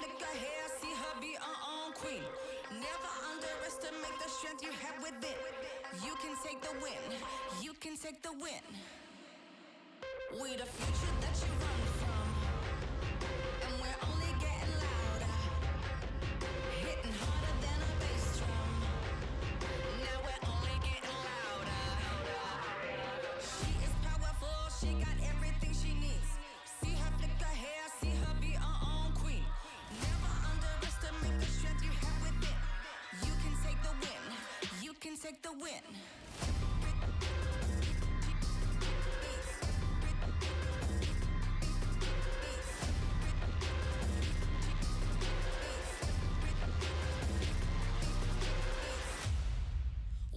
flick her hair, see her be her own queen. Never underestimate the strength you have within. You can take the win, you can take the win. We the future that you run from, and we're only getting louder, hitting harder than a bass drum. Now we're only getting louder. She is powerful, she got everything she needs. See her flick her hair, see her be her own queen. Never underestimate the strength you have within. You can take the win, you can take the win.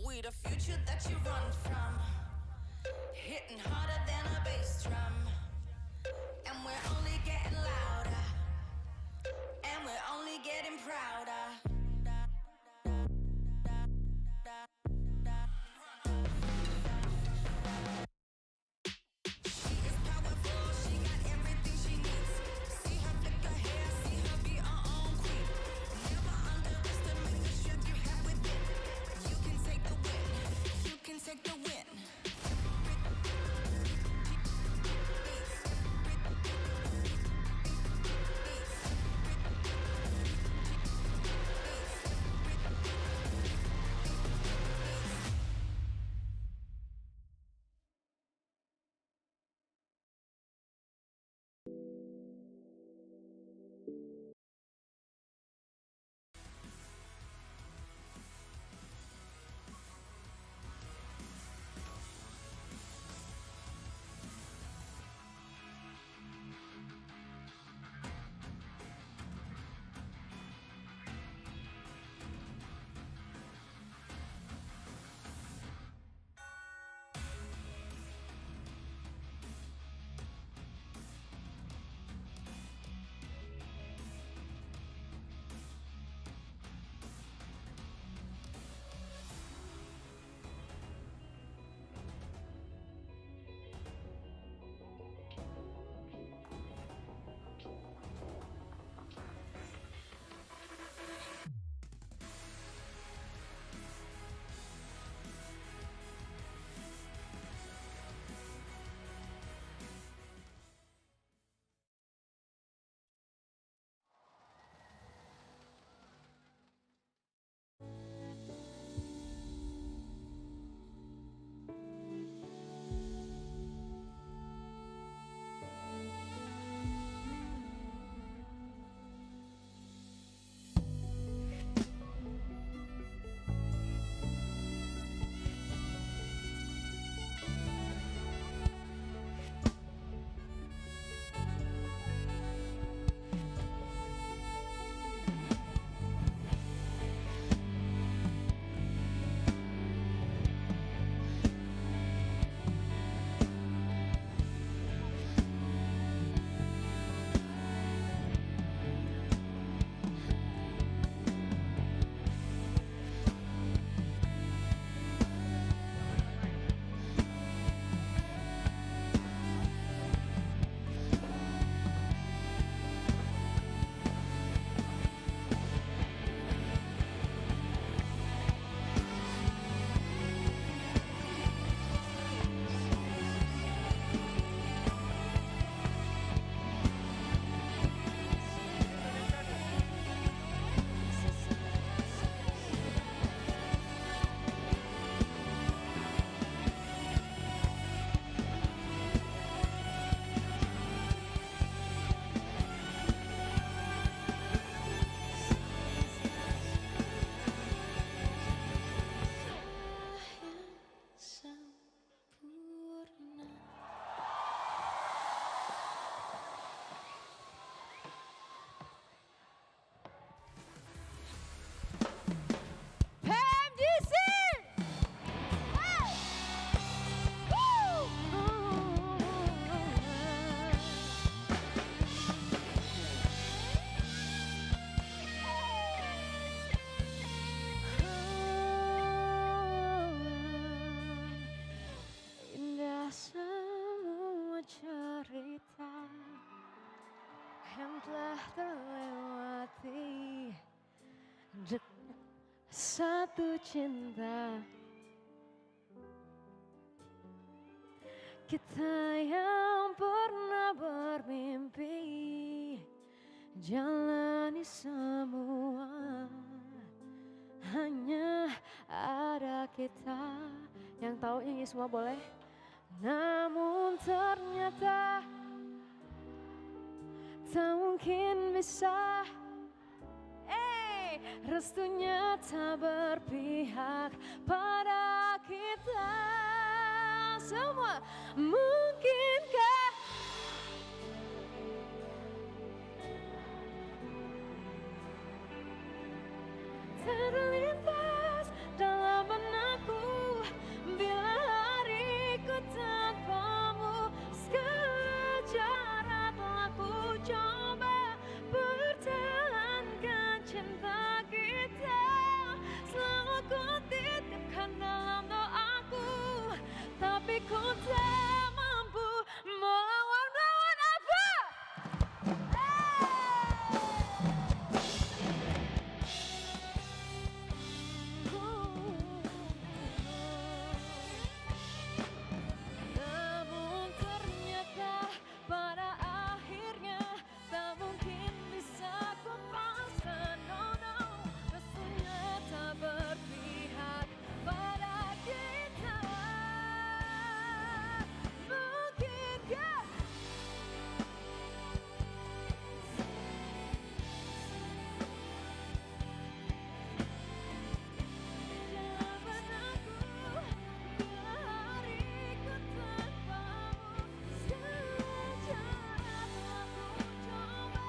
We the future that you run from, hitting harder than a bass drum. And we're only getting louder, and we're only getting prouder. She is powerful, she got everything she needs. See her flick her hair, see her be her own queen. Never underestimate the strength you have within. You can take the win, you can take the win. yang telah terlewati. Satu cinta kita yang pernah bermimpi jalani semua, hanya ada kita. Yang tahu nyanyi semua boleh. Namun ternyata tak mungkin bisa. Restunya tak berpihak pada kita semua. Mungkinkah terlintas dalam benakku bila hariku tanpamu. Segala cara telah ku coba pertahankan cinta kita. Selalu ku titipkan dalam doaku, tapi ku tak mampu melawan apa? Namun ternyata pada akhirnya tak mungkin bisa ku paksa. No, no, restunya tak berpihak pada kita. Mungkinkah jawaban aku bila hariku tanpamu. Segala cara telah ku coba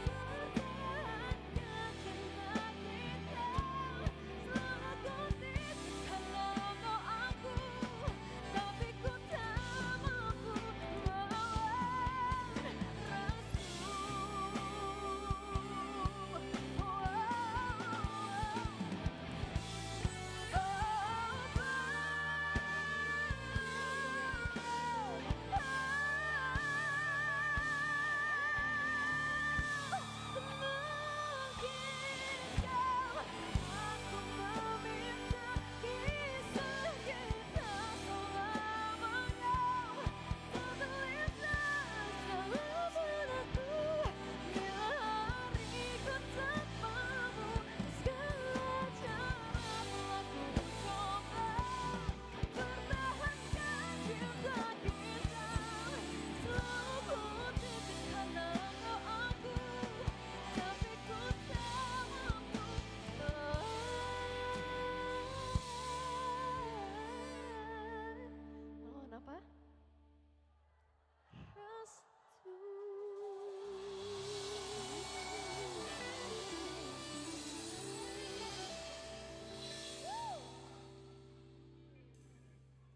pertahankan cinta kita. Selalu ku titipkan dalam doaku, tapi ku tak mampu melawan rasu. Mungkinkah aku meminta kisah kita selamanya tak terlintas dalam benakku bila hariku tanpamu. Segala cara telah ku coba pertahankan cinta kita. Selalu ku titipkan dalam doaku, tapi ku tak mampu melawan apa? Restu.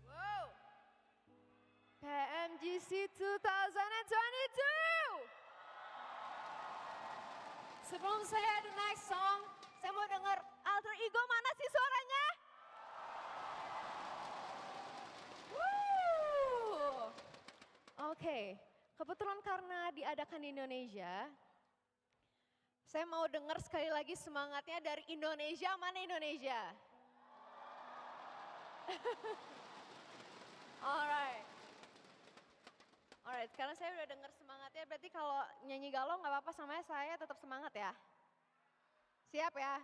Wow. PMGC 2022. Sebelum saya the next song, saya mau dengar alter ego mana sih suaranya? Woo. Oke, kebetulan karena diadakan di Indonesia, saya mau dengar sekali lagi semangatnya dari Indonesia. Mana Indonesia? Alright. Alright, karena saya udah dengar semangatnya, berarti kalau nyanyi galau nggak apa-apa sama saya tetap semangat ya? Siap ya?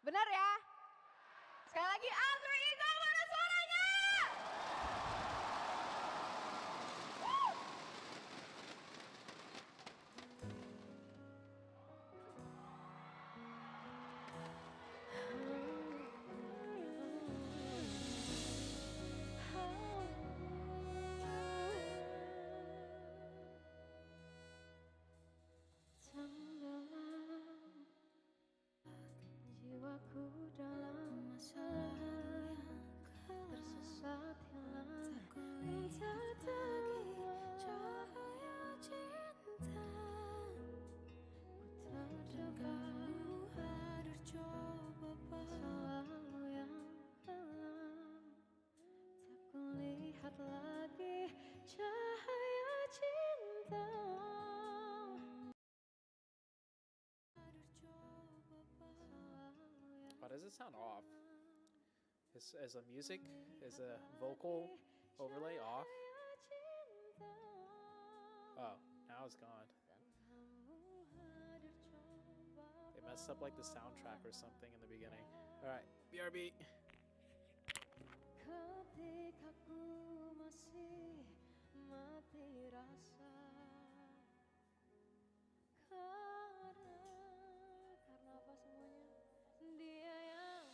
Benar ya? Sekali lagi, alter ego mana suaranya? Woo! Tenggelam jiwaku dalam masalah yang does it sound off? Is the music, is the vocal overlay off? Oh, now it's gone. They messed up like the soundtrack or something in the beginning. Alright, BRB. Ketika ku masih mati rasa, karena apa semuanya? Dia yang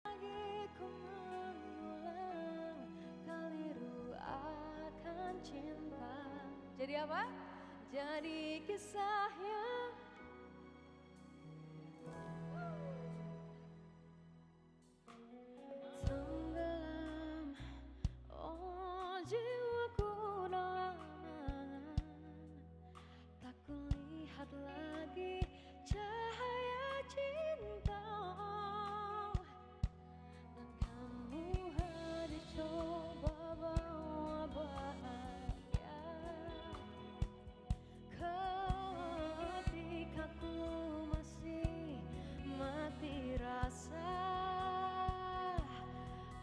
lagi ku mengulang keliru akan cinta. Jadi apa? Jadi kisah yang tenggelam, oh jiwaku dalam angan, tak kulihat lagi cahaya cinta. Dan kamu hadir coba bawa bahagia. Ketika ku masih mati rasa,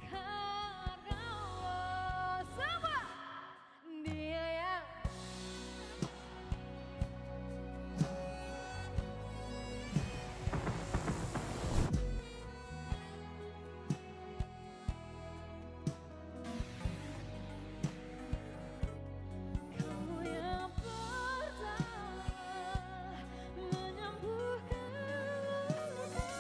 karena lo sama dia yang kamu yang pertama menyembuhkan luka.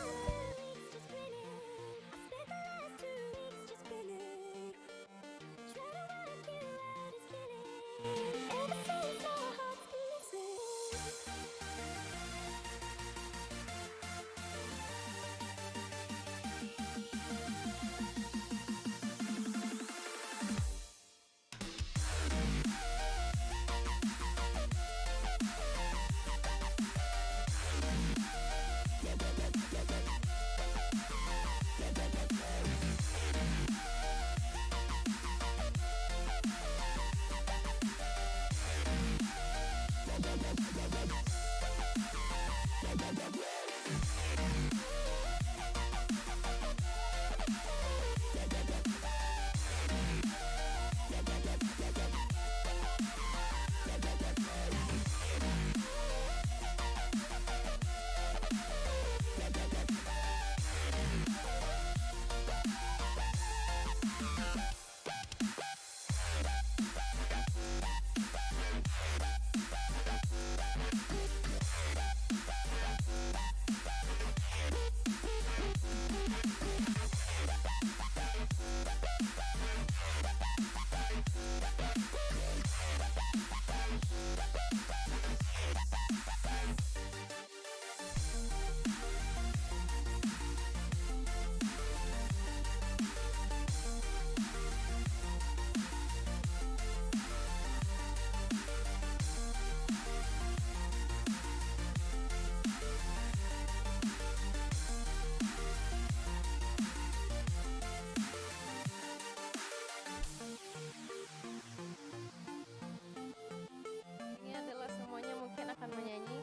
Ini adalah semuanya mungkin akan menyanyi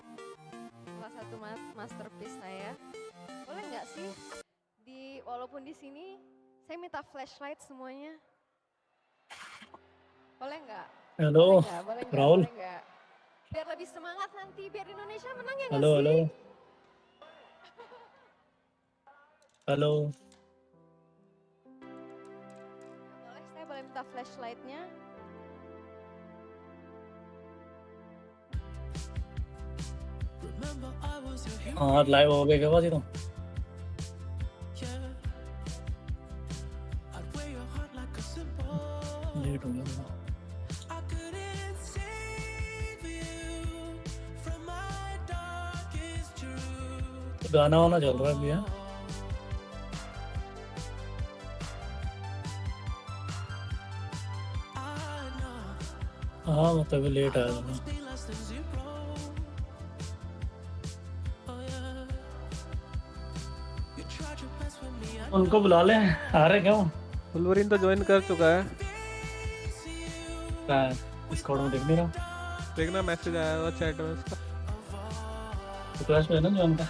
salah satu masterpiece saya. Boleh nggak sih walaupun di sini saya minta flashlight semuanya? Boleh nggak? Halo, Boleh nggak? Raul. Boleh nggak? Biar lebih semangat nanti, biar Indonesia menang ya nggak Halo, sih? halo. Halo. Boleh, saya boleh minta flashlightnya? हाँ live हो गया क्या बात ये तो late हो गया गाना वाना चल रहा है भैया हाँ मतलब लेट आया था उनको बुला ले आ रहे क्यों वुल्वरीन तो ज्वाइन कर चुका है। कहाँ है? डिस्कॉर्ड में देख नहीं रहा। देखना मैसेज आया था चैट में उसका। रिक्वेस्ट है ना जॉन का।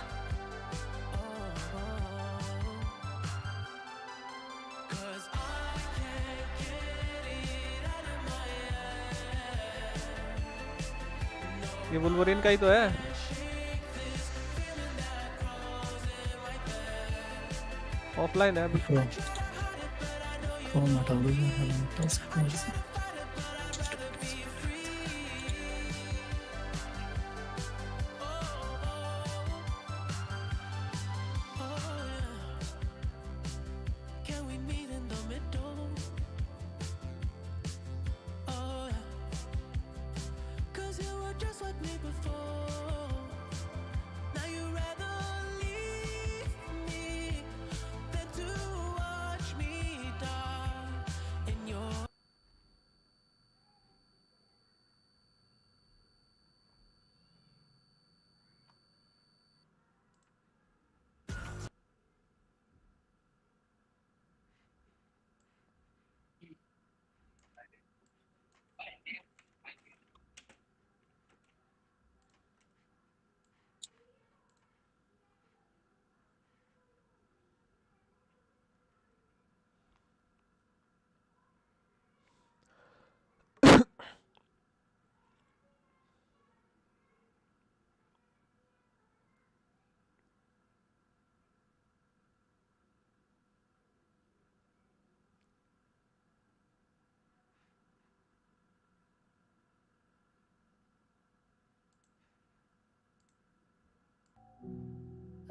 ये वुल्वरीन का ही तो है। ऑफलाइन है अभी। फोन हटा दो।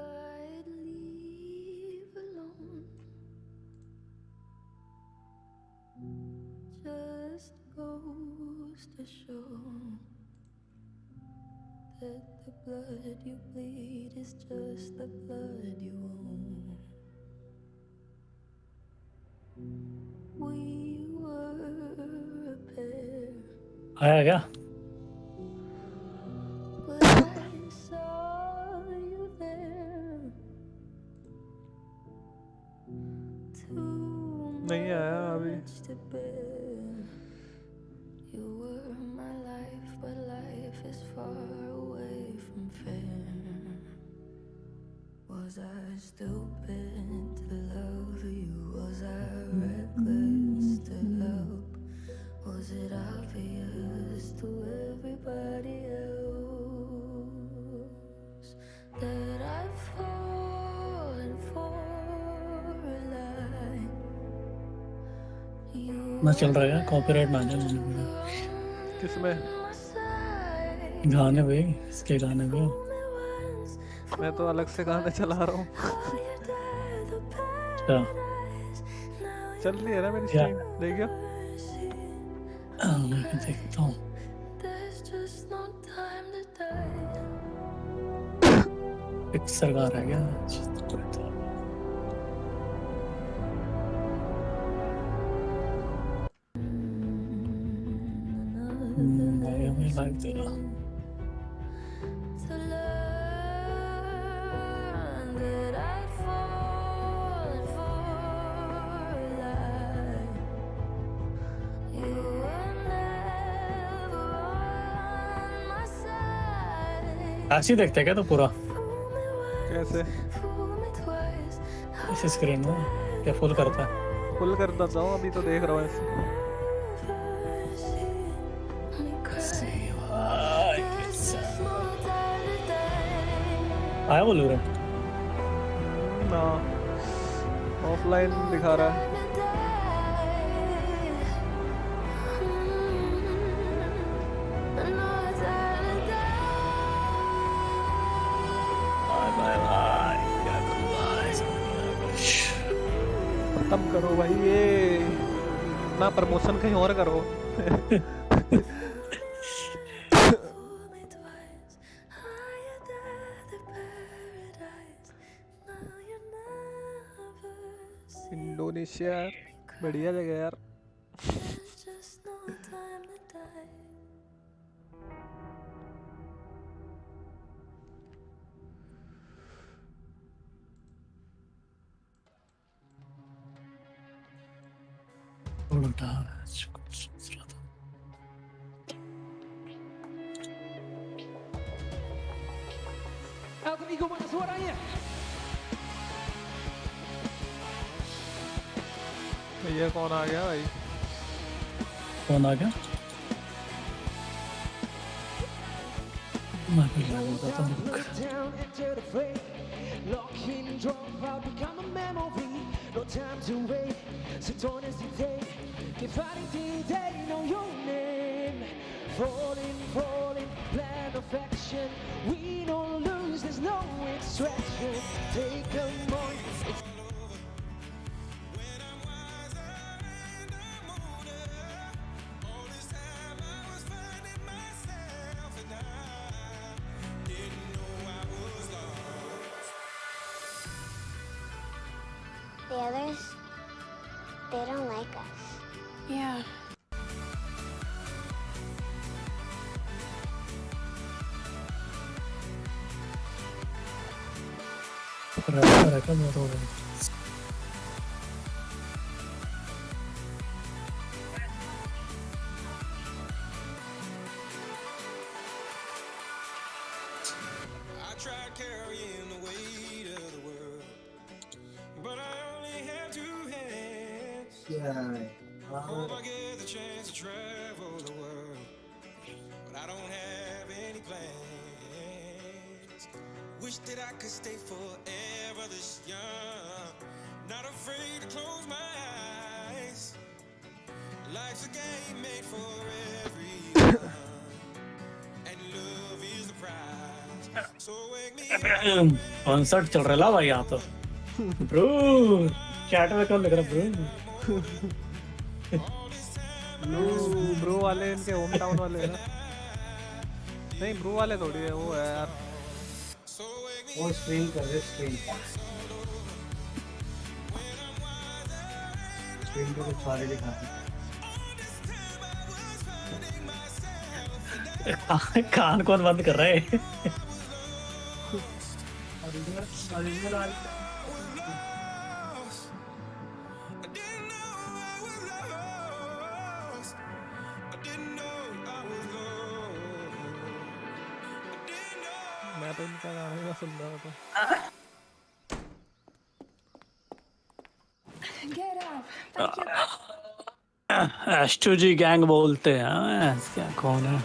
I'd leave alone. Just goes to show that the blood you bleed is just the blood you own. We were a pair, आया क्या? but I saw you there. Too नहीं आया अभी। much to bear. You were my life, but life is far away from fair. Was I stupid to love you? Was I reckless to help? Was it obvious to everybody else that I've fallen for a lie? You ना चल रहा है copyright ना जाए किसमें? गाने पे, इसके गाने पे। मैं तो अलग से गाने चला रहा हूँ। अच्छा चल रही है ना मेरी क्या? स्ट्रीम, देखियो। मैं देखता हूँ। There's just no time to die. एक सरकार है क्या? मैं लाइव दे रहा। To learn that I'd fallen for a lie. You were never on my side. ऐसे ही देखते हैं क्या तो पूरा Fool me once, कैसे? fool me twice. इस स्क्रीन में क्या फुल करता है? फुल कर देता हूँ, अभी तो देख रहा हूँ ऐसे। आया बोलू रहे ना ऑफलाइन दिखा रहा है। खत्म करो भाई ये ना, प्रमोशन कहीं और करो। इंडोनेशिया बढ़िया जगह यार। उल्टा Ego mana suaranya? भैया कौन आ गया भाई? कौन आ गया? मैं भी लगूंगा तो Lock in, drop out, become a memory. No time to wait, so don't hesitate. Keep fighting till they know your name. Falling, falling, plan of action. We don't lose, there's no extraction. Take a moment. The others, they don't like us. Yeah. mereka baru tried carrying the weight of the world, but I only have two hands. Hope I get the chance to travel the world, but I don't have any plans. Wish that I could stay forever this young, not afraid to close my eyes. Life's a game made for everyone, and love is the prize. Concert चल रहा है भाई यहाँ तो bro chat में कौन लग रहा ब्रो ब्रो वाले इनके होम टाउन वाले हैं नहीं ब्रो वाले थोड़ी है वो है यार वो स्ट्रीम कर रहे स्ट्रीम को कुछ सारे दिखाते कान कौन बंद कर रहा है मैं तो इनका गाना ही सुन रहा था एस्ट्रोजी गैंग बोलते हैं क्या कौन है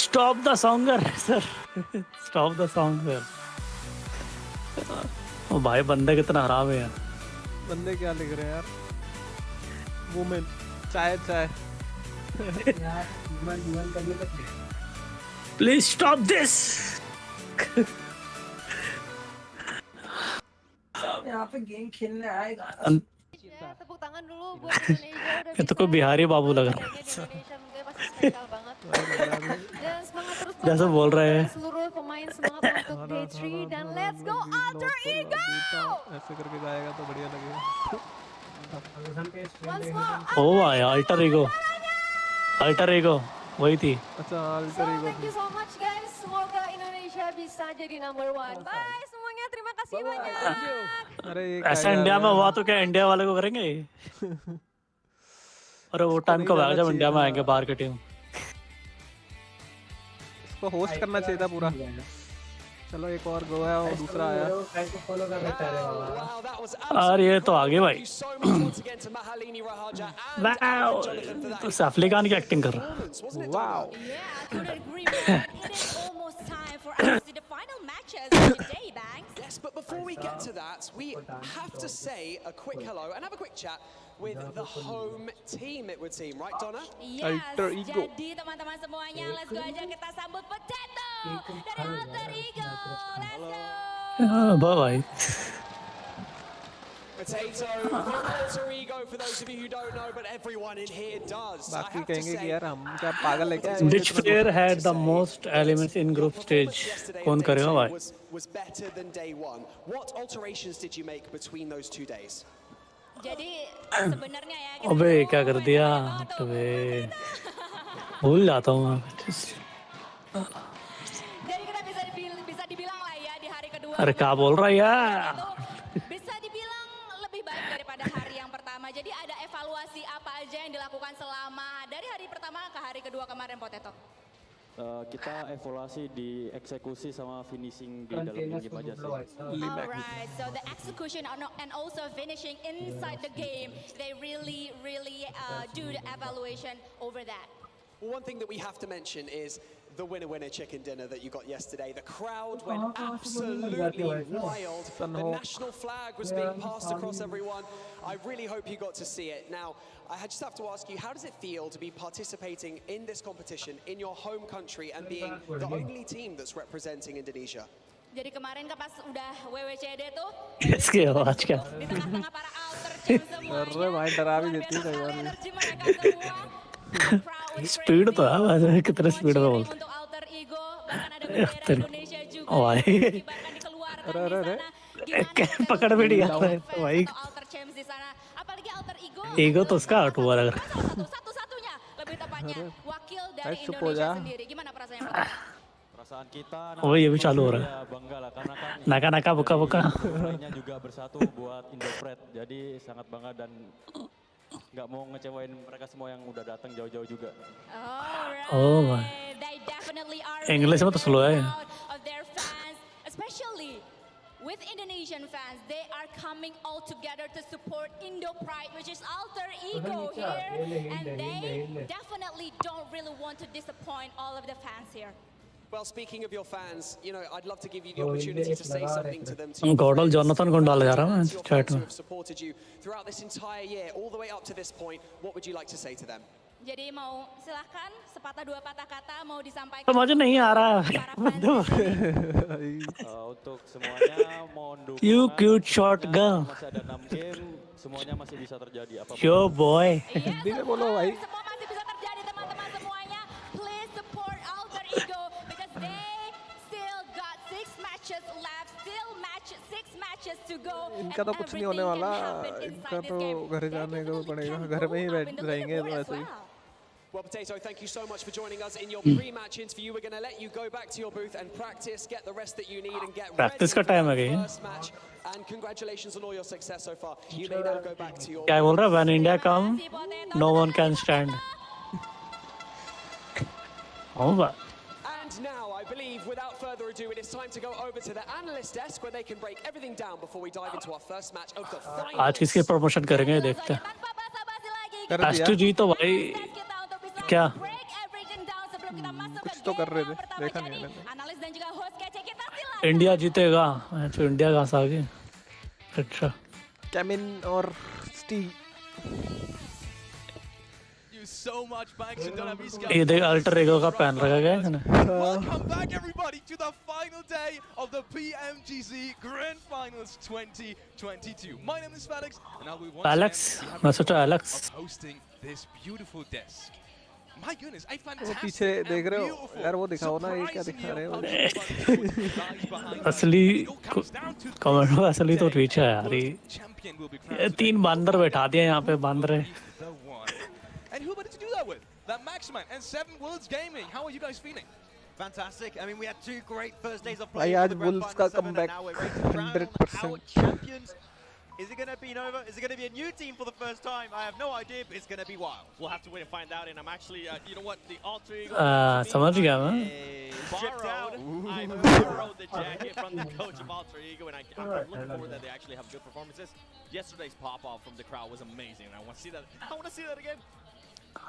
stop the singer sir stop the singer ओ भाई बंदे कितना खराब है यार बंदे क्या लिख रहे हैं यार वुमेन चाय चाय यार ह्यूमन करने तक प्लीज स्टॉप दिस यहाँ पे गेम खेलने आएगा Tepuk tangan dulu buat Indonesia udah itu kok Bihari Babu lग रहा है Indonesia mungkin pasti spesial banget. Dan semangat terus जैसे बोल रहे हैं seluruh pemain semangat untuk day 3 dan let's go alter ego. ऐसे करके जाएगा तो बढ़िया लगेगा Once more. ओ आया अल्टर ईगो वही थी अच्छा So alter ego thank you so much guys. Semoga Indonesia bisa jadi number 1. Bye semuanya. Terima kasih banyak. अरे ये ऐसा इंडिया में हुआ तो क्या इंडिया वाले को करेंगे अरे वो टाइम कब आएगा जब इंडिया में आएंगे बाहर की टीम इसको होस्ट करना चाहिए था पूरा चलो एक और गो है और दूसरा आया और ये तो आगे भाई वाओ तो अफ्रीकान की एक्टिंग कर रहा wow Yes, but before we get to that, we have to say a quick hello and have a quick chat with the home team, it would seem, right, Donna? Yes, Alter Ego. jadi teman-teman semuanya, let's go aja kita sambut Potato dari Alter Ego, let's go. Bye bye Potato from Alter Ego, for those of you who don't know, but everyone in here does. I बाकी have to कहेंगे say, कि यार हम क्या पागल है क्या Which player had the most elements in group stage? कौन करेगा भाई? was better than day one. What alterations did you make between those 2 days? Jadi sebenarnya ya kita अबे क्या कर दिया अबे भूल जाता हूँ मैं jadi kita bisa dibilang lah ya di hari kedua अरे क्या बोल रहा है यार itu bisa dibilang lebih baik daripada hari yang pertama. Jadi ada evaluasi apa aja yang dilakukan selama dari hari pertama ke hari kedua kemarin Potato? kita evaluasi di eksekusi sama finishing di dalam game aja sih. Alright, so the execution and also finishing inside the game, they really do the evaluation over that. Well, one thing that we have to mention is the winner chicken dinner that you got yesterday. The crowd went absolutely wild. The national flag was being passed across everyone. I really hope you got to see it. Now, I just have to ask you, how does it feel to be participating in this competition in your home country and being the only team that's representing Indonesia? Jadi kemarin kan pas udah WWCD tuh, इसके आवाज क्या di tengah-tengah para alter champ semuanya, अरे भाई डरावी देती है sekali यार energi mereka semua. Speed तो है आवाज में कितने स्पीड में बोलते Untuk alter ego, bahkan ada bendera Indonesia juga भाई dikibarkan dikeluarkan di sana. Gimana पकड़ भी नहीं आ रहा है तो भाई alter champs di sana? Apalagi alter ego. Ego तो उसका आउट हुआ लग रहा Satu-satunya, lebih tepatnya wakil dari चुप हो Indonesia जा sendiri. Gimana perasaannya? Perasaan kita है ये भी चालू हो रहा है bangga lah karena kan नाका नाका बुका बुका lainnya juga bersatu buat Indopret. Jadi sangat bangga dan nggak mau ngecewain mereka semua yang udah datang jauh-jauh juga. oh my They definitely are English में तो स्लो है proud of their fans, especially with Indonesian fans. They are coming all together to support Indo Pride, which is alter ego here, and they definitely don't really want to disappoint all of the fans here. Well, speaking of your fans, you know, I'd love to give you the opportunity to say something to them. गॉडल Jonathan को डाला जा रहा है chat में Who have supported you throughout this entire year, all the way up to this point. What would you like to say to them? Jadi mau silahkan sepatah dua patah kata mau disampaikan. तो मुझे नहीं आ रहा Untuk semuanya mohon dukungan. You cute short girl. Masih ada 6 game, semuanya masih bisa terjadi apapun. Yo boy. Dia बोलो भाई. Semua masih bisa terjadi teman-teman semuanya. Please support alter ego because they still got 6 matches left, still 6 matches to go. इनका तो कुछ नहीं होने वाला इनका तो घर जाने को पड़ेगा घर में ही रहेंगे तो ऐसे ही Well, Potato, thank you so much for joining us in your pre-match interview. We're going to let you go back to your booth and practice, get the rest that you need, and get ready Practice का time है for क्या the first match. And congratulations on all your success so far. You may now go back to your. क्या बोल रहा है? When India come, no one can stand. Oh wow. And now, I believe, without further ado, it is time to go over to the analyst desk where they can break everything down before we dive into our first match of the final. आज किसके promotion करेंगे देखते हैं. STG तो भाई क्या? कुछ तो कर रहे थे देखा नहीं मैंने. इंडिया जीतेगा. तो इंडिया कहाँ से आ गए? अच्छा. कैमिन और Steve. So much thanks to Donna Vizca. ये देख अल्टर ईगो का पैन रखा गया है ना. Welcome back everybody to the final day of the PMGC Grand Finals 2022. My name is Felix and I'll be once Alex, again मैं सोचा Alex. of hosting this beautiful desk. My goodness, a वो fantastic पीछे देख रहे हो यार वो दिखाओ ना ये क्या दिखा रहे हो. असली कमेंट में असली तो पीछे है यार ये 3 बंदर बैठा दिए यहाँ पे बंदर. And who better to do that with? That Maximan and 7 Worlds Gaming. How are you guys feeling? Fantastic. I mean, we had 2 great first days of भाई play. आज बुल्स का comeback 100%. Champions. Is it going to be Nova? Is it going to be a new team for the first time? I have no idea, but it's going to be wild. We'll have to wait and find out. And I'm actually, you know what, the alter ego. समझ गया मैं. I borrowed the jacket from the coach of alter ego, and I'm looking forward that they actually have good performances. Yesterday's pop off from the crowd was amazing, and I want to see that. I want to see that again.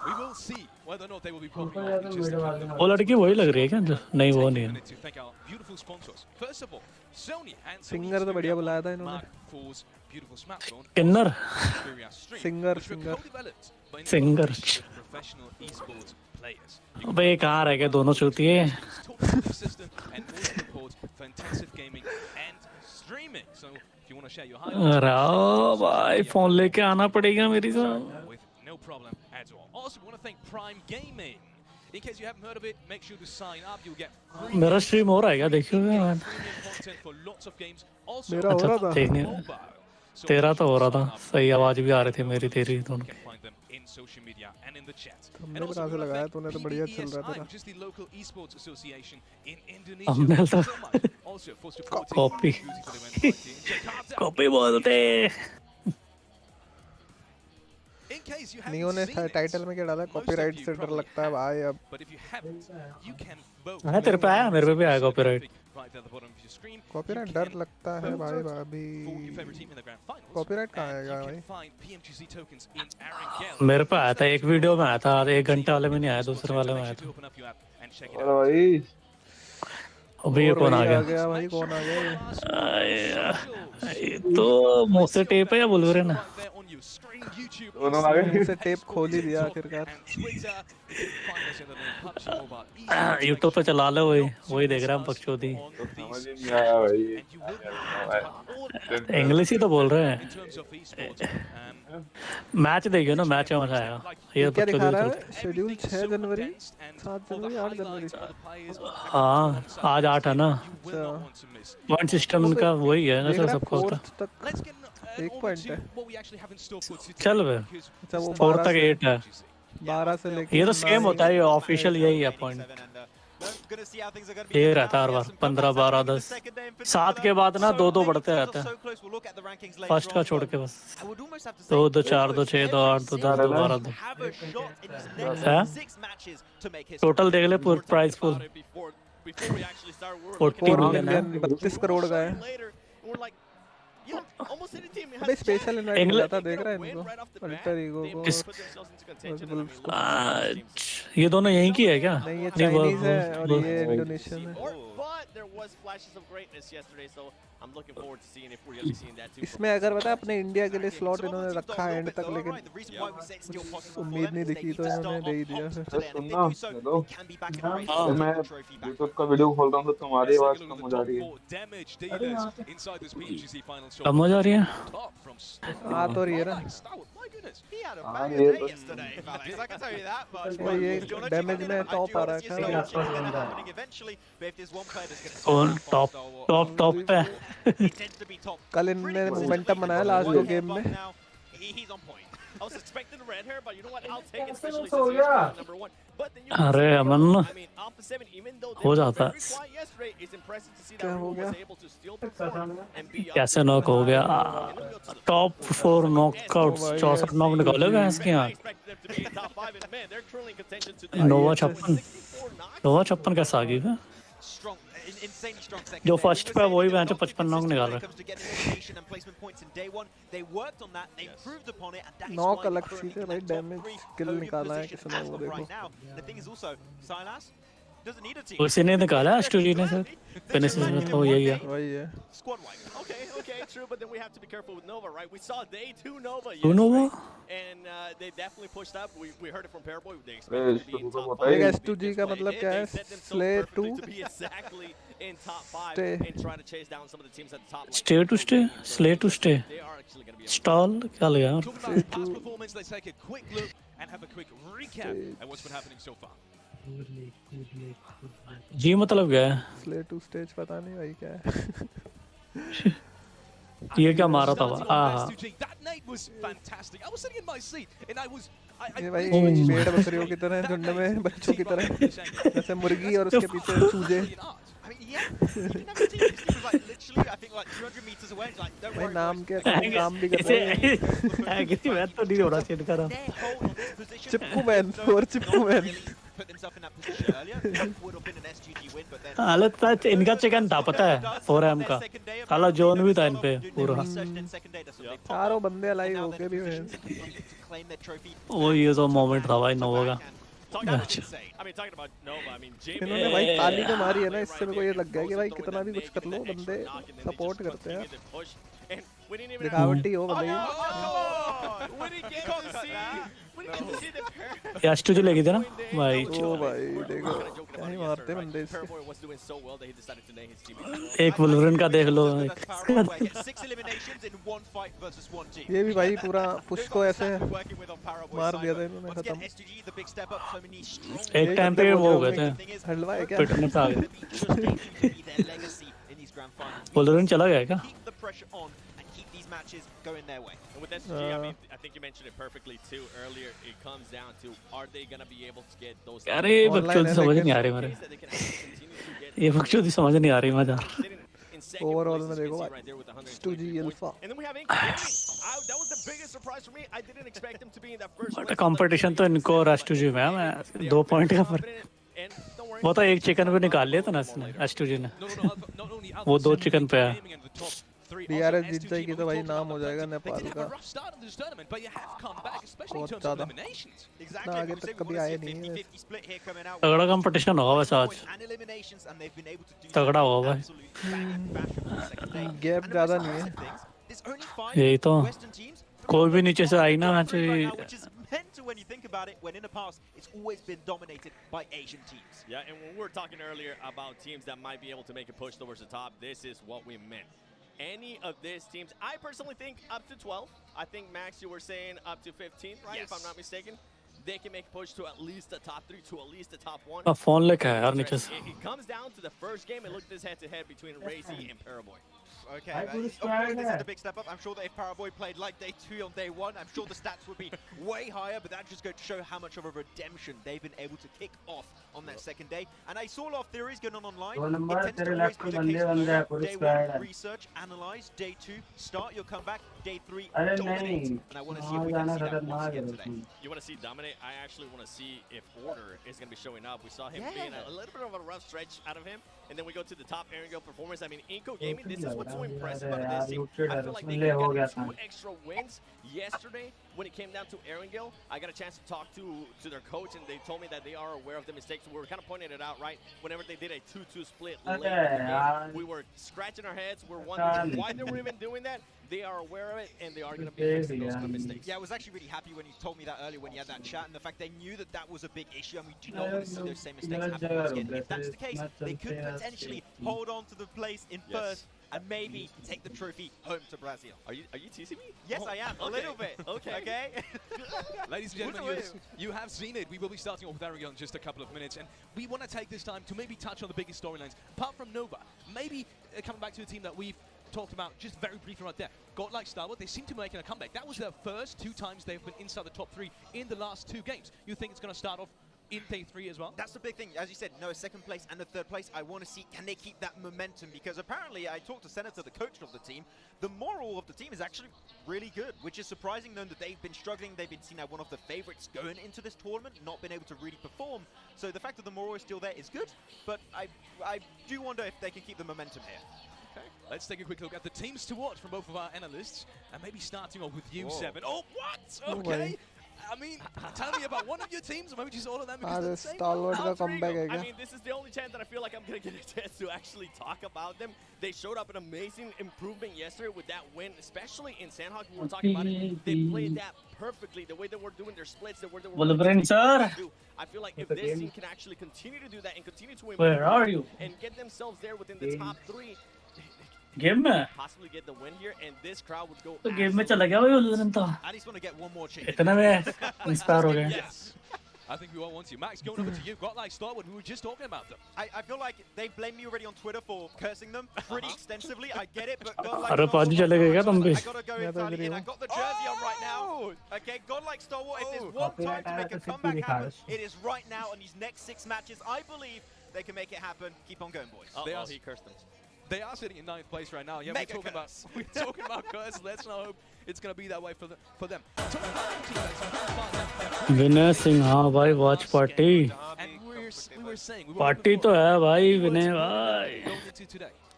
We will see whether or not they will be popping off in just a couple of वो लड़की वही लग रही है क्या? नहीं वो नहीं है. to thank our beautiful sponsors. First of all, Sony and singer तो बढ़िया बुलाया था इन्होंने. Four's beautiful smartphone. किन्नर. Singer singer. Professional esports players. अबे ये कहाँ रह गए दोनों चूतिए? And also reports for intensive gaming and streaming. So if you want to share your highlights. अरे ओ भाई फोन लेके आना पड़ेगा मेरी साथ. With no problem at all. Also, we want to thank Prime Gaming. In case you haven't heard of it, make sure to sign up. You'll get free मेरा stream हो रहा है क्या? देखियोगे man. content for lots of games. Also, मेरा हो रहा था. देखने. तेरा तो हो रहा था. सही आवाज भी आ रही थी मेरी तेरी दोनों की. find them in social media and in the chat. हमने भी कहाँ से लगाया तूने तो बढ़िया चल रहा था. Which is the local esports association in हमने Indonesia. तो Also for supporting copy copy बोलते. In in case you neo haven't ने seen it, टाइटल में क्या डाला? most of कॉपीराइट you से डर probably लगता है have. भाई अब। But if you haven't, you can vote. हाँ तेरे पे आया, मेरे पे भी आया copyright. Right at the bottom of your screen. Copyright डर लगता है भाई अभी। For your favorite team in the grand finals. Copyright कहाँ आएगा You भाई? can find PMGC tokens in Arangel. मेरे पे आया था, एक वीडियो में आया था, 1 घंटे वाले में नहीं आया, दूसरे वाले में आया था। Open up your app and check it अरे out. भाई अबे ये कौन आ गया? भाई कौन आ गया? ये तो मुंह से टेप है या बुलवरिन है? दोनों आ गए। मुंह से टेप खोल ही दिया आखिरकार। यूट्यूब पे चला लो, वही देख रहा हूँ बकचोदी। समझ ही नहीं आया भाई। इंग्लिश ही तो बोल रहे हैं। मैच देखियो ना, मैच में मजा आएगा। ये क्या दिखा रहा बकचोदी है? शेड्यूल 6 जनवरी, 7 जनवरी, 8 जनवरी। हाँ आज 8 है ना। पॉइंट सिस्टम का वही है ना, सबको होता। 1 पॉइंट है। चल बे, अच्छा वो 4 तक 8 है। 12 से लेके ये तो सेम होता है, ऑफिशियल यही है पॉइंट। ये रहता है हर बार 15, 12, 10, 7 के बाद ना 2-2 बढ़ते रहते हैं। फर्स्ट का छोड़ के बस 2, 2, 4, 2, 6, 2, 8, 2, 10, 2, 12, 2। टोटल देख ले पूरा प्राइस फुल 40 मिलियन है। 32 करोड़ का है। अबे स्पेशल इनवाइट मिला था, देख रहा है इनको? अल्टर ईगो को। ये दोनों यहीं की है क्या? नहीं, ये चाइनीज है और ये इंडोनेशियन है। इसमें अगर बता अपने इंडिया के लिए स्लॉट इन्होंने रखा है एंड तक, लेकिन उम्मीद नहीं दिखी तो इन्होंने दे ही दिया फिर। सुनना हेलो, मैं यूट्यूब का वीडियो खोल रहा हूँ तो तुम्हारी आवाज कम हो जा रही है। कम हो जा रही है? आ तो रही है ना। हाँ ये ये डैमेज में टॉप आ रहा है। कौन टॉप पे? कल इन्होंने मोमेंटम बनाया लास्ट 2 गेम में। अरे अमन हो जाता है। क्या हो गया? कैसे नॉक हो गया? टॉप 4 नॉकआउट, 64 नॉक निकाले गए इसके यहाँ। नोवा 56 कैसा आ गया? जो फर्स्ट पे वही वहाँ से 55 नॉक निकाल रहा है। नॉक अलग चीज है भाई, डैमेज किल निकाला है किसने वो देखो। उसी ने निकाला एस्टूरी ने सर, फिनिशेस में तो यही है। वही है। Okay, true, but then we have to be careful with Nova, right? We saw day 2 Nova Nova? and they definitely pushed up. We heard it from Paraboy. They expected to be in top 5. S2G का मतलब क्या है? Slay 2 to be exactly in top 5 and trying to chase down some of the teams at the top. Stay to stay, slay to stay. They are actually going to be Stall क्या लगा यार? Talking about past performance, let's take a quick look and have a quick recap at what's been happening so far. जी मतलब क्या है? Slay 2 stage पता नहीं भाई क्या है। ये क्या मारा था? That nade was fantastic. I was sitting in my seat and I was ये भाई भेड़ बकरियों की तरह झुंड में बच्चों की तरह, जैसे मुर्गी और उसके पीछे चूजे। भाई नाम के काम भी करते हैं। एग्री मैं तो नहीं हो रहा चेक कर रहा। चिपकू मैन और चिपकू मैन। हालत सच इनका चिकन था पता है, 4M का काला जोन भी था इन पे पूरा। चारों बंदे अलाइव हो के भी हैं। वो ये तो मोमेंट था भाई नोवा का। इन्होंने भाई ताली जो मारी है ना, इससे मेरे को ये लग गया कि भाई कितना भी कुछ कर लो बंदे सपोर्ट करते हैं। दिखावटी हो भले यार तुझे लगी थी ना भाई? ओ भाई देखो क्या ही मारते बंदे इसके। एक वुल्वरिन का देख लो। ये भी भाई पूरा पुश को ऐसे मार दिया था इन्होंने, खत्म। एक टाइम पे वो हो गए थे, हलवा है क्या? पिटने पे आ गए। वुल्वरिन चला गया क्या? matches going their way. And with SG, I mean, I think you mentioned it perfectly too earlier. It comes down to are they going to be able to get those? अरे बकचोदी समझ नहीं आ रही मेरे, ये बकचोदी समझ नहीं आ रही मजा। second Overall place में as you देखो can see भाई, right there with 123 Stuji points. Alpha. And then we have Inco Gaming. That was the biggest surprise for me. I didn't expect them to be in that first but place. Competition तो इनको एस्टूजी में है, मैं 2 point का फर्क। And don't worry, वो तो एक चिकन भी निकाल लिया था ना इसने एस्टूजी ने, वो 2 चिकन पे है। DRS जीत जाएगी तो भाई नाम हो जाएगा नेपाल का। बहुत ज़्यादा इतना आगे तक कभी आए नहीं है। तगड़ा कंपटीशन होगा वैसे आज, तगड़ा होगा भाई, गैप ज़्यादा नहीं है। यही तो, कोई भी नीचे से आई ना mental when you think about it, when in the past it's always been dominated by Asian teams. Yeah, and when we were talking earlier about teams that might be able to make a push towards the top, this is what we meant. Any of these teams, I personally think up to 12. I think, Max, you were saying up to 15, right? Yes. If I'm not mistaken. They can make a push to at least the top 3, to at least the top 1. अब phone लेके है यार नीचे से। It comes down to the first game, and look at this head-to-head between Razy and Paraboy. Okay, of course this is a big step up. I'm sure that if Paraboy played like day 2 on day 1, I'm sure the stats would be way higher, but that just goes to show how much of a redemption they've been able to kick off on that second day. And I saw a lot of theories going on online. It tends to always be the case of day 1, research, analyze, day 2, start your comeback, day 3, dominate. And I want to see if we can see that once again today. You want to see dominate? I actually want to see if Order is going to be showing up. We saw him being a little bit of a rough stretch out of him. And then we go to the top aerial performance. I mean, Inco Gaming, this is what's so impressive about this team. I feel like they got 2 extra wins yesterday when it came down to Erangel. I got a chance to talk to their coach, and they told me that they are aware of the mistakes. We were kind of pointing it out, right? Whenever they did a 2-2 split late in the game, we were scratching our heads. We're wondering why they were even doing that. They are aware of it, and they are going to be fixing those kind of mistakes. Yeah, I was actually really happy when you told me that earlier when you had that chat, and the fact they knew that that was a big issue, and we do not want to see those same mistakes happen once again. If that's the case, they could potentially hold on to the place in first and maybe take the trophy home to Brazil. Are you teasing me? Yes, I am. A little bit. Okay. Ladies and gentlemen, you have seen it. We will be starting off with Ariel in just a couple of minutes, and we want to take this time to maybe touch on the biggest storylines. Apart from Nova, maybe coming back to a team that we've talked about just very briefly right there. Godlike Star Wars, they seem to be making a comeback. That was their first 2 times they've been inside the top 3 in the last 2 games. You think it's going to start off in day 3 as well? That's the big thing. As you said, no, 2nd place and the 3rd place. I want to see, can they keep that momentum? Because apparently, I talked to Senator, the coach of the team. The moral of the team is actually really good, which is surprising, knowing that they've been struggling. They've been seen as one of the favorites going into this tournament, not been able to really perform. So the fact that the moral is still there is good, but I do wonder if they can keep the momentum here. Okay, let's take a quick look at the teams to watch from both of our analysts, and maybe starting off with you, Seven. Oh, what? Okay. I mean, tell me about one of your teams, or maybe just all of them. Because the same I mean, this is the only chance that I feel like I'm going to get a chance to actually talk about them. They showed up an amazing improvement yesterday with that win, especially in Sandhawk. We were talking about it. They played that perfectly. The way they were doing their splits, the way they were sir. I feel like if this team can actually continue to do that and continue to improve Where are you? and get themselves there within the top 3, game में possibly get the win here, and this crowd would go. तो game में चला गया भाई उस दिन तो I just want to get one more chance. इतना में इंस्पायर हो गया. Yes. I think we all want you. Max, going over to you. Got like Starwood, we were just talking about them. I feel like they blamed me already on Twitter for cursing them pretty extensively. I get it, but God like अरे पाजी चले गए क्या तुम भी? I gotta go entirely in. I got the jersey on right now. Okay, God like Starwood. If there's one time to make a comeback happen, it is right now on these next 6 matches. I believe they can make it happen. Keep on going, boys. He cursed them. They are sitting in 9th place right now. Yeah, we're talking about curse. Let's not hope it's going to be that way for them. Vinay Singh हाँ भाई watch party we were saying party तो है भाई विनय भाई.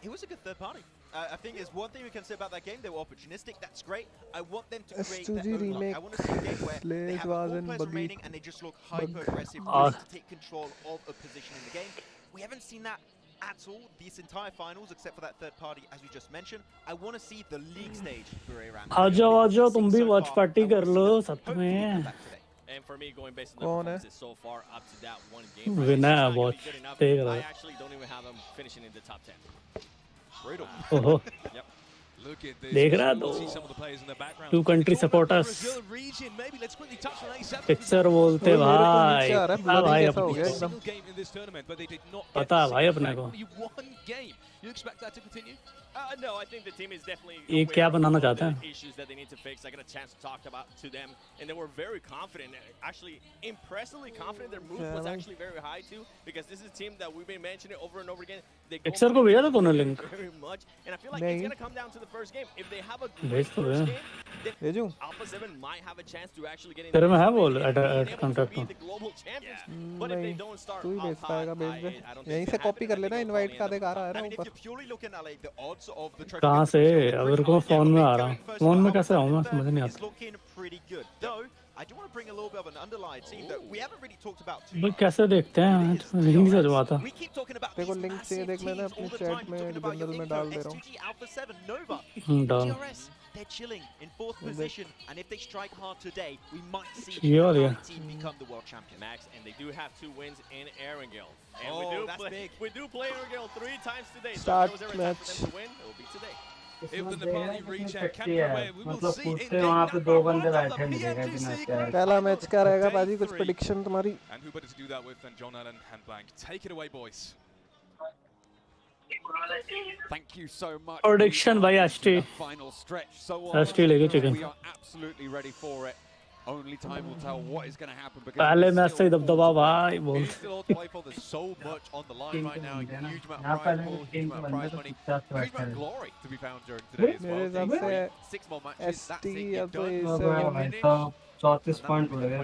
It was a good third party. I think there's one thing we can say about that game. They were opportunistic. That's great. I want them to create their own luck. I want to see a game where they have 4 players remaining and they just look hyper-aggressive, ready to take control of a position in the game. We haven't seen that at all this entire finals, except for that third party, as we just mentioned. I want to see the league stage for Iran. आ जाओ तुम भी watch party कर लो साथ में. And for me, going based on the performances so far up to that one game, Vinay watch देख रहा I है. actually don't even have them finishing in the top 10. Brutal. ओहो. Yep. Look at this. देख रहा तो. See some of the players in the background. 2 country supporters. Brazil region. Maybe let's quickly touch on A7. Picture बोलते भाई. हाँ भाई अपने Single game in this tournament, but they did not पता है भाई अपने को. one game. You expect that to continue? No, I think the team is definitely ये क्या बनाना aware चाहते of हैं? the issues that they need to fix. I got a chance to talk to them, and they were very confident. Actually, impressively confident. Their move was actually very high too, because this is a team that we've been mentioning over and over again. They go Xer को भेजा था तूने link? very much, and I feel like it's gonna come down to the first game. If they have a भेज great तो first they. game, then Alpha 7 might have a chance to actually get in तेरे में है the वो and being able to contact be में? the global champions. But if they don't start तू ही off भेज hot, पाएगा, भेज दे। I don't यहीं think से it कॉपी कर happens. लेना, इनवाइट का देख आ रहा है I ना mean, if ऊपर। you're purely looking at like the odds of the trophy कहाँ से? अगर को फोन में आ रहा हूँ, फोन में कैसे आऊँ मैं समझ नहीं is आता। looking pretty good. Though, I do want to bring a little bit of an underline team that we haven't really talked about too भाई much. कैसे देखते हैं? लिंक से जमाता। We keep talking about देखो these लिंक चाहिए massive देख लेना teams अपनी all the चैट time. में, Talking about your जनरल में Inco, डाल दे रहा हूँ। S2G, Alpha 7, Nova, डाल। DRS, they're chilling in 4th position, and if they strike hard today, we might see ये वाली the है। Party team become the world champion. Max, and they do have 2 wins in Erangel. And Oh, that's big. we do play Erangel 3 times today. Start so if there was ever a time match. for them to win, it will be today. If the इसमें Nepali देखना region कितनी can शक्ति है, prevail, we will मतलब see खुद in से game वहाँ पे number 2 1 बंदे of बैठे the मिलेगा बिना PMGC क्या है। पहला मैच क्या रहेगा Day बाजी? कुछ 3. प्रेडिक्शन तुम्हारी? And who better to do that with than John Allen and Blank? Take it away, boys. Thank you so much. Prediction by ST. Final stretch. So ST लेके chicken. we are absolutely ready for it. Only time will tell what is going to happen. पहले match से ही दबदबा भाई It बोल। is still all to play for. There's so much on the line right now. Huge amount of prize pool, huge amount of prize money, huge amount of glory to be found during today as well. मेरे हिसाब से 6 more matches. That's it. ST You're या तो done. इस तो भाई तो 34 point हो गए।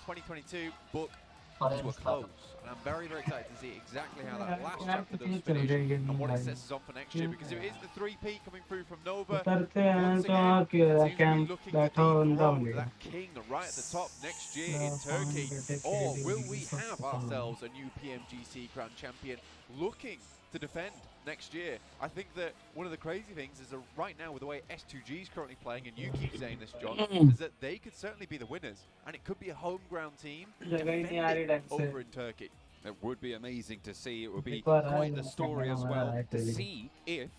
2022 book comes to a close. And I'm very, very excited to see exactly how that last chapter does finish and what it sets us up for next year. Because if it is the 3P coming through from Nova, उतरते हैं once तो again, आके it seems to be camp looking to बैठा हुआ बंदा dethrone मिलेगा। that king right at the top next year in Turkey. Or will we have ourselves a new PMGC Grand Champion looking to defend next year? I think that one of the crazy things is that right now with the way S2G is currently playing, and you keep saying this, John, is that they could certainly be the winners, and it could be a home ground team defending over in Turkey. It would be amazing to see. It would be quite the story as well to see if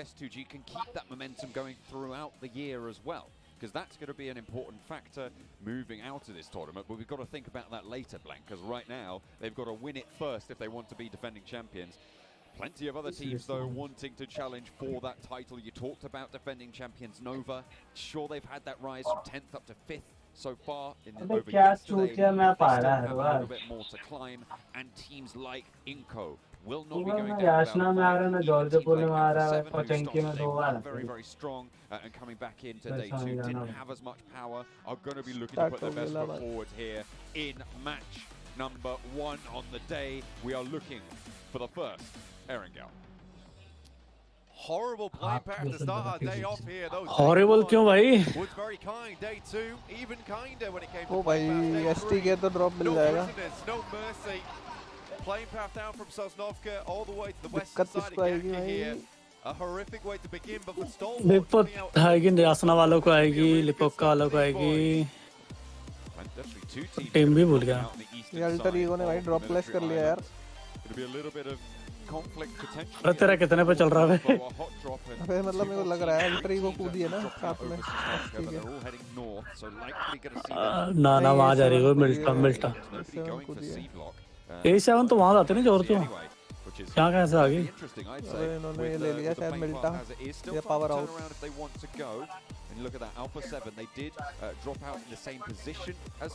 S2G can keep that momentum going throughout the year as well. Because that's going to be an important factor moving out of this tournament. But we've got to think about that later, Blank, because right now they've got to win it first if they want to be defending champions. Plenty of other teams, though, wanting to challenge for that title. You talked about defending champions Nova. Sure, they've had that rise from 10th up to 5th so far in the over yesterday. They still have a little bit more to climb. And teams like Inco will not be going down without a fight. Even teams like Alpha 7, who started day 1 very, very strong and coming back into day 2, didn't have as much power, are going to be looking to put their best foot forward here in match number 1 on the day. We are looking for the first Erangel. Horrible playing pattern to start our day off here, though. Horrible क्यों भाई? Was very kind. Day 2, even kinder when it came to ओ भाई ST के तो drop मिल जाएगा। no mercy. Playing path down from Sosnovka all the way to the western दिक्कत side किसको of आएगी Gacka भाई? here. A horrific way to begin, but for Stalwart विपत आएगी, निरासना वालों को आएगी, लिपोक्का वालों को आएगी। टीम भी भूल गया। ये अल्टर ईगो ने भाई ड्रॉप प्लेस कर लिया यार। अरे तेरा कितने पे चल रहा है? अबे मतलब मेरे को लग रहा है अल्टर ईगो कूदी है ना साथ में। ना ना वहाँ जा रही है मिल्टा। A7 तो वहाँ जाते नहीं जोर तो। क्या कैसे आ गई? अरे इन्होंने ये ले लिया शायद मिल्टा या power out. And look at that, Alpha 7, they did drop out in the same position as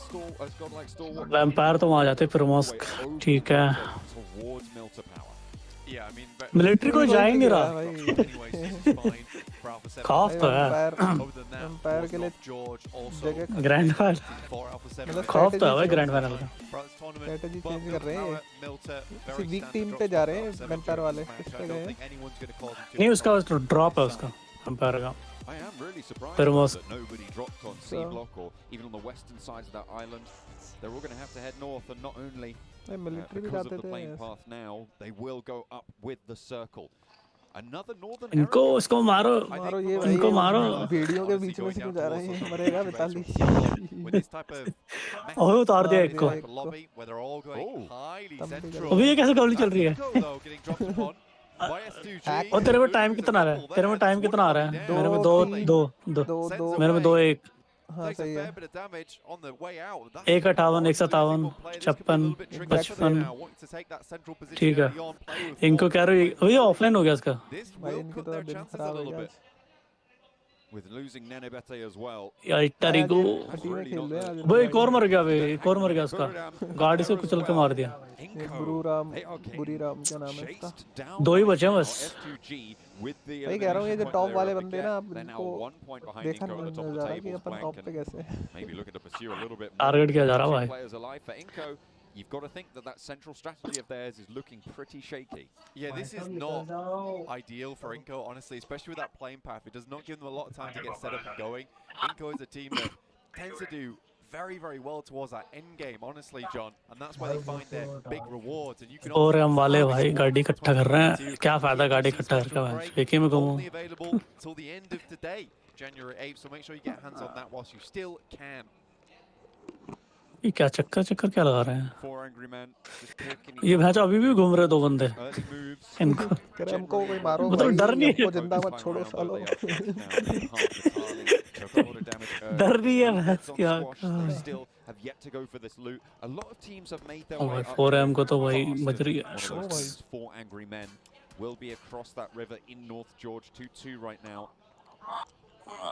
godlike Stalwart. Vampire तो वहाँ जाते फिर मॉस्क ठीक है। Towards Milta Power. Yeah, I mean, military को जा ही नहीं रहा। खौफ तो है। वैम्पायर के लिए जगह ग्रैंड फाइनल। खौफ तो है भाई ग्रैंड फाइनल का। स्ट्रेटजी चेंज कर रहे हैं। किसी वीक टीम पे जा रहे हैं वैम्पायर वाले। किस पे गए? नहीं उसका ड्रॉप है उसका वैम्पायर का। I am really surprised Permos. that nobody dropped on C block or even on the western sides of that island. They're all going to have to head north, and not only because of the plane path now, they will go up with the circle. Another northern इनको इसको मारो ये इनको मारो video के बीच में से क्यों जा रहे हैं मरेगा विताली ओह उतार दिया एक को अभी ये कैसे गोली चल रही है और तेरे में टाइम कितना आ रहा है तेरे में टाइम कितना आ रहा है मेरे में दो मेरे में 2-1 हाँ takes a सही fair है bit of damage on the way out. That's 158 157 56 55 wanting to take that central position ठीक है early on, play with इनको कह रहे हो ये ऑफलाइन हो गया इसका this भाई will इनकी cut तो their दिन chances a खराब है little क्या bit. With losing Nenebete as well. भाई आज को ये खटी में खेल रहे हैं आज भाई इनका एक और मर गया भाई एक और मर गया उसका गाड़ी से कुचल के मार दिया एक बुरी राम क्या नाम है इसका दो ही बचे हैं बस भाई कह रहा हूँ ये जो टॉप वाले बंदे ना अब इनको देखा नहीं जा रहा कि अपन टॉप पे कैसे टारगेट किया जा रहा भाई You've got to think that that central strategy of theirs is looking pretty shaky. Yeah, this is not ideal for Inco, honestly, especially with that playing path. It does not give them a lot of time to get set up and going. Inco is a team that tends to do very, very well towards that end game, honestly, John, and that's where they find their big rewards. And you can और हम वाले भाई गाड़ी इकट्ठा कर रहे हैं क्या फायदा गाड़ी इकट्ठा करके भाई एक ही में घूमो only available till the end of today, January 8th, so make sure you get hands on that whilst you still can. ये क्या चक्कर क्या लगा रहे हैं ये भैंस अभी भी घूम रहे दो बंदे इनको करे हमको कोई मारो मतलब डर नहीं हमको जिंदा मत छोड़ो सालो डर नहीं है भैंस क्या have yet to go for this loot. A lot of teams have made their way up. 4M को तो भाई बज रही है 4 angry men will be across that river in North George 2-2 right now.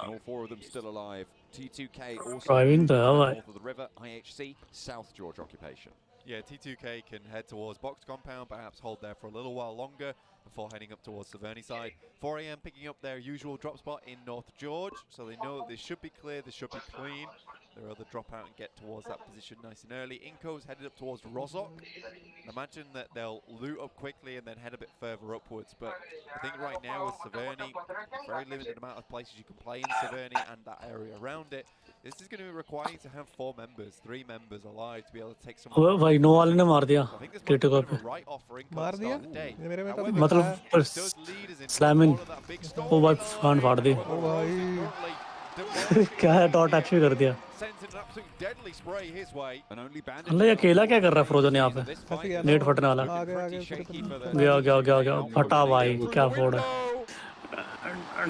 And all 4 of them still alive. T2K also driving the north of the river. IHC, South George occupation. Yeah, T2K can head towards Box Compound, perhaps hold there for a little while longer before heading up towards Severny side. 4 AM picking up their usual drop spot in North George, so they know that this should be clear, this should be clean. They'll rather drop out and get towards that position nice and early. Inco's headed up towards Rozok. Imagine that they'll loot up quickly and then head a bit further upwards, but I think right now with Severny, very limited amount of places you can play in Severny and that area around it. This is going to require you to have 4 members, 3 members alive to be able to take some. ओ भाई no वाले ने मार दिया टीटू को मार दिया मेरे में कभी मतलब स्लैमिंग ओ भाई कान फाड़ दी ओ भाई क्या है डॉट एक्चुअली कर दिया अल्लाह ये अकेला क्या कर रहा है फ्रोजन यहाँ पे नेट फटने वाला गया फटा भाई क्या फोड़ है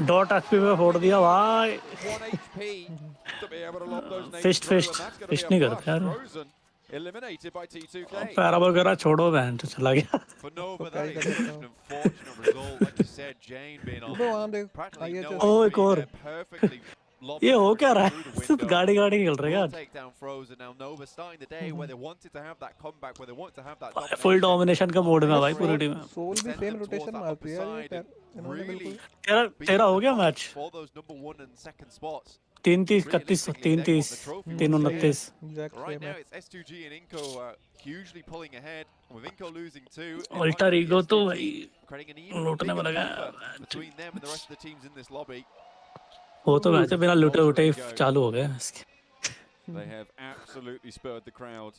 डॉट एक्चुअली में फोड़ दिया भाई फिस्ट नहीं करते यार पैरा वगैरह छोड़ो बहन तो चला गया ओ एक और ये हो क्या रहा है सिर्फ गाड़ी खेल रहे हैं फुल डोमिनेशन का मोड में भाई पूरी टीम सोल भी सेम रोटेशन मारती है यार इन्होंने बिल्कुल तेरा हो गया match 3-30 31 3-30 3-29 Right now it's S2G and Inco hugely pulling ahead with Inco losing 2. Alter ego तो भाई creating an even लूटने में bigger लगा buffer between them and the rest of the teams in this lobby. वो तो match बिना लूटे ही चालू हो गया They have absolutely spurred the crowd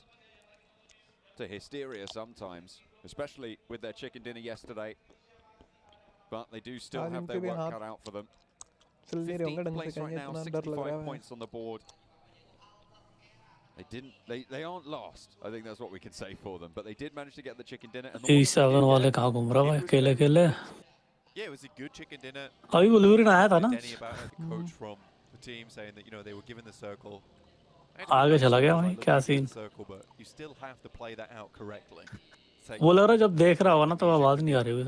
to hysteria sometimes, especially with their chicken dinner yesterday. But they do still have their work cut out for them. 15th place right now, 65 points on the board. They aren't lost. I think that's what we can say for them. But they did manage to get the chicken dinner. And E7 वाले कहाँ घूम रहा है अकेले Yeah, it was a good chicken dinner. अभी बुलूरिन आया था ना The coach from the team saying that they were given the circle. आगे चला गया भाई क्या scene But you still have to play that out correctly. वो लग रहा जब देख रहा होगा ना तो आवाज नहीं आ रही होगी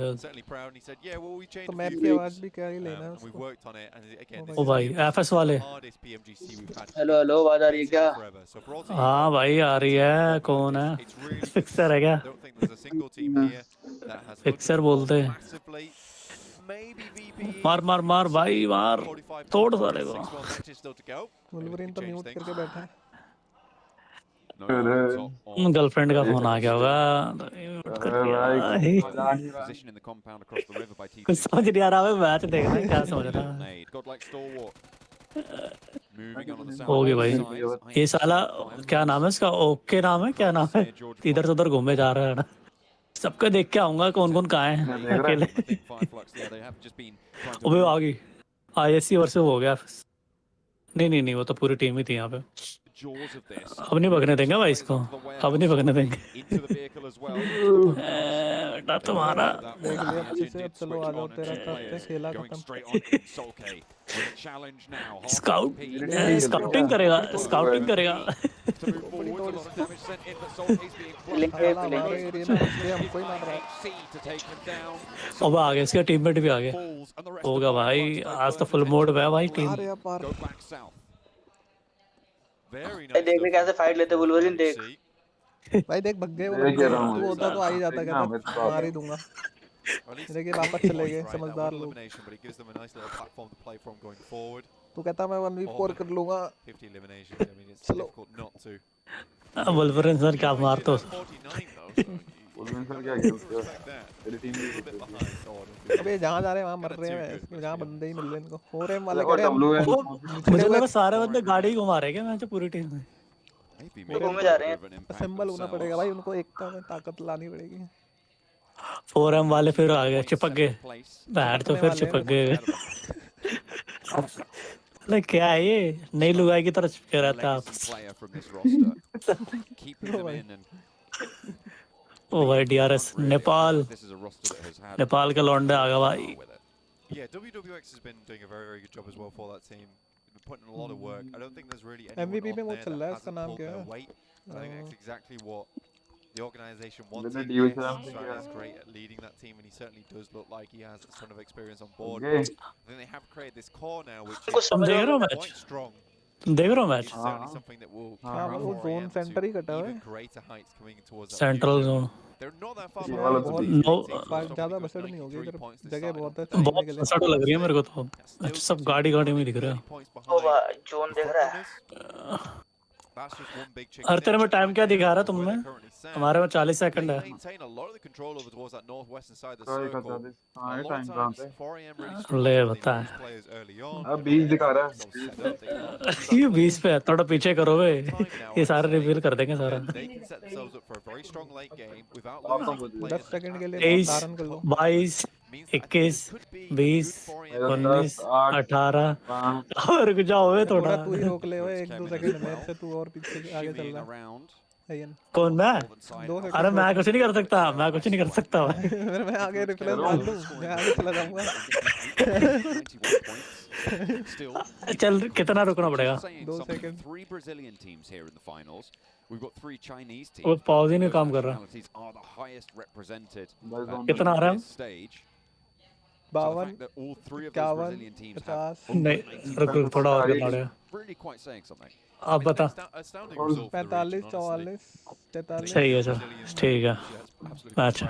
तो मैप की आवाज भी क्या ही लेना है ओ भाई एफएस वाले हेलो आवाज आ रही है क्या हाँ भाई आ रही है कौन है फिक्सर है क्या फिक्सर बोलते मार भाई मार तोड़ साले को वुल्वरीन तो म्यूट करके बैठा है गर्लफ्रेंड का फोन आ गया होगा कुछ समझ नहीं आ रहा है मैच देख रहा है क्या समझ रहा है हो गया भाई ये साला क्या नाम है इसका ओके नाम है क्या नाम है इधर से उधर घूमे जा रहा है ना सबको देख के आऊंगा कौन कहाँ है अकेले अबे आ गई ISC वर्सेस हो गया नहीं वो तो पूरी टीम ही थी यहाँ पे jaws of this. अब नहीं भगने देंगे भाई इसको, अब नहीं भगने देंगे। Into the vehicle as well. बेटा तुम्हारा देख लिया अच्छे से, अब चलो आ जाओ तेरा करते खेला Going खत्म। straight on in Solke with a challenge now. Scouting करेगा, स्काउटिंग करेगा। To move forward, a lot of damage sent in, but Solke's being हमारे flushed एरिया में इसलिए हमको ही मार रहा है। C to take him down. अब आ गया, इसका टीममेट भी आ गया। होगा भाई, आज तो फुल मोड पे है भाई team. Go back south. Very भाई देख ले कैसे फाइट लेते वुल्वरिन देख। भाई देख भग गए वो बंदे, तू होता तो आ ही जाता, कहता मार ही दूंगा। देखिए वापस चले गए समझदार लोग। तू कहता मैं 1v4 कर लूंगा। चलो वुल्वरिन सर क्या मारते हो? अबे जहाँ जा रहे हैं वहाँ मर रहे हैं, जहाँ बंदे ही मिल रहे हैं इनको। 4M वाले कह रहे हैं मुझे लगा सारे बंदे गाड़ी घुमा रहे हैं क्या मैच पूरी टीम में? घूमे जा रहे हैं। असेंबल होना पड़ेगा भाई, उनको एकता में ताकत लानी पड़ेगी। 4M वाले फिर आ गए, चिपक गए बैठ तो फिर चिपक गए। अरे क्या है ये, नई लुगाई की तरह चिपके रहता है आप। ओ भाई DRS नेपाल, नेपाल का लौंडे आ गया भाई। Yeah, WWX has been doing a very, very good job as well for that team. They've been putting in a lot of work. I don't think there's really anyone MVP में on वो there चल रहा है, that इसका hasn't नाम pulled क्या their है? weight. I think that's exactly what the organization wanted. Yes, Sven is great at leading that team, and he certainly does look like he has a ton of experience on board. I think they have created this core now, which is quite strong. देख रहा हूँ match. Certainly something that will हाँ carry वो 4AM zone centre he to कटा है। even greater heights coming towards that central future. Zone They're not that far बहुत behind. ज़्यादा बसड़ नहीं होगी इधर, जगह बहुत है बहुत चलने के लिए। बसड़ लग रही है मेरे को तो, सब गाड़ी गाड़ी में दिख रहा है। ओ भाई जोन देख रहा है। हर तेरे में टाइम क्या दिखा रहा है तुम में? हमारे में 40 सेकंड है। ले बता अब 20 दिखा रहा है। ये 20 पे है, थोड़ा पीछे करो बे, ये सारे रिवील कर देंगे सारा। 10 सेकंड के लिए 23, धारण कर लो। 22, 21, 20, 19, 18 और कुछ जाओ थोड़ा। तू ही रोक ले 1-2 सेकंड मेरे से, तू और पीछे आगे चल रहा है। कौन मैं? अरे मैं कुछ नहीं कर सकता, मैं कुछ नहीं कर सकता। मैं आगे रिप्लाई डाल दूं, मैं आगे चला जाऊंगा। चल कितना रुकना पड़ेगा? 2 सेकंड। वो पॉज ही नहीं काम कर रहा। कितना आ रहा है? 52, 51, 50। नहीं रुक थोड़ा और करना पड़ेगा। आप बता। 45, 44, 43। सही है सर, ठीक है। अच्छा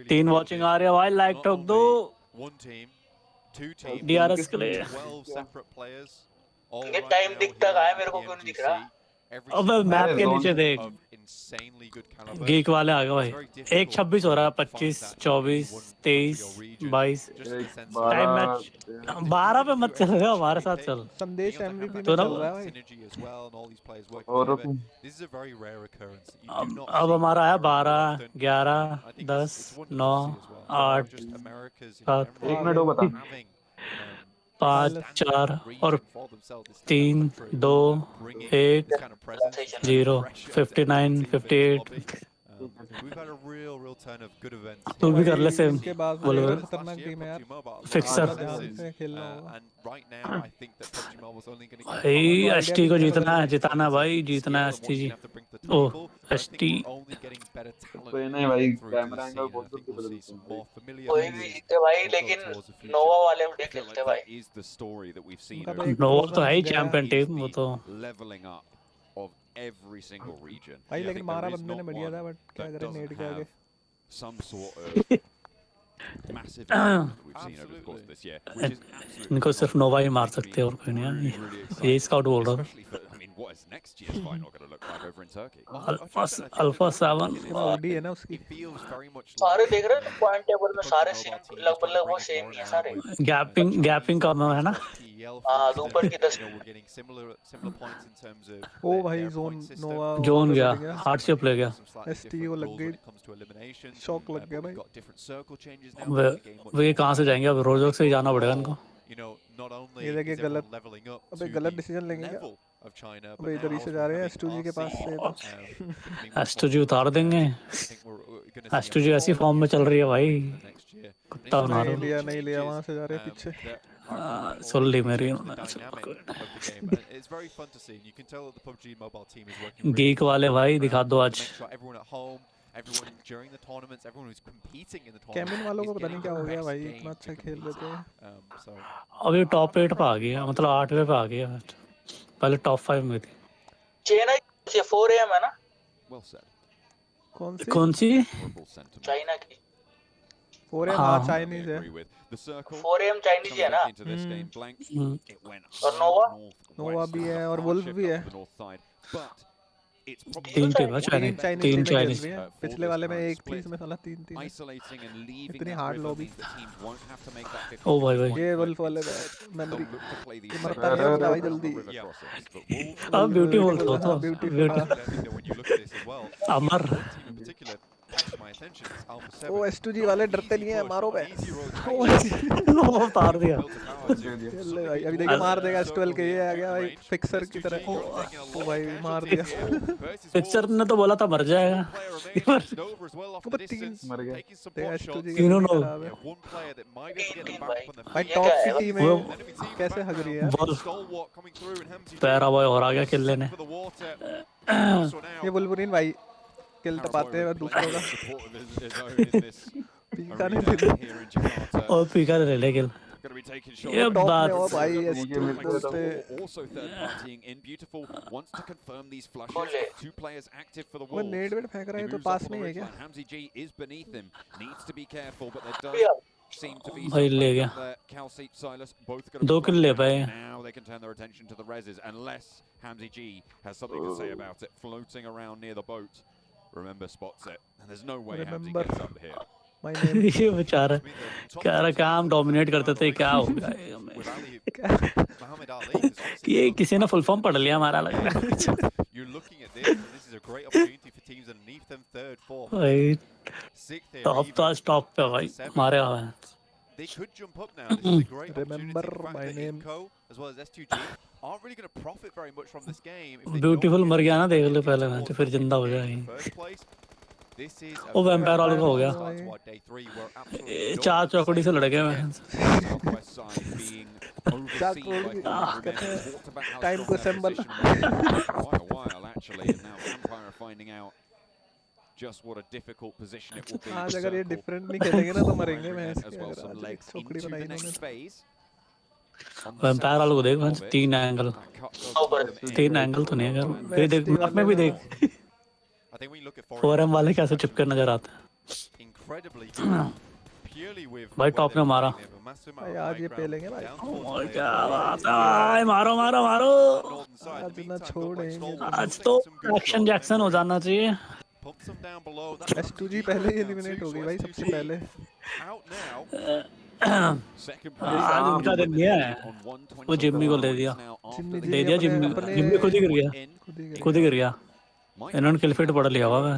3 वॉचिंग आ रही है भाई, लाइक ठोक दो DRS के लिए। ये टाइम दिखता है मेरे को, क्यों नहीं दिख रहा? अब मैप के नीचे देख, गीक वाले आ गए भाई। 1:26 हो रहा है, 25, 24, 23, 22 टाइम मैच। 12 पे मत चल रहे, हमारे साथ चल। संदेश MVP में तो चल रहा है अब हमारा है 12, 11, 10, 9, 8, 7, 1 मिनट हो बता। 5, 4 और 3, 2, 1, 0, 59, 58। तू भी कर ले सेम। फिक्सर भाई ST को जीतना है, जिताना भाई, जीतना है ST जी। ओ ST कोई नहीं भाई, कैमरा एंगल बहुत कुछ बदल सकता है। कोई भी जीते भाई, लेकिन नोवा वाले उठे खेलते भाई। नोवा तो है ही चैंपियन टीम, वो तो every single region. भाई लेकिन मारा बंदे ने बढ़िया था, बट क्या करें नेट के आगे। Some sort of massive we've seen over the course of this year, which is absolutely इनको सिर्फ नोवा ही मार सकते हैं और कोई नहीं। ये स्काउट बोल रहा था। I mean, what is next year's final going to look like over in Turkey? Alpha 7 OD है ना उसकी। सारे देख रहे हैं पॉइंट टेबल में, सारे सेम लगभग वो सेम ही है सारे। गैपिंग कम है ना? हाँ ऊपर की 10। ओ भाई जोन गया, हार्डशिप ले गया। ST को लग गई, शॉक लग गया भाई। वे कहाँ से जाएंगे अब? रोजोक से ही जाना पड़ेगा इनको। ये देखिए गलत, अबे गलत डिसीजन लेंगे क्या? of China. अबे इधर ही से जा रहे हैं S2G के पास से तो S2G उतार देंगे। S2G ऐसी फॉर्म में चल रही है भाई, कुत्ता बना रहा लिया नहीं लिया, वहाँ से जा रहे हैं पीछे। सुन ली मेरी गीक वाले भाई दिखा दो आज। कैमिन वालों को पता नहीं क्या हो गया भाई, इतना अच्छा खेल रहे थे। अभी टॉप 8 पे आ गया, मतलब 8वें पे आ गया, पहले टॉप 5 में थी। चाइना की 4 AM है ना? कौन सी? चाइना की 4 AM हाँ चाइनीज है। 4 AM चाइनीज है ना? और नोवा भी है और वुल्फ भी है। तीन चाइनीज। पिछले वाले में एक थी, इसमें साला तीन थी। इतनी हार्ड लॉबी। ओ भाई भाई ये वुल्फ वाले में मेमोरी मरता नहीं है भाई जल्दी। अब ब्यूटीफुल तो अमर। ओ S2G वाले डरते नहीं है, मारो बे। वो उतार दिया। ले भाई अभी देखिए मार देगा S12 के, ये आ गया भाई फिक्सर की तरह। ओ भाई मार दिया। फिक्सर ने तो बोला था मर जाएगा, मर गया। S2G तीनों नो भाई टॉप की टीम है, कैसे हग रही है। पैरा बॉय और आ गया किल लेने। ये बुलबुरीन भाई किल टपाते हैं दूसरों का। पीका नहीं फिर और पीका ले ले किल। ये बात भाई वो नेट वेट फेंक रहा है तो पास नहीं है क्या? भाई ले गया, 2 किल ले पाए। Remember spots it, and there's no way Hamzy gets up here. ये बेचारा कह रहा काम डोमिनेट करते थे, क्या हो गया ये किसी ने फुल फॉर्म पढ़ लिया हमारा लग रहा है। भाई टॉप तो आज टॉप पे भाई हमारे हुए हैं। Remember my name as well as S2G aren't really going to profit very much from this game. Beautiful मर गया ना, देख लो पहले मैच फिर जिंदा हो जाएगी। वो वैम्पायर वालों का हो गया, 4 चौकड़ी से लड़ गए मैं। टाइम को संभल। Just what a difficult position it will be. आज अगर ये डिफरेंट नहीं खेलेंगे ना तो मरेंगे मैं। चौकड़ी बनाई इन्होंने। वैम्पायर वालों को देख मैं 3 एंगल तो नहीं है, फिर देख मैप में भी देख 4M वाले कैसे चिपके नजर आते हैं। भाई टॉप में मारा भाई, आज ये पेलेंगे भाई। क्या बात है, मारो मारो मारो। आज ना छोड़ेंगे, आज तो एक्शन जैक्सन हो जाना चाहिए। S2G पहले ही एलिमिनेट हो गई भाई सबसे पहले। आज उनका दे दिया है, वो जिम्मी को दे दिया जिम्मी खुद ही गिर गया। इन्होंने किल फीड पड़ लिया हुआ है।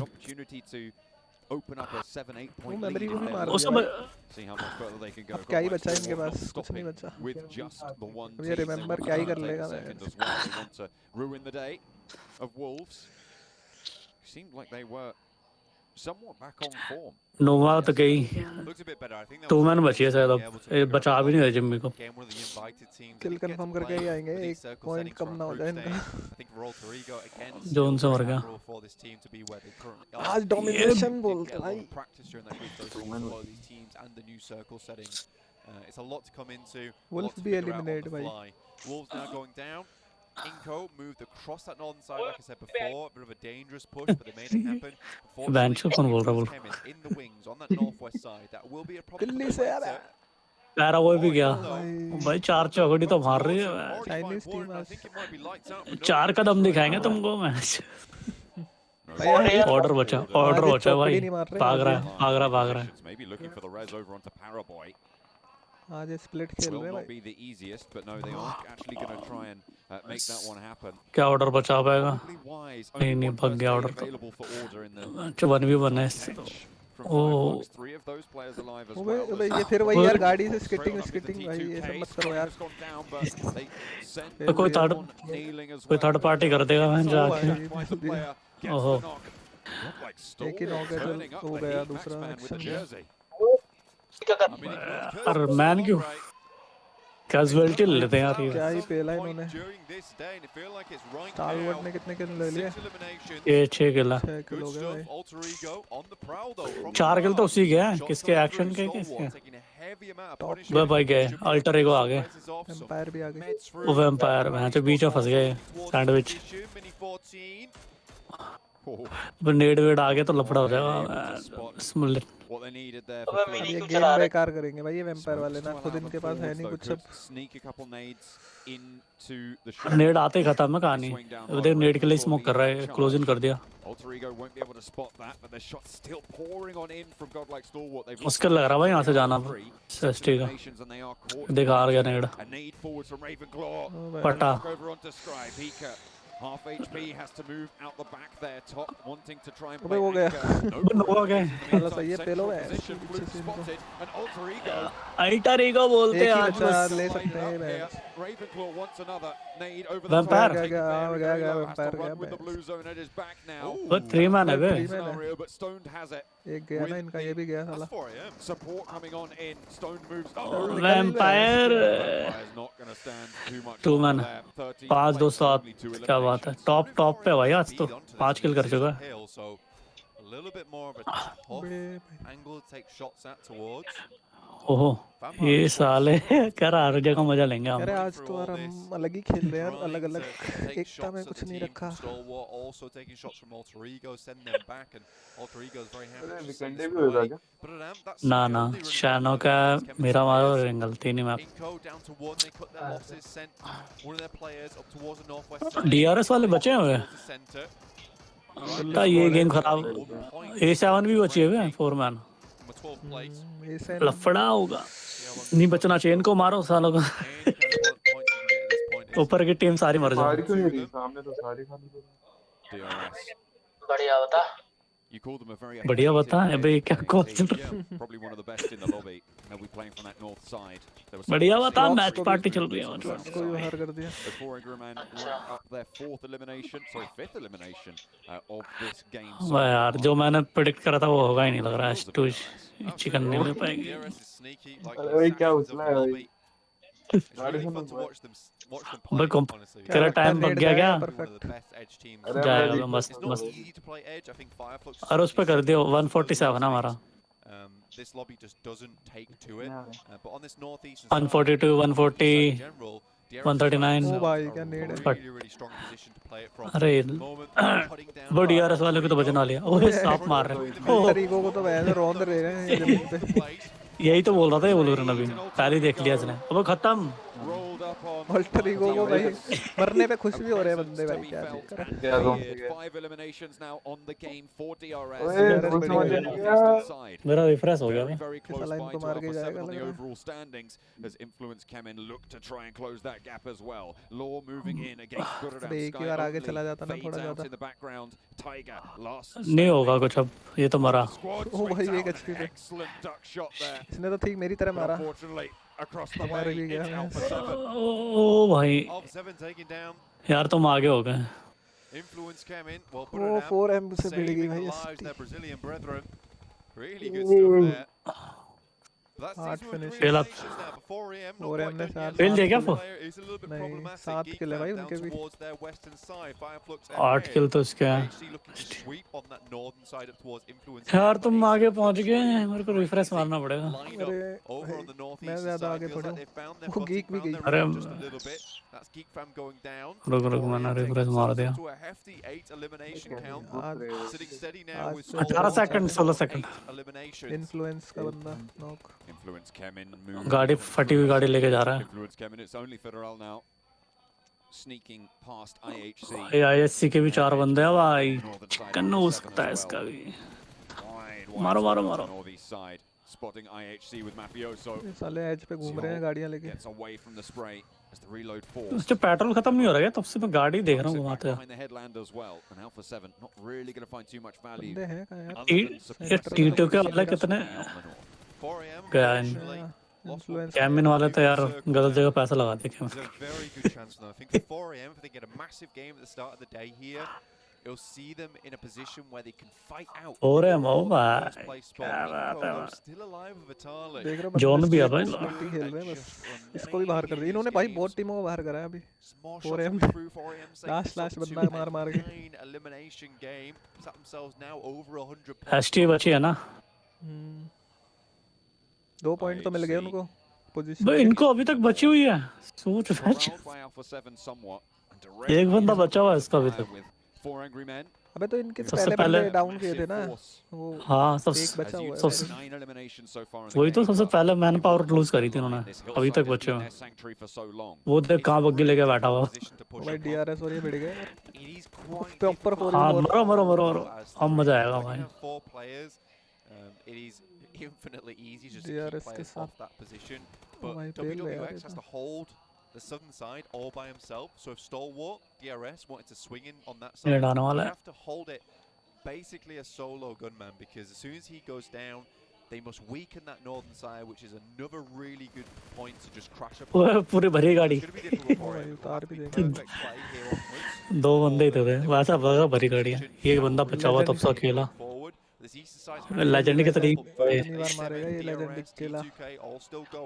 अब क्या ही बचा इनके पास, कुछ नहीं बचा। ये रिमेम्बर क्या ही कर लेगा मैं। Seemed like they were somewhat back on form. नोवा तो गई, 2 मैन बची है शायद, अब बचा भी नहीं रहे जिम्मी को। किल कंफर्म करके ही आएंगे, 1 पॉइंट कम ना हो जाए इनका। जोन से मर गया। आज डोमिनेशन बोलते भाई। वुल्फ भी एलिमिनेट भाई। Wolves now going down. Inco moved across that northern side, like I said before, a bit of a dangerous push, but they made it happen. In the wings on that northwest side, that will be a problem. Para वो भी गया भाई, 4 चौकड़ी तो मार रही है। Chinese team आज 4 कदम दिखाएंगे तुमको मैच। ऑर्डर बचा भाई, भाग रहा है। आज स्प्लिट खेल रहे हैं भाई। क्या ऑर्डर बचा पाएगा? नहीं भाग गया ऑर्डर तो। 1v1 है। from Firefox. 3 of those players alive as well. अबे ये फिर वही यार गाड़ी से स्किटिंग भाई ये सब मत करो यार। तो कोई थर्ड पार्टी कर देगा मैं जाके। ओहो एक ही नॉक हो गया दूसरा एक्शन। और मैन क्यों कैजुअलिटी ले लेते हैं यार ये। क्या ही पेला इन्होंने। स्टालवर्ट ने कितने किल ले लिए? ये 6 किल है। 6 किल हो गए भाई। 4 किल तो उसी के हैं। किसके एक्शन के किसके? वो भाई गए अल्टर ईगो आ गए। एम्पायर भी आ गए। वो वैम्पायर वहाँ तो बीच में फंस गए सैंडविच। नेड वेड आ गया तो लफड़ा हो जाएगा। ये गेम बेकार करेंगे भाई ये वैम्पायर वाले ना, खुद इनके पास है नहीं कुछ। सब नेड आते ही खत्म है कहानी। देख नेड के लिए स्मोक कर रहा है, क्लोज इन कर दिया। मुश्किल लग रहा है भाई यहाँ से जाना सस्टी का। देखा आ गया नेड पटा। Half HP has to move out the back there, top wanting to try and play. हो गया। हो गया। चलो सही है पेलो है। अल्टर ईगो बोलते हैं आज बस। ले सकते हैं मैं। Ravenclaw wants another nade over the vampire गया वैम्पायर गया। with the blue zone it is back now. वो 3 मैन है बे। But Stoned has it. एक गया ना इनका, ये भी गया साला। Support coming on in. Stoned moves. Vampire 2 man 5-2-7 क्या बात है। टॉप पे भाई आज तो 5 किल कर चुका है। ओहो ये साले कर हर जगह मजा लेंगे हम। अरे आज तो यार हम अलग ही खेल रहे हैं यार, अलग अलग एकता में कुछ नहीं रखा। ना शैनो का मेरा मारो रिंगल 3 ही मैप। डीआरएस वाले बचे हुए हैं। ये गेम खराब। A7 भी बचे हुए हैं 4 मैन। लफड़ा होगा नहीं बचना चाहिए इनको। मारो सालों का। ऊपर की टीम सारी मर जाए। बढ़िया बता। बढ़िया बता अबे क्या कौन बढ़िया बता। मैच पार्टी चल रही है। कोई हार कर दिया। वाह यार जो मैंने प्रेडिक्ट करा था वो होगा ही नहीं लग रहा है। चिकन नहीं मिल पाएगी। अरे क्या उछला है भाई। तेरा टाइम बच गया क्या? जाएगा मस्त मस्त। और उस पे कर दियो 147 हमारा। 142 140 139। अरे वो डीआरएस वाले को तो बचना लिया। ओए सांप मार रहे हैं। तरीकों को तो वैसे रौंद रहे हैं जमीन पे। यही तो बोल रहा था ये बोल रहे नबी। पहले देख लिया इसने। अब खत्म। अल्टर ईगो को भाई मरने पे खुश भी हो रहे हैं बंदे भाई। क्या मेरा रिफ्रेश हो गया। साला इनको मार के जाएगा लग रहा है। एक ही बार आगे चला जाता ना थोड़ा ज्यादा। नहीं होगा कुछ अब। ये तो मरा। ओ भाई 1 HP पे इसने तो ठीक मेरी तरह मारा। मार भी गया। ओ भाई यार तुम आगे हो गए। वो 4M से भिड़ गई भाई। 8 फिनिश। और हमने 7 फेल दिया क्या? नहीं 7 किल है भाई उनके भी। 8 किल तो इसके हैं। यार तुम आगे पहुंच गए। मेरे को रिफ्रेश मारना पड़ेगा। अरे मैं ज्यादा आगे बढ़ा। वो गीक भी गई। अरे रुक मैंने रिफ्रेश मार दिया। 18 सेकंड 16 सेकंड। इन्फ्लुएंस का बंदा नॉक। गाड़ी फटी हुई गाड़ी लेके जा रहा है। IHC के भी 4 बंदे हैं भाई। चिकन हो सकता है इसका भी। मारो मारो मारो। साले एज पे घूम रहे हैं गाड़ियां लेके। as the reload force. उससे पेट्रोल खत्म नहीं हो रहा है तब से मैं गाड़ी देख रहा हूँ घुमाते हुए। Behind the headland as well, and Alpha 7 not really going to find too much value. ये T2 के वाले कितने गया कैमिन वाले तो यार गलत जगह पैसा लगा दे क्या? Very good chance now. I think for 4am, if they get a massive game at the start of the day here, it'll see them in a position where they can fight out. 4am oh my still alive with Vitali. Zone भी है भाई। खेल रहे हैं बस, इसको भी बाहर कर दिया इन्होंने भाई, बहुत टीमों को बाहर कराया अभी 4am लास्ट बंदा मार के। Elimination game. Set themselves now over 100 points. ST बची है ना? 2 पॉइंट तो मिल गए उनको पोजीशन। भाई इनको अभी तक बची हुई है, सोच मैच एक बंदा बचा हुआ है इसका अभी तक। अबे तो इनके पहले डाउन किए थे ना वो। हाँ सबसे वही तो सबसे पहले मैन पावर लूज करी थी उन्होंने, अभी तक बचे हुए। वो देख कहाँ बग्गी लेके बैठा हुआ भाई। डीआरएस और ये भिड़ गए ऊपर। हाँ मरो मरो मरो मरो, अब मजा आएगा भाई। It is infinitely easy just to keep players off that position, but WWX has to hold the southern side all by himself. So if Stalwart, DRS wanted to swing in on that side, they have to hold it basically a solo gunman, because as soon as he goes down, they must weaken that northern side, which is another really good point to just crash up. पूरी भरी गाड़ी। दो बंदे थे वैसा भरी गाड़ी है, ये बंदा बचा हुआ तब से अकेला। लेजेंड की तरीक मारेगा ये लेजेंड अकेला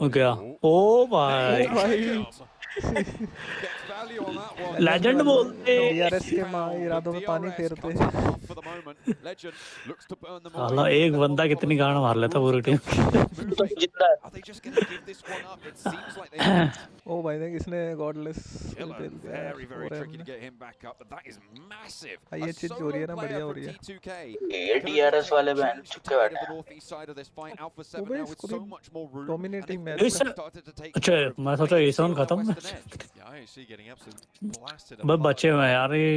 हो गया। ओ भाई लेजेंड बोलते डीआरएस के मां इरादों में पानी फेरते। साला एक बंदा कितनी गाड़ मार लेता पूरी टीम। ओ भाई देख इसने गॉडलेस ये चीज हो रही है ना, बढ़िया हो रही है। ये डीआरएस वाले बैंड चुपके बैठे हैं। Dominating match. अच्छा मैं सोचा ए7 खत्म। बस बचे हुए यार, ये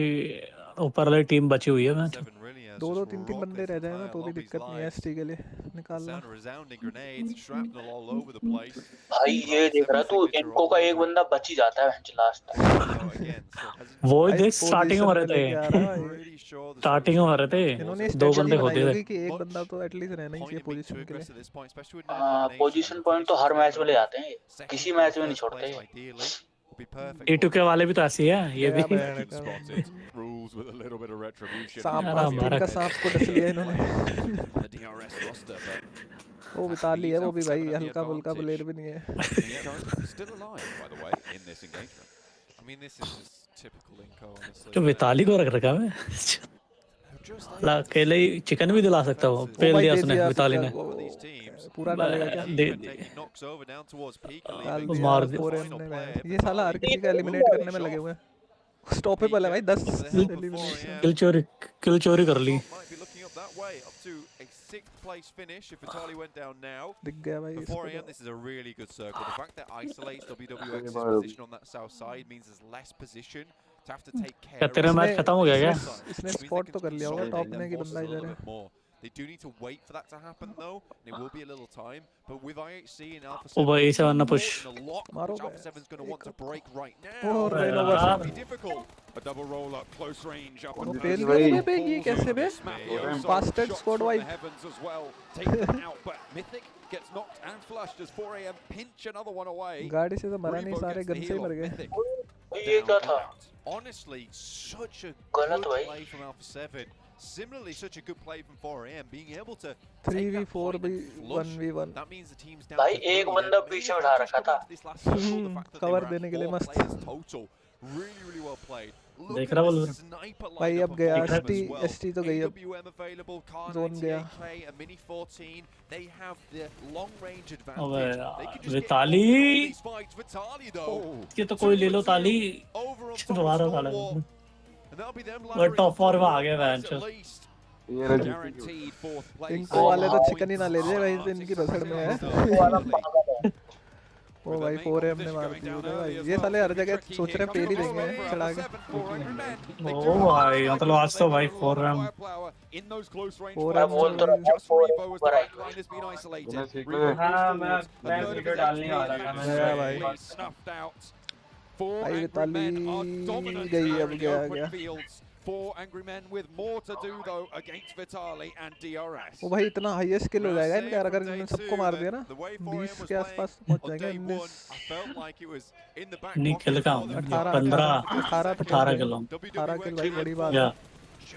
ऊपर वाली टीम बची हुई है मैच। 2-2 3-3 बंदे रह जाए ना तो भी दिक्कत नहीं है एसटी के लिए निकालना। भाई ये देख रहा तू, इनको का एक बंदा बच ही जाता है लास्ट टाइम। वो देख स्टार्टिंग में मरे थे, स्टार्टिंग में मरे थे, इन्होंने 2 बंदे होते थे कि एक बंदा तो एटलीस्ट रहना ही चाहिए पोजीशन के लिए। पोजीशन पॉइंट तो हर मैच में ले जाते हैं, किसी मैच में नहीं छोड़ते। E2 के वाले भी तो ऐसी है, ये भी सांप को डस लिया इन्होंने। वो विताली है वो भी भाई, हल्का फुल्का प्लेयर भी नहीं है। तो विताली को रख रखा है अकेले ही चिकन भी दिला सकता हो, पेल दिया उसने विताली ने। पूरा डालेगा क्या? मार ये साला हर किसी का एलिमिनेट करने में लगे हुए हैं। स्टॉपेबल है भाई 10 एलिमिनेशन। किल चोरी कर ली। दिख गया भाई For 4am, this is a really good circle. The fact that isolates WWX's position on that south side means there's less position to have to take care of. तेरा मैच खत्म हो गया क्या? इसने स्पॉट तो कर लिया होगा टॉप में कि बंदा इधर है। They do need to wait for that to happen though, and it will be a little time. But with IHC and Alpha 7, which Maro Alpha 7's going to want to break right now, it's be difficult. A double roll up, close range up वो and pail down. गया बे ये कैसे बे? Bastard squad wipe. Heavens as well, take them out, but Mythic gets knocked and flushed as 4am pinch another one away. गाड़ी से तो मरा नहीं, सारे गन से ही मर गए। ये क्या था? Honestly, such a गलत good भाई। play from Alpha 7. Similarly, such a good play from 4am, being able to 3v4 भी 1v1। that means the team's down. भाई एक बंदा पीछे उठा रखा था। कवर देने के लिए मस्त। Really well played. देख रहा बोल भाई अब गया एसटी तो गई, अब जोन गया। They have the long range अबे advantage. विताली ये तो कोई ले लो ताली दोबारा साला। वो टॉप 4 में आ गए मैच। इनको वाले तो चिकन ही ना ले जाए भाई, इनकी बसड़ में है। ओ भाई 4am ने मार दिया भाई, ये साले हर जगह सोच रहे पेल ही देंगे चढ़ा के। ओ भाई मतलब आज तो भाई 4am बोल तो रहा हाँ मैं वीडियो डालने वाला था मैं भाई। Four भाई Angry Men are Vitaly dominant गई here अब in the गया open गया fields. Four Angry Men with more to do though against Vitali and DRS. वो भाई इतना हाईएस्ट किल हो जाएगा इनका अगर इन्होंने सबको मार दिया ना 20 के आसपास पहुंच जाएंगे 19 नहीं खेल का 18 किलो 18 किल भाई बड़ी बात है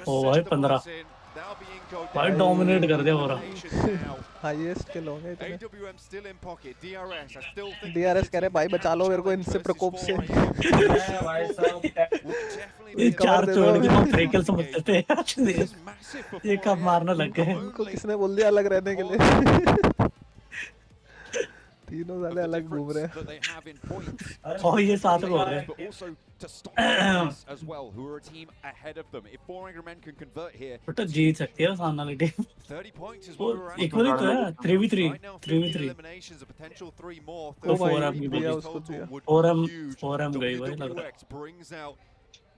ओ भाई 15 भाई डोमिनेट कर दिया पूरा हाईएस्ट किल होंगे इतने AWM still in pocket. DRS, I still think DRS कह रहे भाई बचा लो मेरे को इनसे प्रकोप से ये चार छोड़ के हम फ्रेकल समझते थे ये कब मारने लग गए उनको किसने बोल दिया अलग रहने के लिए तीनों साले अलग घूम रहे हैं और ये साथ में हो रहे but also to stop DRS as well, who are a team ahead of them. If 4 Angry Men can convert here, तो जीत सकती है सामने वाली team 30 points is what we're at. Equally तो है 3v3 Right now, 3v3 eliminations, a potential 3 more. वो 4M की दिया उसको दिया 4M गई भाई लग रहा WWX brings out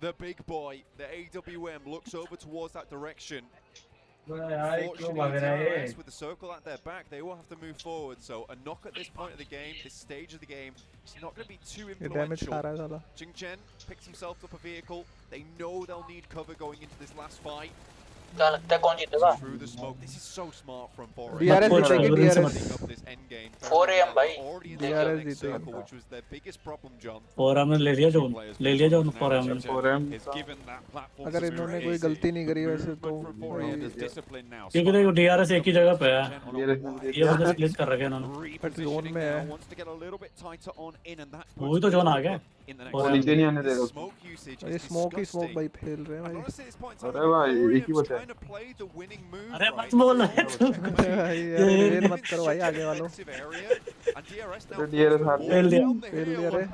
the big boy. The AWM looks over towards that direction. Fortunately, DRS with the circle at their back, they all have to move forward. So a knock at this point of the game, this stage of the game, it's not going to be too influential. Jingchen picks himself up a vehicle. They know they'll need cover going into this last fight. क्या लगता है कौन जीतेगा? Through the smoke, this is so smart from 4AM. DRS जीतेगी DRS. 4AM भाई. DRS जीतेगी. Which was their biggest problem, John. 4M ने ले लिया जोन 4M ने 4M अगर इन्होंने कोई गलती नहीं करी वैसे तो क्योंकि देखो DRS एक ही जगह पे है ये बंदा स्प्लिट कर रखे हैं इन्होंने बट जोन में है वो भी तो जोन आ गया वो नीचे नहीं आने दे रहा ये स्मोक ही स्मोक भाई फेल रहे हैं भाई अरे भाई एक ही बचा है अरे मत बोल फेल मत करो भाई आगे वालों DRS हार फेल दिया रे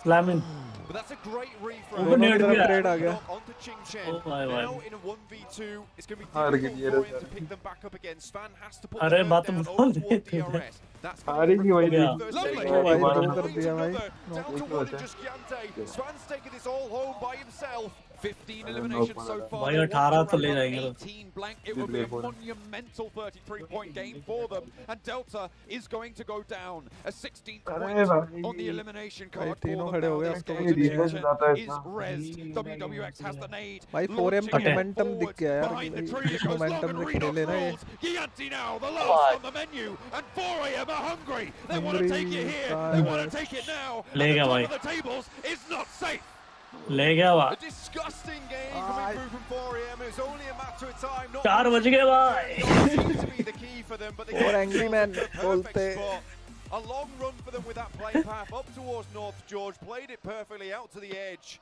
slam in But that's a great दोनों की तरफ ट्रेड आ गया onto Ching-Chen. Oh my Now God. in a 1v2, it's going to be हार difficult गई for him to pick them back up again. Svan has to put अरे the बात down बोल over toward देते DRS. That's हारेगी भाई भाई दो कर दिया भाई down to one and just Giante. Svan's taking this all home by himself. 15 eliminations so far. भाई 18 तो ले जाएंगे 18 blank. It would be a monumental 33-point game for them. And Delta is going to go down. A 16th point on the elimination card for them. खड़े हो गए अब तो is rezzed. WWX has the nade. भाई 4M का momentum दिख गया यार इस मोमेंटम से खेले ना ये Giante now, the last on the menu. And 4AM are hungry. They want to take it here. They want to take it now. ले गया And भाई the top of the tables is not safe. ले गया A भाई disgusting game coming through from 4AM. It's only a matter of time. Not 4 बज गए भाई seems to be the key for them, but they और get angry themselves man in the perfect बोलते spot. A long run for them with that play path up towards North George. Played it perfectly out to the edge.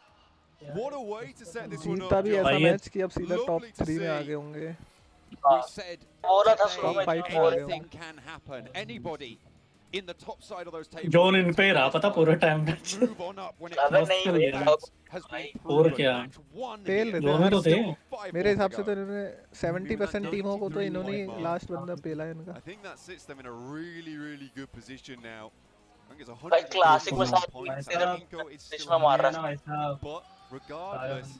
What a way to set this one जीता up. भी ऐसा भाई ये- match कि अब सीधा top 3 में आ गए होंगे We said बोला था today शुरू में fight में आ गए anything can happen. Anybody in the top side of those tables. Zone इन पे ही रहा पता पूरे टाइम में Move on up when it अगर comes नहीं to हुई that तो has been और proven. क्या Match one फेल here. रहते दोनों तो थे मेरे हिसाब से तो इन्होंने 70% टीमों को तो इन्होंने ही लास्ट बंदा पेला है इनका I think that sits them in a really, really good position now. I think it's भाई क्लासिक में 100 साथ points. इधर Inko is बीच still में मार रहा ahead, है but regardless,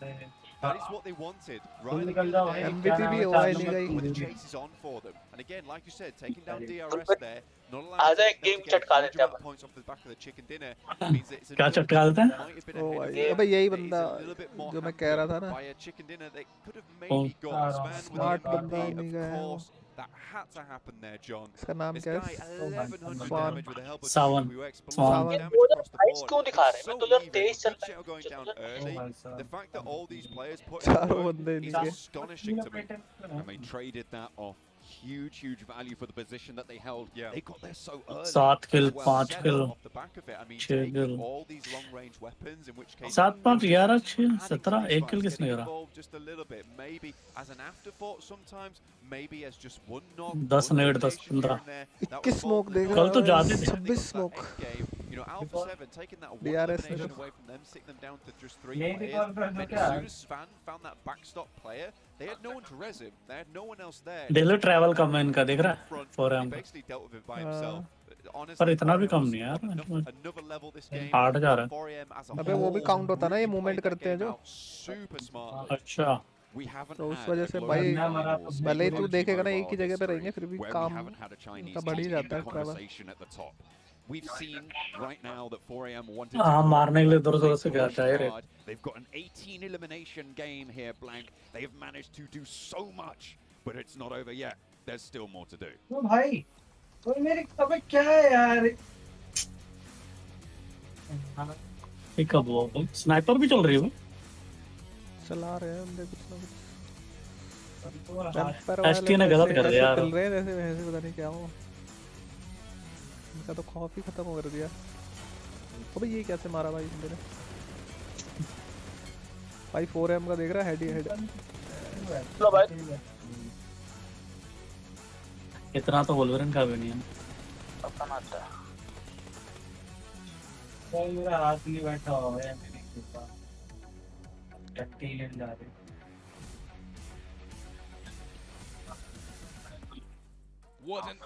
that is what they wanted. Right at the निकल end जाओ of the day, MVP भी हुआ है But नहीं the गई chase is on for them. And again, like you said, taking down DRS there, not allowing आधा them एक to game get a चटका huge देते हैं amount of points off the back of the chicken dinner means that it's क्या another चटका team देते हैं? that might have been O ahead of भाई them. अबे यही It is बंदा a little bit more जो मैं कह रहा था hampered ना by a chicken dinner. They could have maybe got Svan with Smart the बंदा MVP, नहीं of गया है वो course. That had to happen there, John. इसका नाम This क्या guy, है 1100 Swan damage with the help of Sawan. WX, but Swan. lots of damage across the board. क्यों दिखा रहे हैं? मैं 2023 चल Good shout going down early. The fact that all these players put चारों in work बंदे is इनके astonishing to me. And they traded that off. Huge value for the position that they held. Yeah. They got there so early. 7 kill as well. 5 kill Off the back of it, I mean, 6 taking kill all these long-range weapons, in which case 7 5 11 6 adding 17 to these 1 kill fights, किसने getting करा involved just a little bit, maybe as an afterthought sometimes, maybe as just one knock, 10 one net 10 elimination here 15 and there. That was 21 smoke देगा कल तो ज्यादा थे 26 smoke game. You know, Alpha 7 taking that one DRS elimination में away from them, sitting them down to just 3 यही players. Record करना And क्या as soon as Svan found that backstop player, they had no one to res him. They had no one else there. Daily travel कम है इनका देख रहा है Front, 4M he basically dealt with it by himself. Honestly, पर इतना भी 4M come was नहीं यार another level this game. 8000 है 4AM as a अबे वो भी whole काउंट होता है ना ये really मूवमेंट played that करते हैं game जो out super smartly. अच्छा We haven't तो उस had वजह a से global भाई finals भले ही तू in देखेगा ना एक ही mobile जगह पे history रहेंगे फिर भी where we काम haven't had a Chinese का बढ़ ही team जाता in है travel conversation at the top. we've seen right now that 4AM wanted हाँ to मारने के लिए दूर दूर से push गया था hard. They've got an 18 elimination game here, Blank. They have managed to do so much, but it's not over yet. There's still more to do. तो भाई तो मेरी तबीयत क्या है यार ये कब हुआ स्नाइपर भी चल रही है चला रहे हैं हम कुछ ना कुछ एसटी ने गलत कर दिया यार चल रहे हैं ऐसे वैसे पता नहीं क्या हो इनका तो खौफ ही खत्म कर दिया अबे ये कैसे मारा भाई बंदे ने भाई 4M का देख रहा है हेड ही हेड लो भाई इतना तो वोल्वरिन का भी नहीं है अपन आता है भाई मेरा हाथ नहीं बैठा हुआ है मेरे ऊपर टट्टी ले जा रही What an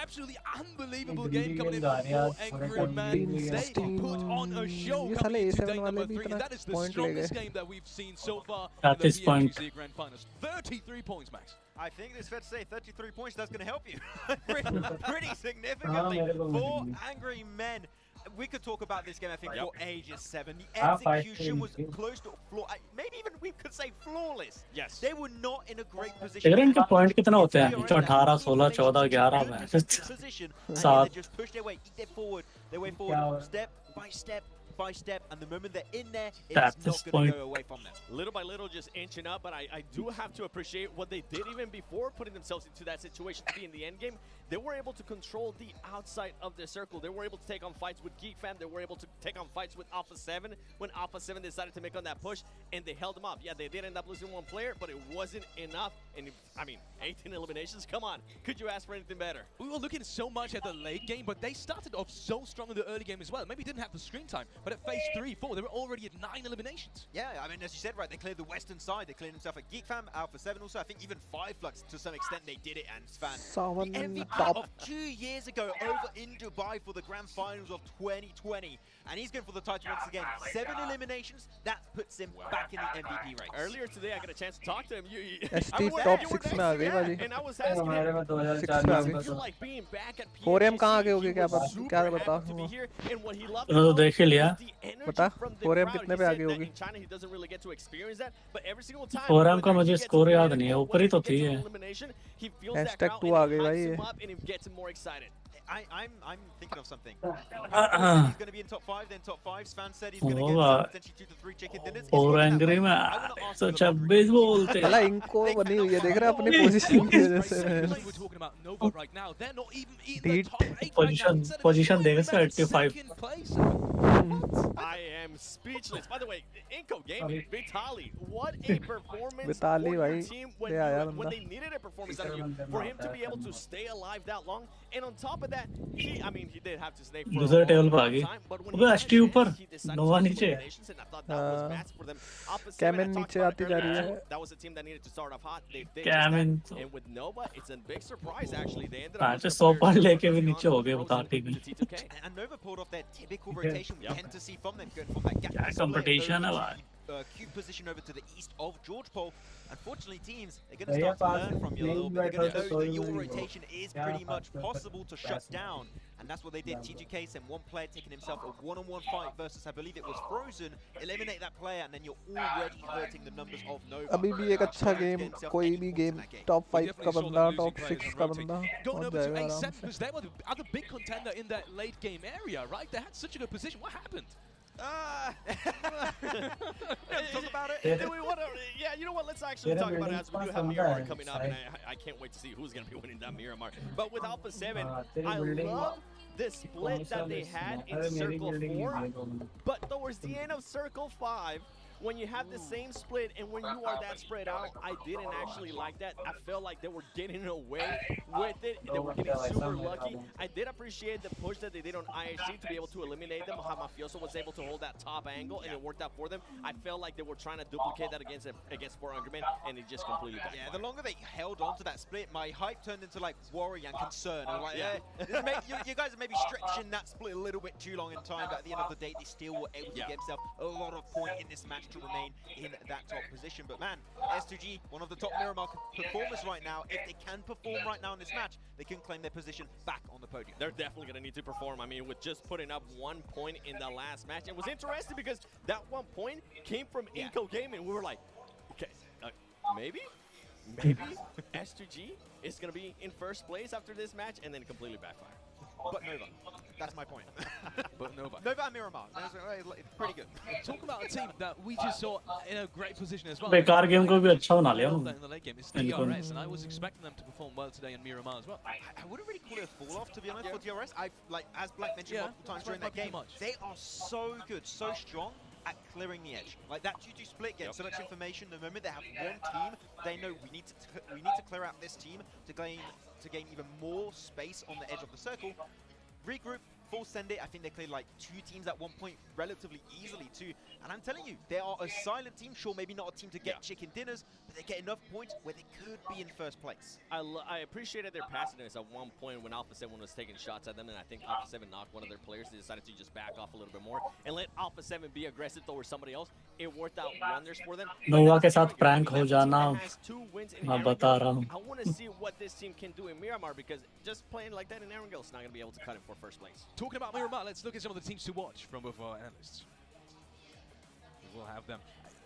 absolutely unbelievable game coming in for Angry Men. They put on a show coming into day number 3, and that is the strongest game that we've seen so far in the PMGC Grand Finals. 33 points, Max. I think it's fair to say 33 points, that's going to help you. pretty significantly for Angry Men. We could talk about this game, I think, for ages, Seven. The execution was close to maybe even we could say flawless. Yes. They were not in a great position. लेकिन इनके point कितना होते हैं 18 16 14 11 में position and they just push their way, eat their way forward, step by step by step, and the moment they're in there, it's not going to go away from them. Little by little, just inching up, but I do have to appreciate what they did even before putting themselves into that situation to be in the end game. They were able to control the outside of their circle. They were able to take on fights with Geek Fam. They were able to take on fights with Alpha 7 when Alpha 7 decided to make on that push, and they held them up. Yeah, they did end up losing one player, but it wasn't enough. And I mean, 18 eliminations, come on. Could you ask for anything better? We were looking so much at the late game, but they started off so strong in the early game as well. Maybe didn't have the screen time, but at phase 3, 4, they were already at 9 eliminations. Yeah, I mean, as you said, right, they cleared the western side. They cleared themselves at Geek Fam, Alpha 7 also. I think even 5 Flux, to some extent, they did it. And Svan, the MVP of 2 years ago over in Dubai for the Grand Finals of 2020. And he's going for the title once again. 7 eliminations, that puts him back in the MVP race. Earlier today, I got a chance to talk to him. ST top 6 में आ गए भाई and I was asking him, does it feel like being back at PMGC? 4M कहाँ आगे होगी क्या बता तो देख ही लिया बता 4M कितने पे आगे होगी 4M का मुझे स्कोर याद नहीं है ऊपर ही तो थी #2 आ गई भाई I'm thinking of something. He's going to be in top 5, then top 5. Svan said he's going to get potentially 2 to 3 chicken dinners. और एंग्री में 126 बोलते हैं इनको बनी हुई है देख रहा अपनी पोजीशन की वजह से पोजीशन देगा इसका 85 I am speechless. By the way, Inco Gaming, Vitali, what a performance Vitali, for your team when they needed a performance out of you. For him to be able to stay alive that long, and on top of that, he did have to snake for दूसरे table पे आ गई अबे ST ऊपर नोवा नीचे caiman नीचे आती जा रही है That was a team that needed to start off hot. They कैमन and with Nova, it's a big surprise actually. They ended up अच्छा 100 पॉइंट लेके भी नीचे हो गए बता ठीक है And Nova pulled off their typical rotation we tend to see from them, going from that gap competition है भाई cube position over to the east of George Pole. Unfortunately, teams, they're going to start to learn from you a little bit. They're going to know that your rotation is pretty much possible to shut down. And that's what they did. TGK sent one player taking himself a one-on-one fight versus, I believe it was Frozen. Eliminate that player and then you're already hurting the numbers of Nova. अभी भी एक अच्छा game कोई भी game top 5 का बंदा top 6 का बंदा going over to A7 because they were the other big contender in that late game area, right? They had such a good position. What happened? Talk about it. Do we want to? Yeah, you know what? Let's actually talk about it as we do have Miramar coming up, and I can't wait to see who's going to be winning that Miramar. But with Alpha 7, I love the split that they had in Circle 4, but towards the end of Circle 5, when you have the same split and when you are that spread out, I didn't actually like that. I felt like they were getting away with it. They were getting super lucky. I did appreciate the push that they did on IHG to be able to eliminate them. How Mafioso was able to hold that top angle and it worked out for them. I felt like they were trying to duplicate that against 4 Argument and it just completely backfired. Yeah, the longer they held on to that split, my hype turned into like worry and concern. I was like, you guys are maybe stretching that split a little bit too long in time, but at the end of the day, they still were able to get themselves a lot of points in this match. to remain in that top position. But man, S2G, one of the top Miramar performers right now. If they can perform right now in this match, they can claim their position back on the podium. They're definitely going to need to perform. I mean, with just putting up 1 point in the last match, it was interesting because that 1 point came from Inco Gaming. We were like, okay, maybe S2G is going to be in first place after this match, and then completely backfire. But Nova, that's my point. But Nova and Miramar, it's pretty good. Talk about a team that we just saw in a great position as well. बेकार game को भी अच्छा बना लिया In the late game, it's DRS, and I was expecting them to perform well today in Miramar as well. I wouldn't really call it a fall off, to be honest, for DRS. As Black mentioned multiple times during that game, they are so good, so strong at clearing the edge. Like that 2-2 split gets so much information. The moment they have one team, they know we need to clear out this team to gain even more space on the edge of the circle. Regroup, full send it. I think they cleared like 2 teams at one point relatively easily too. And I'm telling you, they are a silent team. Sure, maybe not a team to get chicken dinners, but they get enough points where they could be in first place. I appreciated their passiveness at one point when Alpha 7 was taking shots at them, and I think Alpha 7 knocked one of their players. They decided to just back off a little bit more and let Alpha 7 be aggressive towards somebody else. It worked out wonders for them. नोवा के साथ prank हो जाना मैं बता रहा हूँ. I want to see what this team can do in Miramar, because just playing like that in Erangel is not going to be able to cut it for first place. Talking about Miramar, let's look at some of the teams to watch from both our analysts. We'll have them.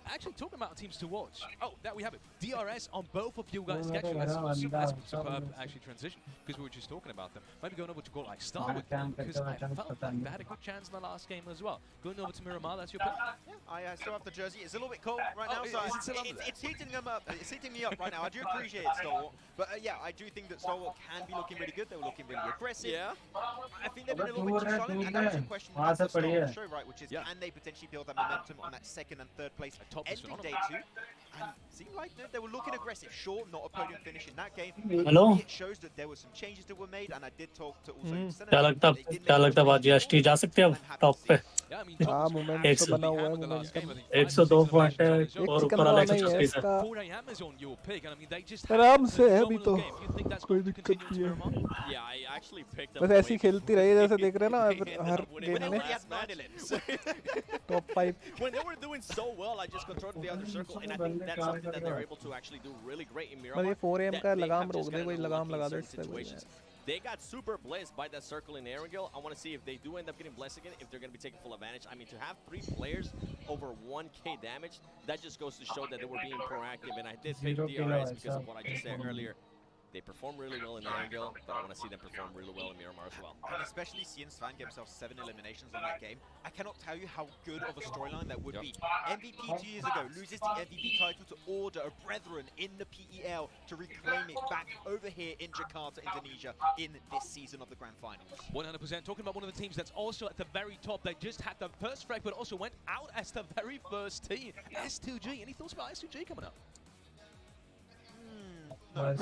Actually, talking about teams to watch. Oh, there we have it. DRS on both of you guys' schedule. That's superb, actually, transition, because we were just talking about them. Maybe going over to go like Starwood, because I felt like they had a good chance in the last game as well. Going over to Miramar, that's your pick? Yeah, I still have the jersey. It's a little bit cold right now, so it's heating them up. It's heating me up right now. I do appreciate it, Stalwart. But yeah, I do think that Stalwart can be looking really good. They were looking really aggressive. Yeah. I think they've been a little bit too silent, and that was a question we had to start the show, right? Which is, can they potentially build that momentum on that second and third place ending day 2? And seemed like they were looking aggressive. Sure, not a podium finish in that game. Hello? It shows that there were some changes that were made, and I did talk to also क्या लगता बाजी ST जा सकते हैं अब top पे. हाँ moment तो बना हुआ है मोमेंटम 102 पॉइंट है और ऊपर वाला 136 है. आराम से है अभी तो कोई दिक्कत नहीं है. बस ऐसी खेलती रही जैसे देख रहे हैं ना हर गेम में top 5. When they were doing so well, I just controlled the other circle, and I think that's something that they're able to actually do really great in Miramar. ये 4am का लगाम रोक दे, कोई लगाम लगा दे इस पे. They got super blessed by that circle in Erangel. I want to see if they do end up getting blessed again, if they're going to be taking full advantage. I mean, to have 3 players over 1k damage, that just goes to show that they were being proactive, and I did pick DRS because of what I just said earlier. They perform really well in Erangel, but I want to see them perform really well in Miramar as well. And especially seeing Svan get himself 7 eliminations on that game, I cannot tell you how good of a storyline that would be. MVP 2 years ago loses the MVP title to Order of Brethren in the PEL to reclaim it back over here in Jakarta, Indonesia, in this season of the Grand Finals. 100%. Talking about one of the teams that's also at the very top. They just had the first frag, but also went out as the very first team. S2G. Any thoughts about S2G coming up? No, I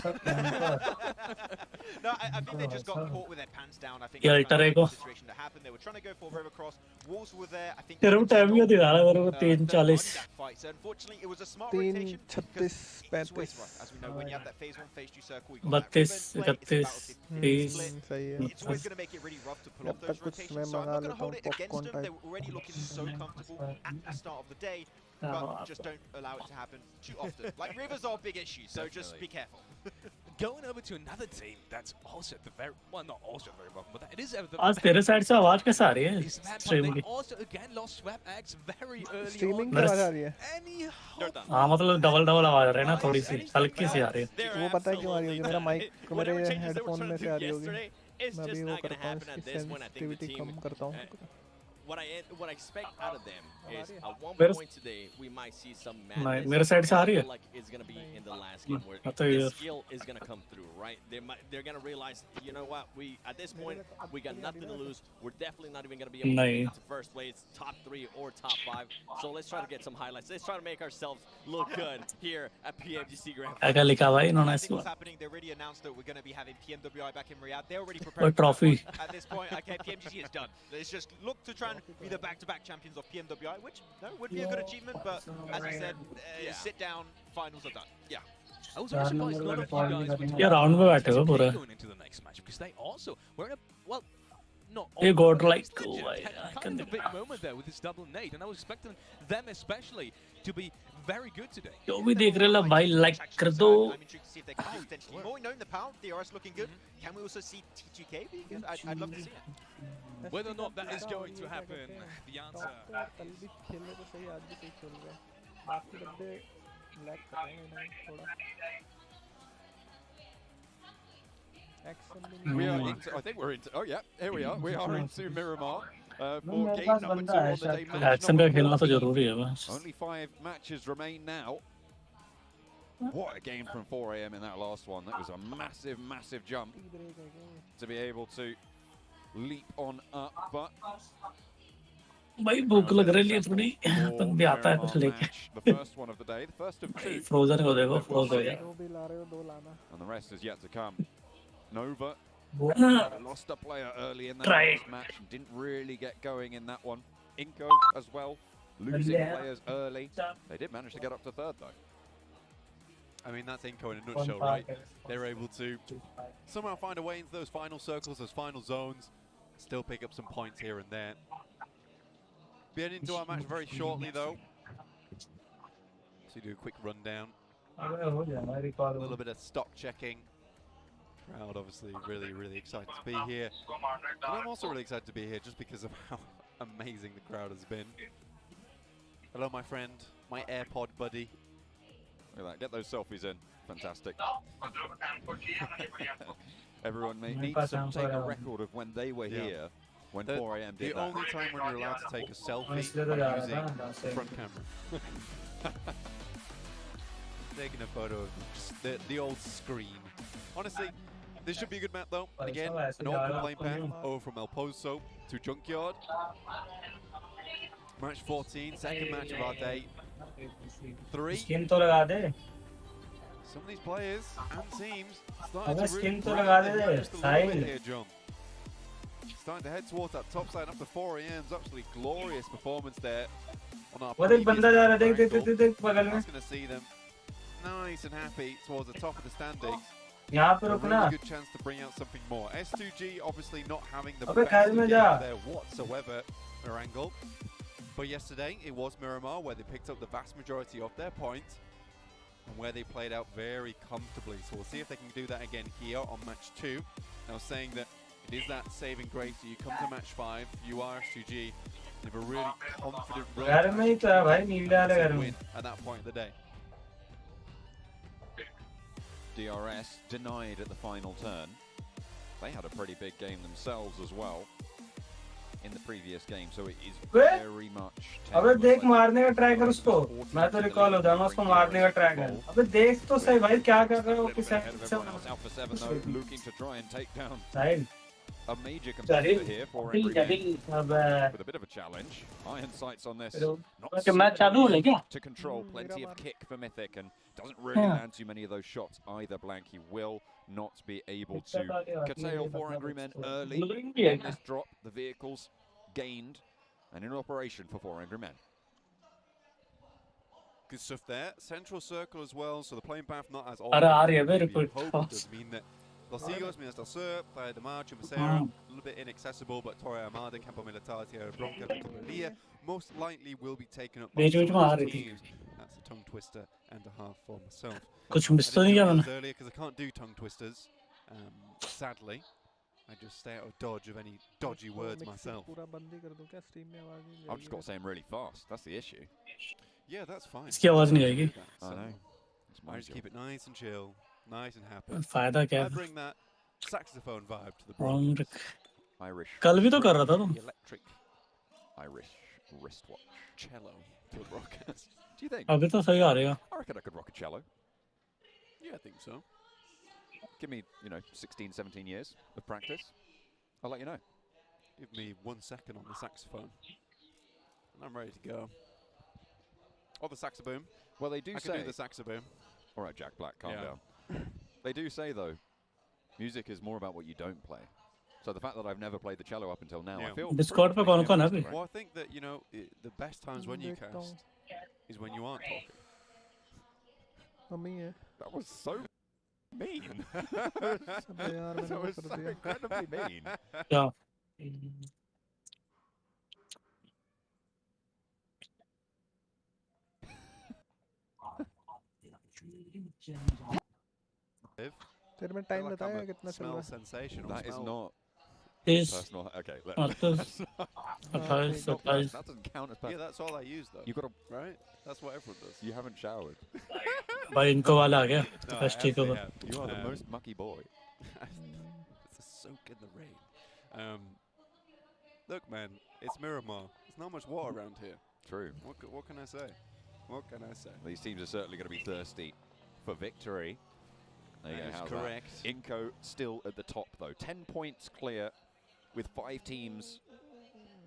think they just got caught with their pants down. I think Yeah, the Tareko. situation that happened. They were trying to go for a river cross. Walls were there. I think तेरे को time क्यों दिखा रहा है मेरे को 3:40. that fight. So unfortunately, it was a smart rotation. 36 35 As we know, when you have that phase 1, phase 2 circle, you got 32 31 30. सही है. it's always going to make it really rough to pull off those rotations. So I'm not going to hold it against them. They were already looking so comfortable at the start of the day. But just don't allow it to happen too often. Like, rivers are a big issue, so just be careful. Going over to another team that's also at the very, well, not also at the very bottom, but it is at the आज तेरे side से आवाज कैसे आ रही है stream की. They also again lost Swap X very early streaming on. की आवाज आ रही है. Any hope? हाँ मतलब डबल आवाज आ रही है ना, थोड़ी सी हल्की सी आ रही है. वो पता है क्यों आ रही होगी, मेरा माइक मेरे हेडफोन में से आ रही होगी. मैं अभी वो करता हूँ, इसकी सेंसिटिविटी कम करता हूँ. What I expect out of them is at one Where's- point today we might see some नहीं, madness. मेरे साइड से आ रही है. I feel like it's gonna be in the last game where हाँ, तो ये- the skill is gonna come through, right? They're gonna realize, you know what? We at this point we got nothing to lose. We're definitely not even gonna be able to नहीं. get to first place, top 3 or top 5. So let's try to get some highlights. Let's try to make ourselves look good here at PMGC Grand क्या Final. लिखा भाई इन्होंने I इस think what's bar. happening, they already announced that we're going to be having PMWI back in Riyadh. They're already Or prepared for that trophy. one. At this point, okay, PMGC is done. Let's just look to try and be the back-to-back champions of PMWI, which would be a good achievement, but as I said, sit down, finals are done. Yeah. I was very surprised none of you guys were ये round में बैठे हो पूरा. going into the next match, because they also were in a, well, not He on got the like, stage. Kind of a big moment there with his double nade, and I was expecting them especially to be very good today. जो भी देख रहे ला भाई like कर दो. I'm intrigued to see if they can do potentially more. Knowing the power, DRS looking good. Can we also see TGK? Because I'd love to see it. Whether or not that is going to happen, the answer. कल भी खेल रहे तो सही, आज भी सही खेल रहे हैं. बाकी बंदे लैग कर रहे हैं इन्हें थोड़ा. We are into, I think we're into, oh yeah, here we are. We are into Miramar for मेरे game पास number 2 बंदा है on the day. शायद. Match Action number का खेलना तो 14. जरूरी है बस. Only 5 matches remain now. What a game from 4 AM in that last one. That was a massive, massive jump to be able to leap on up, but भाई भूख लग रही है थोड़ी. तुम भी आता है कुछ लेके. the first one of the day, the first of 2. Frozen को देखो, frozen हो गया. दो भी ला रहे हो, दो लाना. And the rest is yet to come. Nova Buona. lost a player early in that Try. last match and didn't really get going in that one. Inco as well, losing players early. They did manage to get up to 3rd though. I mean, that's Inco in a nutshell, right? They're able to somehow find a way into those final circles, those final zones, still pick up some points here and there. Getting into our match very shortly though. So you do a quick rundown. A little bit of stock checking. Crowd obviously really excited to be here. And I'm also really excited to be here just because of how amazing the crowd has been. Hello my friend, my AirPod buddy. Look at that, get those selfies in. Fantastic. Everyone needs to take a record of when they were here, when 4 AM did the that. only time when you're allowed to take a selfie is using the front camera. Taking a photo of just the old screen. Honestly, this should be a good map though. And again, an open plane path over from El Pozo to Junkyard. Match 14, second match of our day. 3. Skin to laga de. Some of these players and teams starting Abbe to really skin to break laga the de, net just a little bit Sahil. here, John. Starting to head towards that top side after 4 AM's absolutely glorious performance there on our वो देख बंदा जा रहा है, देख देख देख देख बगल में. That's going to see them nice and happy towards the top of the standings. यहाँ पे A रुकना. really good chance to bring out something more. S2G obviously not having the अबे best खैर of में games जा. there whatsoever, Marangle. But yesterday it was Miramar where they picked up the vast majority of their points and where they played out very comfortably. So we'll see if they can do that again here on match 2. Now saying that it is that saving grace. You come to match 5, you are S2G, you have a really confident घर में ही तो है भाई, नीले वाले घर में. win at that point of the day. DRS denied at the final turn. They had a pretty big game themselves as well in the previous game, so it is very much. अबे देख मारने का try कर उसको. मैं तो recall हो जाऊंगा उसको मारने का ट्राई कर. अबे देख तो सही भाई क्या कर रहा है वो किस Alpha 7 though looking to try and take down Sahil. a major competitor here for Angry Men अबे with a bit of a challenge. Iron sights on this. Not Okay, match चालू है क्या? to control, plenty of kick for Mythic and doesn't really land too many of those shots either. Blank, he will not be able to curtail 4 Angry Men early in this drop. The vehicles gained and in operation for 4 Angry Men. Good stuff there. Central circle as well, so the playing path not as Ara, Arya, very obvious as good we hope. It pass. does mean that Los Higos, Minas del Sur, Playa de Mar, Chumacera, a little bit inaccessible, but Torre Armada, Campo Militar, Tierra Bronca, Vitoria most likely will be taken up by beach beach some में आ of रही those थी. teams. That's a tongue twister and a half for myself. कुछ miss तो नहीं किया मैंने? Earlier because I can't do tongue twisters, sadly. I just stay out of dodge of any dodgy words myself. पूरा बंद ही कर दूं क्या स्ट्रीम में आवाज नहीं I've just got to say I'm really fast. That's the issue. Yeah, that's fine. इसकी आवाज नहीं आएगी. So, I know. I just keep it nice and chill, nice and happy. फायदा क्या I है? bring that saxophone vibe to the Wrong. broadcast. Irish. कल भी तो कर रहा था तुम. Electric Irish wristwatch. cello to the broadcast. Do you think? अभी तो सही आ रहेगा. I reckon I could rock a cello. Yeah, I think so. Give me, 16, 17 years of practice. I'll let you know. Give me 1 second on the saxophone, and I'm ready to go. Or the saxoboom. Well, they do I say. can do the saxoboom. All right, Jack Black, calm Yeah. down. They do say, though, music is more about what you don't play. So the fact that I've never played the cello up until now, I Yeah. feel. Discord पे कौन कौन है अभी? Well, I think that, the best times when you cast is when you aren't talking. Mummy है. That was so mean. यार मैंने That वो was कर so दिया. incredibly mean. क्या? तेरे में टाइम बताया कितना चल रहा है? Sensational. That is not Is personal. Okay, Arthur's that 28, 27. doesn't count as personal. Yeah, that's all I use though. You got to right. That's what everyone does. You haven't showered. भाई इनको वाला आ गया No, I फेस्टी को actually have. You are the most mucky boy. It's a soak in the rain. Look, man, it's Miramar. There's not much water around here. True. What can I say? What can I say? These teams are certainly going to be thirsty for victory. There you That go. is How's correct. that? Inco still at the top though. 10 points clear with 5 teams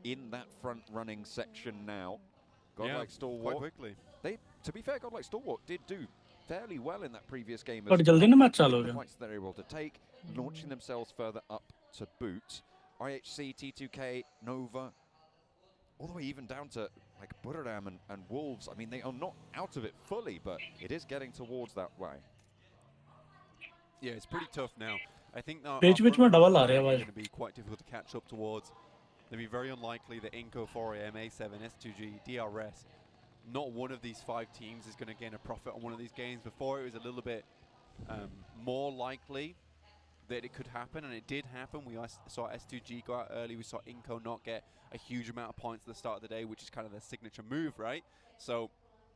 in that front-running section now. Godlike Stalwart. Quite quickly. They, to be fair, Godlike Stalwart did do fairly well in that previous game. But jaldi na match chalu ho the gaya. fights they're able to take, launching themselves further up to boot. IHC, T2K, Nova, all the way even down to like Buriram and Wolves. I mean, they are not out of it fully, but it is getting towards that way. Yeah, it's pretty tough now. I think now Page which में double आ रहा है भाई. going to be quite difficult to catch up towards. It'll be very unlikely that Inco, 4AM, A7, S2G, DRS, not one of these 5 teams is going to gain a profit on one of these games. Before it was a little bit more likely that it could happen, and it did happen. We saw S2G go out early. We saw Inco not get a huge amount of points at the start of the day, which is kind of their signature move, right? So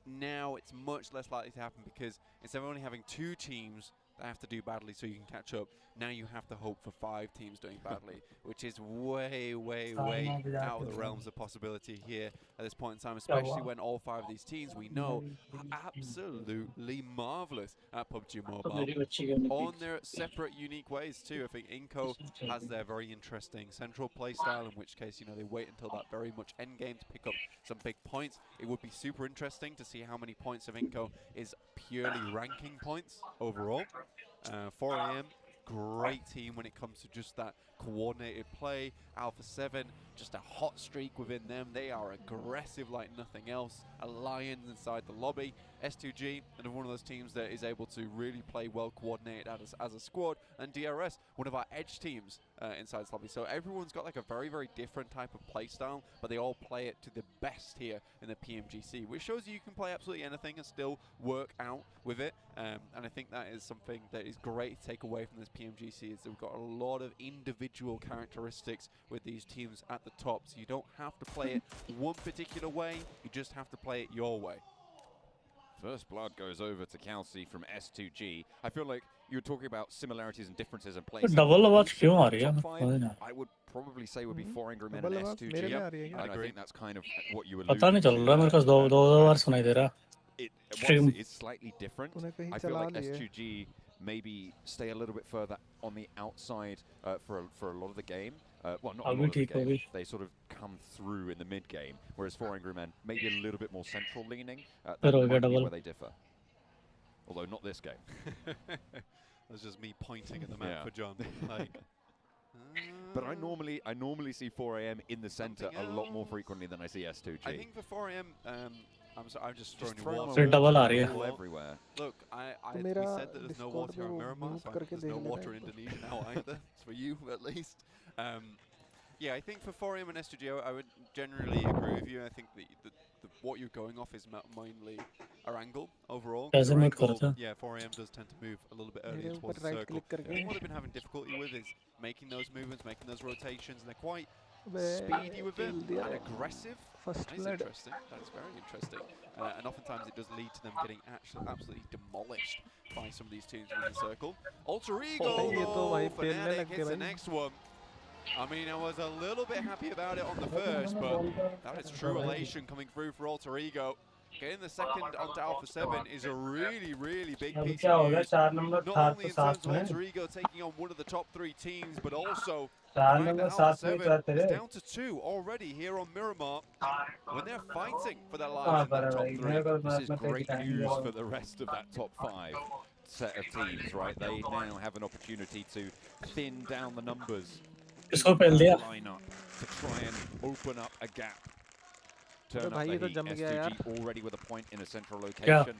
now it's much less likely to happen because instead of only having 2 teams that have to do badly so you can catch up, now you have to hope for 5 teams doing badly, which is way, way, way out of the realms of possibility here at this point in time, especially when all 5 of these teams we know are absolutely marvellous at PUBG Mobile on their separate, unique ways too. I think Inco has their very interesting central play style, in which case, you know, they wait until that very much end game to pick up some big points. It would be super interesting to see how many points of Inco is purely ranking points overall. 4AM, great team when it comes to just that coordinated play. Alpha 7, just a hot streak within them. They are aggressive like nothing else. A lion inside the lobby. S2G, and one of those teams that is able to really play well coordinated as a squad. And DRS, one of our edge teams inside this lobby. So everyone's got like a very, very different type of play style, but they all play it to the best here in the PMGC, which shows you can play absolutely anything and still work out with it. And I think that is something that is great to take away from this PMGC, is that we've got a lot of individual characteristics with these teams at the top. So you don't have to play it one particular way, you just have to play it your way. First blood goes over to Kelsey from S2G. I feel like you were talking about similarities and differences in play. Double आवाज क्यों आ रही है? Top 5, I would probably say would be 4 Angry Men and S2G. And I think that's kind of what you alluded to. पता नहीं चल रहा मेरे को दो बार सुनाई दे रहा. It is slightly different. I feel like S2G maybe stay a little bit further on the outside for a lot of the game. Well, not a lot of the game. They sort of come through in the mid game, whereas 4 Angry Men maybe a little bit more central leaning. That might be where they differ. Although not this game. That's just me pointing at the map for John. Like, but I normally see 4AM in the center a lot more frequently than I see S2G. I think for 4AM, I'm just throwing water water everywhere. Look, we said that there's no water here in Miramar, so there's no water in Indonesia now either. It's for you at least. Yeah, I think for 4AM and S2G, I would generally agree with you. I think that what you're going off is mainly our angle overall. Yeah, 4AM does tend to move a little bit earlier towards the circle. What they've been having difficulty with is making those movements, making those rotations, and they're quite speedy with it and aggressive. That's interesting. That's very interesting. And oftentimes it does lead to them getting absolutely demolished by some of these teams within the circle. Alter Ego, Fnatic hits the next one. I mean, I was a little bit happy about it on the first, but that is true elation coming through for Alter Ego. Getting the second onto Alpha 7 is a really, really big piece of news. Not only in terms of Alter Ego taking on one of the top 3 teams, but also the fact that Alpha 7 is down to 2 already here on Miramar when they're fighting for their lives in that top 3. This is great news for the rest of that top 5 set of teams, right? They now have an opportunity to thin down the numbers. Line up to try and open up a gap. Turn up the heat. S2G already with a point in a central location.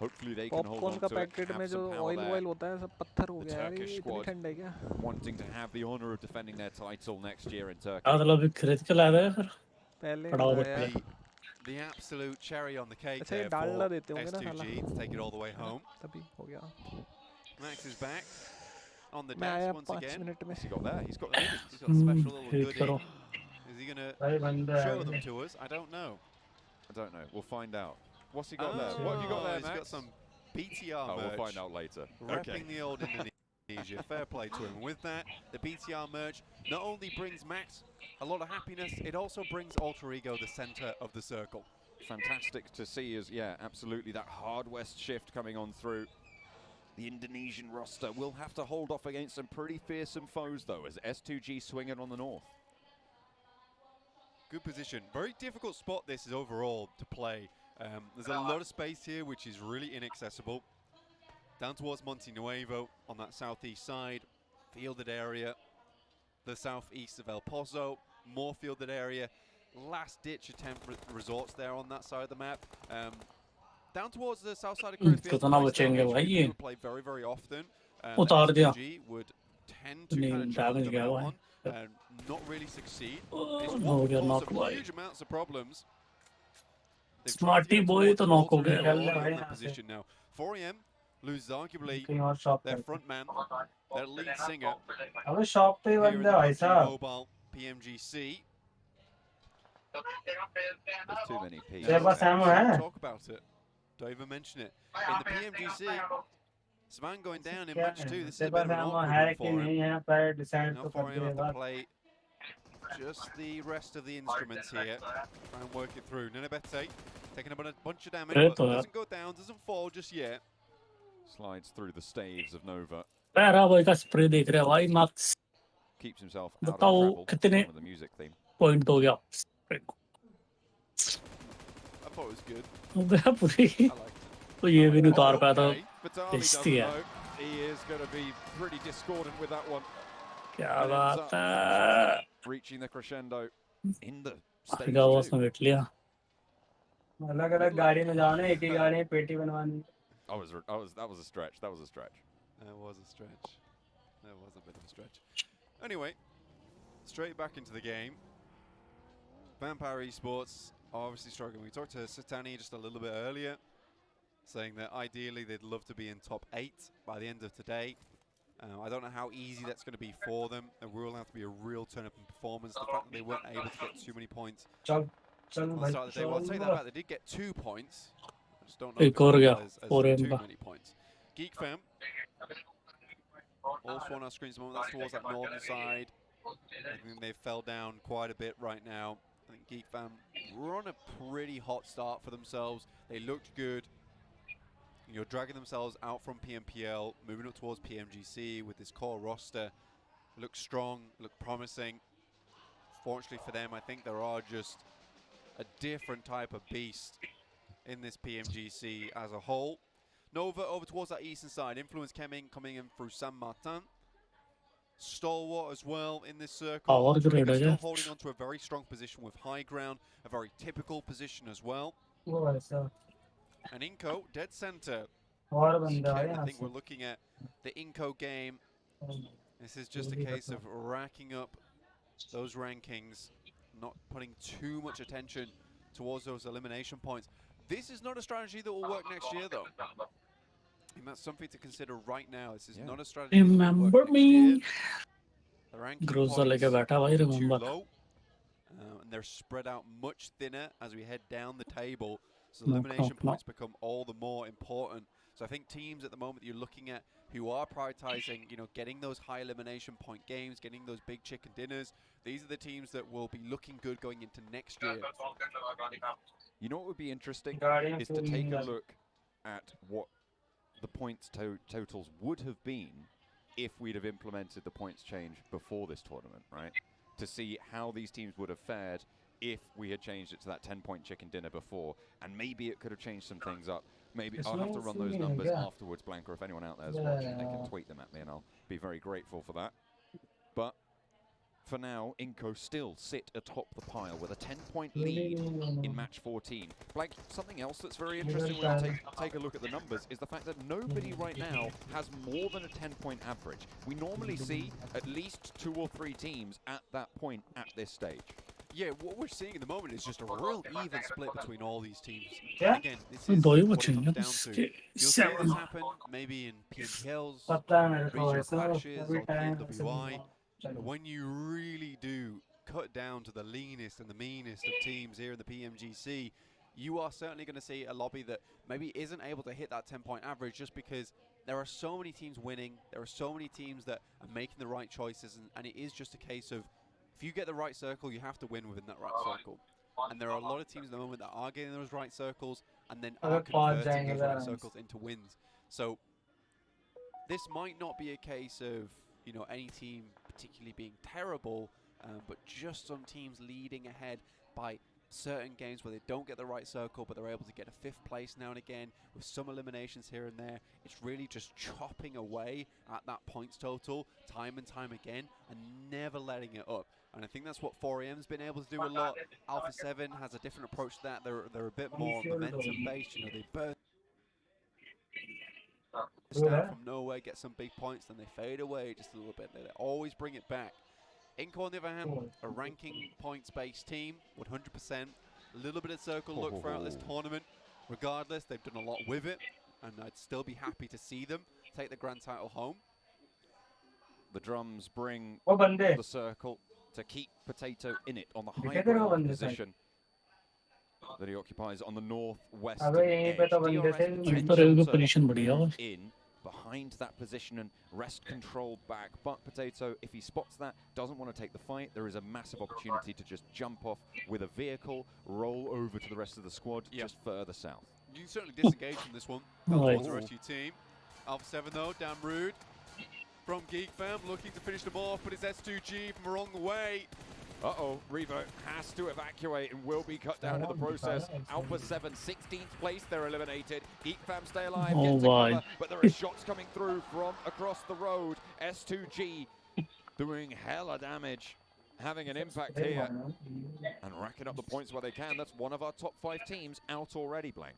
Hopefully they can hold popcorn on का to it, packet में have जो some power oil there. Oil होता है सब पत्थर हो The गया यार, ये Turkish इतनी squad ठंड है क्या? wanting to have the honor of defending their title next year in Turkey. मतलब अभी खरीद के लाया था फिर पहले पड़ा हुआ लाया है। The absolute cherry on the cake अच्छा ये there डालडा for देते होंगे ना साला, S2G to take it all the way home. तभी हो गया। Max is back on the मैं आया desk once 5 again. मिनट में। What's he got there? He's got the minis. He's got a special little ठीक goodie. करो। Is he going भाई to बंदा है show them ये। to us? I don't know. I don't know. We'll find out. What's he got there? Oh, What have you got there, he's Max? got some BTR Oh, merch. we'll find out later. Repping the old Indonesia. Fair play to him. With that, the BTR merch not only brings Max a lot of happiness, it also brings Alter Ego the center of the circle. Fantastic to see is, yeah, absolutely that hard west shift coming on through. The Indonesian roster will have to hold off against some pretty fearsome foes, though, as S2G swing it on the north. Good position. Very difficult spot this is overall to play. There's a lot of space here, which is really inaccessible. Down towards Monte Nuevo on that southeast side, fielded area. The southeast of El Pozo, more fielded area. Last-ditch attempt resorts there on that side of the map. Down towards the south side of Crowfield, कितना बचेंगे भाई ये? would play very, very often. उतार दिया। SG would tend to kind of damage them गया out हुआ on है। and not really succeed. Oh, It's हो one गया cause knock some भाई। huge amounts of problems. They've tried to Smarty get boy towards तो the knock हो Alter गया। Ego चल रहा on है that यहाँ से। position now. 4AM loses arguably कहीं और शॉप their पे। front man, their lead singer. अबे शॉप पे ही Here in बंदा the है भाई PUBG साहब। Mobile PMGC. There's too many P's. तेरे पास ammo है? Talk about it. Don't even mention it. In the PMGC, Svan going down in क्या match 2. This is a तेरे bit pass of an ammo awkward है one कि for नहीं him. है पर decide Now तो कर 4AM have to देगा। play just the rest of the instruments here. Try and work it through. Nenebete taking a bunch of damage, but doesn't go down, doesn't fall just yet. Slides through the staves of Nova. Para boy का spray देख रहे हो भाई max. Keeps himself out of बताओ trouble. कितने One of the music theme. Point हो गया spray को? I thought it was good. हो गया पूरी। तो ये भी नहीं उतार पाया था। Okay, Vitali doesn't बेइज्जती है। know. He is going to be pretty discordant with that one. क्या And ends बात up है? reaching the crescendo in the stage आएगा वो 2. उसने बैठ लिया। अलग-अलग गाड़ी में जाना है, एक ही गाड़ी में पेटी बनवानी। That was a stretch. That was a stretch. That was a stretch. That was a bit of a stretch. Anyway, straight back into the game. Vampire Esports are obviously struggling. We talked to Satani just a little bit earlier, saying that ideally they'd love to be in top 8 by the end of today. I don't know how easy that's going to be for them. There will have to be a real turn-up in performance. The fact that they weren't able to get too many points चल चल on the भाई start of the day. Well, I'll take that back. They did get 2 points. I just don't know एक और गया, as 4 too का। many points. Geek Fam, also on our screens at the moment. That's towards that northern side. I think they fell down quite a bit right now. I think Geek Fam were on a pretty hot start for themselves. They looked good. You're dragging themselves out from PMPL, moving up towards PMGC with this core roster. Look strong, look promising. Fortunately for them, I think there are just a different type of beast in this PMGC as a whole. Nova over towards that eastern side. Influence coming in through San Martin. Stalwart as well in this circle. और Rodrigo grade still है। holding on to a very strong position with high ground, a very typical position as well. वो ऐसा And Inco, dead center. और बंदा है Again, I यहाँ think से। we're looking at the Inco game. This is just a case of racking up those rankings, not putting too much attention towards those elimination points. This is not a strategy that will work next year, though. And that's something to consider right now. This is not a strategy that will Remember work next me? year. The ranking Groza लेके points बैठा भाई too remember। low, and they're spread out much thinner as we head down the table. So the elimination points become all the more important. So I think teams at the moment you're looking at who are prioritizing, you know, getting those high elimination point games, getting those big chicken dinners. These are the teams that will be looking good going into next year. You know what would be interesting Guardian is to Fury take a does. look at what the points totals would have been if we'd have implemented the points change before this tournament, right? To see how these teams would have fared if we had changed it to that 10-point chicken dinner before, and maybe it could have changed some things up. Maybe I'll have to run those numbers afterwards, Blanca. If anyone out there is watching, they can tweet them at me, and I'll be very grateful for that. But for now, Inco still sit atop the pile with a 10-point lead in match 14. Blank, something else that's very interesting when you take a look at the numbers is the fact that nobody right now has more than a 10-point average. We normally see at least 2 or 3 teams at that point at this stage. Yeah, what we're seeing at the moment is just a real even split between all these teams. Yeah. Again, this is what it comes down to. You'll see this 7. happen maybe in PMPLs, पता है मेरे को regional ऐसा clashes, every or time PMWI. But when you really do cut down to the leanest and the meanest of teams here in the PMGC, you are certainly going to see a lobby that maybe isn't able to hit that 10-point average just because there are so many teams winning, there are so many teams that are making the right choices, and it is just a case of if you get the right circle, you have to win within that right circle. And there are a lot of teams at the moment that are getting those right circles and then are converting those right circles into wins. So this might not be a case of, you know, any team particularly being terrible, but just some teams leading ahead by certain games where they don't get the right circle, but they're able to get a 5th place now and again with some eliminations here and there. It's really just chopping away at that points total time and time again and never letting it up. And I think that's what 4AM's been able to do a lot. Alpha 7 has a different approach to that. They're a bit more momentum based. You know, they burst out from nowhere, get some big points, then they fade away just a little bit. They always bring it back. Inco, on the other hand, a ranking points-based team, 100%. A little bit of circle look throughout this tournament. Regardless, they've done a lot with it, and I'd still be happy to see them take the grand title home. The drums bring the circle to keep Potato in it on the high ground position that he occupies on the northwest edge. DRS in behind that position and wrest control back, but Potato, if he spots that, doesn't want to take the fight, there is a massive opportunity to just jump off with a vehicle, roll over to the rest of the squad just further south. You can certainly disengage from this one. Towards the rest of your team. Alpha 7 though, damn rude. From Geek Fam, looking to finish them off, but it's S2G from along the way. Uh-oh, Revo has to evacuate and will be cut down in the process. Alpha 7, 16th place, they're eliminated. Geek Fam stay alive, get to cover, but there are shots coming through from across the road. S2G doing hella damage, having an impact here, and racking up the points where they can. That's one of our top 5 teams out already, Blank.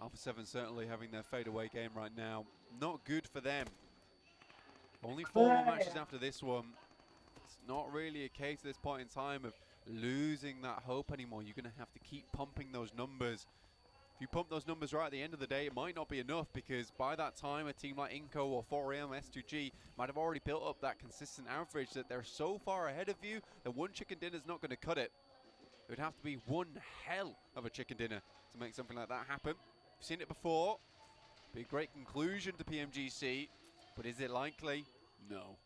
Alpha 7 certainly having their fadeaway game right now. Not good for them. Only 4 more matches after this one. It's not really a case at this point in time of losing that hope anymore. You're going to have to keep pumping those numbers. If you pump those numbers right at the end of the day, it might not be enough, because by that time a team like Inco or 4AM, S2G might have already built up that consistent average that they're so far ahead of you that one chicken dinner is not going to cut it. It would have to be one hell of a chicken dinner to make something like that happen. We've seen it before. Be a great conclusion to PMGC, but is it likely? No.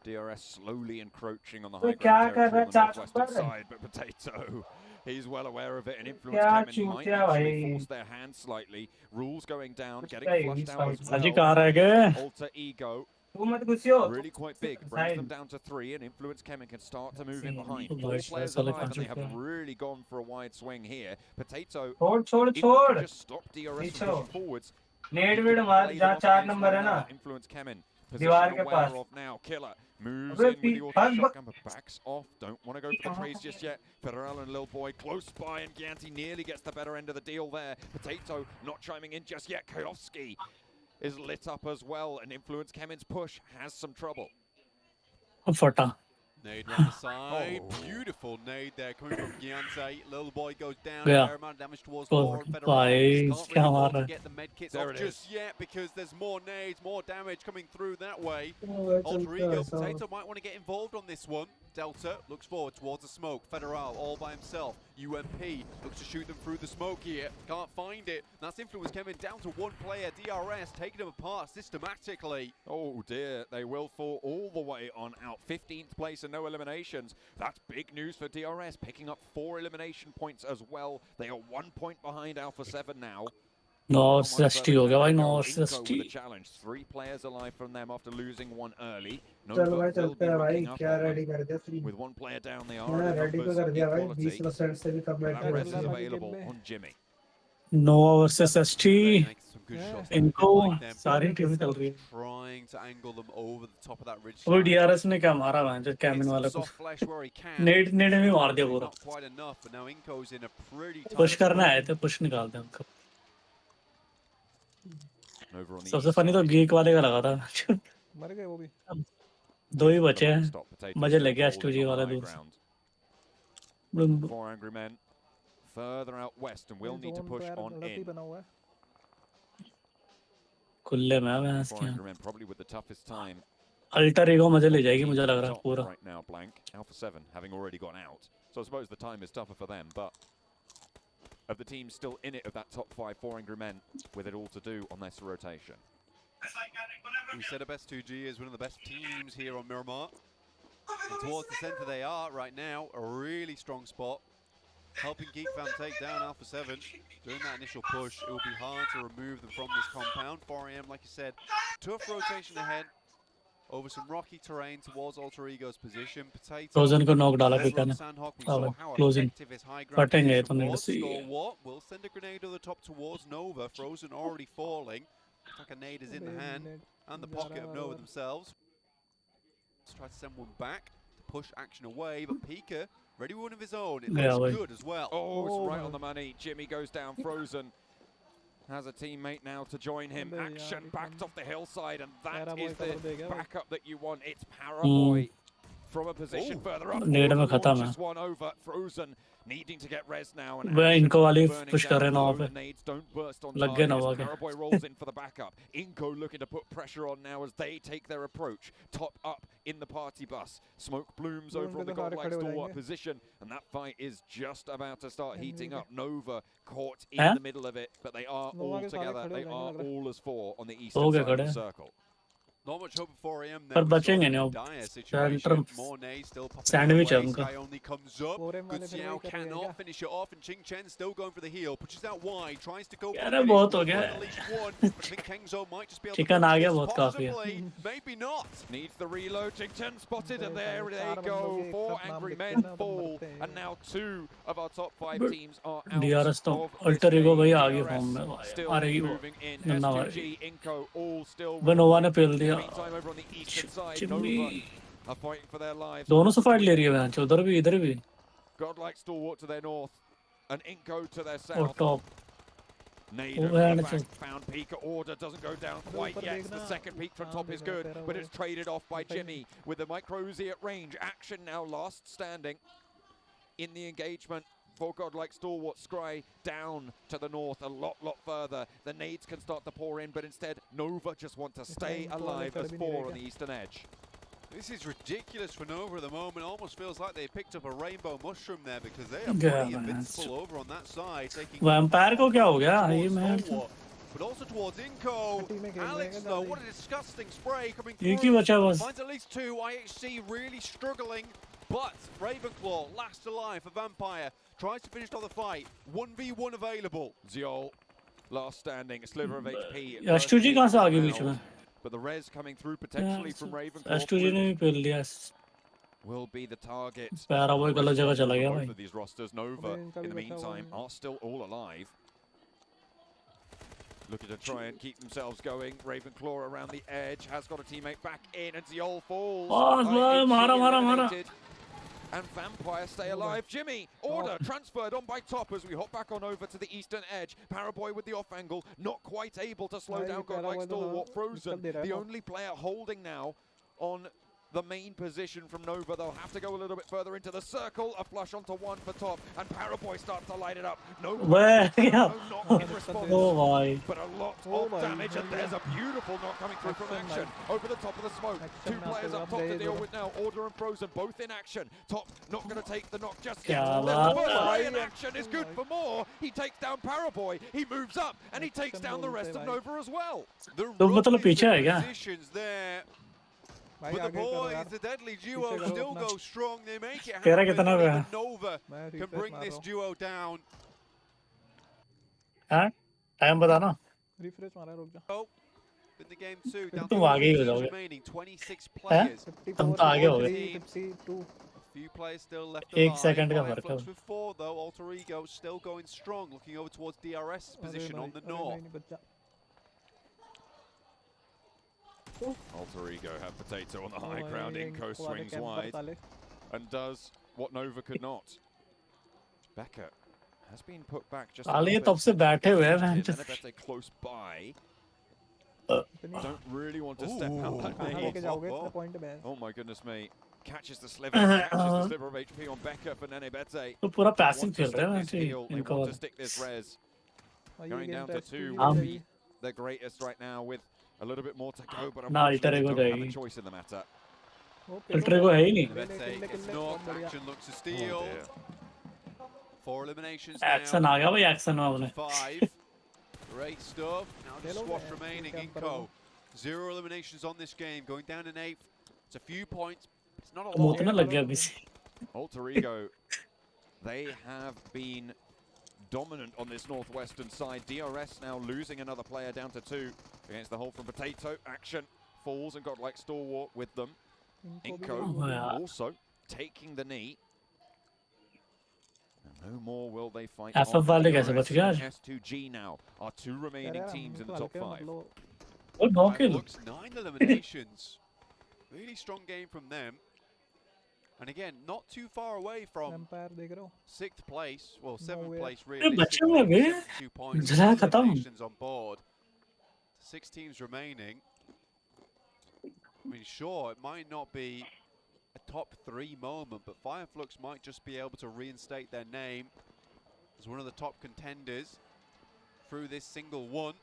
DRS slowly encroaching on the high ground territory on the northwestern side, but Potato, he's well aware of it, and Influence came in, might actually force their hand slightly. Rules going down, getting flushed out as well. Alter Ego, really quite big, brings them down to 3, and Influence Kemen can start to move in behind. 4 players alive, and they have really gone for a wide swing here. Potato, if you can just stop DRS from pushing forwards, Influence Kemen, position aware of now. Killer moves in with the auto shotgun, but backs off. Don't want to go for the trades just yet. Federal and Lil Boy close by, and Gianti nearly gets the better end of the deal there. Potato not chiming in just yet. Kayovsky is lit up as well, and Influence Kemen's push has some trouble. Nade around the side. Beautiful nade there coming from Giante. Little Boy goes down. Fair amount of damage towards 4 and Federal. Can't really afford to get the med kits off just yet, because there's more nades, more damage coming through that way. Alter Ego, Potato might want to get involved on this one. Delta looks forward towards the smoke. Federal all by himself. UMP looks to shoot them through the smoke here. Can't find it. That's Influence Kemen down to 1 player. DRS taking them apart systematically. Oh dear, they will fall all the way on out. 15th place and no eliminations. That's big news for DRS, picking up 4 elimination points as well. They are 1 point behind Alpha 7 now. No SST हो गया भाई, no SST. With a challenge, 3 players alive from them after losing 1 early. Nova will be rocking up with 1 player down. They are in numbers equality. That res is available on Jimmy. Nova versus SST. good shots. इनको Like them सारी टीमें चल रही है. trying to angle them over the top of that ridge वो side. DRS ने क्या मारा वहाँ जो कैमिन Hit some वाले को. soft flesh where he can. Net ने भी मार दिया Unfortunately, पूरा. not quite enough, but now Inko's in a pretty tight push करने spot. आए थे, पुश निकाल दिया उनको. Over on the सबसे east फनी तो side. गीक वाले का लगा था. मर गए वो भी. दो ही बचे हैं. Stop, potatoes मजे still लगे holding S2G on वाले the high दूर से. ground. 4 angry men further out west and will need to push on in. बना हुआ है. खुले में मैं 4 इसके. angry men probably with the toughest time. Alter ego मजे ले जाएगी मुझे लग रहा है पूरा. Right now, blank. Alpha 7 having already gone out. So I suppose the time is tougher for them, but of the teams still in it of that top 5, 4 angry men with it all to do on this rotation. We said our best 2G is one of the best teams here on Miramar. And towards the centre they are right now, a really strong spot. Helping Geek Fam take down Alpha 7. During that initial push, it will be hard to remove them from this compound. 4 AM, like you said, tough rotation ahead. Over some rocky terrain towards Alter Ego's position. Potato. Frozen को knock डाला पिका ने. Sandhawk, we saw how closing. effective his high ground फटेंगे is तो नहीं towards C. Stalwart. Will send a grenade over the top towards Nova. Frozen already falling. Looks like a nade is in the hand and the pocket of Nova themselves. Let's try to send one back to push action away, but Pika ready with one of his own. It looks good as well. Oh, it's right on the money. Jimmy goes down frozen. Has a teammate now to join him. Action backed off the hillside, and that is the backup that you want. It's Paraboy from a position further up. Just one over. Frozen needing to get res now. And इनको वाली push कर रहे हैं now. पे. Nades don't burst on लग गए ना target. वहाँ के. Paraboy rolls in for the backup. Inco looking to put pressure on now as they take their approach. Top up in the party bus. Smoke blooms over on the godlike stalwart position, and that fight is just about to start heating up. Nova caught in the middle of it, but they are all together. They are all as 4 on the eastern side of the circle. Not much hope for 4 AM पर there. बचेंगे नहीं वो. Sandwich है उनका. Only comes up. Good Xiao cannot finish it off, and Ching Chen still going for the heel. Pushes out wide, tries to go for यार बहुत हो गया. at least one. But I think Kengzo might just be able to chicken आ गया finish बहुत this काफी है. possibly. Maybe not. Needs the reload. Ching Chen spotted, and there they go. 4 angry men fall, and now 2 of our top 5 teams are out. DRS तो alter ego भाई आ गई form में. Still आ रही वो. moving in. गन्ना S2G, Inco, all still. बनोवा ने पेल दिया. Meantime, over on the eastern side, Nova are fighting for their lives. दोनों से फाइट ले रही है वहाँ. उधर भी इधर भी. Godlike stalwart to their north, and Inco to their और south. Top. Nade over the back, found Pika. Order doesn't go down quite yet. The second peak from top is good, but it's traded off by Jimmy with the micro Uzi at range. Action now last standing in the engagement for Godlike Stalwart. Scry down to the north a lot further. The nades can start to pour in, but instead Nova just want to stay alive as 4 on the eastern edge. This is ridiculous for Nova at the moment. Almost feels like they picked up a rainbow mushroom there, because they are pretty invincible over on that side. Taking vampire को क्या हो गया? ये मैं but also towards Inco. Alex though, what a disgusting spray coming एक ही बचा through. बस. Finds at least 2. IHC really struggling, but Ravenclaw last alive for Vampire. Tries to finish off the fight. 1v1 available. Ziol last standing, a sliver of HP. S2G कहाँ से आ गई बीच में? But the res coming through potentially from Ravenclaw. S2G ने भी पेल दिया. Will be the target. Paraboy गलत जगह चला गया भाई. Both of these rosters, Nova in the meantime are still all alive. Looking to try and keep themselves going. Ravenclaw around the edge has got a teammate back in, and Ziol falls. मारा. And Vampire stay alive. Jimmy, order transferred on by top as we hop back on over to the eastern edge. Paraboy with the off angle, not quite able to slow down Godlike Stalwart. Frozen, the only player holding now on the main position from Nova. They'll have to go a little bit further into the circle. A flush onto one for top, and Paraboy starts to light it up. No knock in response, but a lot of damage, and there's a beautiful knock coming through from action over the top of the smoke. 2 players up top to deal with now. Order and Frozen both in action. Top not going to take the knock just yet. In action is good for more. He takes down Paraboy. He moves up, and he takes down the rest of Nova as well. The positions there. But the boys, the deadly duo, still go strong. They make it happen. Even Nova can bring this duo down. हाँ, time बताना. Refresh मारा रुक जा. Oh, in the game 2, down तुम आगे ही हो to जाओगे. remaining, 26 players. तुम तो आगे हो गए. 52. Few players still left एक alive. सेकंड का फर्क है. With 4 though, Alter Ego still going strong, looking over towards DRS position on the north. Alter Ego have Potato on the high Oh, ground. yeah, Inko yeah, swings camper wide साले. and does what Nova could not. Becker has been put back just a साले ये little तब से बैठे हुए हैं bit. बहन Nenebete close by. Don't really want to step out that कहाँ nade. लेके जाओगे इतना point है Oh my goodness me. Catches the sliver of HP on Becker for Nenebete. तो पूरा They पैसिव want to खेल रहे हैं stick this वैसे heal, they इनका want वाला to stick this res. ये Going game down तो to S2G 2 हो will जाएगी. be the greatest right now with a little bit more to go, but ना unfortunately इधर they को don't have a जाएगी. choice in the matter. अल्ट्रे को है ही नहीं. Nenebete gets knocked, action looks to steal. Oh dear. 4 eliminations action now. आ गया भाई एक्शन में अपने. 5. Great stuff. Now just squash remaining. Inko. 0 eliminations on this game. Going down in 8th. It's a few points. It's not a lot. मुँह लग गया अभी से. Alter Ego, they have been dominant on this northwestern side. DRS now losing another player down to 2 against the hold from Potato. Action falls and got like Stalwart with them. Inko also taking the knee. And no more will they fight. FF वाले कैसे बच गया आज? S2G now are 2 remaining teams in the top 5. वो 9 kill. Looks 9 eliminations. Really strong game from them. And again, not too far away from Empire देख रहे हो? 6th place. Well, 7th Nowhere. place ये really. बच्चे हुए बे. 72 points. जरा खत्म. Eliminations on board. 6 teams remaining. I mean, sure, it might not be a top 3 moment, but Fireflux might just be able to reinstate their name as one of the top contenders through this single one.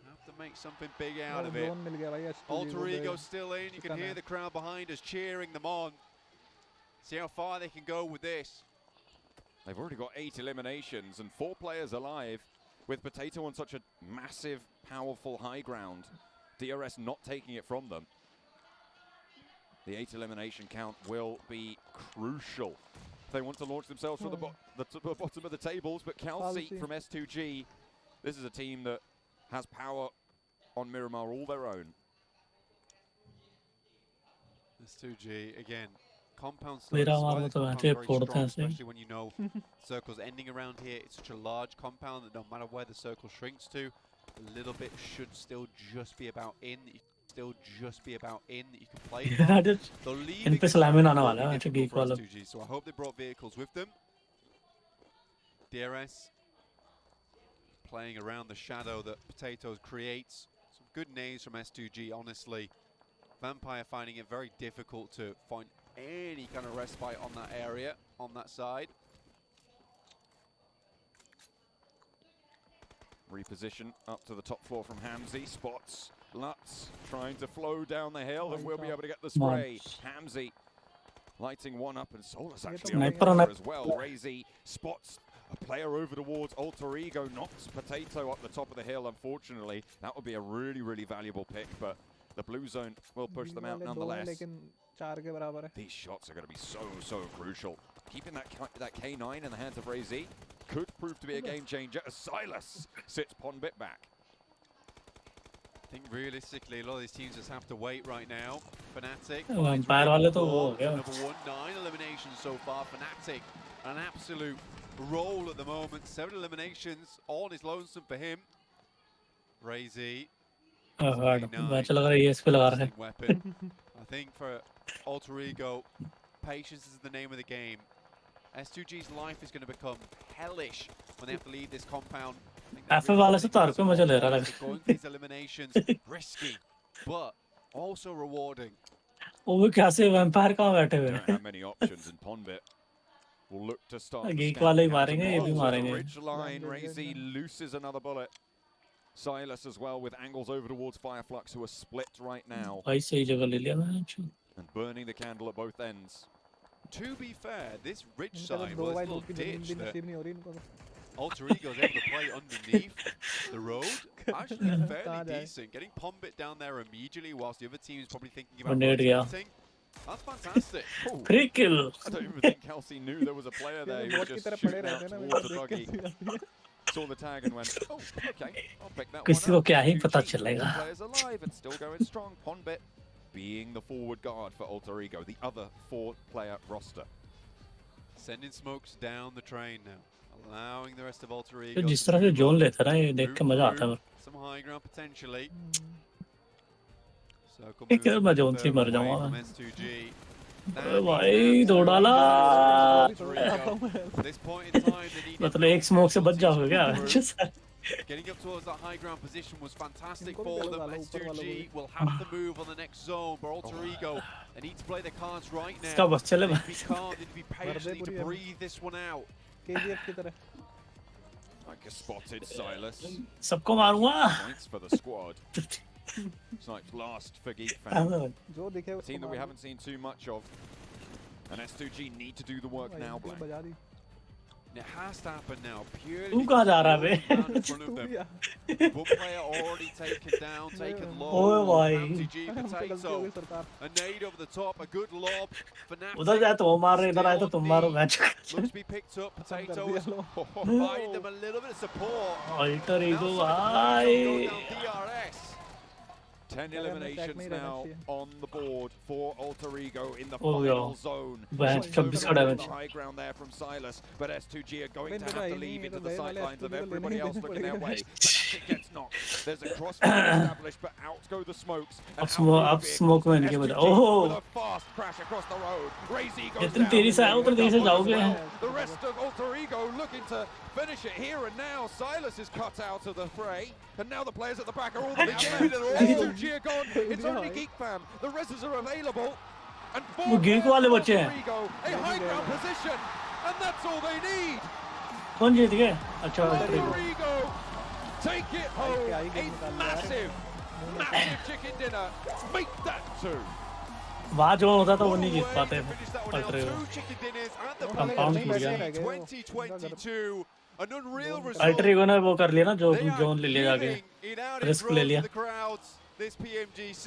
Have to make something big out of it. मिल गया भाई S2G Alter को Ego they. still in. You can chicken hear है. the crowd behind us cheering them on. See how far they can go with this. They've already got 8 eliminations and 4 players alive with Potato on such a massive, powerful high ground. DRS not taking it from them. The 8 elimination count will be crucial if they want to launch themselves from the bottom of the tables. But Calci from S2G, this is a team that has power on Miramar all their own. S2G again. Compound मेरा still मालूम तो है very फोड़ते strong, हैं ऐसे. especially when you know circles ending around here. It's such a large compound that no matter where the circle shrinks to, a little bit should still just be about in. Still just be about in that you can play. इन पे सलामी आने वाला है difficult geek for वाला. S2G, so I hope they brought vehicles with them. DRS playing around the shadow that Potatoes creates. Some good nades from S2G, honestly. Vampire finding it very difficult to find any kind of respite on that area, on that side. Reposition up to the top floor from Hamzy. Spots Lutz trying to flow down the hill and we'll be able to get the spray. Hamzy lighting one up and Solus actually on fire as well. Razy spots a player over towards Alter Ego, knocks Potato up the top of the hill. Unfortunately, that would be a really, really valuable pick, but the blue zone will push them out nonetheless. These shots are going to be so crucial. Keeping that K9 in the hands of Razy could prove to be a game changer as Silas sits Ponbit back. I think realistically, a lot of these teams just have to wait right now. Fnatic. Vampire वाले तो वो हो गया. Number 1, 9 eliminations so far. Fnatic, an absolute roll at the moment. 7 eliminations, all is lonesome for him. Razy. मैं चला कर ES पे लगा रहा है. Weapon. I think for Alter Ego, patience is the name of the game. S2G's life is going to become hellish when they have to leave this compound. FF वाले से तार पे मजा ले रहा है. Going for these eliminations, risky, but also rewarding. वो कैसे vampire कहाँ बैठे हुए Don't have many options and Ponbit will look to start. Geek वाले ही मारेंगे, ये भी मारेंगे. Ridge line, Razy loses another bullet. Silas as well with angles over towards Fireflux who are split right now. भाई सही जगह ले लिया मैंने. And burning the candle at both ends. To be fair, this ridge side was a little ditch that Alter Ego is able to play underneath the road. Actually fairly decent. Getting Ponbit down there immediately whilst the other team is probably thinking about rotating. That's fantastic. Free kill. I don't even think Kelsey knew there was a player there who was just shooting out towards the buggy. Saw the tag and went, oh, okay, I'll pick that किसी one को up. क्या ही पता 2G, चलेगा. all players alive and still going strong. Ponbit being the forward guard for Alter Ego, the other 4-player roster. Sending smokes down the train now, allowing the rest of Alter तो Ego जिस तरह से zone लेता है ना ये देख के मजा आता है. some high ground potentially. ठीक है मैं जोन से मर जाऊंगा भाई दो डाला मतलब एक स्मोक से बच जाओगे क्या Getting up towards that high ground position was fantastic for them. S2G will have to move on the next zone, but Alter Ego, they need to play their cards right now. इसका बस चले They need to be calm, they need to be patient, they need to breathe this one out. KGF की तरह Like a spotted Silas. सबको मारूंगा Points for the squad. Snipes last for Geek Fan. जो दिखे A team that we haven't seen too much of. And S2G need to do the work now, Black. And it has to happen now, purely तू कहाँ जा रहा है बे one player already taken down, taken low. ओए भाई PMGC Potato, a nade over the top, a good lob. उधर जाए तो वो मार रहे इधर आए तो तुम मारो match Looks to be picked up, Potato is providing them a little bit of support. Alter Ego भाई 10 eliminations now on the board for Alter Ego in the final zone. The high ground there from Silas, but S2G are going to have to leave into the sidelines of everybody else looking their way. It gets knocked. There's a crossfire established, but out go the smokes. अब smoke में इनके बजा ओह With a fast crash across the road. Razy goes इतनी तेजी से आओ उधर तेजी से जाओगे The rest of Alter Ego looking to finish it here and now. Silas is cut out of the fray, and now the players at the back are all the way S2G are gone. It's only Geek Fam. The reses are available. And वो Geek वाले बच्चे हैं a high ground position, and that's all they need. कौन जीत गए अच्छा Alter Ego take it home. A massive chicken dinner. Make that two. वहाँ जो होता था वो नहीं जीत पाते Alter Ego कंपाउंड टूट गया 2022. An unreal result. Alter Ego ने वो कर लिया ना जो जोन ले लिया जाके रिस्क ले लिया This PMGC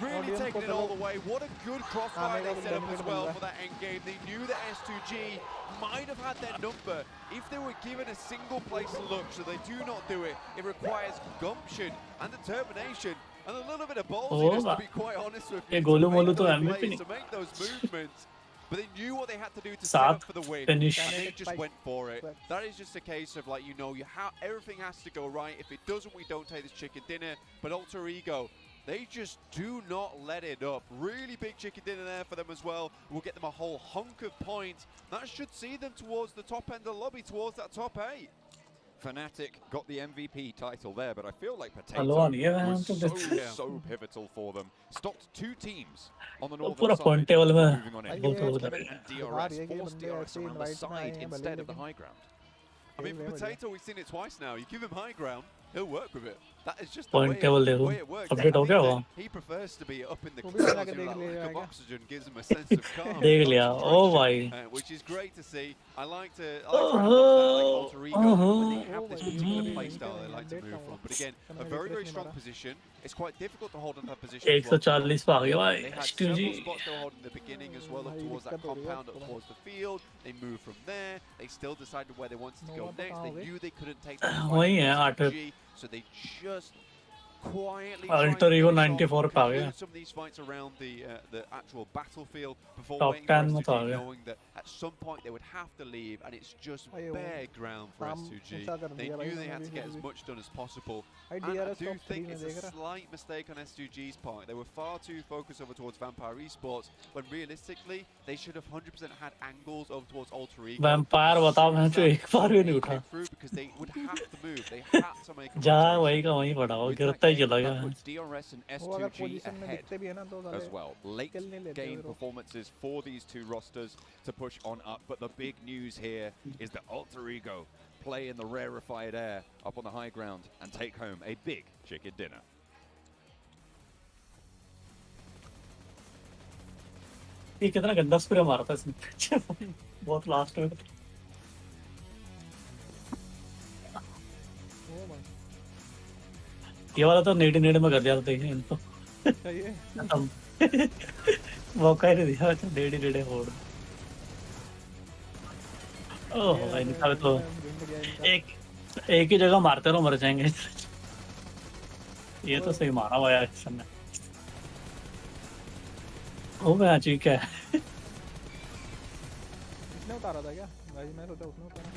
really taking it all the way. What a good crossfire they set up as well for that end game. They knew that S2G might have had their number if they were given a single place to look, so they do not do it. It requires gumption and determination and a little bit of ballsiness, to be quite honest with you, to make those movements. But they knew what they had to do to set up for the win, and they just went for it. That is just a case of, like, you know, everything has to go right. If it doesn't, we don't take this chicken dinner. But Alter Ego, they just do not let it up. Really big chicken dinner there for them as well. We'll get them a whole hunk of points. That should see them towards the top end of the lobby, towards that top 8. Fnatic got the MVP title there, but I feel like Potato was so pivotal for them. Stopped 2 teams on the northern side, moving on it. And DRS forced DRS around the side instead of the high ground. I mean, Potato, we've seen it twice now. You give him high ground, he'll work with it. That is just the way it works. He prefers to be up in the clouds, like of oxygen, gives him a sense of calm. Which is great to see. I like to Alter Ego when they have this particular playstyle they like to move from. But again, a very, very strong position. It's quite difficult to hold on that position. They had several spots to hold in the beginning as well, up towards that compound, up towards the field. They moved from there. They still decided where they wanted to go next. They knew they couldn't take that. So they just quietly Alter Ego 94 पे आ गया some of these fights around the actual battlefield before Top waiting 10 for में तो आ S2G, गया knowing that at some point they would have to leave, and it's just bare ground for S2G. They knew they had to get as much done as possible, and I do think it's a slight mistake on S2G's part. They were far too focused over towards Vampire Esports, when realistically they should have 100% had angles over towards Alter Ego. Vampire बताओ मैं जो एक बार भी नहीं उठा Because they would have to move, they had to make a जा वही का वही पड़ा वो गिरता ही चला गया DRS and S2G ahead as well. Late game performances for these two rosters to push on up, but the big news here is that Alter Ego play in the rarefied air up on the high ground and take home a big chicken dinner. ये कितना गंदा spray मारा था इसने बहुत last में ये वाला तो नेड़े नेड़े में कर दिया था इनको मौका ही नहीं दिया नेड़े नेड़े होड़ ओह इनका तो एक ही जगह मारते रहो मर जाएंगे ये तो सही मारा हुआ है एक्शन में ओ मैं ठीक है इसने उतारा था क्या भाई मैं सोचा उसने उतारा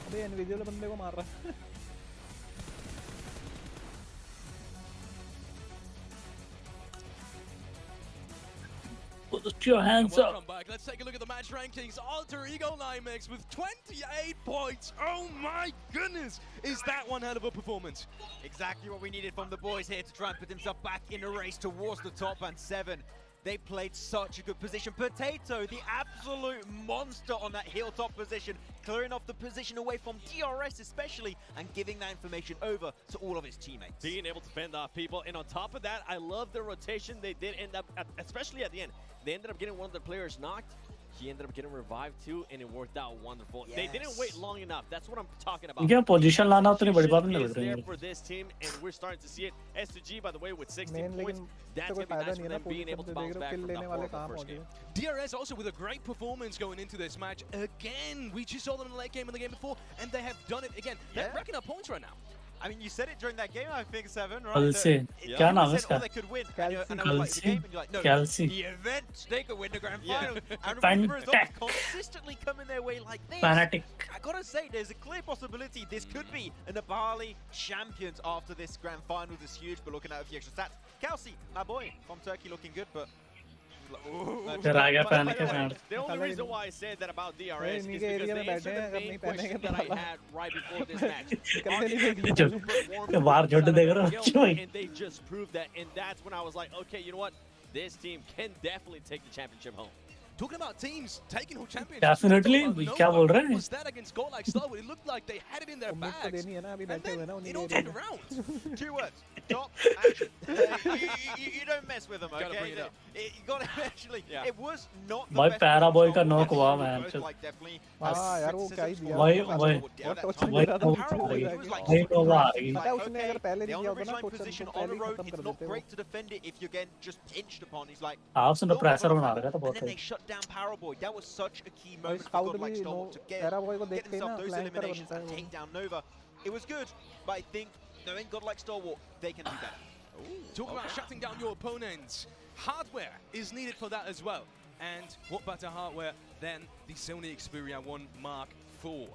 अबे इनविजिबल बंदे को मार रहा है Put your hands up. Welcome back. Let's take a look at the match rankings. Alter Ego Limex with 28 points. Oh my goodness. Is that one hell of a performance? Exactly what we needed from the boys here to try and put himself back in a race towards the top, and 7. They played such a good position. Potato, the absolute monster on that hilltop position, clearing off the position away from DRS especially, and giving that information over to all of his teammates. Being able to fend off people, and on top of that, I love the rotation they did end up, especially at the end. They ended up getting one of their players knocked. He ended up getting revived too, and it worked out wonderful. Yes. They didn't wait long enough. That's what I'm talking about. क्या position लाना उतनी बड़ी बात नहीं लग रही there है for this team, and we're starting to see it. S2G, by the way, with 16 points, that's going to be nice for them being able to bounce back from that horrible first game. DRS also with a great performance going into this match. Again, we just saw them in the late game and the game before, and they have done it again. They're racking up points right now. I mean, you said it during that game, I think, 7, right? Kelsey. क्या नाम है इसका? They could win. And I was like, the game, and you're like, no, Kelsey. the event, they could win the grand final. And Fanatic. results consistently coming their way like this. Fanatic. I gotta say, there's a clear possibility this could be an Nepali champions after this grand final. This huge, but looking at a few extra stats. Kelsey, my boy, from Turkey, looking good, but The only reason why I said that about DRS is because they answered the main question that I had right before this match. And they just proved that, and that's when I was like, okay, you know what? This team can definitely take the championship home. Talking about teams taking home championships. Definitely. क्या बोल रहे हैं? Was that against Gold like Starwood? It looked like they had it in their bags. And then it all turned around. 2 words. Top action. You don't mess with them, okay? Gotta bring it up. You gotta actually. Yeah. It was not the भाई best. Para boy का knock हुआ man Like definitely. हाँ यार वो क्या ही दिया वही नोवा आ गई पता है उसने अगर पहले नहीं The दिया होता ना on-the-ridge कोच position को on पहले the ही road, खत्म it's कर not देते great to defend it if you get just pinched upon. He's like, आप उसने प्रेशर बना रखा था and बहुत then they सही shut down Paraboy. That was such a key और moment for स्काउट Godlike भी no Storm to Paraboy को get देखते ही ना himself those फ्लैंकर eliminations बनता and है take down Nova. It was good, but I think knowing Godlike Stalwart, they can do better. Talk about shutting down your opponents. Hardware is needed for that as well. And what better hardware than the Sony Xperia 1 Mark IV?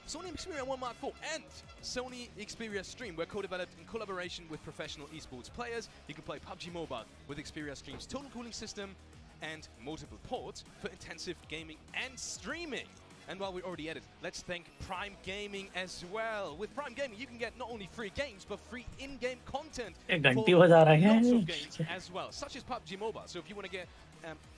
Sony Xperia 1 Mark IV and Sony Xperia Stream were co-developed in collaboration with professional esports players. You can play PUBG Mobile with Xperia Stream's total cooling system and multiple ports for intensive gaming and streaming. And while we're already at it, let's thank Prime Gaming as well. With Prime Gaming, you can get not only free games, but free in-game content घंटी बजा रहा है lots of games as well, such as PUBG Mobile. So if you want to get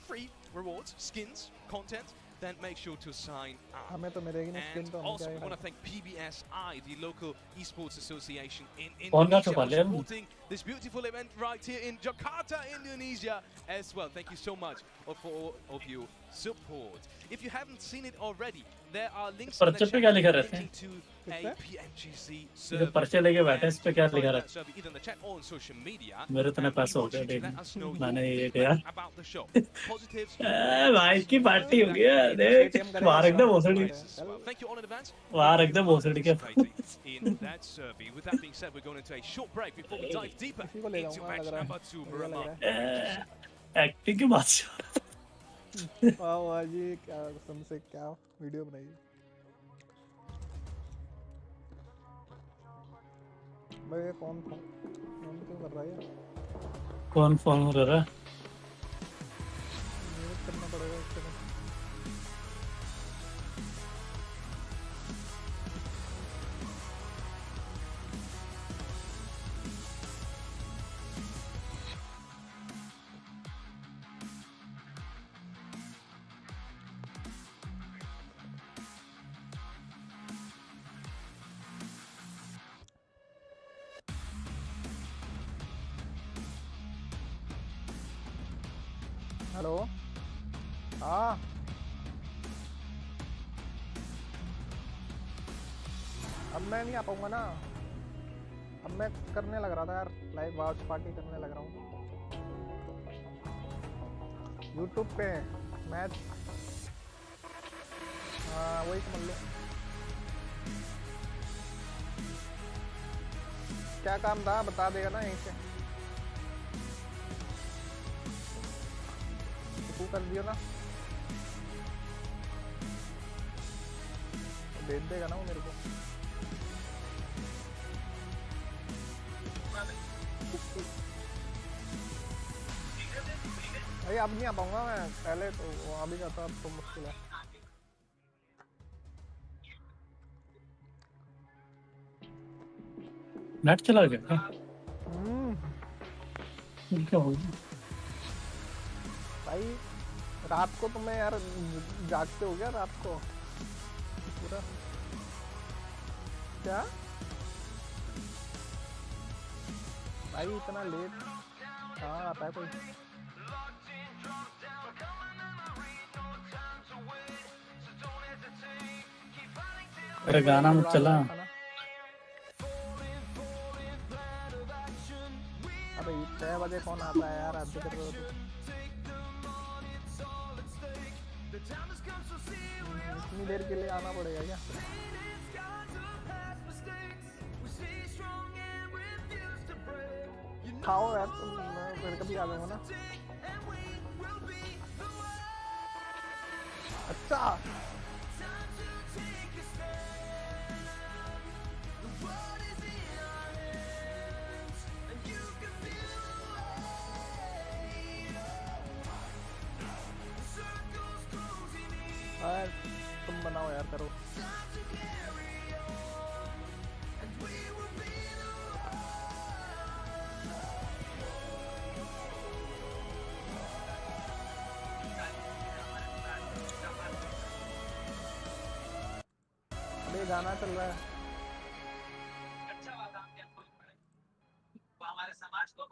free rewards, skins, content, then make sure to sign up. हमें तो मिलेगी ना skin And तो हम also, क्या we he want to thank PBSI, the local esports association in कौन सा Indonesia, छुपा for लिया? supporting this beautiful event right here in Jakarta, Indonesia as well. Thank you so much for all of your support. If you haven't seen it already, there are links in the पर्चे पे क्या लिखा chat रहता है? linking to a PMGC जो server. पर्चे लेके बैठे हैं इस पे क्या Join लिखा that रहता server either in the chat or on social media. है मेरे इतने And we पैसे हो want गए you to देख let us know मैंने your ये feedback किया about the show. Positives. भाई की पार्टी हो गई है देख बाहर रख दे भोसड़ी Thank you all in advance. बाहर रख दे भोसड़ी के In that survey. With that being said, we're going into a short break before we dive deeper into match number 2. Miramar. Acting की बात से वाह वाह जी क्या कसम से क्या वीडियो बनाई भाई ये कौन था कौन क्यों कर रहा है कौन फोन कर रहा है म्यूट करना पड़ेगा इसके लिए हेलो हाँ अब मैं नहीं आ पाऊंगा ना अब मैं करने लग रहा था यार लाइव वॉच पार्टी करने लग रहा हूँ YouTube पे मैच हाँ वही समझ लो क्या काम था बता देगा ना यहीं से तू कर दियो ना भेज देगा ना वो मेरे को भाई अब नहीं आ पाऊंगा मैं, पहले तो वहाँ भी जाता, अब तो मुश्किल है। नेट चला गया क्या? क्या हो गया भाई? रात को तुम्हें यार जागते हो गया रात को पूरा? क्या भाई इतना लेट कहाँ आता है कोई? अरे गाना मत चला। अबे 6 बजे कौन आता है यार? आज कर रहे हो इतनी देर के लिए आना पड़ेगा क्या? खाओ यार तुम, मैं फिर कभी आ जाऊंगा ना। अच्छा यार तुम बनाओ यार, करो। अरे गाना चल रहा है। हमारे समाज को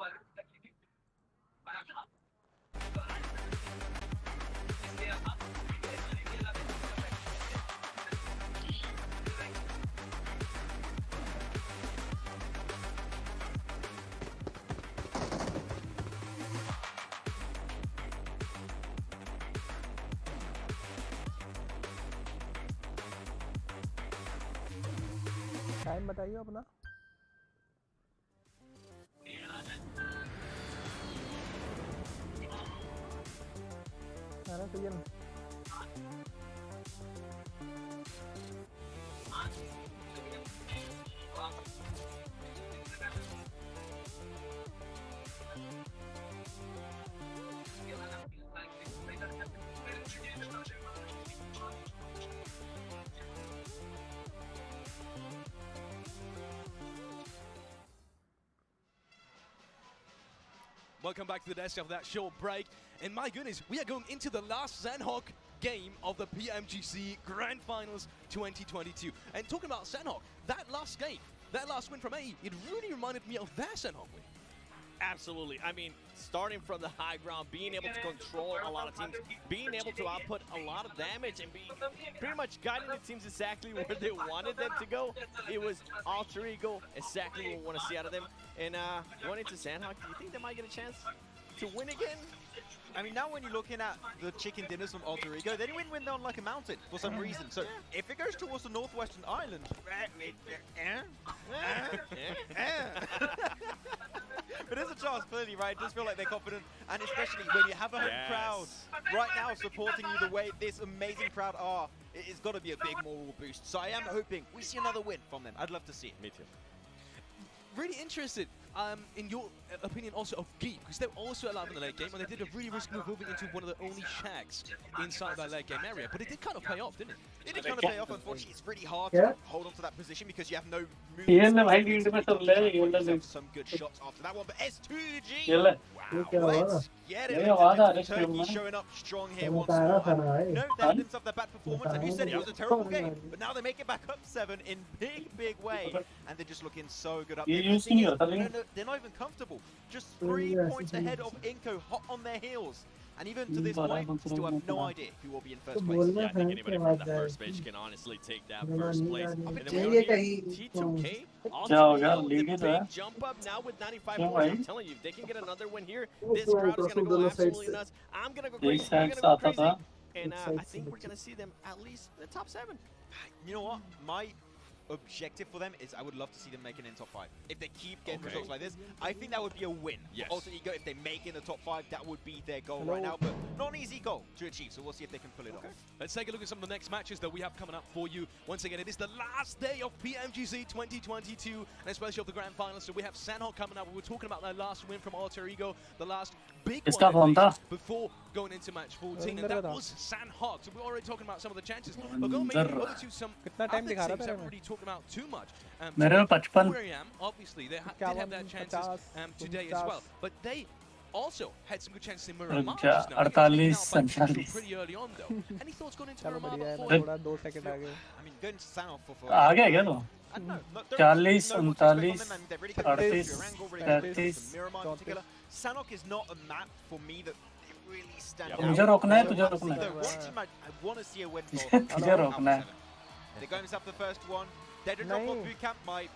टाइम बताइए अपना। Season Welcome back to the desk after that short break. And my goodness, we are going into the last Sanhok game of the PMGC Grand Finals 2022. And talking about Sanhok, that last game, that last win from AE, it really reminded me of their Sanhok win. Absolutely. I mean, starting from the high ground, being able to control a lot of teams, being able to output a lot of damage, and being pretty much guiding the teams exactly where they wanted them to go. It was alter ego, exactly what we want to see out of them. And going into Sanhok, do you think they might get a chance to win again? I mean, now when you're looking at the chicken dinners from Alter Ego, they didn't win on like a mountain for some reason. So if it goes towards the northwestern island, but there's a chance, clearly, right? It does feel like they're confident, and especially when you have a home crowd right now supporting you the way this amazing crowd are, it's got to be a big moral boost. So I am hoping we see another win from them. I'd love to see it. Me too. Really interested in your opinion also of Geek, because they're also alive in the late game, and they did a really risky move moving into one of the only shags inside that late game area. But it did kind of pay off, didn't it? It did kind of pay off. Unfortunately, it's really hard to hold on to that position because you have no movement. Some good shots after that one, but S2G, wow, let's get it. Turkey showing up strong here once more. No doubt themselves their bad performance, and you said it was a terrible game, but now they make it back up 7 in big way, and they're just looking so good up there. They're not even comfortable. Just 3 points ahead of Inco, hot on their heels. And even to this point, still have no idea who will be in first place. Yeah, I think anybody from that first page can honestly take that first place. And then we go here, T2K, also big jump up now with 95 points. I'm telling you, if they can get another win here, this crowd is going to go absolutely nuts. I'm going to go crazy, you're going to go crazy. And I think we're going to see them at least in the top 7. You know what? My objective for them is I would love to see them make it in top 5. If they keep getting results like this, I think that would be a win. Yes. Also, Ego, if they make it in the top 5, that would be their goal right now, but not an easy goal to achieve, so we'll see if they can pull it off. Let's take a look at some of the next matches that we have coming up for you. Once again, it is the last day of PMGC 2022, and especially of the grand finals. So we have Sanhok coming up. We were talking about that last win from Alter Ego, the last big one at least, before going into match 14, and that was Sanhok. So we're already talking about some of the chances. We'll go maybe over to some other teams that we're already talking about too much. 4AM, obviously, they did have their chances today as well, but they also had some good chances in Miramar just now. Pretty early on though. Any thoughts going into Miramar before? I mean, going to Sanhok for आ गया क्या तो? I don't know. 40, 39, They're really 38, good. Miramar in particular. Sanhok is not a map for me that really stand out. मुझे रोकना है, तुझे रोकना The है. one team I want to see a win for. तुझे रोकना है. They're going up the first one. They did drop off boot camp. My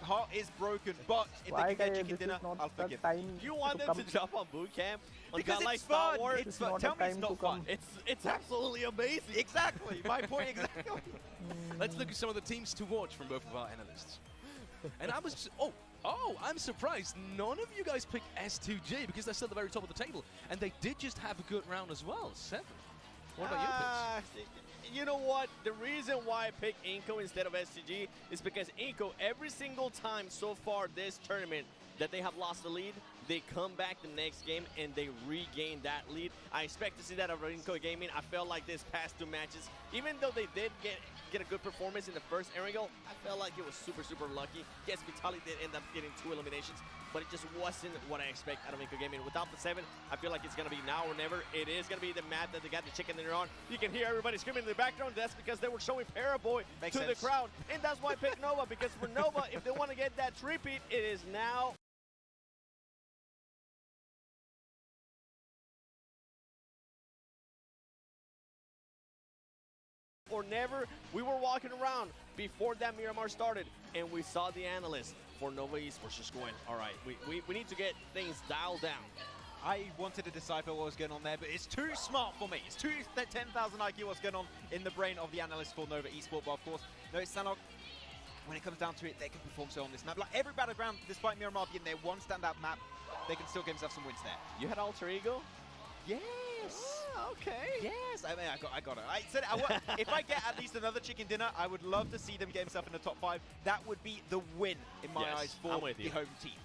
heart is broken, but if they can get chicken dinner, I'll forgive. You want them to jump on boot camp? Because it's fun. It's fun. Tell me it's not fun. It's absolutely amazing. Exactly. My point exactly. Let's look at some of the teams to watch from both of our analysts. And I was, I'm surprised none of you guys picked S2G because they're still at the very top of the table. And they did just have a good round as well, 7. What about your picks? You know what? The reason why I picked Inco instead of STG is because Inco, every single time so far this tournament that they have lost the lead, they come back the next game and they regain that lead. I expect to see that over Inco Gaming. I felt like this past 2 matches, even though they did get a good performance in the first aerial, I felt like it was super, super lucky. Yes, Vitaly did end up getting 2 eliminations, but it just wasn't what I expect out of Inco Gaming. Without the 7, I feel like it's going to be now or never. It is going to be the map that they got the chicken dinner on. You can hear everybody screaming in the background. That's because they were showing Paraboy to the crowd. And that's why I picked Nova, because for Nova, if they want to get that repeat, it is now or never. We were walking around before that Miramar started, and we saw the analysts for Nova Esports just going, all right, we need to get things dialed down. I wanted to decipher what was going on there, but it's too smart for me. It's too 10,000 IQ what's going on in the brain of the analyst for Nova Esports. But of course, no, it's Sanhok. When it comes down to it, they can perform so on this map. Like every Battleground, despite Miramar being their one standout map, they can still get themselves some wins there. You had Alter Ego? Yes. Okay. Yes. I mean, I got it. I said if I get at least another chicken dinner, I would love to see them get themselves in the top 5. That would be the win in my eyes for the home team.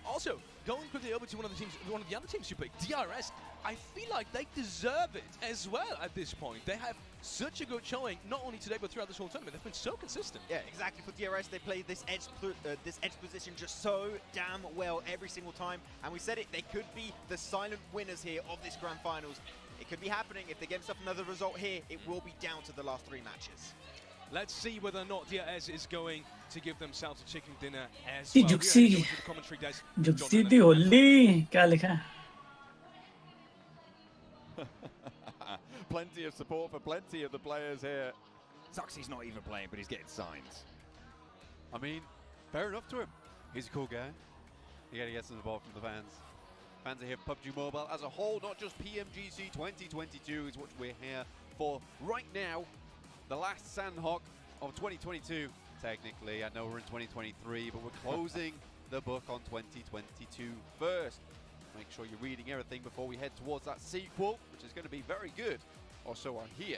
Also, going quickly over to one of the other teams you picked, DRS. I feel like they deserve it as well at this point. They have such a good showing, not only today but throughout this whole tournament. They've been so consistent. Yeah, exactly. For DRS, they play this edge position just so damn well every single time. And we said it, they could be the silent winners here of this grand finals. It could be happening. If they get themselves another result here, it will be down to the last 3 matches. Let's see whether or not DRS is going to give themselves a chicken dinner as well. Juxi the Holy, क्या लिखा है? Plenty of support for plenty of the players here. Zuxi's not even playing, but he's getting signs. I mean, fair enough to him. He's a cool guy. You gotta get some support from the fans. Fans are here for PUBG Mobile as a whole, not just PMGC 2022 is what we're here for right now. The last Sanhok of 2022. Technically, I know we're in 2023, but we're closing the book on 2022 first. Make sure you're reading everything before we head towards that sequel, which is going to be very good. Also, I hear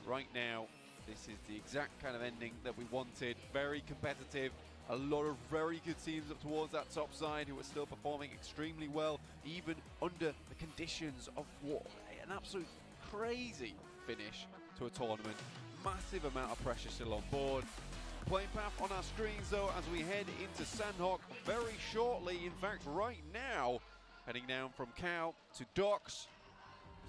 right now, this is the exact kind of ending that we wanted. Very competitive. A lot of very good teams up towards that top side who are still performing extremely well, even under the conditions of war. An absolute crazy finish to a tournament. Massive amount of pressure still on board. Playing path on our screens though as we head into Sanhok very shortly. In fact, right now, heading down from Cow to Docks.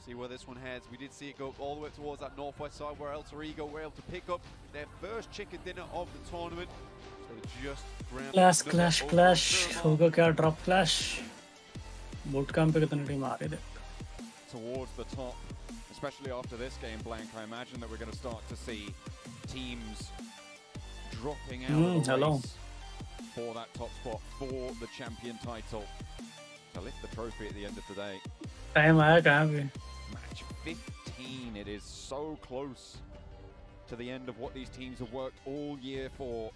See where this one heads. We did see it go all the way towards that northwest side where Alter Ego were able to pick up their first chicken dinner of the tournament. Clash होगा क्या drop clash bootcamp पे कितने team आ रहे थे towards the top, especially after this game, Blank. I imagine that we're going to start to see teams dropping out of the race for that top spot for the champion title to lift the trophy at the end of the day. Time आया कहाँ पे? Match 15. It is so close to the end of what these teams have worked all year for.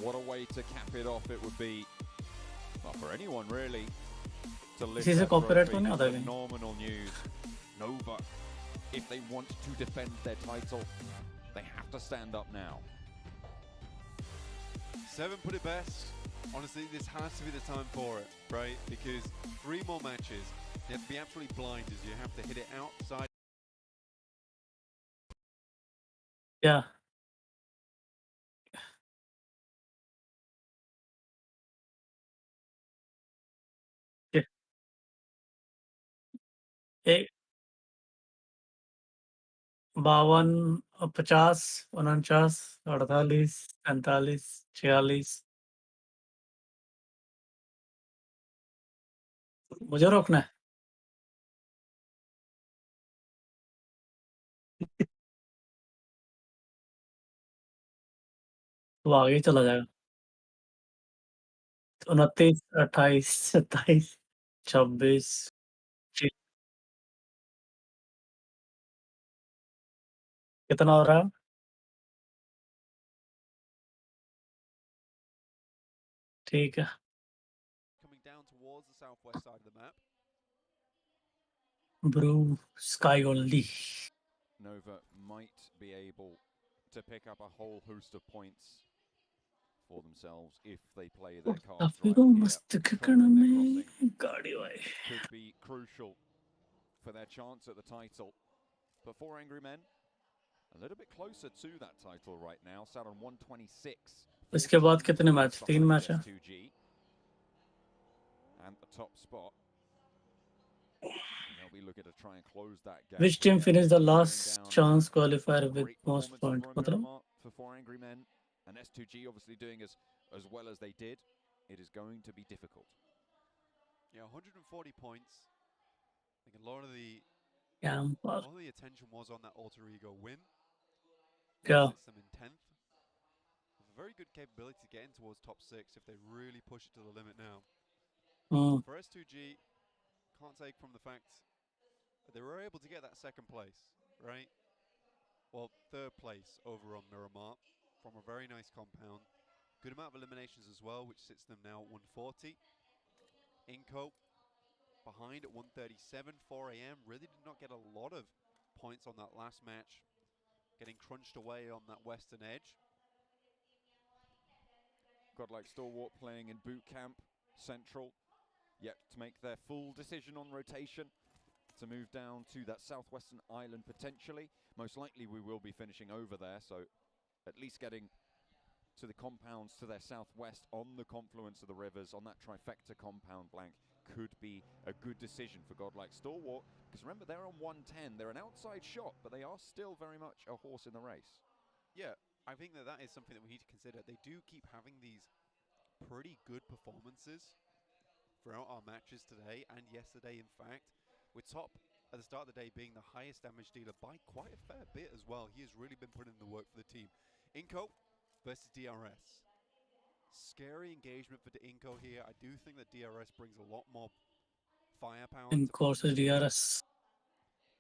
What a way to cap it off it would be, well, for anyone really, to lift किसी से that copyright trophy. तो नहीं आता कहीं? Phenomenal news. Nova, if they want to defend their title, they have to stand up now. Seven put it best. Honestly, this has to be the time for it, right? Because 3 more matches, you have to be absolutely blind as you have to hit it outside. Yeah. Okay. 52, 50, 49, 48, 45, 46. मुझे रोकना है? तो आगे ही चला जाएगा। 29, 28, 27, 26, कितना हो रहा है? ठीक है। Coming down towards the southwest side of the map. Blue sky only. Nova might be able to pick up a whole host of points for themselves if they play their cards right here. Could be crucial for their chance at the title. But for Angry Men, a little bit closer to that title right now, sat on 126. इसके बाद कितने match? 3 match हैं। And the top spot. They'll be looking to try and close that gap. Which team finished the last chance qualifier with most points? मतलब for 4 Angry Men, and S2G obviously doing as well as they did. It is going to be difficult. Yeah, 140 points. I think a lot of the attention was on that alter ego win. Yeah. Sits them in 10th. With a very good capability to get in towards top 6 if they really push it to the limit now. For S2G, can't take from the fact that they were able to get that 2nd place, right? Well, 3rd place over on Miramar from a very nice compound. Good amount of eliminations as well, which sits them now at 140. Inco behind at 137. 4 AM really did not get a lot of points on that last match, getting crunched away on that western edge. Godlike Stalwart playing in boot camp, Central, yet to make their full decision on rotation to move down to that southwestern island potentially. Most likely we will be finishing over there, so at least getting to the compounds to their southwest on the confluence of the rivers, on that trifecta compound blank, could be a good decision for Godlike Stalwart, because remember, they're on 110. They're an outside shot, but they are still very much a horse in the race. Yeah, I think that is something that we need to consider. They do keep having these pretty good performances throughout our matches today and yesterday, in fact, with Top at the start of the day being the highest damage dealer by quite a fair bit as well. He has really been putting in the work for the team. Inco versus DRS. Scary engagement for the Inco here. I do think that DRS brings a lot more firepower. In course DRS.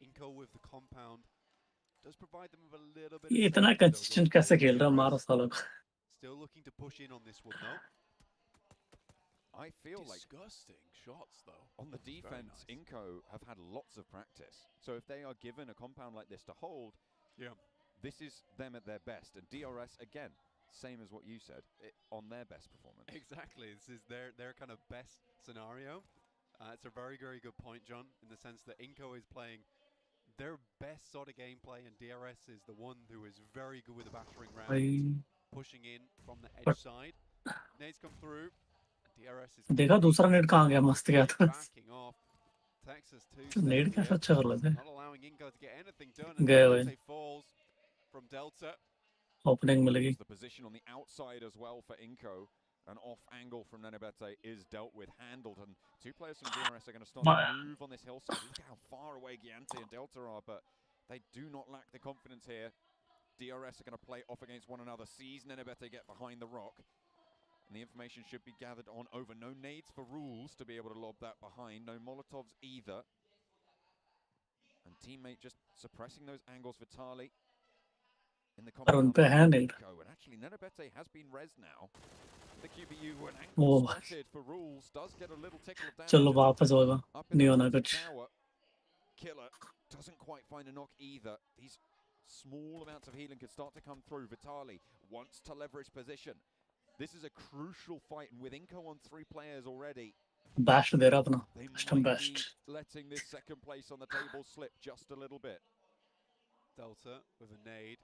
Inco with the compound does provide them with a little bit ये of इतना safety, consistent कैसे खेल रहा है मारो सालों को? Still looking to push in on this one though. I feel like disgusting shots though. On the defense, nice. Inco have had lots of practice. So if they are given a compound like this to hold, this is them at their best. And DRS, again, same as what you said, on their best performance. Exactly, this is their kind of best scenario. It's a very, very good point, John, in the sense that Inco is playing their best sort of gameplay, and DRS is the one who is very good with the battering round, pushing in from the edge side. Nades come through. DRS is देखा दूसरा net कहाँ गया? मस्त गया था। backing off. Texas too. Net कैसा अच्छा कर लेते? Not allowing Inco to get anything done. गए हुए। Falls from Delta. Opening मिलेगी। The position on the outside as well for Inco. An off angle from Nenebete is dealt with, handled, and 2 players from DRS are going to start to move on this hillside. Look how far away Giante and Delta are, but they do not lack the confidence here. DRS are going to play off against one another, sees Nenebete get behind the rock, and the information should be gathered on over. No nades for rules to be able to lob that behind, no Molotovs either. And teammate just suppressing those angles for Tali. in the पर उन compound पे है of नहीं Inco. And actually, Nenobete has been res now. The QBU, when वो ankle spotted for rules, does get a little tickle of damage. चलो वापस होगा Up in नहीं the होना Mountain कुछ Tower, Killer doesn't quite find a knock either. These small amounts of healing could start to come through. Vitali wants to leverage position. This is a crucial fight, and with Inco on 3 players already, best दे रहा अपना they custom might best be letting this second place on the table slip just a little bit. Delta with a nade.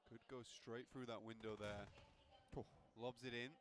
Could go straight through that window there. Lobs it in.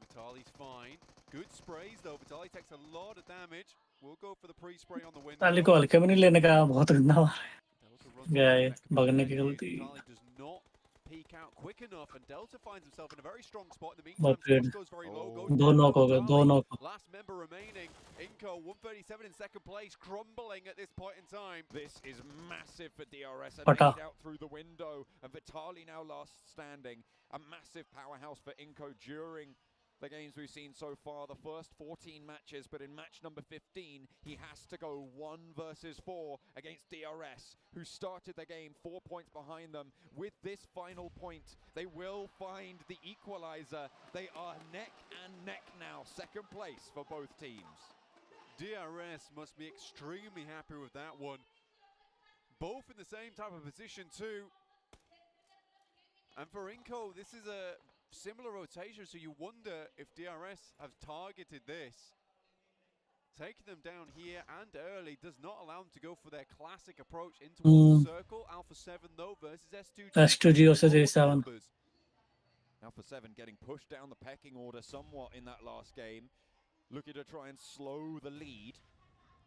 Vitali's fine. Good sprays though. Vitali takes a lot of damage. We'll go for the pre-spray on the window. ताली को हल्के में नहीं लेने का बहुत गंदा मार Delta runs गया away है from that भगने की competitive गलती view. Vitali does not peek out quick enough, and Delta finds himself in a very strong spot. In the बहुत meantime, good Frost goes very low, goes दो down knock by हो गए दो Vitali. Knock Last member remaining. Inco 137 in second place, crumbling at this point in time. This is massive for DRS. A Pata. nade out through the window, and Vitali now last standing. A massive powerhouse for Inco during the games we've seen so far. The first 14 matches, but in match number 15, he has to go 1 versus 4 against DRS, who started the game 4 points behind them. With this final point, they will find the equalizer. They are neck and neck now, second place for both teams. DRS must be extremely happy with that one. Both in the same type of position too. And for Inco, this is a similar rotation, so you wonder if DRS have targeted this. Taking them down here and early does not allow them to go for their classic approach in towards the circle. Alpha 7 though versus S2G. S2G versus A7 Alpha 7 getting pushed down the pecking order somewhat in that last game. Looking to try and slow the lead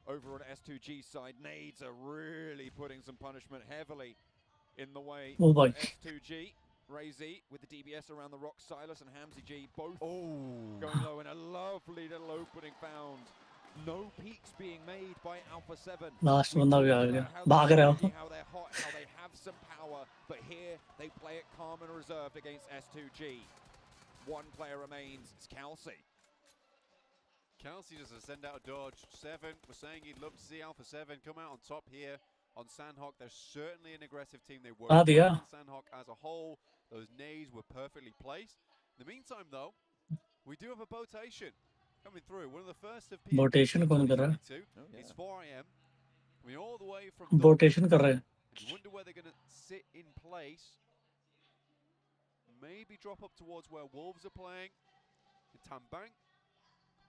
over on S2G side. Nades are really putting some punishment heavily in the way Oh boy. of S2G. Razy with the DBS around the rock. Silas and Hamzy G both going low, and a lovely little opening found. No peaks being made by Alpha 7. Last We बंदा भी talked uh about गया how भाग they're रहे हो greedy, how they're hot, how they have some power, but here they play it calm and reserved against S2G. One player remains, it's Kelsey. Kelsey does send out a dodge. 7 was saying he'd love to see Alpha 7 come out on top here on Sandhawk. They're certainly an aggressive team. They were दिया on Sandhawk as a whole. Those nades were perfectly placed. In the meantime, though, we do have a botation coming through. One of the first of PMGC बोटेशन कौन कर रहा है 2022. It's 4 a.m. I mean, all the way from बोटेशन कर रहे हैं you wonder where they're going to sit in place. Maybe drop up towards where Wolves are playing. In Tambang,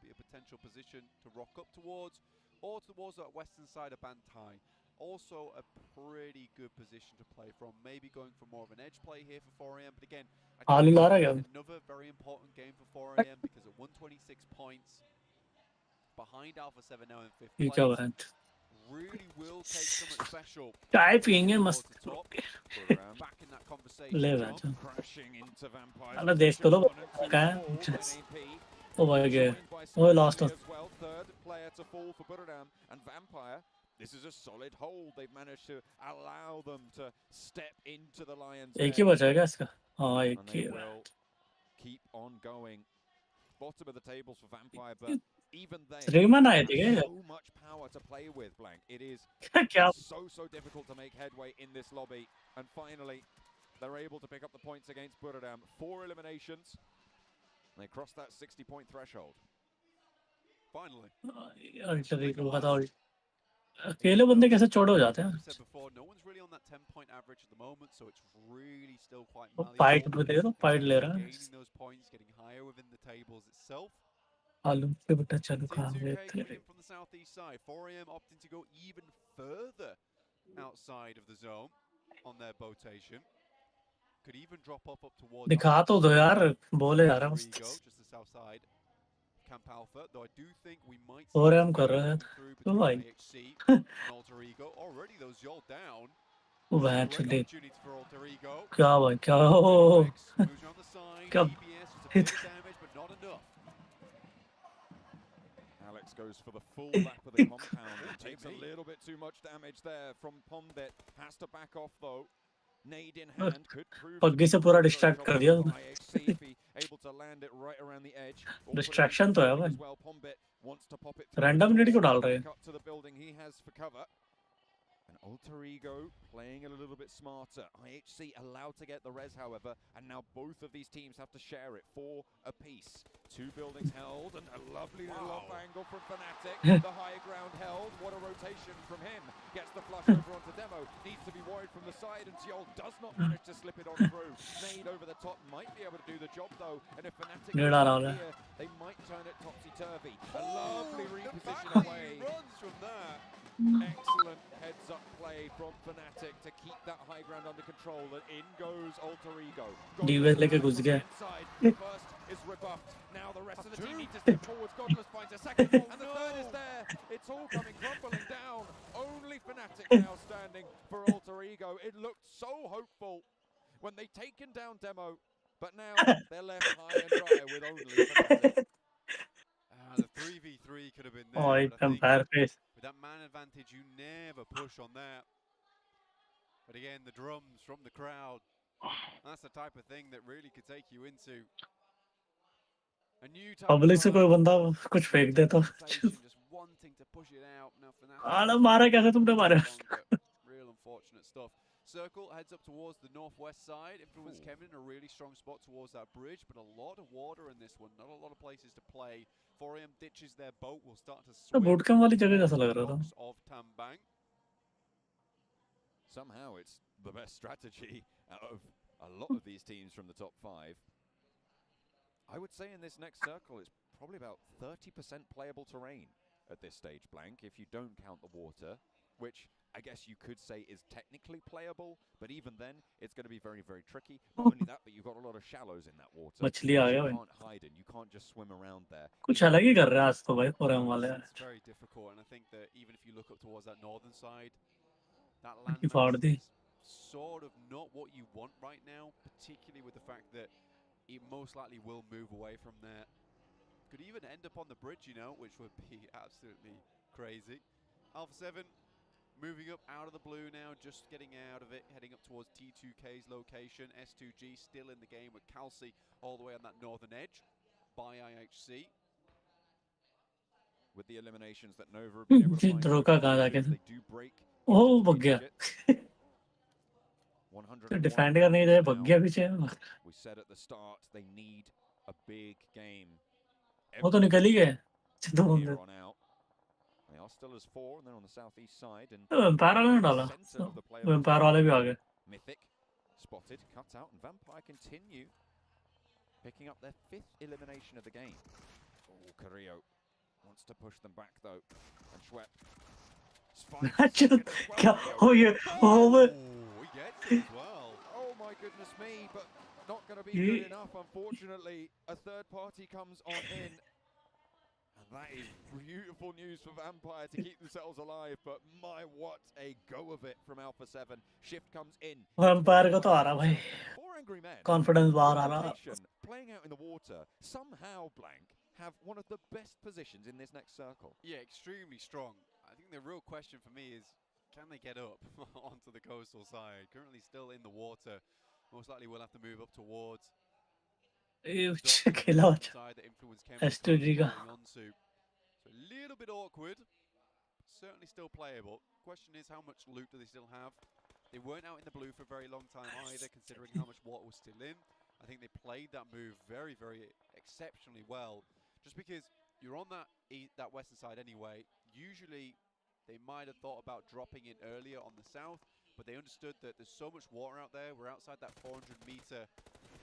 be a potential position to rock up towards, or towards that western side of Bantai. Also a pretty good position to play from. Maybe going for more of an edge play here for 4 a.m. But again, I आलू think ला रहा है क्या another very important game for 4 a.m. because at 126 points behind Alpha 7 now in 5th ये क्या हो place. रहा है Really will take something special. चाय पियेंगे towards मस्त the top. Back in that conversation. ले John. बैठो Crashing into Vampire. अरे देख तो लो क्या है ओ भाई गए वो last as well. Third player to fall for Buradam and Vampire. This is a solid hold. They've managed to allow them to step into the Lions. एक ही बचा है क्या इसका हाँ एक And ही they है will keep on going. Bottom of the tables for Vampire, but even they श्रीमान आए थे क्या so much power to play with, Blank. It is क्या so difficult to make headway in this lobby. And finally, they're able to pick up the points against Buradam. 4 eliminations. They cross that 60-point threshold. Finally. अल्टरी को बताओ अकेले बंदे कैसे चौड़े हो जाते As हैं we said before, no one's really on that 10-point average at the moment, so it's really still quite वो malleable. फाइट पे देखो फाइट ले रहा है Gaining those points, getting higher within the tables itself. आलू पे बेटा चालू कहाँ T2K गए coming थे in from the southeast side. 4am opting to go even further outside of the zone on their botation. Could even drop up towards दिखा तो दो यार बोले जा रहा है Rigo, मस्त just the south side. Camp Alpha, though I do think we might और see हम कर रहे हैं through तो between भाई IHC and Alter Ego. Already those Yol down. वो बहन Great चले opportunity for Alter Ego. क्या भाई क्या ओ Moves on the side. क्या DBS just a bit of damage, but not enough. Alex goes for the full lap of the compound and takes a little bit too much damage there from Pondit. Has to back off though. Nade in hand could prove पग्गी से पूरा distract कर दिया IHC if he able to land it right around the edge. Distraction तो है भाई As well, Pombit wants to pop it through random the need को door. डाल रहे हैं Back up to the building he has for cover. And Alter Ego playing it a little bit smarter. IHC allowed to get the res, however, and now both of these teams have to share it, 4 apiece. 2 buildings held, and a lovely little off angle from Fnatic. The high ground held. What a rotation from him. Gets the flush over onto Demo. Needs to be worried from the side, and Seoul does not manage to slip it on through. Nade over the top might be able to do the job, though. And if Fnatic Nade get aa raha here, they might turn it topsy-turvy. A lovely reposition away. Runs from there. Excellent heads-up play from Fnatic to keep that high ground under control. And in goes Alter Ego. DVS लेके घुस गया. The first is rebuffed. Now the rest of the team need to step forwards. Godless finds a second, and the third is there. It's all coming crumbling down. Only Fnatic now standing for Alter Ego. It looked so hopeful when they taken down Demo, but now they're left high and dry with only Fnatic. The 3v3 could have been there. Oh, Empire face. With that man advantage, you never push on that. But again, the drums from the crowd. That's the type of thing that really could take you into a new type Public से कोई बंदा कुछ फेंक दे तो. just wanting to push it out. Now आला मारा कैसे तुमने मारा? Real unfortunate stuff. Circle heads up towards the northwest side. Influence came in a really strong spot towards that bridge, but a lot of water in this one. Not a lot of places to play. 4AM ditches their boat. Will start to swim. बोटकम वाली जगह कैसा लग रहा था? Of Tambang. Somehow it's the best strategy out of a lot of these teams from the top 5. I would say in this next circle it's probably about 30% playable terrain at this stage, Blank, if you don't count the water, which I guess you could say is technically playable, but even then it's going to be very, very tricky. Not only that, but you've got a lot of shallows in that water. मछली आ गया You भाई. can't hide in, you can't just swim around there. कुछ अलग ही कर रहे हैं आज तो भाई फोरम वाले. It's very difficult, and I think that even if you look up towards that northern side, that की फाड़ land the. is sort of not what you want right now, particularly with the fact that it most likely will move away from there. Could even end up on the bridge, you know, which would be absolutely crazy. Alpha 7 moving up out of the blue now, just getting out of it, heading up towards T2K's location. S2G still in the game with Calci all the way on that northern edge by IHC. With the eliminations that Nova have been able to find, रोका कहाँ जाके? they do break. Oh bug गया. तो defend करने की जगह bug गया पीछे. We said at the start they need a big game. वो तो निकल ही गए. दो बंदे. Here on out. They are still as 4, and then on the southeast side, and Vampire वाले ने डाला. Vampire वाले भी आ गए. Mythic spotted, cut out, and Vampire continue picking up their 5th elimination of the game. Oh, Carrillo wants to push them back though, and Schwepp. क्या हो ये? Oh he gets it as well. Oh my goodness me, but not going to be good enough, unfortunately. A third party comes on in. And that is beautiful news for Vampire to keep themselves alive, but my, what a go of it from Alpha 7. Shift comes in. Vampire का तो आ रहा भाई. 4 angry men. Confidence बाहर आ रहा. Playing out in the water, somehow Blank have one of the best positions in this next circle. Yeah, extremely strong. I think the real question for me is, can they get up onto the coastal side? Currently still in the water. Most likely we'll have to move up towards खेला side that influence S2G का. So a little bit awkward, certainly still playable. Question is, how much loot do they still have? They weren't out in the blue for a very long time either, considering how much water was still in. I think they played that move very, very exceptionally well. Just because you're on that western side anyway, usually they might have thought about dropping in earlier on the south, but they understood that there's so much water out there. We're outside that 400-meter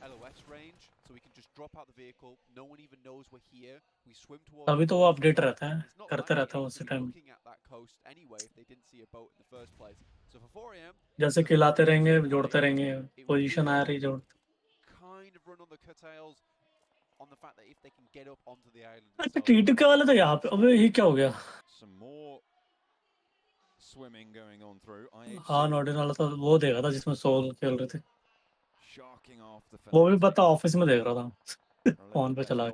LOS range, so we can just drop out the vehicle. No one even knows we're here. We swim towards. अभी तो वो update रहता है, करते रहता है उस time. Looking at that coast anyway, if they didn't see a boat in the first place. So for 4AM, जैसे खिलाते रहेंगे, जोड़ते रहेंगे, पोजीशन आ रही जोड़. Kind of run on the curtails on the fact that if they can get up onto the island. अच्छा T2 के वाले तो यहाँ पे. अबे ये क्या हो गया? Some more swimming going on through. हाँ नॉर्डन वाला तो वो देखा था जिसमें सोल खेल रहे थे. Sharking off the वो भी पता ऑफिस में देख रहा था. फोन पे चला.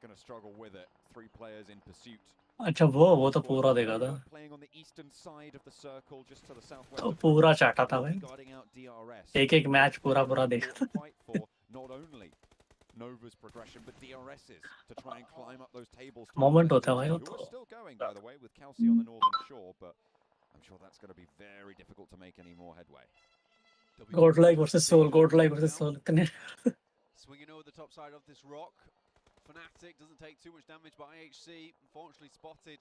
Gonna struggle with it. 3 players in pursuit. अच्छा वो तो पूरा देखा था. Playing on the eastern side of the circle, just to the southwest. तो पूरा चाटा था भाई. एक मैच पूरा देखा था. Not only Nova's progression, but DRS's to try and climb up those tables. Moment होता है भाई वो Who तो. are still going, by the way, with Kelsey on the northern shore, but I'm sure that's going to be very difficult to make any more headway. Godlike versus Soul, Godlike versus Soul. Swinging over the top side of this rock. Fnatic doesn't take too much damage, but IHC unfortunately spotted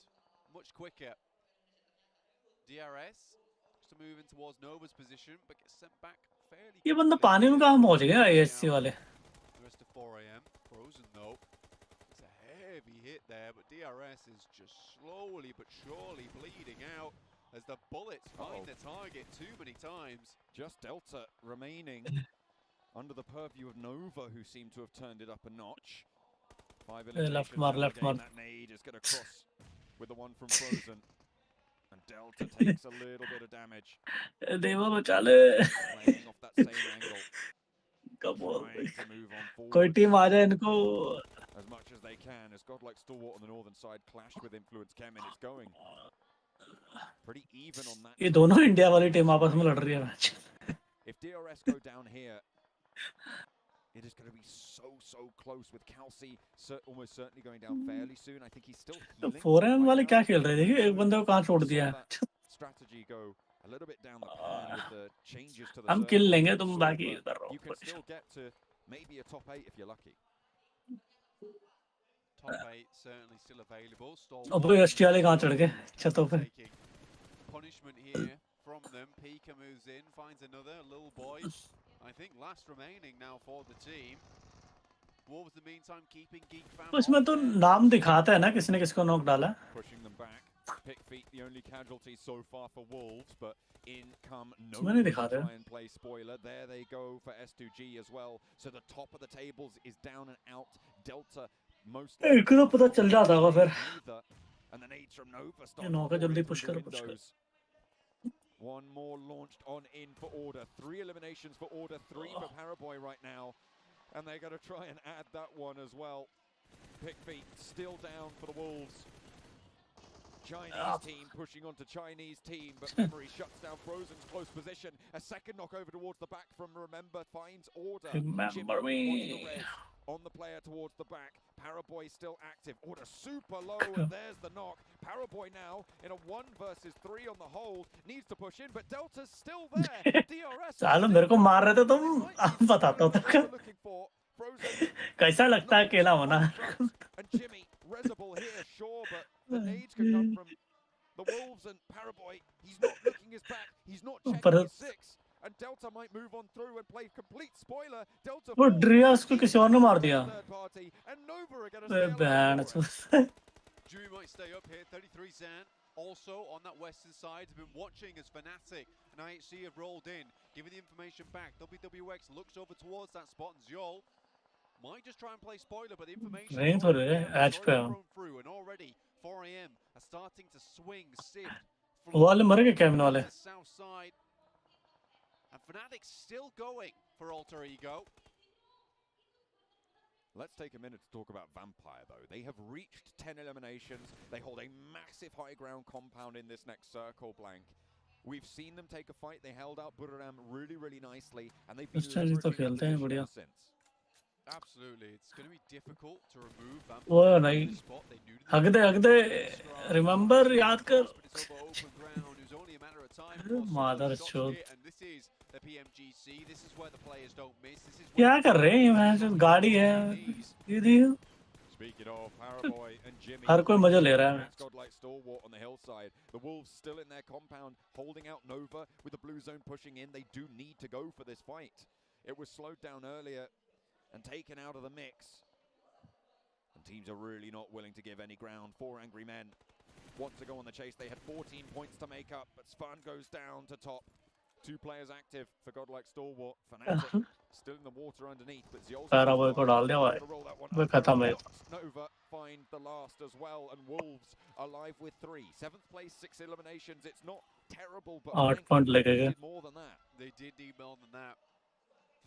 much quicker. DRS just moving towards Nova's position, but gets sent back fairly. ये बंदा पानी में कहाँ पहुँच गया ASC वाले? The rest of 4am frozen though. It's a heavy hit there, but DRS is just slowly but surely bleeding out as the bullets find the target too many times. Just Delta remaining under the purview of Nova, who seem to have turned it up a notch. 5 left mark. That nade is going to cross with the one from Frozen. And Delta takes a little bit of damage. देवा बचा ले. Playing off that same angle. Come on. Trying to move on forward. कोई team आ जाए इनको. As much as they can, as Godlike Stalwart on the northern side clashed with Influence Chem, and it's going pretty even on that. ये दोनों India वाली team आपस में लड़ रही है match. If DRS go down here, it is going to be so close with Kelsey almost certainly going down fairly soon. I think he's still healing. 4M वाले क्या खेल रहे थे? एक बंदे को कहाँ छोड़ दिया? Strategy go a little bit down the pan with the changes to the. हम kill लेंगे तुम बाकी इधर रहो. You can still get to maybe a top 8 if you're lucky. Top 8 certainly still available. अब वो ST वाले कहाँ चढ़ गए? छतों पे. Punishment here from them. Pika moves in, finds another little boy. I think last remaining now for the team. Wolves in the meantime keeping Geek Fam. उसमें तो नाम दिखाता है ना किसने किसको नॉक डाला. Pushing them back. Pick feet the only casualty so far for Wolves, but in come मैंने Nova दिखा to दिया. try and play spoiler. There they go for S2G as well. So the top of the tables is down and out. Delta most. एक तो पता चल जाता होगा फिर. And the nades from Nova ये नौ का जल्दी push करो. One more launched on in for Order. 3 eliminations for Order, 3 for Paraboy right now. And they're going to try and add that one as well. Pickfeet still down for the Wolves. Chinese team pushing onto Chinese team, but Memory shuts down Frozen's close position. A second knock over towards the back from Remember finds Order. Remember me. On the player towards the back. Paraboy still active. Order super low, and there's the knock. Paraboy now in a 1 versus 3 on the hold. Needs to push in, but Delta's still there. DRS. सालों मेरे को मार रहे थे तुम. अब बताता हूँ तुमको. कैसा लगता है अकेला होना? And Jimmy, Reservoir here, sure, but the nades can come from the Wolves and Paraboy. He's not looking his back. He's not checking his 6. And Delta might move on through and play complete spoiler. Delta. वो ड्रियास को किसी और ने मार दिया. And Nova are going to ban. Jimmy might stay up here. 33 Zan. Also on that western side, have been watching as Fnatic and IHC have rolled in, giving the information back. WWX looks over towards that spot, and Zjol might just try and play spoiler, but the information नहीं तो रे आज पे हम. through, and already 4am are starting to swing sift वो वाले मर गए कैबिन वाले. south side, and Fnatic still going for Alter Ego. Let's take a minute to talk about Vampire, though. They have reached 10 eliminations. They hold a massive high ground compound in this next circle, Blank. We've seen them take a fight. They held out Buriram really nicely, and they've been leveraging that position since. Absolutely, it's going to be difficult to remove Vampire वो from नहीं. the spot. They knew अगदे remember याद कर. it's over open ground. It was only a matter of time. Mother shot. And this is the PMGC. This is where the players don't miss. This is क्या कर रहे हैं मैं जो गाड़ी है ये देखो. Speaking of Paraboy and Jimmy, हर कोई मजा ले रहा है. Godlike Stalwart on the hillside. The Wolves still in their compound, holding out Nova with the blue zone pushing in. They do need to go for this fight. It was slowed down earlier and taken out of the mix. And teams are really not willing to give any ground. 4 angry men want to go on the chase. They had 14 points to make up, but Svan goes down to top. 2 players active for Godlike Stalwart. Fnatic still in the water underneath, but Ziol's Paraboy को डाल दिया भाई. वो खत्म है. Nova find the last as well, and Wolves are live with 3. 7th place, 6 eliminations. It's not terrible, but 8 point लेके गए. more than that. They did need more than that.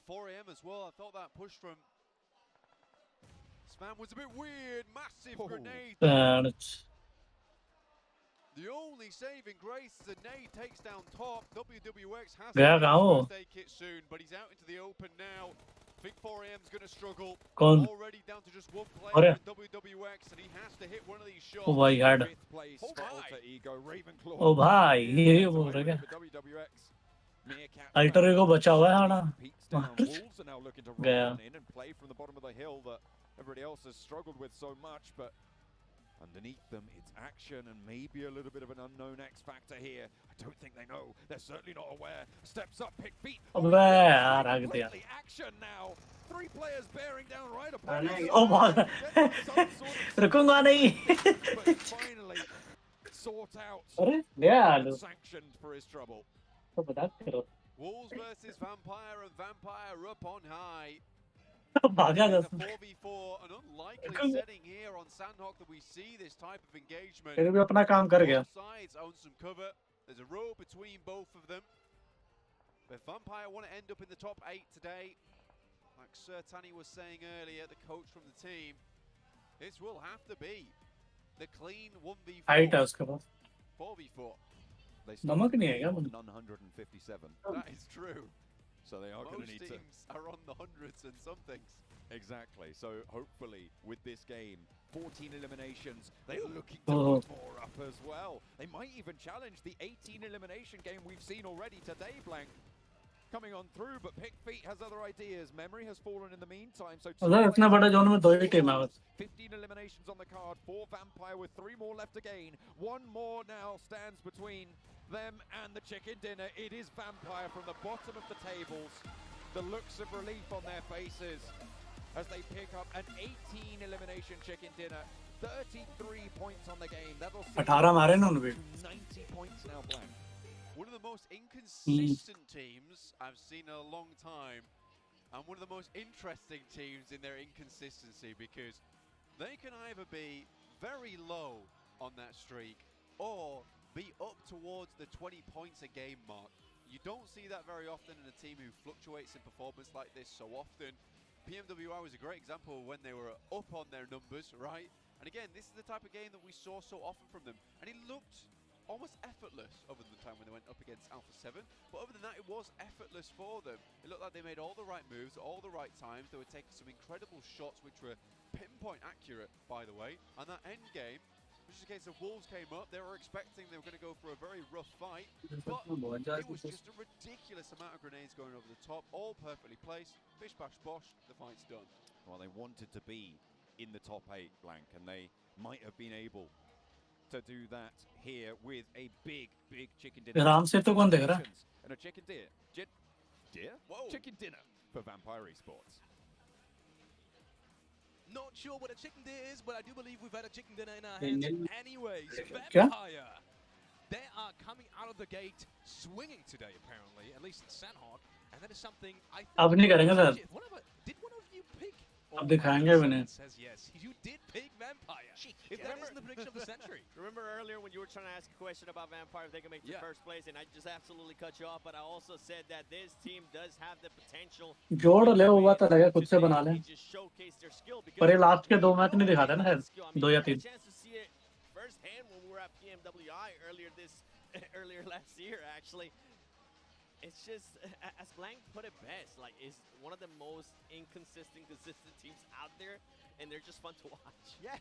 4am as well. I thought that push from Spam was a bit weird. Massive grenade. The only saving grace is a nade takes down top. WWX has गया कहाँ वो? to take it soon, but he's out into the open now. I think 4AM's going to struggle. कौन? Already down to just one player अरे in WWX, and he has to hit one of these shots. ओ भाई यार Fifth place for Alter Ego. Ravenclaw. ओ भाई ये बोल रहे क्या? WWX. Meerkat alter ego बचा हुआ है हाना peaks down. Wolves are now looking to roll गया on in and play from the bottom of the hill that everybody else has struggled with so much, but underneath them, it's action and maybe a little bit of an unknown X factor here. I don't think they know. They're certainly not aware. Steps up, pick feet. अबे यार आगे दिया Completely action now. 3 players bearing down right upon अरे ओ बहुत रुकूंगा नहीं finally sort out अरे ले आलू sanctioned for his trouble. तो बता करो Wolves versus Vampire, and Vampire up on high. भागा In a दस 4v4, an unlikely setting here on Sandhawk that we see this type of engagement. फिर भी अपना काम कर गया Both sides own some cover. There's a row between both of them. But Vampire want to end up in the top 8 today. Like Sir Tanny was saying earlier, the coach from the team, this will have to be the clean 1v4. Height है उसके पास 4v4. They नमक नहीं है क्या on 157. That is true. So they are going to need to. Most teams are on the hundreds and some things. Exactly. So hopefully with this game, 14 eliminations, they're looking to put more up as well. They might even challenge the 18 elimination game we've seen already today, Blank. Coming on through, but Pick Feet has other ideas. Memory has fallen in the meantime, so उधर इतना बड़ा zone में 2 ही team है बस 15 eliminations on the card for Vampire with 3 more left to gain. One more now stands between them and the chicken dinner. It is Vampire from the bottom of the tables. The looks of relief on their faces as they pick up an 18 elimination chicken dinner. 33 points on the game. That'll see 18 मारे ना उन्होंने 90 points now, Blank. One of the most inconsistent teams I've seen in a long time, and one of the most interesting teams in their inconsistency, because they can either be very low on that streak or be up towards the 20 points a game mark. You don't see that very often in a team who fluctuates in performance like this so often. PMWI was a great example when they were up on their numbers, right? And again, this is the type of game that we saw so often from them. And it looked almost effortless over the time when they went up against Alpha 7. But other than that, it was effortless for them. It looked like they made all the right moves at all the right times. They were taking some incredible shots, which were pinpoint accurate, by the way. And that end game, which is a case of Wolves came up, they were expecting they were going to go for a very rough fight, but it was just a ridiculous amount of grenades going over the top, all perfectly placed. Bish bash bosh, the fight's done. Well, they wanted to be in the top 8, Blank, and they might have been able to do that here with a big chicken dinner. आराम से तो कौन देख रहा है And a chicken deer? Whoa. Chicken dinner for Vampire Esports. Not sure what a chicken dinner is, but I do believe we've had a chicken dinner in our hands. Anyways, क्या? Vampire, they are coming out of the gate swinging today, apparently, at least in Sandhawk, and that is something I think... अब नहीं करेंगे sir Did one of you pick? अब दिखाएंगे भी नहीं Says yes. You did pick Vampire. If that isn't the prediction of the century. Remember earlier when you were trying to ask a question about Vampire if they can make it to first place, and I just absolutely cut you off, but I also said that this team does have the potential. जोड़ ले वो बात अलग है खुद से बना ले Just showcase their skill because पर ये लास्ट के 2 मैच नहीं दिखाते ना शायद 2 या 3 chance to see it firsthand when we were at PMWI earlier last year actually. It's just, as Blank put it best, like, it's one of the most inconsistent, consistent teams out there, and they're just fun to watch. Yeah,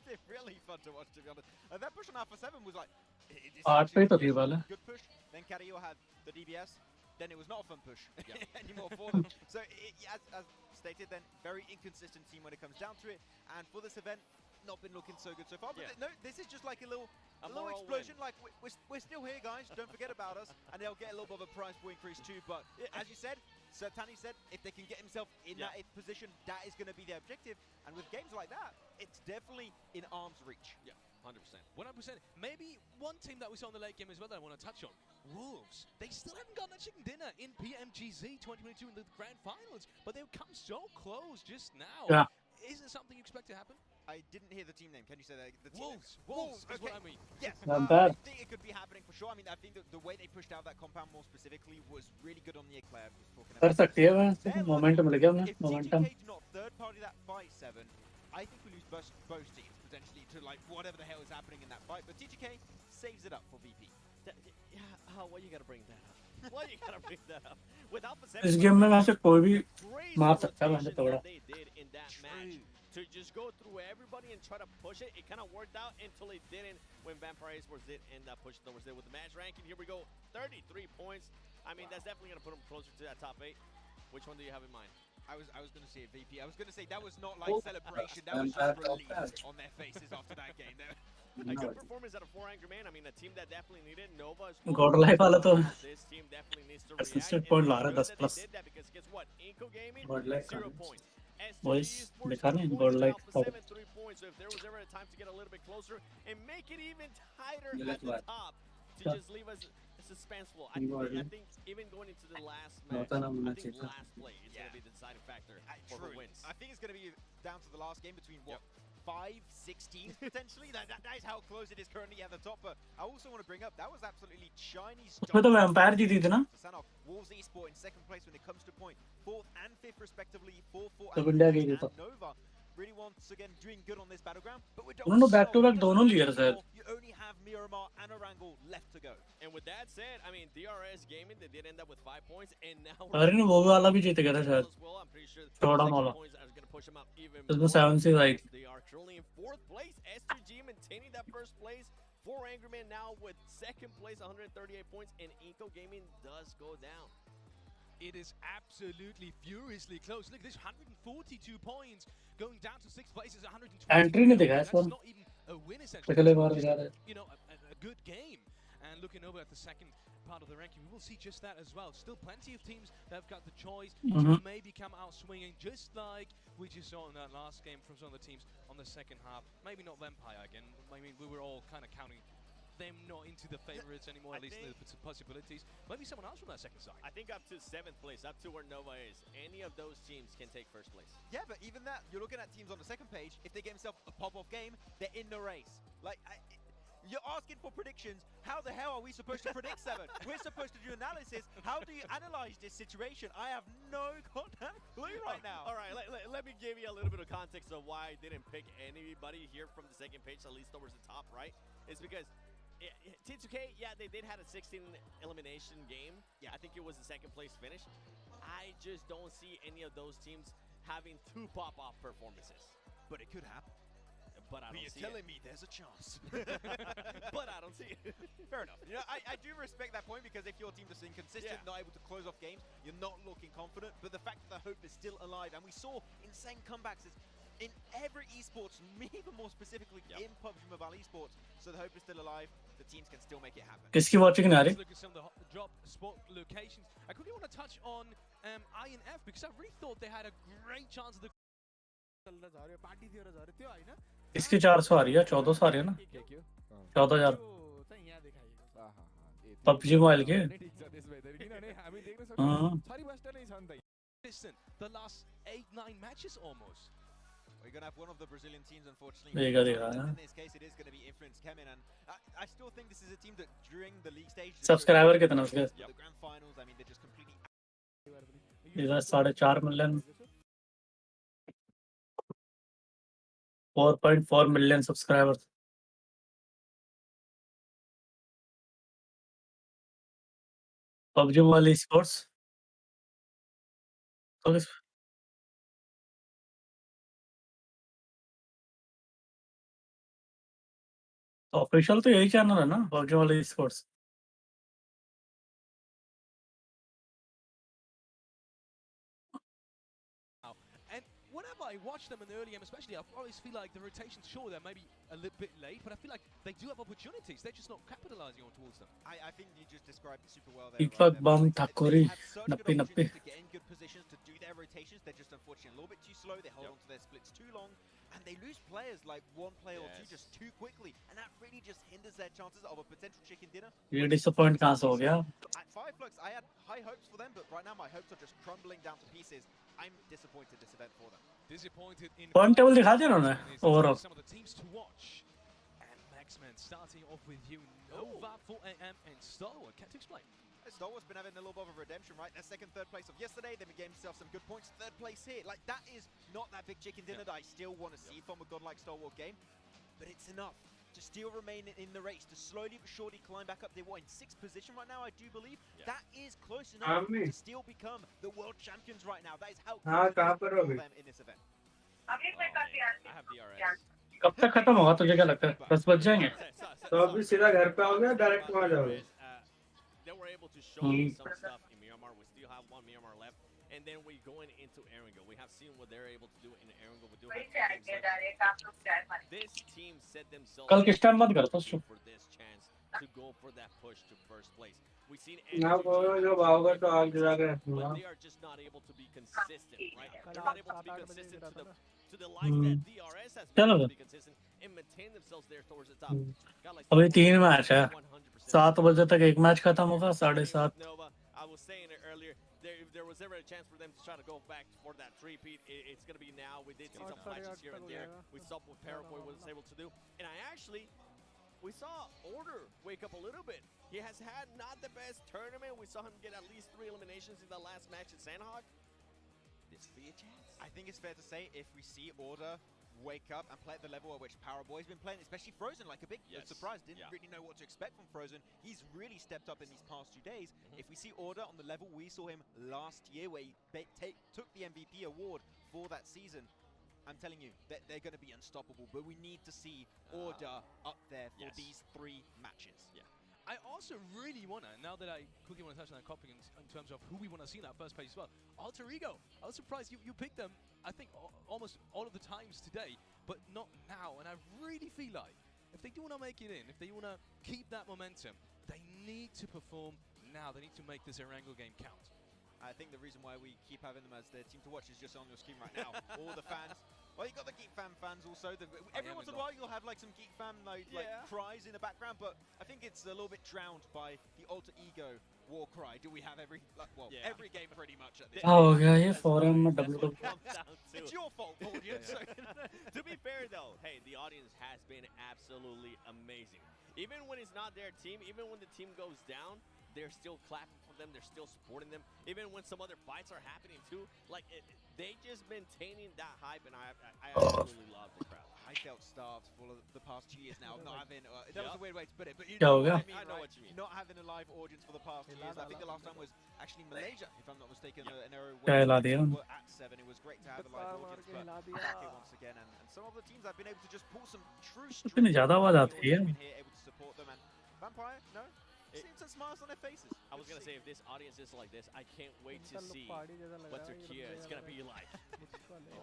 they're really fun to watch, to be honest. That push on Alpha 7 was like, आठ पे तो थी वाला good push. Then Carrillo had the DBS. Then it was not a fun push anymore for them. So, as stated, then very inconsistent team when it comes down to it. And for this event, not been looking so good so far. But no, this is just like a little explosion. Like we're still here, guys. Don't forget about us. And they'll get a little bit of a prize pool increase too. But as you said, Sir Tanny said, if they can get himself in that 8th position, that is going to be their objective. And with games like that, it's definitely in arm's reach. Yeah. 100%. 100%. Maybe one team that we saw in the late game as well that I want to touch on. Wolves. They still haven't gotten a chicken dinner in PMGC 2022 in the grand finals, but they've come so close just now. Yeah. Is it something you expect to happen? I didn't hear the team name. Can you say that? The team Wolves. name? Wolves is okay. what I mean. Yes. Not bad. I think it could be happening for sure. I mean, I think the way they pushed out that compound more specifically was really good on the eclair. कर सकती है वैसे momentum मिल गया उन्हें momentum If TGK do not third party that fight 7, I think we lose both teams potentially to like whatever the hell is happening in that fight. But TGK saves it up for VP. Yeah, why you gotta bring that up? Why you gotta bring that up? Without the इस game में वैसे कोई भी मार crazy सकता है वैसे rotation थोड़ा. that they did in that match to just go through everybody and try to push it, it kind of worked out until it didn't when Vampires was it and push was there with the match ranking. Here we go, 33 points. I mean, that's definitely gonna put them closer to that top 8. Which one do you have in mind? I was going to say VP. I was going to say that was not like celebration. That was just relief on their faces after that game. A good performance out of 4 Angry Man. I mean, a team that definitely needed Nova. God Life वाला तो This team definitely needs to react. assisted point ला रहा है 10 They plus. did that because guess what? Inco Gaming, God Life 0 points. Boys दिखा नहीं God Life top. 7 3 points. So if there was ever a time to get a little bit closer and make it even tighter at the top to just leave us suspenseful. I think even going into the last match, I think last play is going to be the deciding factor for the wins. I think it's going to be down to the last game between what? 5-16 potentially. That is how close it is currently at the top. But I also want to bring up that was absolutely Chinese. उसमें तो Vampire जीती थी ना? Wolves Esport in second place when it comes to point, 4th and 5th respectively. 4-4 तो and India की जीता. Nova really once again doing good on this battleground. But we don't. उन्होंने back to back दोनों लिए शायद. You only have Miramar and Orangle left to go. And with that said, I mean DRS Gaming they did end up with 5 points and now. अरे नहीं वो वाला भी जीत गया था शायद. Showdown वाला. इसमें 7 से like. They are currently in 4th place. S2G maintaining that 1st place. 4 Angry Men now with 2nd place, 138 points, and Inco Gaming does go down. It is absolutely furiously close. Look, this 142 points going down to 6th place is 120. Entry नहीं दिखा इस बार. That's not even a win essentially. पिछले बार दिखा रहे. You know, a good game. And looking over at the second part of the ranking, we will see just that as well. Still plenty of teams that have got the choice to maybe come out swinging, just like we just saw in that last game from some of the teams on the second half. Maybe not Vampire again. I mean, we were all kind of counting them not into the favorites anymore, at least the possibilities. Maybe someone else from that second side. I think up to 7th place, up to where Nova is, any of those teams can take 1st place. Yeah, but even that, you're looking at teams on the second page, if they get themselves a pop-off game, they're in the race. Like, you're asking for predictions. How the hell are we supposed to predict 7? We're supposed to do analysis. How do you analyze this situation? I have no goddamn clue right now. All right, let me give you a little bit of context of why I didn't pick anybody here from the second page, at least towards the top, right? It's because T2K, yeah, they did have a 16 elimination game. Yeah, I think it was the 2nd place finish. I just don't see any of those teams having 2 pop-off performances. But it could happen. But I don't see you're telling me there's a chance. But I don't see it. Fair enough. You know, I do respect that point because if your team is inconsistent, not able to close off games, you're not looking confident. But the fact that the hope is still alive, and we saw insane comebacks in every esports, even more specifically in PUBG Mobile esports. So the hope is still alive. The teams can still make it happen. किसकी watching आ रही? Let's look at some of the drop spot locations. I quickly want to touch on I and F because I really thought they had a great chance of the. इसकी 400 आ रही है 1400 आ रही है ना 14,000 PUBG mobile के The last 8-9 matches almost. We're going to have one of the Brazilian teams, unfortunately. In this case, it is going to be Influence Kemen, and I still think this is a team that during the league stage, Subscriber कितना उसके? The grand finals, I mean, they're just completely. इधर 4.5 million 4.4 million subscribers. PUBG Mobile Esports. तो official तो यही channel है ना PUBG Mobile Esports. Whenever I watch them in the early game, especially, I always feel like the rotations, sure, they're maybe a little bit late, but I feel like they do have opportunities. They're just not capitalizing on towards them. I think you just described it super well there. Ipak Bam Thakuri, They have such good opportunities to get in good positions to do their rotations. They're just unfortunately a little bit too slow. They hold on to their splits too long, and they lose players like one player or two just too quickly, and that really just hinders their chances of a potential chicken dinner. ये disappoint कहाँ से हो गया? At Fireflux, I had high hopes for them, but right now my hopes are just crumbling down to pieces. I'm disappointed this event for them. Disappointed in Point table दिखा दिया उन्होंने overall. Some of the teams to watch. And Maxman starting off with you, Nova, 4am, and Stalwart. Can't explain. Stalwart's been having a little bit of a redemption, right? Their 2nd, 3rd place of yesterday, then we gave himself some good points. 3rd place here. Like, that is not that big chicken dinner that I still want to see from a god like Stalwart game. But it's enough to still remain in the race, to slowly but surely climb back up. They're in 6th position right now, I do believe. That is close enough to still become the world champions right now. That is how close it is for them in this event. I have DRS. कब तक खत्म होगा तुझे क्या लगता है? 10 बज जाएंगे तो अभी सीधा घर पे आओगे डायरेक्ट वहां जाओगे? They were able to show us some stuff in Myanmar. We still have one Myanmar left. And then we're going into Erangel. We have seen what they're able to do in Erangel. We do have this team set themselves कल किस time बंद करता है for this chance to go for that push to first place. We've seen ना वो जो आओगे तो आग जला के but they are just not able to be consistent, right? They're not able to be consistent to the life that DRS has been able to be consistent and maintain themselves there towards the top. अभी 3 match है 7 बजे तक एक match खत्म होगा 7:30 I was saying it earlier, if there was ever a chance for them to try to go back for that three-peat, it's going to be now. We did see some flashes here and there. We saw what Paraboy was able to do. And we saw Order wake up a little bit. He has had not the best tournament. We saw him get at least 3 eliminations in the last match at Sandhog. This could be a chance. I think it's fair to say if we see Order wake up and play at the level at which Paraboy's been playing, especially Frozen, like a big surprise. Didn't really know what to expect from Frozen. He's really stepped up in these past 2 days. If we see Order on the level we saw him last year, where he took the MVP award for that season, I'm telling you, that they're going to be unstoppable. But we need to see Order up there for these 3 matches. I also really want to, now that I quickly want to touch on that topic in terms of who we want to see in that first page as well. Alter Ego. I was surprised you picked them, I think, almost all of the times today, but not now. And I really feel like if they do want to make it in, if they want to keep that momentum, they need to perform now. They need to make this Erangel game count. I think the reason why we keep having them as their team to watch is just on your screen right now. All the fans. Well, you got the Geek Fam fans also. Every once in a while, you'll have like some Geek Fam like cries in the background, but I think it's a little bit drowned by the Alter Ego war cry. Do we have every every game pretty much at this? हो गया ये forum में W. It's your fault, audience. To be fair, though, hey, the audience has been absolutely amazing. Even when it's not their team, even when the team goes down, they're still clapping for them. They're still supporting them. Even when some other fights are happening too, like they just maintaining that hype, and I absolutely love the crowd. I felt starved for the past 2 years now of not having. That was a weird way to put it, but you know what I mean. I know what you mean. Not having a live audience for the past 2 years. I think the last time was actually Malaysia, if I'm not mistaken. An era क्या हिला where दिया? we were at 7. It was great to have a live audience, but back here once again. And some of the teams I've been able to just pull some true इतनी ज़्यादा आवाज आती है. here, able to support them. And Vampire, no. Seems some smiles on their faces. I was going to say, if this audience is like this, I can't wait to see what Turkey is going to be like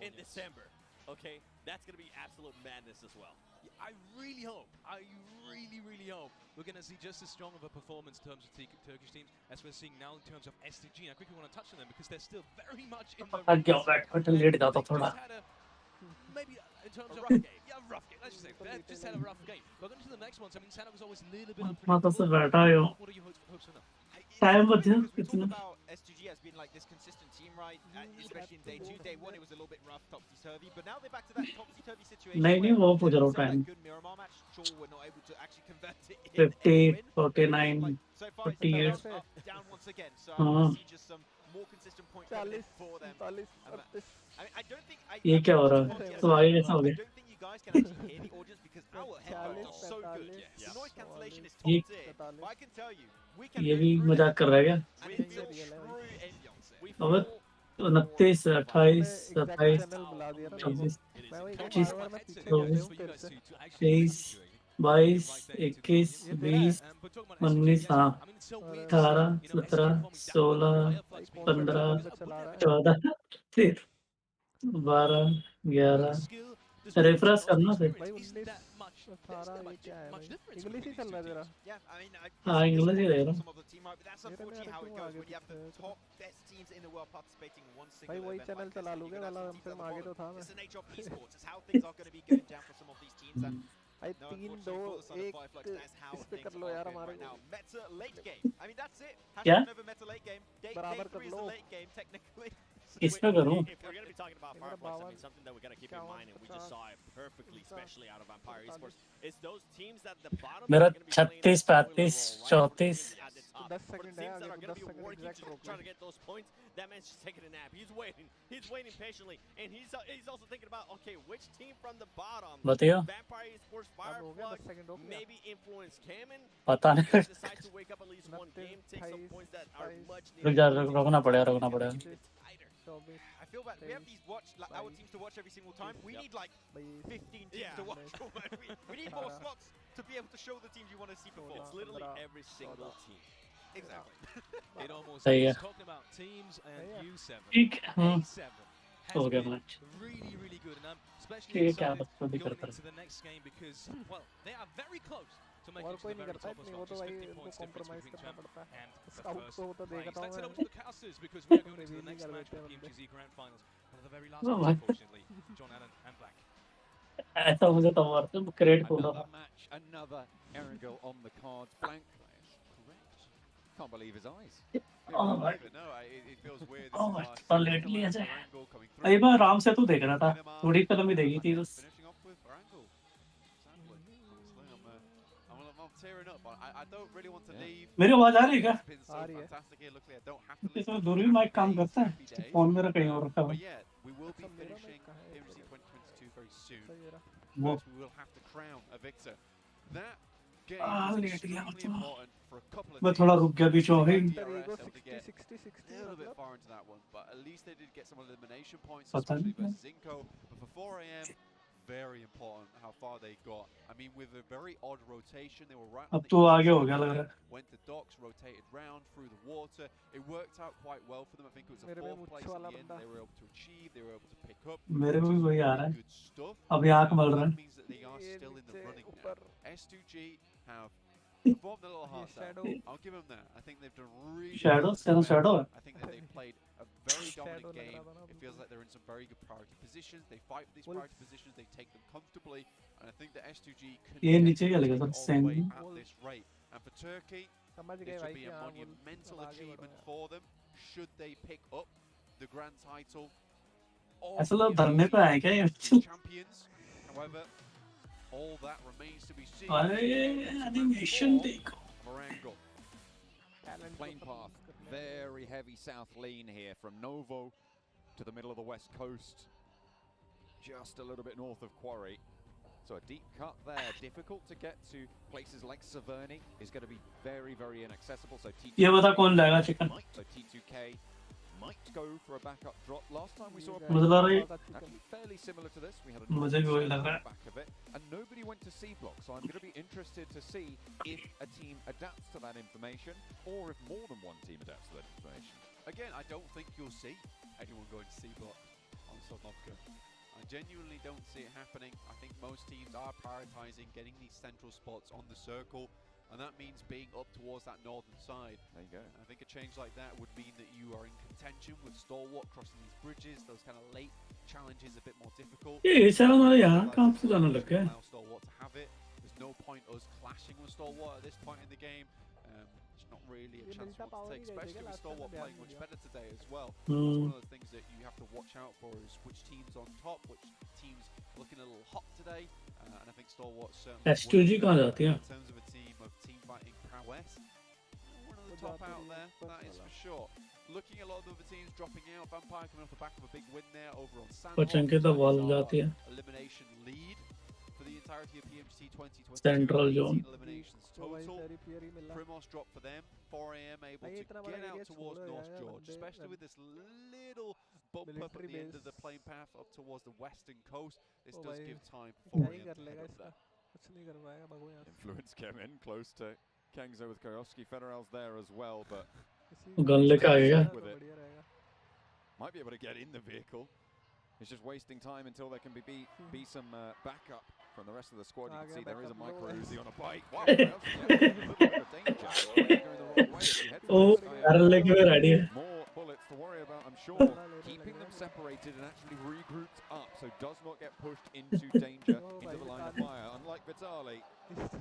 in December. Okay? That's going to be absolute madness as well. I really hope we're going to see just as strong of a performance in terms of Turkish teams as we're seeing now in terms of STG. I quickly want to touch on them because they're still very much in the maybe in terms of rough game. Rough game. Let's just say they just had a rough game. But going to the next ones, I mean, Santa was always a little bit unpredictable. What are your hopes for them? Time बचे We कितना? talk about SGG as being like this consistent team, right? Especially in day 2, day 1, it was a little bit rough, topsy-turvy. But now they're back to that topsy-turvy situation. नहीं वो पूछ रहा हूँ time. Good Miramar match. Sure, we're not able to actually convert it in 50, 49, so far, 58. it's down once again. So I want to see just some more consistent points coming in for them. I don't think ये क्या हो रहा है? तो आगे कैसा हो I गया? don't think you guys can actually hear the audience because our headphones are so good. The noise cancellation is top ये tier. But I can tell you, we can ये भी मजाक कर रहा है क्या? with some true ambience. अब 29, 28, 27, 26, 25, 24, 23, 22, 21, 20, 19, हाँ 18, 17, 16, 15, 14, 13, 12, 11. रिफ्रेश करना फिर. इंग्लिश ही चल रहा है तेरा. हाँ इंग्लिश ही रहेगा. That's unfortunately how it goes when you have the top best teams in the world participating in one भाई single वही event. चैनल चला लोगे वाला हमसे आगे तो था मैं. It's the nature of esports. It's how things are going to be going down for some of these teams. And भाई 3, 2, 1 इस पे कर लो यार हमारे now. Meta late game. I mean that's it. क्या? Hashtag Nova Meta late game. Day बराबर 3 कर is low. the late game technically. किस पे करूं? If we're going to be talking about Fireflies, I mean, something that we got to keep in mind, and we just saw it perfectly, especially out of Vampire Esports, it's those teams that the bottom मेरा are going to be playing 36 35 34 at the top. For the teams that are going to be working to try to get those points, that man's just taking a nap. He's waiting patiently, and he's also thinking about, okay, which team from the bottom, बताइए। Vampire Esports, Firefly, maybe influence Kamen, पता नहीं। decide to wake up at least one game, take some points that are much रुक जा, रुकना पड़ेगा। I feel bad. We have these our teams to watch every single time. We need like 15 teams to watch. We need more slots to be able to show the teams you want to see perform. It's literally every single team. Exactly. It almost सही है। is talking about teams and U7. ठीक है। A7 हो has गया been match. really good, and I'm especially ठीक है, excited बस तो भी going करता into the next game because, well, they are very close to making और it to कोई the नहीं very करता top है, as नहीं well. वो तो Just भाई 50 उनको points difference कॉम्प्रोमाइज between करना champ पड़ता है। and the स्काउट first को तो place. देखता हूँ Let's head मैं। over to the casters because we are going into the next match for reveal नहीं PMGC कर Grand Finals. One of the very last Oh, ones, what? unfortunately. John Allen and Black. ऐसा मुझे तो और से credit बोल रहा Another था। match, another Erangel on the cards. Blank is correct. Can't believe his eyes. Oh my. No, it feels weird. Oh This my, is our तो second late लिया collab जाए। Erangel coming through. अरे बार आराम से तू देख रहा था, थोड़ी कलम ही देखी थी बस। Finishing off with Erangel. Sadly, honestly, I'm tearing up. I don't really want to leave. मेरी आवाज आ रही है क्या? It's been so fantastic here. Luckily, I don't have to leave. इसमें दूरबीन माइक काम करता है। फोन मेरा कहीं और रखा हुआ But है। yeah, we will be finishing PMGC 2022 very soon. वो First, we will have to crown a victor. That game was लेट गया extremely important for a couple of मैं teams. थोड़ा रुक गया बीच में। DRS able to get a little bit far into that one, but at least they did get some elimination points, पता especially नहीं। versus Inco. But for 4 AM, very important how far they got. I mean, with a very odd rotation, they were right on अब the तो आगे हो east गया side लग of रहा it, है। went to docks, rotated round through the water. It worked out quite well for them. I think it was a मेरे में 4th place मुच्छो in वाला the end. बंदा। They were able to achieve, they were able to pick up. मेरे को भी वही आ रहा है। Good stuff. अब यहाँ कमल रहा That है। means that they are still in the running now. ऊपर। S2G have performed a little hearts out. shadow. I'll give them that. I think they've done really Shadow? well. Shadow, shadow है। I think that they've played a very Shadow dominant लग game. रहा था ना It feels like they're in some very good priority positions. They fight for these Wolves. priority positions. They take them comfortably. And I think that S2G can ये नीचे क्या take लगा it था? all the Same। way at this rate. And for Turkey, समझ गए this भाई would be कि a हाँ monumental वो आगे achievement बढ़ो for them should they pick up the grand title of ऐसा लोग धरने पे आए क्या ये? PMGC champions. However, all that remains to be seen. अरे एनिमेशन देखो। Erangel. Plane path, very heavy south lean here from Novo to the middle of the west coast. Just a little bit north of Quarry. So a deep cut there, difficult to get to. Places like Severny is going to be very inaccessible. So ये बता कौन लाएगा chicken? So T2K might go for a backup drop. Last time we saw a मुझे लग रहा है actually fairly similar to this. We had a मुझे भी वही लग रहा है। back of it, and nobody went to C block. So I'm going to be interested to see if a team adapts to that information, or if more than one team adapts to that information. Again, I don't think you'll see anyone going to C block on Sodnovka. I genuinely don't see it happening. I think most teams are prioritising getting these central spots on the circle, and that means being up towards that northern side. There you go. I think a change like that would mean that you are in contention with Stalwart crossing these bridges. Those kind of late challenges a bit more difficult. ये सारा हमारे यहाँ काम से जाने लग गया। Allow Stalwart to have it. There's no point us clashing with Stalwart at this point in the game. It's not really a chance we want to take, especially with Stalwart playing much better today as well. That's one of those things that you have to watch out for, is which team's on top, which team's looking a little hot today. And I think Stalwart certainly S2G कहाँ जाती है? in terms of a team fighting prowess. One of the top out there, that is for sure. Looking at a lot of the other teams dropping out. Vampire coming off the back of a big win there over on Sandhawk. पचंके तो ball जाती है। Elimination lead for the entirety of PMGC 2022. Central zone. 18 eliminations total. Primos drop for them. 4 AM able to get out towards North George, especially with this little bump up at the end of the plane path up towards the western coast. This does give time for 4 AM to head up there. कुछ नहीं कर पाएगा भगो यहाँ से। Influence came in close to Kangzo with Koyoski. Federal's there as well, but gun लेके आ गया। with it. Might be able to get in the vehicle. It's just wasting time until there can be some backup from the rest of the squad. You can see there is a micro Uzi on a bike. Wow, ओ, अरे लेके भी ready है। more bullets to worry about. I'm sure keeping them separated and actually regrouped up so does not get pushed into danger, into the line of fire. Unlike Vitali,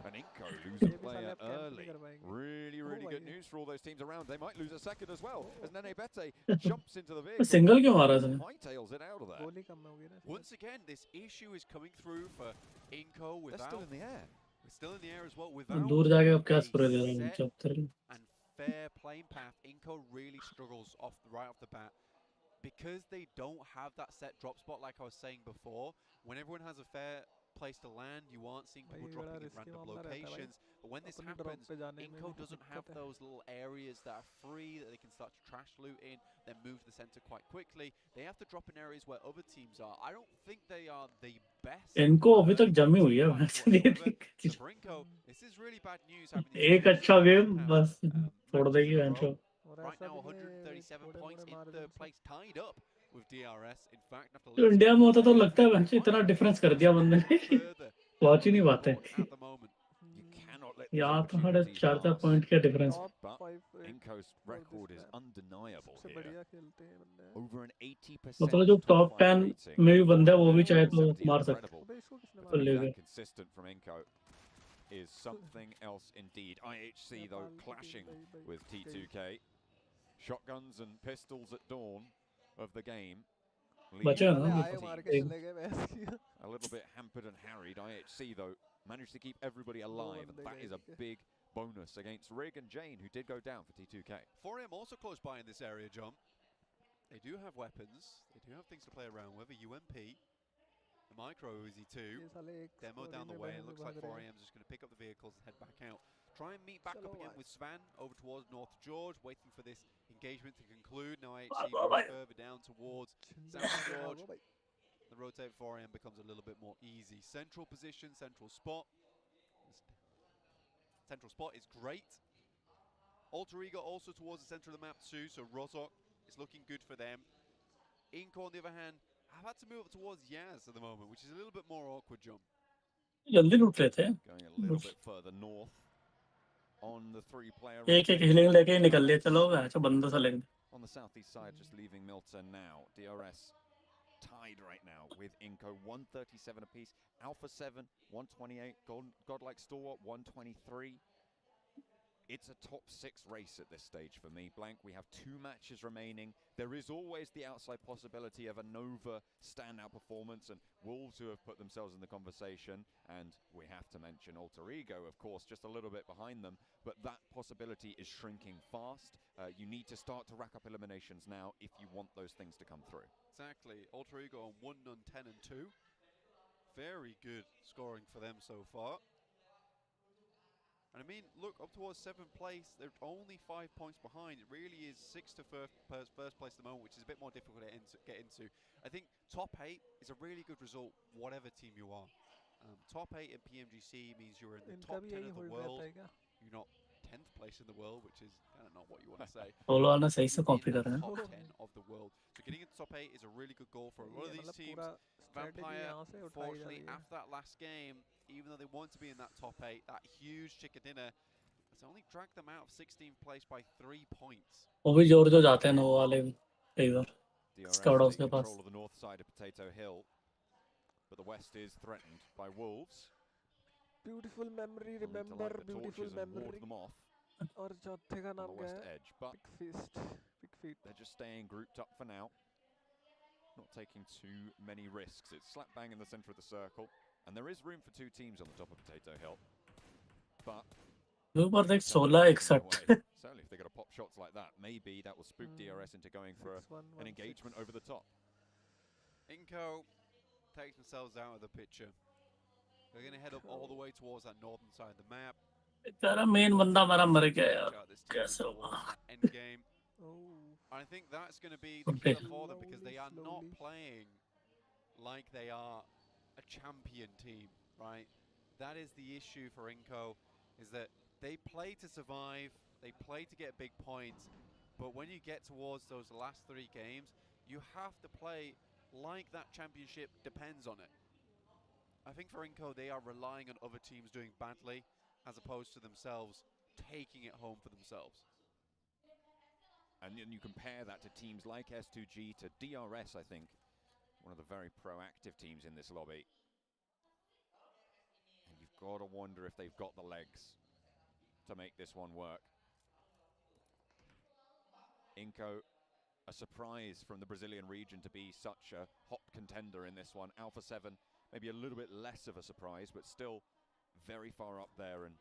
and Inco lose a player early. Really, really good news for all those teams around. They might lose a second as well, as Nene Bete jumps into the vehicle. Single क्यों मारा इसने? Hightails it out of there. Once again, this issue is coming through for Inco without... They're still in the air. We're still in the air as well without दूर जाके अब क्या spray दे रहा हूँ set जब तक and fair playing path. Inco really struggles right off the bat because they don't have that set drop spot like I was saying before. When everyone has a fair place to land, you aren't seeing people dropping in random locations. But when this happens, Inco doesn't have those little areas that are free that they can start to trash loot in, then move to the center quite quickly. They have to drop in areas where other teams are. I don't think they are the best. इनको अभी तक जमी हुई है match नहीं थी For Inco, this is really bad news having this एक अच्छा गेम बस छोड़ देगी match right now 137 points in third place, tied up with DRS. In fact, after तो इंडिया में होता तो लगता है मैच इतना डिफरेंस कर दिया बंदे ने पहुंच ही नहीं पाते यहाँ तो हर 4-4 पॉइंट का difference But Inco's record is undeniable here. Over an 80% मतलब जो टॉप 10 में भी बंदा है वो भी चाहे तो मार सकता है तो ले गए consistent from Inco is something else indeed. IHC though clashing with T2K. Shotguns and pistols at dawn of the game. बचा ना A little bit hampered and harried. IHC though managed to keep everybody alive, and that is a big bonus against Rig and Jane, who did go down for T2K. 4M also close by in this area, John. They do have weapons. They do have things to play around with. A UMP, a micro Uzi 2, demo down the way. It looks like 4AM's just going to pick up the vehicles and head back out. Try and meet back up again with Svan over towards North George, waiting for this engagement to conclude. Now IHC moves further down towards South George. The rotate 4AM becomes a little bit more easy. Central position, central spot. Central spot is great. Alter Ego also towards the center of the map too, so Rozok is looking good for them. Inco, on the other hand, I've had to move up towards Yaz at the moment, which is a little bit more awkward, John. जल्दी लूट लेते हैं Going a little bit further north on the three-player. एक healing लेके निकल लिए चलो अच्छा बंदा सा लेंगे. On the southeast side, just leaving Milton now. DRS tied right now with Inco, 137 apiece. Alpha 7, 128. Godlike Stalwart, 123. It's a top 6 race at this stage for me. Blank, we have 2 matches remaining. There is always the outside possibility of a Nova standout performance, and Wolves who have put themselves in the conversation. And we have to mention Alter Ego, of course, just a little bit behind them. But that possibility is shrinking fast. You need to start to rack up eliminations now if you want those things to come through. Exactly. Alter Ego on 1 on 10 and 2. Very good scoring for them so far. And I mean, look, up towards 7th place, they're only 5 points behind. It really is 6th to first place at the moment, which is a bit more difficult to get into. I think top 8 is a really good result, whatever team you are. Top 8 in PMGC means you're in the top 10 of the world. You're not 10th place in the world, which is kind of not what you want to say. वाला सही से copy कर रहे हैं. Top 10 of the world. So getting into top 8 is a really good goal for a lot of these teams. Vampire, unfortunately, after that last game, even though they want to be in that top 8, that huge chicken dinner has only dragged them out of 16th place by 3 points. वो भी जोर जो जाते हैं ना वो वाले इधर. DRS taking control of the north side of Potato Hill, but the west is threatened by Wolves. Beautiful memory, remember, beautiful memory. Them off. और चौथे का नाम क्या है? Edge, but Big Fist. Big Feet. They're just staying grouped up for now. Not taking too many risks. It's slap bang in the center of the circle. And there is room for 2 teams on the top of Potato Hill. But ऊपर देख 16-61. certainly if they got to pop shots like that, maybe that will spook DRS into going for an engagement over the top. Inco takes themselves out of the picture. They're going to head up all the way towards that northern side of the map. तेरा main बंदा हमारा मर गया यार. कैसे हुआ? End game. I think that's going to be the killer for them because they are not playing like they are a champion team, right? That is the issue for Inco, is that they play to survive, they play to get big points, but when you get towards those last 3 games, you have to play like that championship depends on it. I think for Inco, they are relying on other teams doing badly as opposed to themselves taking it home for themselves. And then you compare that to teams like S2G, to DRS, I think, one of the very proactive teams in this lobby. And you've got to wonder if they've got the legs to make this one work. Inco, a surprise from the Brazilian region to be such a hot contender in this one. Alpha 7, maybe a little bit less of a surprise, but still very far up there. And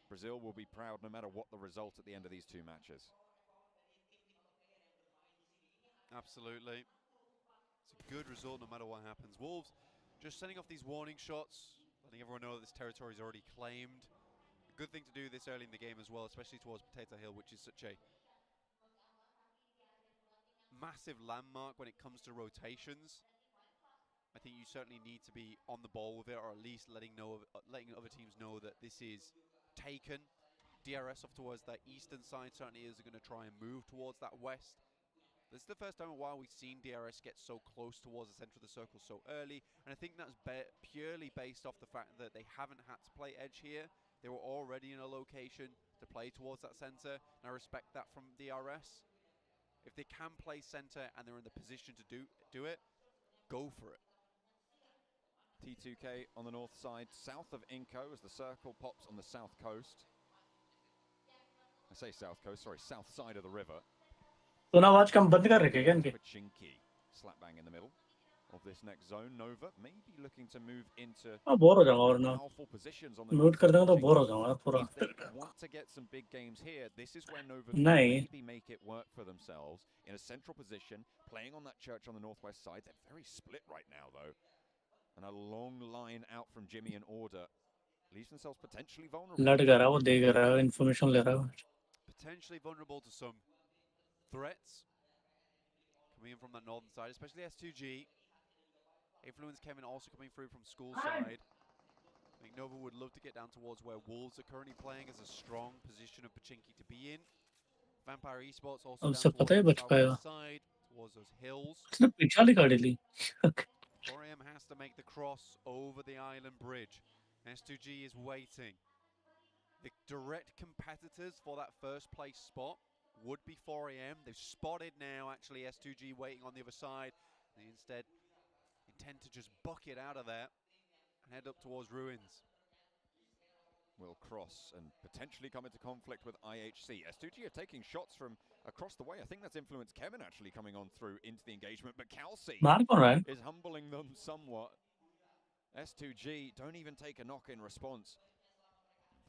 Brazil will be proud no matter what the result at the end of these two matches. Absolutely. It's a good result no matter what happens. Wolves just sending off these warning shots, letting everyone know that this territory is already claimed. A good thing to do this early in the game as well, especially towards Potato Hill, which is such a massive landmark when it comes to rotations. I think you certainly need to be on the ball with it, or at least letting other teams know that this is taken. DRS off towards that eastern side certainly is going to try and move towards that west. This is the first time in a while we've seen DRS get so close towards the center of the circle so early, and I think that's purely based off the fact that they haven't had to play edge here. They were already in a location to play towards that center, and I respect that from DRS. If they can play center and they're in the position to do it, go for it. T2K on the north side, south of Inco as the circle pops on the south coast. I say south coast, sorry, south side of the river. तो ना आवाज कम बंद कर रखे क्या इनके? Pachinki, slap bang in the middle of this next zone. Nova may be looking to move into bore हो जाऊंगा वरना powerful positions on the mute कर देंगे तो बोर हो जाऊंगा पूरा. If they want to get some big games here, this is where Nova नहीं. can maybe make it work for themselves in a central position, playing on that church on the northwest side. They're very split right now, though. And a long line out from Jimmy and Order leaves themselves potentially vulnerable. लड़ कर रहा वो देख रहा है information ले रहा है. Potentially vulnerable to some threats coming in from that northern side, especially S2G. Influence Kevin also coming through from school side. I think Nova would love to get down towards where Wolves are currently playing, as a strong position of Pachinki to be in. Vampire Esports also down उससे towards पता ही the बच पाएगा. southwest side, towards those hills. उसने पिछली गाड़ी ली. 4AM has to make the cross over the island bridge. S2G is waiting. The direct competitors for that first place spot would be 4AM. They've spotted now actually S2G waiting on the other side. They instead intend to just bucket out of there and head up towards ruins. Will cross and potentially come into conflict with IHC. S2G are taking shots from across the way. I think that's influenced Kevin actually coming on through into the engagement, but Kelsey is humbling them somewhat. S2G don't even take a knock in response.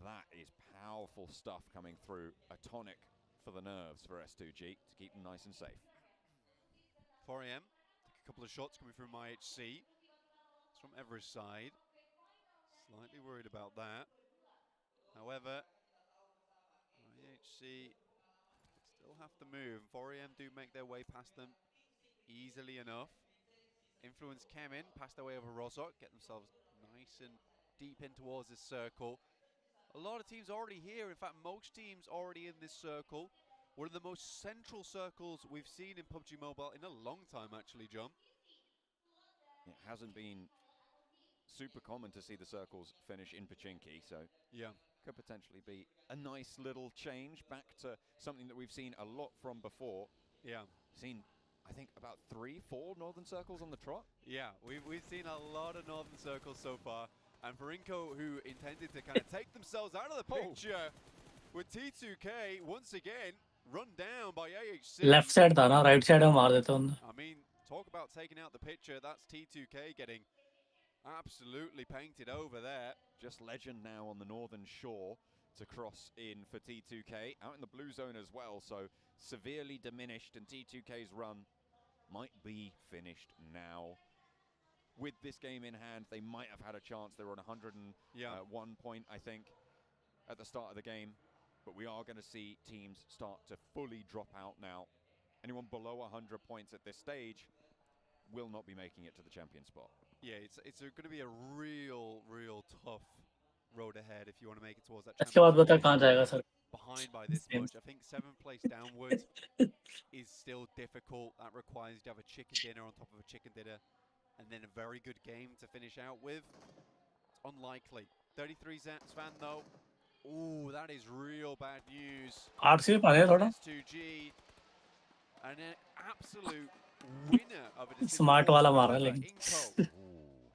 That is powerful stuff coming through. A tonic for the nerves for S2G to keep them nice and safe. 4AM, a couple of shots coming from IHC. It's from Everest side. Slightly worried about that. However, IHC still have to move. 4AM do make their way past them easily enough. Influence came in, passed their way over Rozok, get themselves nice and deep in towards this circle. A lot of teams already here. In fact, most teams already in this circle. One of the most central circles we've seen in PUBG Mobile in a long time, actually, John. It hasn't been super common to see the circles finish in Pachinki, so yeah, could potentially be a nice little change back to something that we've seen a lot from before. Yeah. Seen, I think, about 3-4 northern circles on the trot. Yeah, we've seen a lot of northern circles so far. And for Inco, who intended to kind of take themselves out of the picture with T2K, once again, run down by AHC. Left side था ना, right side में मार देते उन्हें. I mean, talk about taking out the picture. That's T2K getting absolutely painted over there. Just legend now on the northern shore to cross in for T2K. Out in the blue zone as well, so severely diminished, and T2K's run might be finished now. With this game in hand, they might have had a chance. They were on 101 point, I think, at the start of the game. But we are going to see teams start to fully drop out now. Anyone below 100 points at this stage will not be making it to the champion spot. Yeah, it's going to be a real tough road ahead if you want to make it towards that इसके बाद बता championship. कहाँ जाएगा sir? Behind by this much. I think 7th place downwards is still difficult. That requires you to have a chicken dinner on top of a chicken dinner, and then a very good game to finish out with. It's unlikely. 33 Zats fan though. Ooh, that is real bad news. RC पे आ गया थोड़ा. S2G And an absolute winner of a decision smart for वाला Nova, मारा लेकिन Inko.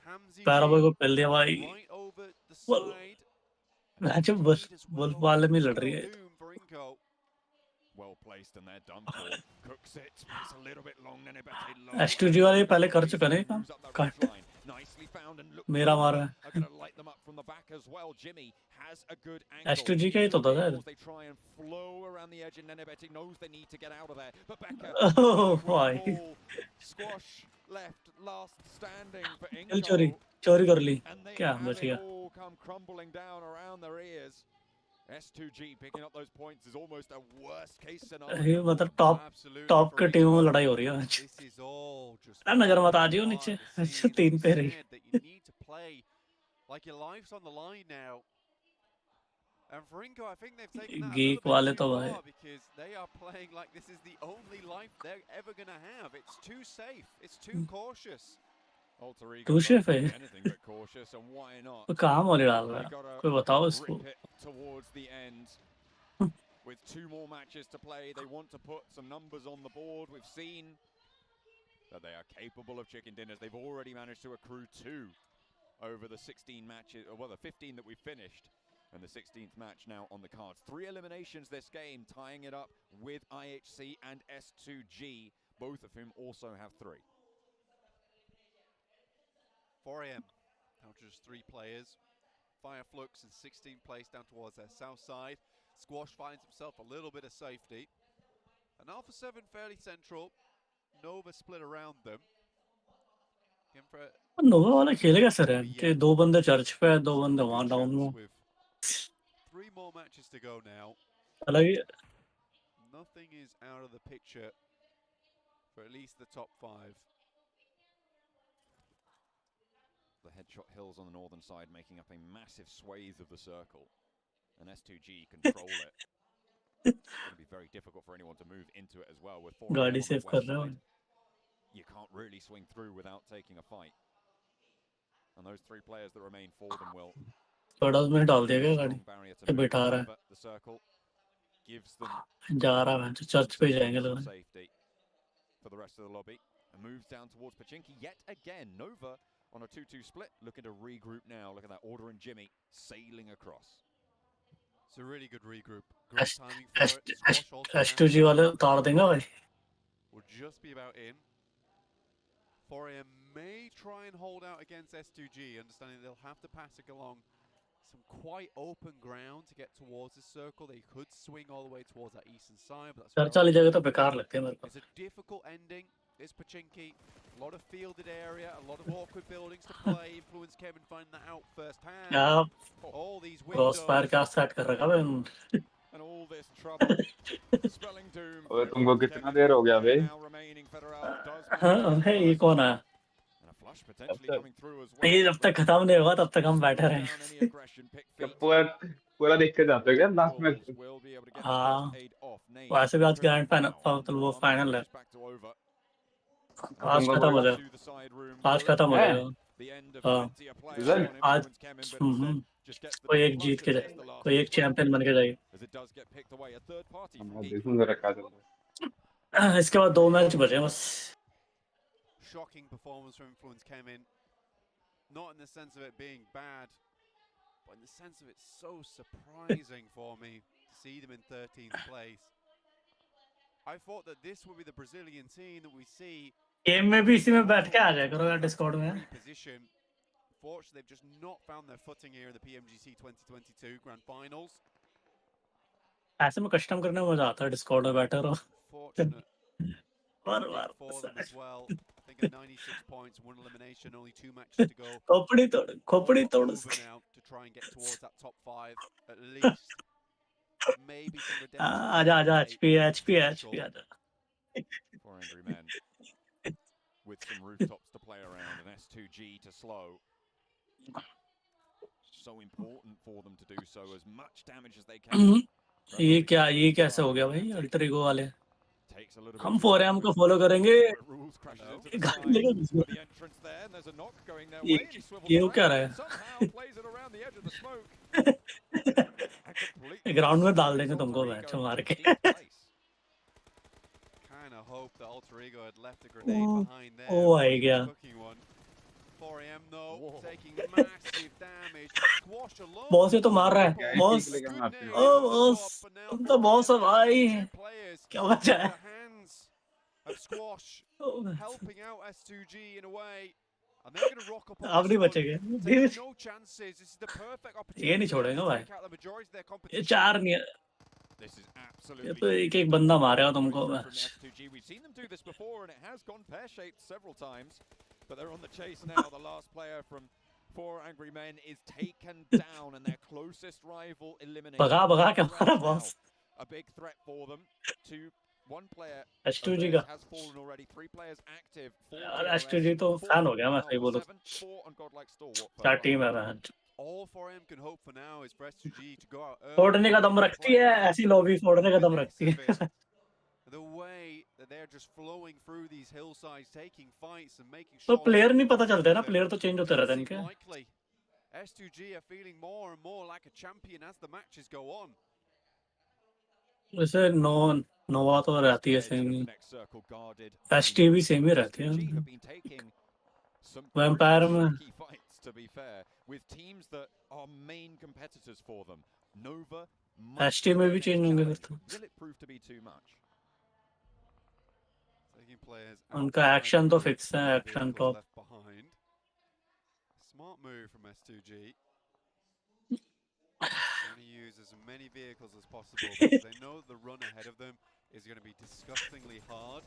Hamzy पैराबॉय को G पहल दिया भाई right over the बोल side. मैच वुल्फ वाले में लड़ रही है Doom for Inko. Well placed and they're done for. Cooks it. It's a little bit long. Nenebete low. S2G वाले पहले कर चुका नहीं काम cut Nicely found and look. मेरा मारा Are going to light them up from the back as well. Jimmy has a good angle. S2G का ही तो था शायद They try and flow around the edge and Nenebete knows they need to get out of there. But Becca. Oh भाई Squash left last standing for चल चोरी कर ली क्या बच गया all come crumbling down around their ears. S2G picking up those points is almost a worst case scenario. ये मतलब top के टीमों में लड़ाई हो रही है आज नजर मत आ जियो नीचे 3 पे रही You need to play like your life's on the line now. And for Inko, I think they've taken that a Geek little वाले bit तो too भाई far because they are playing like this is the only life they're ever going to have. It's too safe. It's too cautious. Alter ego तू chef है anything but cautious and why not? तो कहाँ मोली डाल रहा है कोई बताओ इसको Rip it towards the end. With 2 more matches to play, they want to put some numbers on the board. We've seen that they are capable of chicken dinners. They've already managed to accrue 2 over the 16 matches, or well, the 15 that we finished, and the 16th match now on the cards. 3 eliminations this game, tying it up with IHC and S2G, both of whom also have 3. 4 AM, now just 3 players. Fireflux in 16th place down towards their south side. Squash finds himself a little bit of safety. And Alpha 7 fairly central. Nova split around them. नोवा वाला खेलेगा sir है कि 2 बंदे church पे है 2 बंदे वहां down में 3 more matches to go now. अलग ही Nothing is out of the picture for at least the top 5. The headshot hills on the northern side making up a massive swathe of the circle. And S2G control it. It's going to be very difficult for anyone to move into it as well. With 4 गाड़ी save कर रहा हूँ you can't really swing through without taking a fight. And those 3 players that remain for them will थोड़ा में डाल दिया क्या गाड़ी ये बैठा रहा है the circle gives them जा रहा है चर्च पे जाएंगे लोग safety for the rest of the lobby and moves down towards Pachinki yet again. Nova on a 2-2 split, looking to regroup now. Look at that, Order and Jimmy sailing across. It's a really good regroup. Great timing for it. S2G वाले उतार देंगे भाई. Will just be about in. 4AM may try and hold out against S2G, understanding they'll have to pass it along some quite open ground to get towards the circle. They could swing all the way towards that eastern side, but that's चर्चा वाली जगह तो बेकार लगते हैं मेरे को. It's a difficult ending. It's Pachinki. A lot of fielded area, a lot of awkward buildings to play. Influence Kevin finding that out first hand. Yeah. All these windows. Crossfire क्या start कर रखा है मैं. And all this trouble, spelling doom. अबे तुमको कितना देर हो गया बे? हाँ ये कौन है? ये जब तक खत्म नहीं होगा तब तक हम बैठे रहें. पूरा देख के जाते हो क्या लास्ट में? हाँ. वैसे भी आज ग्रैंड फाइनल मतलब वो फाइनल है. आज खत्म हो जाएगा. आज खत्म हो जाएगा. हाँ. आज कोई एक जीत के जाए, कोई एक चैंपियन बन के जाए. देखूंगा रखा चल रहा है. इसके बाद 2 मैच बचे बस. Shocking performance from Influence Kevin. Not in the sense of it being bad, but in the sense of it's so surprising for me to see them in 13th place. I thought that this would be the Brazilian team that we see. Game में भी इसी में बैठ के आ जाया करो यार Discord में. Unfortunately, they've just not found their footing here in the PMGC 2022 Grand Finals. ऐसे में कस्टम करने में मजा आता है डिस्कॉर्ड में बैठे रहो. बार-बार. For them as well. I think at 96 points, 1 elimination, only 2 matches to go. खोपड़ी तोड़. Now to try and get towards that top 5 at least. Maybe some redemption. आजा HP आजा. 4 angry men with some rooftops to play around and S2G to slow. So important for them to do so as much damage as they can. ये कैसे हो गया भाई alter ego वाले. हम 4AM को फॉलो करेंगे. ये क्या रहा है? ग्राउंड में डाल देंगे तुमको मैच मार के. Ego had left a grenade behind there. Oh my He was god. cooking one. 4am though, taking massive damage. Squash alone. Boss ये तो मार रहा है बॉस ओ बॉस तुम तो बॉस हो भाई क्या बचा है Of Squash helping out S2G in a way. And they're going to rock up on आप नहीं this one. बचेंगे Taking no chances. This is the perfect ये opportunity नहीं to छोड़ेंगे भाई take out the majority of their ये competition. चार नहीं है This is ये absolutely तो एक एक बंदा मारेगा तुमको From match S2G. We've seen them do this before, and it has gone pear-shaped several times. But they're on the chase now. The last player from 4 Angry Men is taken down, and their closest rival eliminated. भगा के मारा boss A big threat for them. One player S2G का has fallen already. 3 players active. 4 यार S2G तो fan हो गया मैं सही बोलूं 4 on Godlike Stalwart. क्या टीम है match All 4M can hope for now is for S2G to go out early. फोड़ने का दम रखती है ऐसी लॉबी फोड़ने का दम रखती है The way that they're just flowing through these hillsides, taking fights and making तो sure. प्लेयर नहीं पता चलते ना प्लेयर तो चेंज होते रहते हैं इनके Likely. S2G are feeling more and more like a champion as the matches go on. वैसे नोवा तो रहती है सेम ही एसटी भी सेम ही रहती है वैम्पायर में To be fair, with teams that are main competitors for them, Nova. ST में भी चेंज होंगे फिर तो Will it prove to be too much? Taking players उनका एक्शन तो फिक्स है action top Smart move from S2G. Trying to use as many vehicles as possible because they know the run ahead of them is going to be disgustingly hard.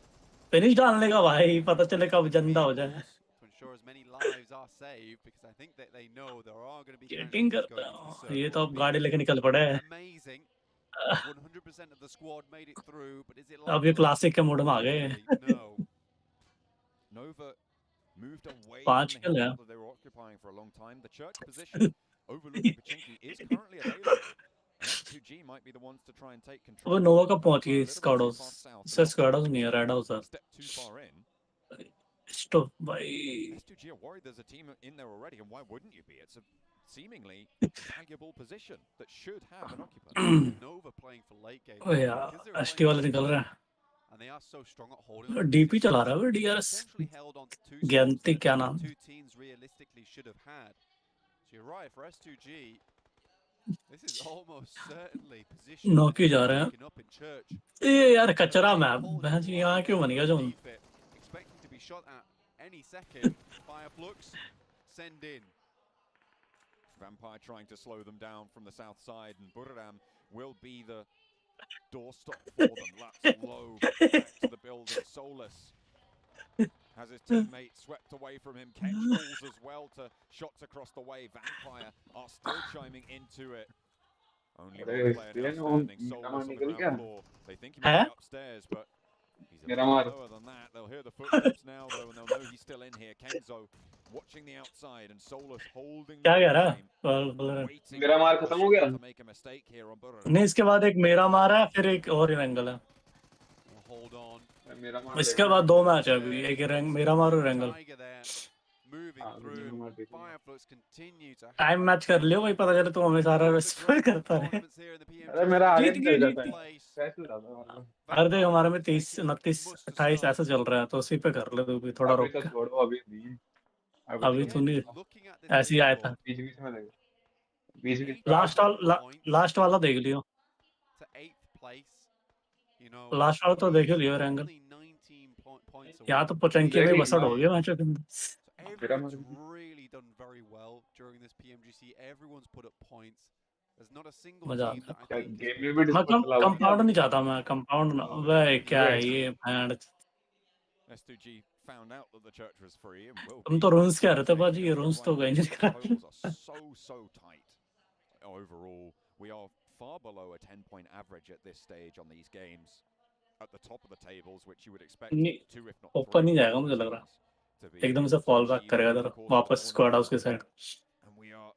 Finish डालने का भाई पता चले कब जिंदा हो जाए To ensure as many lives are saved because I think that they know there are going to be cheating करता है ये तो अब गाड़ी लेके निकल पड़े हैं amazing. 100% of the squad made it through, but is it अब ये क्लासिक के मोड में आ गए No. Nova moved away पांच from the kill hill है that they were occupying for a long time. The church position overlooking Pachinki is currently available. And S2G might be the ones to try and take control. वो नोवा कब पहुंच गई squad house से squad house नहीं है red house है Step too far in. Stop भाई S2G are worried there's a team in there already, and why wouldn't you be? It's a seemingly valuable position that should have an occupant. Nova playing for late game. ओ यार ST वाले निकल रहे हैं And they are so strong at holding. DP चला रहा है वो DRS ज्ञानती क्या नाम Two teams realistically should have had. So you're right for S2G. This is almost certainly position. नौकी जा रहे हैं ये यार कचरा मैप मैं यहाँ क्यों बन गया जो Expecting to be shot at any second. Fireflux send in. Vampire trying to slow them down from the south side, and Buriram will be the doorstop for them. Laps low, back to the building. Solus has his teammate swept away from him. Kench falls as well to shots across the way. Vampire are still chiming into it. Only one player now standing. Solus on the ground floor. They think he might be upstairs, but he's a bit lower than that. They'll hear the footsteps now, though, and they'll know he's still in here. Kenzo watching the outside, and Solus holding the game. मेरा मार खत्म हो गया to make a mistake here on Burra. नहीं इसके बाद एक मेरा मारा है फिर एक और एंगल है Hold on. इसके बाद दो मैच है अभी एक रैंक मेरा मारो angle Moving through. Fireflux continue to. Time match कर लियो भाई पता चले तुम हमें सारा रेस्पेक्ट करता रहे अरे मेरा आगे जीत चल गए जाता है कैसे जाता है अरे देख हमारे में 30 29 28 ऐसा चल रहा है तो उसी पे कर ले तू भी थोड़ा अभी रोक तो के छोड़ो अभी नहीं अभी तू नहीं ऐसे ही आया था बीच में लगे बीच लास्ट वाला देख लियो लास्ट वाला तो देख लियो एंगल या तो पचंकी में बसड़ हो गया मैच के अंदर Everyone's really done very well during this PMGC. Everyone's put up points. There's not a single मजा team that आता I think गेम में भी मैं कंपाउंड नहीं चाहता मैं कंपाउंड ना वे क्या है ये band S2G found out that the church was free and will तुम तो रून्स कह रहे थे बाजी ये रून्स तो गए नहीं करा so tight. Overall, we are far below a 10-point average at this stage on these games. At the top of the tables, which you would expect two, if not ऊपर नहीं जाएगा मुझे लग रहा एकदम से फॉल बैक करेगा इधर वापस स्क्वाड हाउस के side And we are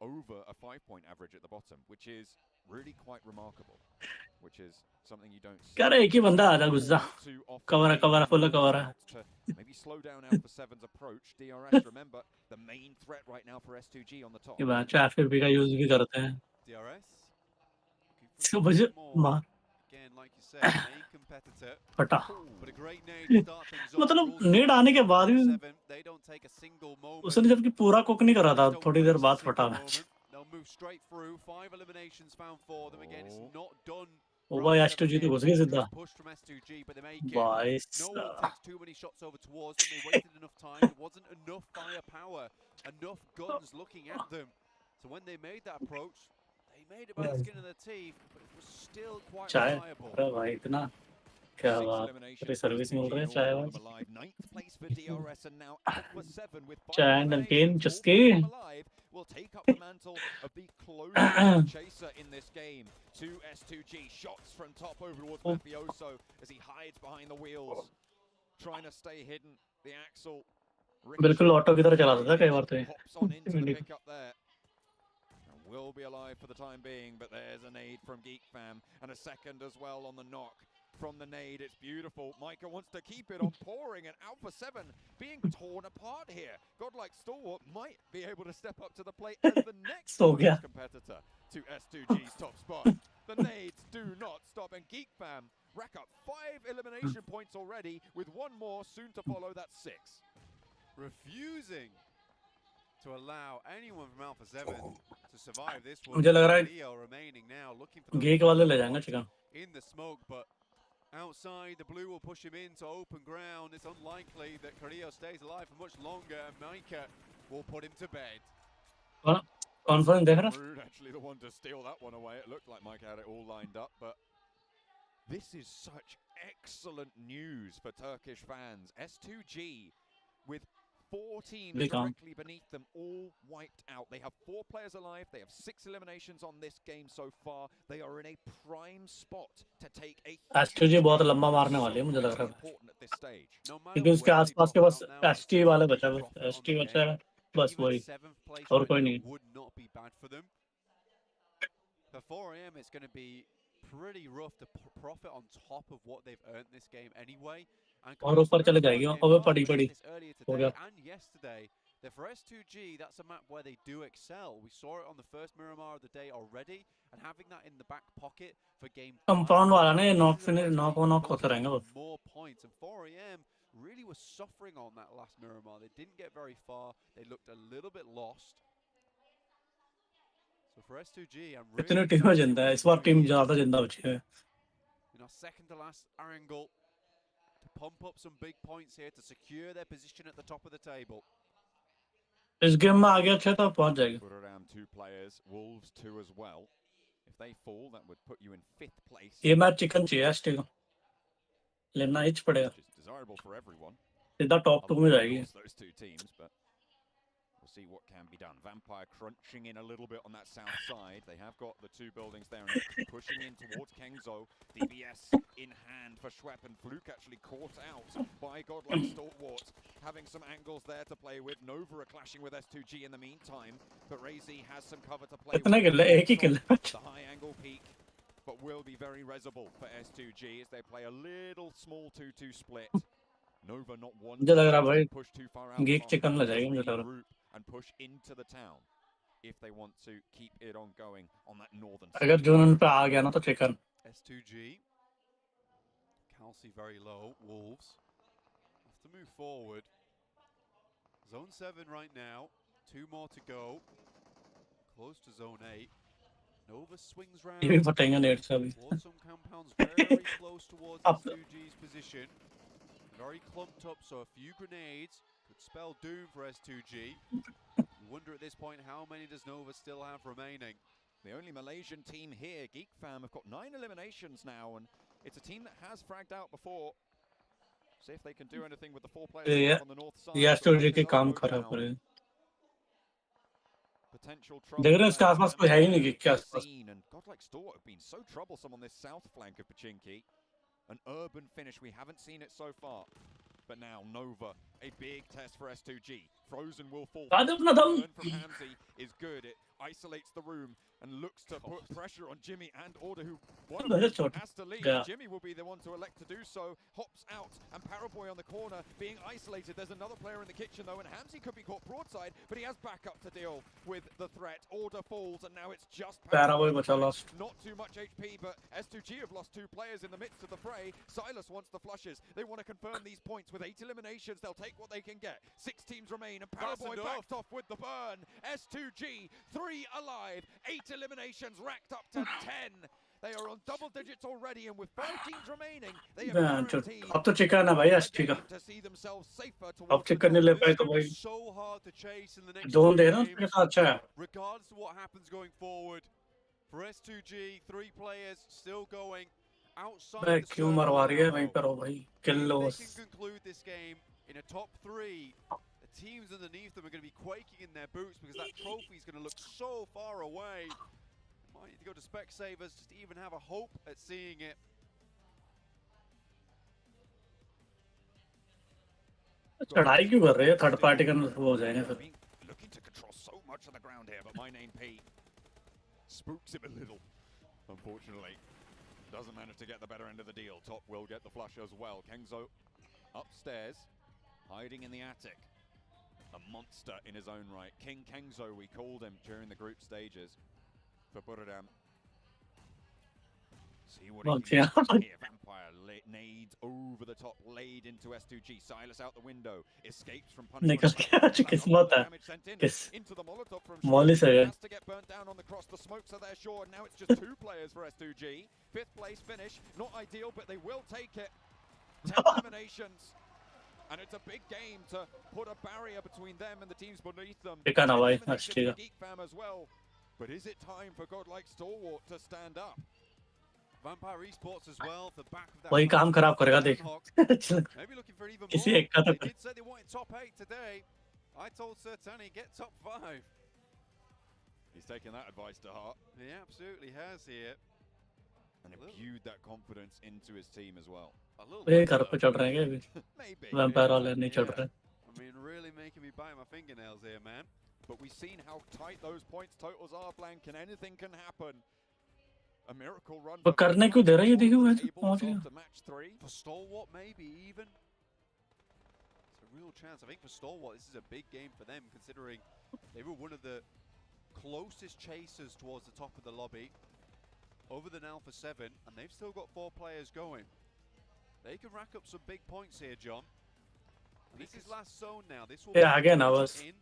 over a 5-point average at the bottom, which is really quite remarkable, which is something you don't see. क्या रे एक ही बंदा आ जा घुस जा कवर फुल कवर है Maybe slow down Alpha 7's approach. DRS, remember, the main threat right now for S2G on the top. ये match FP का यूज भी करते हैं DRS इसको मुझे मार again, like you said, main competitor. फटा But a great nade to start things off. मतलब नेड आने के बाद भी They don't take a single moment. उसने जबकि पूरा कुक नहीं करा था थोड़ी देर बाद फटा match They'll move straight through. 5 eliminations found for them. Again, it's not done. ओ भाई S2G तो घुस गए सीधा Push from S2G, but they make it. भाई No one takes too many shots over towards them. They waited enough time. There wasn't enough firepower, enough guns looking at them. So when they made that approach, they made it by the skin of their teeth, but it was still quite चाय reliable. अरे भाई इतना क्या बात तेरी service मिल रही है चाय वाली चाय नमकीन चुस्की will take up the mantle of the closest chaser in this game. 2 S2G shots from top over towards Mafioso as he hides behind the wheels, trying to stay hidden. The axle बिल्कुल auto की तरह चलाता था कई बार तो hops on into the pickup there. And will be alive for the time being, but there's a nade from Geek Fam and a second as well on the knock. From the nade, it's beautiful. Micah wants to keep it on pouring, and Alpha 7 being torn apart here. Godlike Stalwart might be able to step up to the plate as the next competitor to S2G's top spot. The nades do not stop, and Geek Fam rack up 5 elimination points already, with one more soon to follow. That's 6. Refusing to allow anyone from Alpha 7 to survive this one. मुझे लग रहा है Leo remaining now, looking for गेक वाले ले जाएंगे chicken in the smoke, but outside the blue will push him into open ground. It's unlikely that Carrillo stays alive for much longer, and Micah will put him to bed. Conference देख रहा Rude actually the one to steal that one away. It looked like Micah had it all lined up, but this is such excellent news for Turkish fans. S2G with 4 teams directly beneath them, all wiped out. They have 4 players alive. They have 6 eliminations on this game so far. They are in a prime spot to take a S2G बहुत लंबा मारने वाले हैं मुझे लग रहा है क्योंकि उसके आसपास के बस ST वाले बचा बस ST बचा है बस वही और कोई नहीं would not be bad for them. For 4am, it's going to be pretty rough to profit on top of what they've earned this game anyway. और ऊपर चले जाएगी और पड़ी पड़ी हो गया And yesterday, for S2G, that's a map where they do excel. We saw it on the first Miramar of the day already, and having that in the back pocket for game 5. Compound वाला ने knock finish knock होते रहेंगे बस More points, and 4am really was suffering on that last Miramar. They didn't get very far. They looked a little bit lost. So for S2G, I'm really इतनी team जिंदा है इस बार team ज्यादा जिंदा बची है second to last angle to pump up some big points here to secure their position at the top of the table. इस game में आगे अच्छा तो पहुंच जाएगी Put around 2 players, Wolves 2 as well. If they fall, that would put you in 5th place. ये match chicken चाहिए ST को लेना ही पड़ेगा Desirable for everyone. सीधा टॉप 2 में जाएगी Those 2 teams, but we'll see what can be done. Vampire crunching in a little bit on that south side. They have got the 2 buildings there and pushing in towards Kengzo. DBS in hand for Schwepp, and Fluke actually caught out by Godlike Stalwart. Having some angles there to play with. Nova are clashing with S2G in the meantime, but Razy has some cover to play with. The high angle peak, but will be very resible for S2G as they play a little small 2-2 split. Nova not one मुझे लग रहा है भाई push too far out गेक chicken ले जाएगी मुझे लग रहा है and push into the town if they want to keep it on going on that northern side. अगर जोन पे आ गया ना तो chicken S2G, Kelsey very low. Wolves have to move forward. Zone 7 right now. 2 more to go. Close to zone 8. Nova swings round. ये भी फटेंगे net से अभी Some compounds very close towards S2G's position. Very clumped up, so a few grenades could spell doom for S2G. You wonder at this point, how many does Nova still have remaining? The only Malaysian team here, Geek Fam, have got 9 eliminations now, and it's a team that has fragged out before. See if they can do anything with the 4 players on the north side. ये S2G के काम खराब करे देख रहे हैं इसके आसपास कोई है ही नहीं गेक के आसपास And Godlike Stalwart have been so troublesome on this south flank of Pachinki. An urban finish, we haven't seen it so far. But now Nova, a big test for S2G. Frozen will fall. Burn from Hamzy is good. It isolates the room and looks to put pressure on Jimmy and Order, who one of them has to leave. Yeah. Jimmy will be the one to elect to do so. Hops out, and Paraboy on the corner being isolated. There's another player in the kitchen though, and Hamzy could be caught broadside, but he has backup to deal with the threat. Order falls, and now it's just Paraboy bacha lost. Not too much HP, but S2G have lost 2 players in the midst of the fray. Silas wants the flushes. They want to confirm these points with 8 eliminations. They'll take what they can get. 6 teams remain, and Paraboy backed off with the burn. S2G, 3 alive, 8 eliminations racked up to 10. They are on double digits already, and with 5 teams remaining, they have guaranteed अब तो chicken है भाई ST का. to see themselves safer अब chicken नहीं ले पाए तो भाई So hard to chase in the next zone they few ना games, उसके साथ अच्छा है. regardless of what happens going forward. For S2G, 3 players still going outside मैं the क्यों circle मरवा रही है now. वहीं पर हो भाई. Kill If loss. they can conclude this game in a top 3, the teams underneath them are going to be quaking in their boots because that trophy is going to look so far away. Might need to go to Specsavers just to even have a hope at seeing it. चढ़ाई क्यों कर रहे हैं? Third party का हो जाएंगे फिर. Looking to control so much of the ground here, but my name P spooks him a little. Unfortunately, doesn't manage to get the better end of the deal. Top will get the flush as well. Kengzo upstairs, hiding in the attic. A monster in his own right. King Kengzo, we called him during the group stages for Buradam. See what he can do here. Vampire nades over the top, laid into S2G. Silas out the window, escapes from punishment. निकल के आज किस्मत है. किस मौली से है. Has to get burnt down on the cross. The smokes are there, sure. Now it's just 2 players for S2G. 5th place finish, not ideal, but they will take it. 10 eliminations. And it's a big game to put a barrier between them and the teams beneath them. Chicken है भाई Eliminations ST का. for Geek Fam as well. But is it time for godlike Stalwart to stand up? Vampire Esports as well, the back of that. वही काम खराब करेगा देख. Maybe looking for even किसी more. एक का They तो did say they wanted top 8 today. I told Sir Tani, get top 5. He's taken that advice to heart. He absolutely has here. And imbued that confidence into his team as well. A little ये bit, घर पे though. चढ़ रहे हैं अभी. Maybe. Vampire वाले नहीं चढ़ रहे. I mean, really making me bite my fingernails here, man. But we've seen how tight those points totals are, Blank, and anything can happen. A miracle run. वो करने क्यों दे रहा है ये देखिए वैसे पहुंच गया. To match 3. For Stalwart, maybe even. It's a real chance. I think for Stalwart, this is a big game for them, considering they were one of the closest chasers towards the top of the lobby. Over the Alpha 7, and they've still got 4 players going. They can rack up some big points here, John. And this is last zone now. This will ये आगे ना बस. in.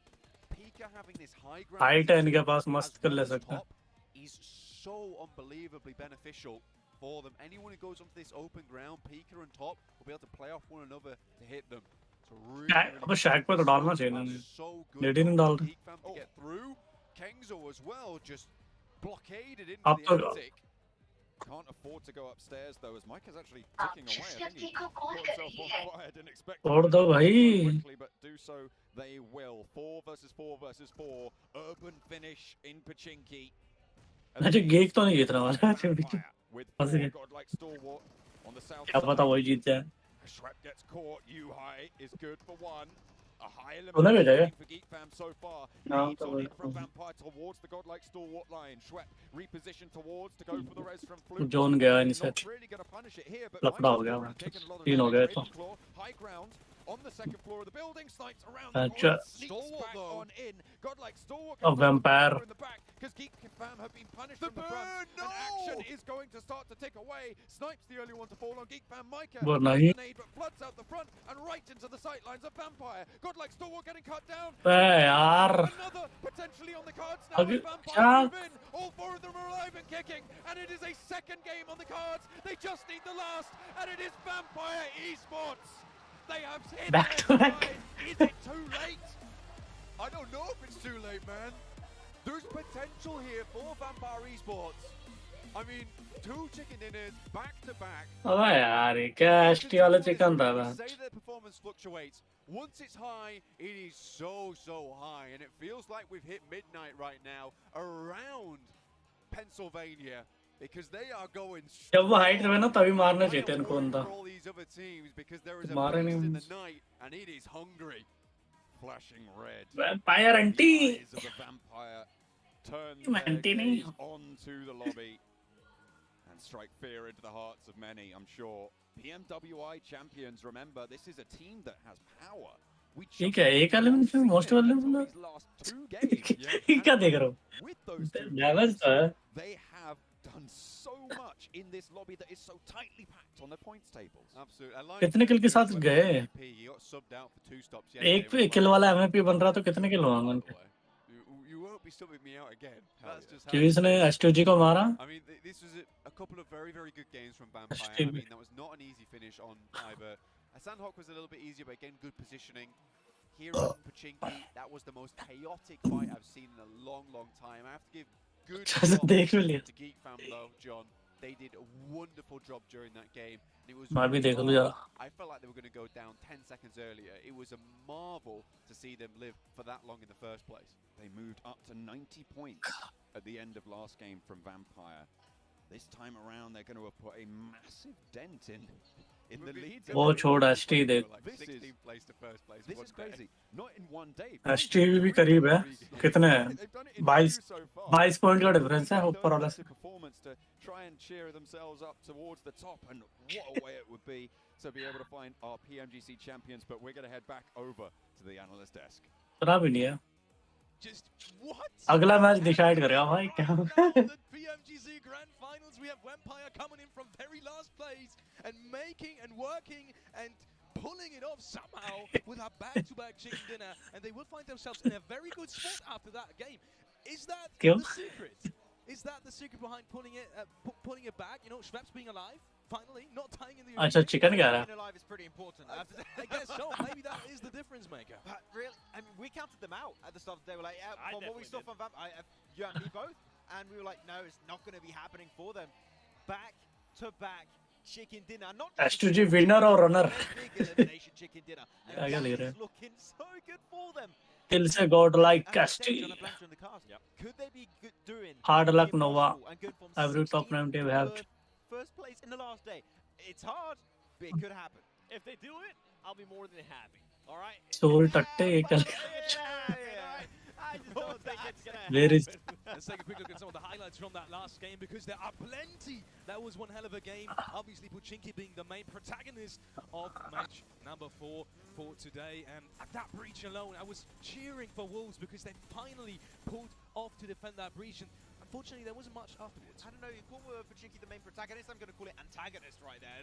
Pika having this high ground height है इनके position पास मस्त as कर well ले as सकते हैं. top is so unbelievably beneficial for them. Anyone who goes onto this open ground, Pika and top, will be able to play off one another to hit them. So really, अब शैक पे तो डालना चाहिए इन्होंने. so lady नहीं डाल रहे. Geek Fam to get through. Kengzo as well, just blockaded into अब the तो attic. Can't afford to go upstairs though, as Mike is actually ticking away. I think he caught himself on fire. Didn't expect छोड़ दो भाई. quickly, but do so they will. 4 versus 4 versus 4. Urban finish in Pachinki. अच्छा गेक तो नहीं जीत रहा वाला. With फंस 4 गए. godlike Stalwart on the south क्या पता वही जीत जाए. Shrap gets caught. High is good for 1. A high उन्हें भेजा elimination क्या? for Geek Fam so far. नाम Leads तो on वही. in from Vampire towards the godlike Stalwart line. Schwepp repositioned towards to go for the res from Fluke. Zone गया इनसे. Not really going to punish it here, but लफड़ा हो Mike's गया. taken a lot of 3 हो damage. गए तो. Ravenclaw, high ground on the second floor of the building. Snipes around the अच्छा. corner. Sneaks back on in. Godlike Stalwart अब vampire. in the back because Geek Fam have been punished from the front. And action is going to start to tick away. Snipes the only one to fall on Geek Fam. Micah वो has नहीं. the nade, but floods out the front and right into the sightlines of Vampire. Godlike Stalwart getting cut down. यार. Another potentially on the cards now. अभी as Vampire क्या? move in. All 4 of them are alive and kicking, and it is a second game on the cards. They just need the last, and it is Vampire Esports. They have hit Back to back. Is it too late? I don't know if it's too late, man. There's potential here for Vampire Esports. I mean, 2 chicken dinners back to back. अबे यार ये क्या ST वाला chicken था They बस. say that performance fluctuates. Once it's high, it is so high, and it feels like we've hit midnight right now around Pennsylvania because they are going जब वो height रहे ना तभी मारना चाहिए था इनको बंदा. for all these other teams because there is a मारे beast नहीं. in the night and it is hungry. Flashing red. Vampire auntie. Eyes of the vampire turn their gaze onto the lobby and strike fear into the hearts of many, I'm sure. PMWI champions, remember, this is a team that has power. ठीक है एक element में most वालेबल क्या देख रहा हूँ damage तो है they have done so much in this lobby that is so tightly packed on the points tables. Absolutely. कितने किल के साथ गए He got subbed out for 2 stops. एक पे किल वाला एमएपी बन रहा तो कितने किल होंगे उनके You won't be subbing me out again. That's just how किविस ने S2G को मारा I mean, this was a couple of very, very good games from Vampire. I mean, that was not an easy finish on either. Sandhawk was a little bit easier, but again, good positioning. Here on Pachinki, that was the most chaotic fight I've seen in a long, long time. I have to give good props to Geek Fam though, John. They did a wonderful job during that game. It was I felt like they were going to go down 10 seconds earlier. It was a marvel to see them live for that long in the first place. They moved up to 90 points at the end of last game from Vampire. This time around, they're going to have put a massive dent in the lead. वो छोड़ ST देख This is crazy. Not in one day. ST भी करीब है कितने 22 point का difference है ऊपर वाला से performance to try and cheer themselves up towards the top, and what a way it would be to be able to find our PMGC champions. But we're going to head back over to the analyst desk. पता भी नहीं है Just what? अगला match decide करेगा भाई क्या The PMGC Grand Finals, we have Vampire coming in from very last place and making and working and pulling it off somehow with a back-to-back chicken dinner, and they will find themselves in a very good spot after that game. Is that the secret? Is that the secret behind pulling it back? You know, Schweppes being alive, finally, not tying in the. अच्छा chicken क्या रहा? Being alive is pretty important. I guess so. Maybe that is the difference maker. But really, I mean, we counted them out at the start. They were like, from what we saw from you and me both, and we were like, no, it's not going to be happening for them. Back to back chicken dinner, not just S2G winner or runner. big elimination chicken dinner. And क्या that ले रहे is looking so good for them. Kill से god like कैस्टी Could they be doing hard luck Nova and good from every top 9 they have first place in the last day? It's hard, but it could happen. If they do it, I'll be more than happy. All right. सोल टट्टे कल I just don't think it's gonna happen. Where is Let's take a quick look at some of the highlights from that last game, because there are plenty. That was one hell of a game. Obviously, Pachinki being the main protagonist of match number 4 for today. And at that breach alone, I was cheering for Wolves because they finally pulled off to defend that breach. And unfortunately, there wasn't much afterwards. I don't know, you call Pachinki the main protagonist, I'm going to call it antagonist right there.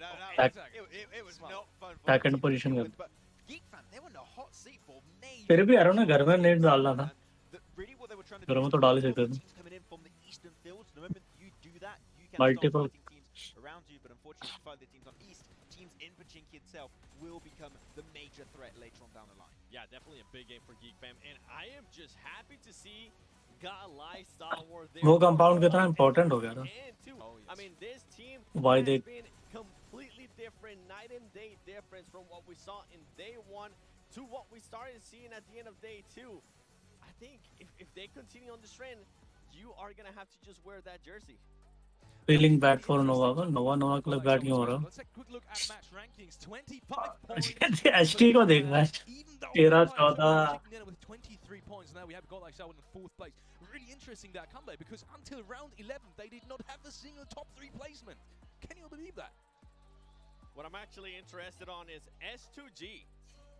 It was not fun for second position में but Geek Fam, they were in a hot seat for major. फिर भी यार ना घर में net डालना था Really what they were trying to घर में तो डाल ही सकते थे teams coming in from the eastern fields. The moment you do that, you can Multiple. start fighting teams around you, but unfortunately to fight the teams on east, teams in Pachinki itself will become the major threat later on down the line. Yeah, definitely a big game for Geek Fam, and I am just happy to see God-like Star Wars there. वो compound कितना important हो गया था I mean, this team Why has they- been completely different, night and day difference from what we saw in day 1 to what we started seeing at the end of day 2. I think if they continue on this trend, you are going to have to just wear that jersey. Feeling bad for Nova का Nova के लिए bad क्यों हो रहा Let's take a quick look at match rankings. 25 points. ST को देख match 13-14 with 23 points. Now we have got like Selwyn in 4th place. Really interesting that comeback, because until round 11 they did not have a single top 3 placement. Can you believe that? What I'm actually interested on is S2G.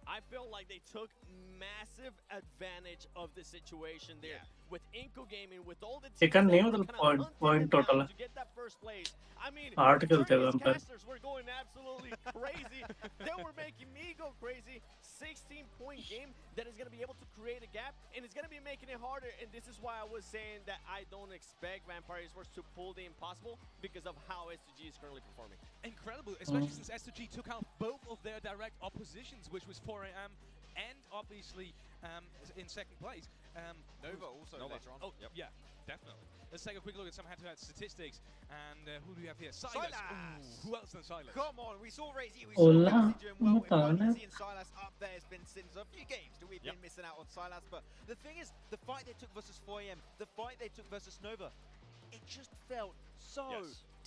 I feel like they took massive advantage of the situation there. With Inco Gaming, with all the teams chicken नहीं that were मतलब kinda hunting point them total down है to get that first place. I mean, 8 खेलते हैं Turkish हम पर casters were going absolutely crazy. They were making me go crazy. 16-point game that is going to be able to create a gap, and it's going to be making it harder. And this is why I was saying that I don't expect Vampire Esports to pull the impossible because of how S2G is currently performing. Incredible, especially since S2G took out both of their direct oppositions, which was 4AM and obviously in second place. Nova also later on. Oh, yeah, definitely. Let's take a quick look at some head-to-head statistics. And who do we have here? Silas. Ooh, who else than Silas? Come on, we saw Razy. We saw Razy doing well. Razy and Silas up there has been since a few games that we've been missing out on Silas. But the thing is, the fight they took versus 4AM, the fight they took versus Nova, it just felt so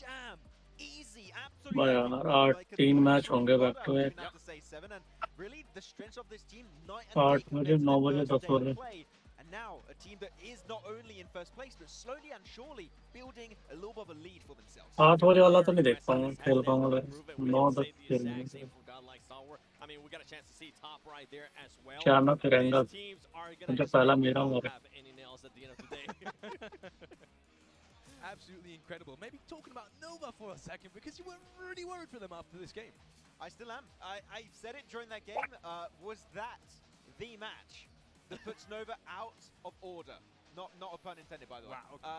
damn easy. Absolutely. यार 8 match होंगे back to back Really, the strength of this team, night 8 मुझे 9 बजे 10 हो रहे and now a team that is not only in first place, but slowly and surely building a little bit of a lead for themselves. 8 बजे वाला तो नहीं देख पाऊंगा, खेल पाऊंगा 9 तक खेल लूंगा। I mean, we got a chance to see top right there as well. क्या मैं करेंगा? These teams are going जो to पहला मेरा हुआ है। have any nails at the end of the day. Absolutely incredible. Maybe talking about Nova for a second, because you were really worried for them after this game. I still am. I said it during that game. Was that the match that puts Nova out of order? Not a pun intended, by the way. Wow, okay.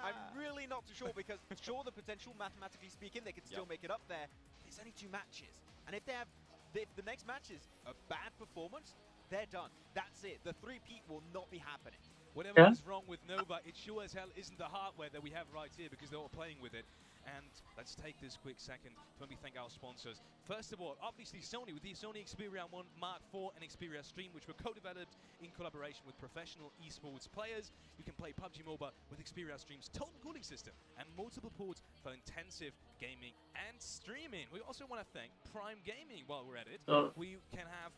I'm really not too sure, because sure, the potential, mathematically speaking, they could still make it up there. There's only 2 matches. And if the next match is a bad performance, they're done. That's it. The 3-peat will not be happening. Whatever is wrong with Nova, it sure as hell isn't the hardware that we have right here, because they're all playing with it. And let's take this quick second to maybe thank our sponsors. First of all, obviously Sony, with the Sony Xperia 1 Mark IV and Xperia Stream, which were co-developed in collaboration with professional esports players. You can play PUBG Mobile with Xperia Stream's total cooling system and multiple ports for intensive gaming and streaming. We also want to thank Prime Gaming while we're at it. We can have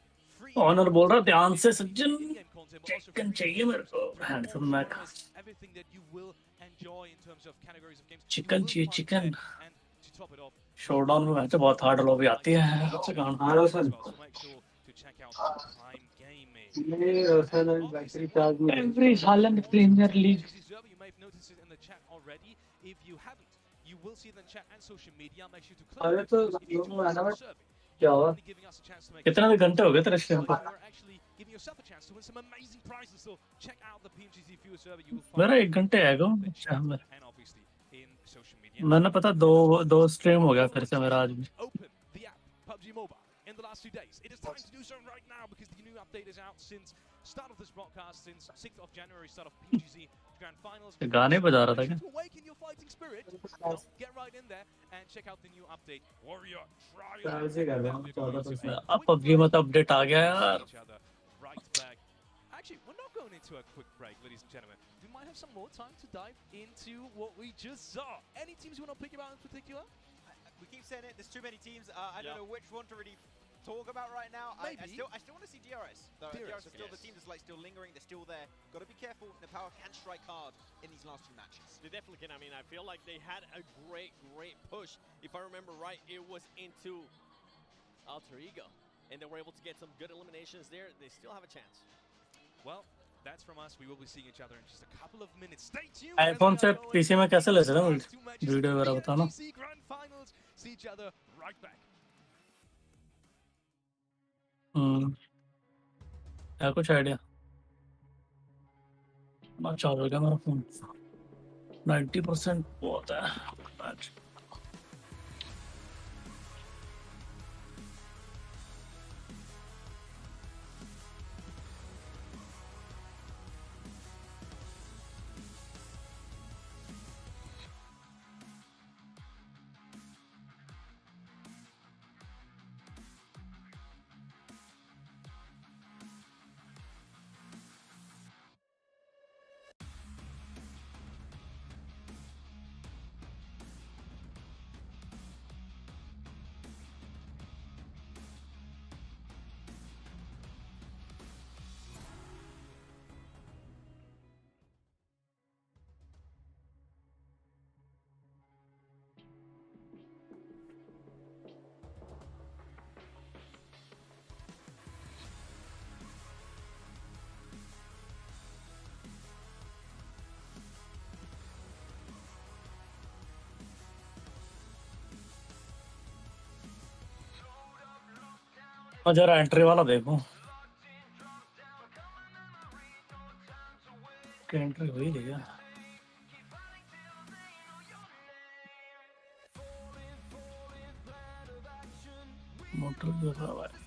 honour बोल रहा ध्यान से सज्जन chicken चाहिए मेरे को handsome Mac everything that you will enjoy in terms of categories of games. Chicken चाहिए chicken showdown में मैच बहुत हार्ड लॉबी आती है अच्छा गाना hello sir every Holland premier league You may have noticed it in the chat already. If you haven't, you will see it in the chat and social media. Make sure to click अरे तो survey. क्या हुआ कितने घंटे हो गए तेरे stream को Giving yourself a chance to win some amazing prizes. So check out the PMGC viewer server. You will find मेरा 1 घंटे आएगा and obviously in social media. मैंने पता दो स्ट्रीम हो गया फिर से मेरा आज भी Open the app PUBG Mobile in the last 2 days. It is time to do so right now, because the new update is out since start of this broadcast, since 6th of January, start of PMGC Grand Finals. गाने बजा रहा था क्या To awaken your fighting spirit, well, get right in there and check out the new update. Warrior Trial. अब PUBG में तो update आ गया यार Right back. Actually, we're not going into a quick break, ladies and gentlemen. We might have some more time to dive into what we just saw. Any teams you want to pick about in particular? We keep saying it. There's too many teams. I don't know which one to really talk about right now. I still want to see DRS. DRS is still the team that's still lingering. They're still there. Got to be careful. Nepal can strike hard in these last 2 matches. They definitely can. I mean, I feel like they had a great push. If I remember right, it was into Alter Ego. And they were able to get some good eliminations there. They still have a chance. Well, that's from us. We will be seeing each other in just a couple of minutes. Stay tuned. IPhone से PC में कैसे ले सकते हैं video वगैरह बताना Grand Finals. See each other right back. है कुछ आइडिया ना चालू हो गया मेरा फोन 90% बहुत है जरा एंट्री वाला देखो एंट्री हुई नहीं क्या मोटर जो खराब है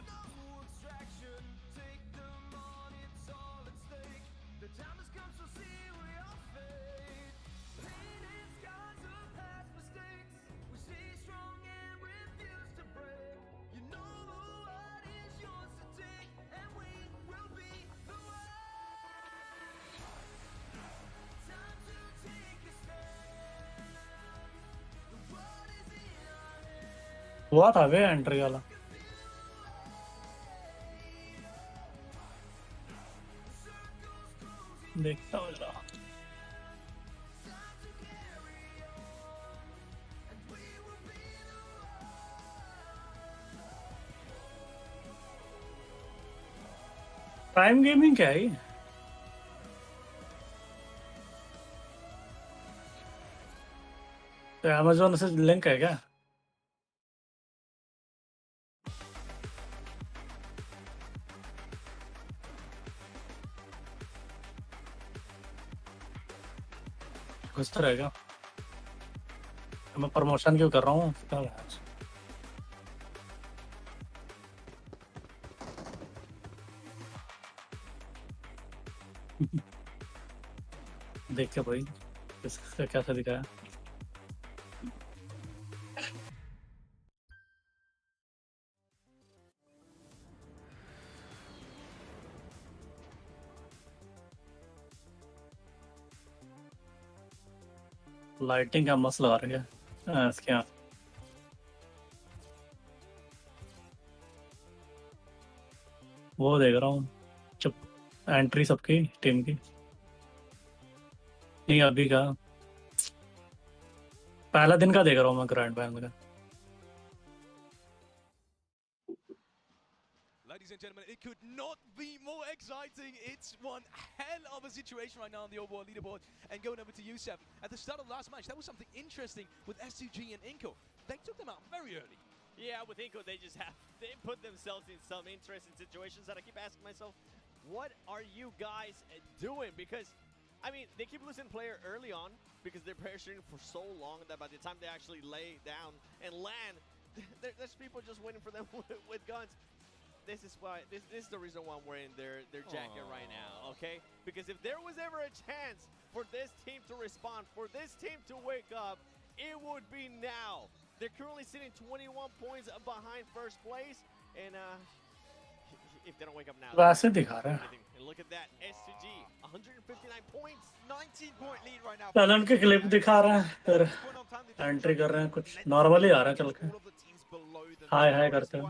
हुआ था वे एंट्री वाला देखता हूँ जरा। प्राइम गेमिंग क्या है? तो अमेजोन से लिंक है क्या? कुछ तो रहेगा। मैं प्रमोशन क्यों कर रहा हूँ? देख के भाई इसका कैसा दिखाया। लाइटिंग का मस्त लगा रही है इसके यहाँ। वो देख रहा हूँ चुप एंट्री सबकी टीम की। नहीं अभी का पहला दिन का देख रहा हूँ मैं ग्रैंड फाइनल का। Ladies and gentlemen, it could not be more exciting. It's one hell of a situation right now on the overall leaderboard. And going over to Youssef, at the start of the last match, that was something interesting with S2G and Inko. They took them out very early. Yeah, with Inko, they put themselves in some interesting situations that I keep asking myself, what are you guys doing? Because, I mean, they keep losing player early on because they're parachuting for so long that by the time they actually lay down and land, there's people just waiting for them with guns. This is why this is the reason why I'm wearing their jacket right now, okay? Because if there was ever a chance for this team to respond, for this team to wake up, it would be now. They're currently sitting 21 points behind first place, and if they don't wake up now, वैसे दिखा रहा है। and look at that, S2G, 159 points, 19-point lead right now. Talent के clip दिखा रहा है, फिर entry कर रहे हैं, कुछ नॉर्मली आ रहा है चल के। हाय हाय करते हैं।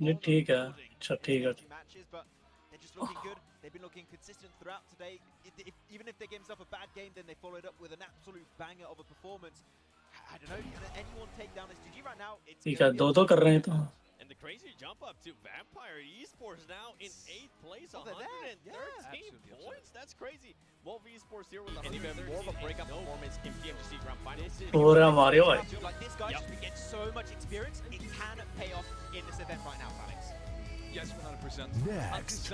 ये ठीक है, अच्छा ठीक है। They're just looking good. They've been looking consistent throughout today. Even if they gave themselves a bad game, then they followed up with an absolute banger of a performance. I don't know, can anyone take down STG right now? ठीक है, दो कर रहे हैं तो। And the crazy jump up to Vampire Esports now in 8th place, Oh, they're there. 113 points. That's crazy. Wolf Esports here with and even more of a breakup performance in PMGC Grand Finals. पूरा Mario भाई। Like this guy just gets so much experience. It can pay off in this event right now, Alex. Yes, 100%. Next,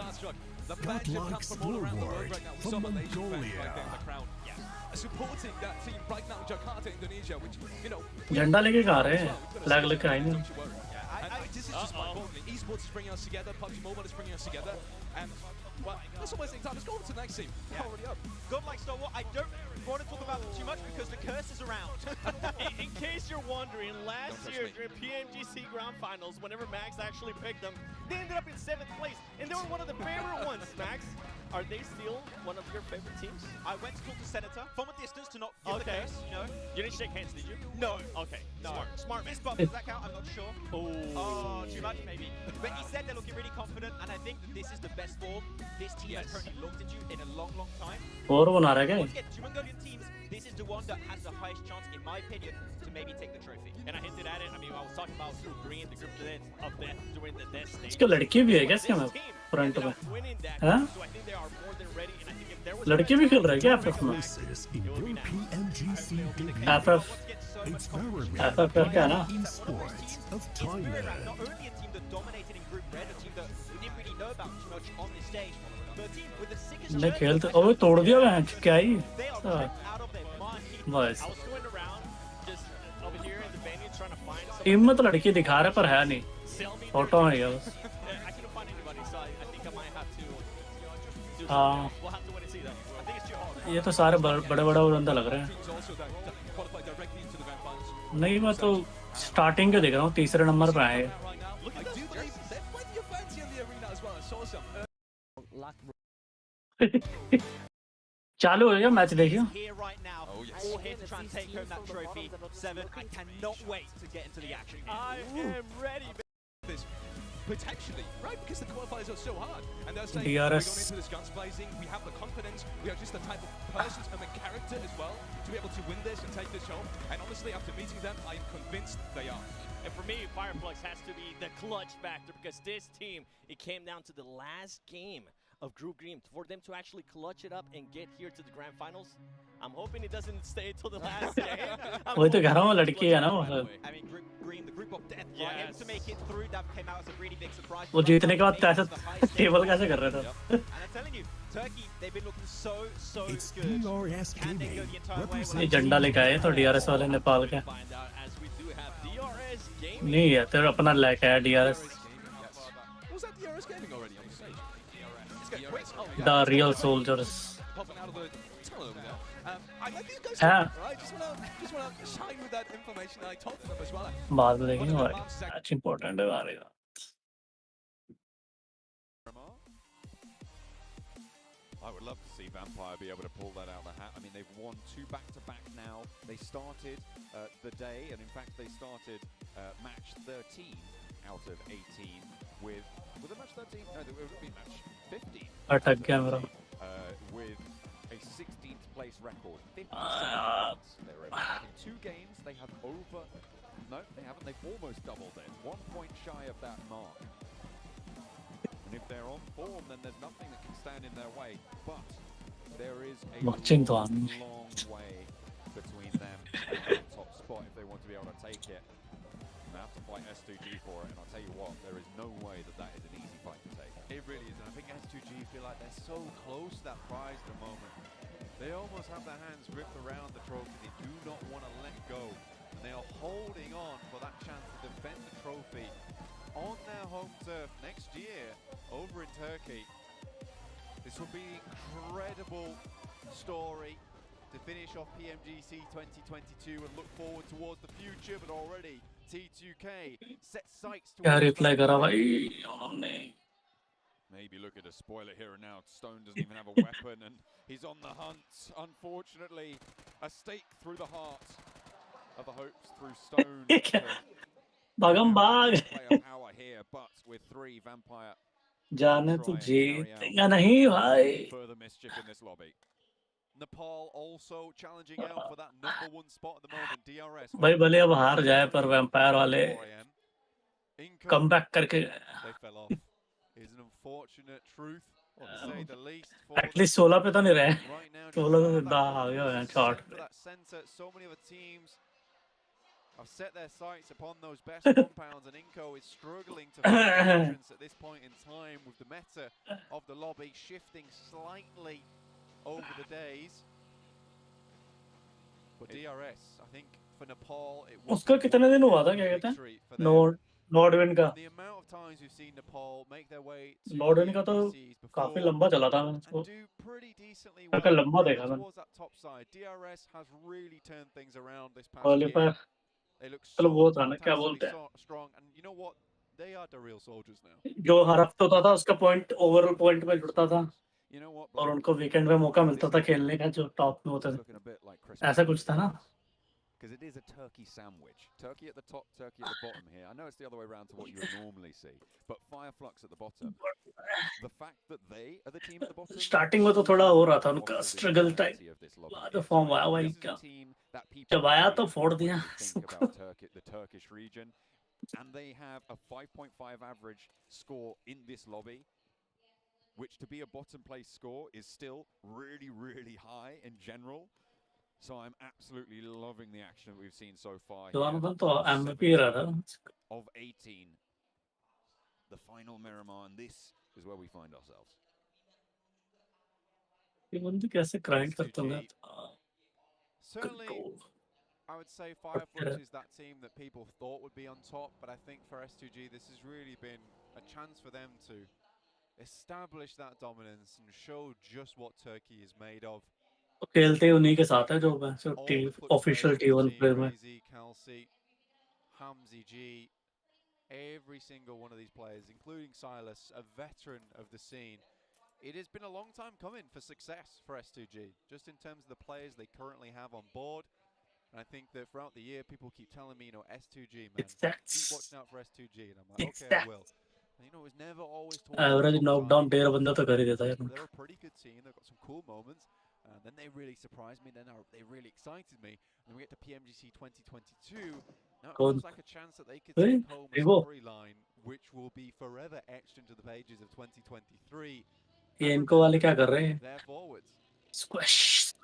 the fans have come from all around the world right now. We saw Malaysian fans Mongolia. right there in the crowd. Supporting that team right now in Jakarta, Indonesia, which, you know... झंडा लेके कहाँ रहे हैं? Flag लेके आए नहीं। This is just mind-boggling. Esports is bringing us together. PUBG Mobile is bringing us together. And, well, that's not wasting time. Let's go on to the next team. Yeah. Already up. Godlike Star Wars, I don't want to talk about them too much because the curse is around. In case you're wondering, last year during PMGC Grand Finals, whenever Max actually picked them, they ended up in 7th place, and they were one of the favorite ones, Max. Are they still one of your favorite teams? I went to talk to Senator from a distance to not feel the curse, you know. You didn't shake hands, did you? No. Okay. No. Smart miss, but does that count? I'm not sure. Oh, too much maybe. But he said they're looking really confident, and I think that this is the best form this team has currently looked into in a long, long time. और बना रहा है क्या? Once again, two Mongolian teams, this is the one that has the highest chance, in my opinion, to maybe take the trophy. And I hinted at it. I mean, I was talking about Green, the group of death during the death stage. इसके लड़के भी है क्या इसके में? Front में? हाँ? So I think they are more than ready, and I think if there was लड़के भी खेल रहे हैं क्या FF में? FF FF क्या है ना? Esports of Thailand. Not only a team that dominated in Group Red, a team that we didn't really know about too much on this stage, but a team with the sickest ने खेलते, ओए तोड़ दिया मैं, क्या ही? out of their mind. बस। I was going around just over here in the venue trying to find some. Team में तो लड़के दिखा रहे पर है नहीं। फोटो है ये बस। I couldn't find anybody, so I think I might have to. हाँ। We'll have to wait and see though. I think it's too hard. ये तो सारे बड़े-बड़े बंदे लग रहे हैं। नहीं मैं तो स्टार्टिंग के देख रहा हूँ, तीसरे नंबर पे आए। चालू हो गया मैच देखियो। Here right now, all here to try and take home that trophy. 7, I cannot wait to get into the action. I am ready. Potentially, right? Because the qualifiers are so hard. And they're saying, we're going DRS. into this guns blazing, we have the confidence, we are just the type of persons and the character as well to be able to win this and take this home. And honestly, after meeting them, I am convinced they are. And for me, Fireflux has to be the clutch factor because this team, it came down to the last game of Group Green for them to actually clutch it up and get here to the grand finals. I'm hoping it doesn't stay till the last game. वही तो कह रहा हूँ लड़की है ना वो I mean, Group Green, the group of death, right? Able to make it through, that came out as a really big surprise. वो जीतने के बाद कैसे टेबल कैसे कर रहे थे And I'm telling you, Turkey, they've been looking so good. DRS Can they go the entire way? ये झंडा लेके आए तो DRS वाले नेपाल के नहीं है तेरा अपना लेके आया DRS Was that DRS gaming already on the stage? The real soldiers. Popping out of the tunnel over there. I like these guys, Yeah. right? Just want to shine with that information that I told them as well. बाद में देखेंगे भाई that's important है हमारे लिए I would love to see Vampire be able to pull that out of the hat. I mean, they've won 2 back-to-back now. They started the day, and in fact, they started match 13 out of 18 with a match 13? No, it would be match 15. अटक गया मेरा With a 16th place record. 57 points. They were able to, in 2 games, they have over... No, they haven't. They've almost doubled it. 1 point shy of that mark. And if they're on form, then there's nothing that can stand in their way. But there is a long way between them and the top spot if they want to be able to take it. And they have to fight S2G for it, and I'll tell you what, there is no way that that is an easy fight to take. It really is, and I think S2G feel like they're so close to that prize at the moment. They almost have their hands gripped around the trophy. They do not want to let go, and they are holding on for that chance to defend the trophy on their home turf next year over in Turkey. This will be an incredible story to finish off PMGC 2022 and look forward towards the future, but already T2K set sights to क्या reply करा भाई उन्होंने Maybe look at a spoiler here and now. Stone doesn't even have a weapon and he's on the hunt. Unfortunately, a stake through the heart of the hopes through Stone. भागम भाग Player power here, but with 3 Vampire जाने तो जीतेगा नहीं भाई further mischief in this lobby. Nepal also challenging out for that #1 spot at the moment. DRS. भाई भले अब हार जाए पर वैम्पायर वाले कम बैक करके They fell off. Is an unfortunate truth, to say the least. At least 16 पे तो नहीं रहे 16 तो सीधा आ गया है shot For that center, so many other teams have set their sights upon those best compounds, and Inco is struggling to find entrance at this point in time with the meta of the lobby shifting slightly over the days. But DRS, I think for Nepal, it was उसका कितने दिन हुआ था क्या कहते हैं नॉर्डविन का the amount of times we've seen Nepal make their way to नॉर्डविन का तो काफी लंबा चला था मैंने उसको काफी लंबा देखा मैंने towards that top side. DRS has really turned things around this past qualifier year. They look चलो वो so था ना क्या बोलते हैं fantastically strong, and you know what? They are the real soldiers now. जो हर हफ्ते होता था उसका पॉइंट ओवरऑल पॉइंट में जुड़ता था और उनको वीकेंड में मौका मिलता था खेलने का जो टॉप में होते थे ऐसा कुछ था ना Because it is a turkey sandwich. Turkey at the top, turkey at the bottom here. I know it's the other way around to what you would normally see, but Fireflux at the bottom. The fact that they are the team at the bottom. Starting में तो थोड़ा हो रहा था उनका struggle type बाद form आया भाई का जब आया तो फोड़ दिया Think about the Turkish region, and they have a 5.5 average score in this lobby, which to be a bottom place score is still really, really high in general. So I'm absolutely loving the action that we've seen so far here. तो MVP रहा था Of 18, the final Miramar, and this is where we find ourselves. ये बंदे कैसे grind करते हैं Certainly, I would say Fireflux is that team that people thought would be on top, but I think for S2G, this has really been a chance for them to establish that dominance and show just what Turkey is made of. खेलते उन्हीं के साथ है जो official T1 player में Kelsey, Hamzy G, every single one of these players, including Silas, a veteran of the scene. It has been a long time coming for success for S2G, just in terms of the players they currently have on board. And I think that throughout the year, people keep telling me, S2G, man, keep watching out for S2G. And I'm like, okay, I will. You know, it was never always towards the average top knockdown side. 13 बंदा तो कर ही देता है They're a pretty good team. They've got some cool moments. Then they really surprised me. Then they really excited me. And then we get to PMGC 2022. Now it feels like a chance that they could take home a storyline which will be forever etched into the pages of 2023. ये इनको वाले क्या कर रहे हैं? Their forwards. Squish.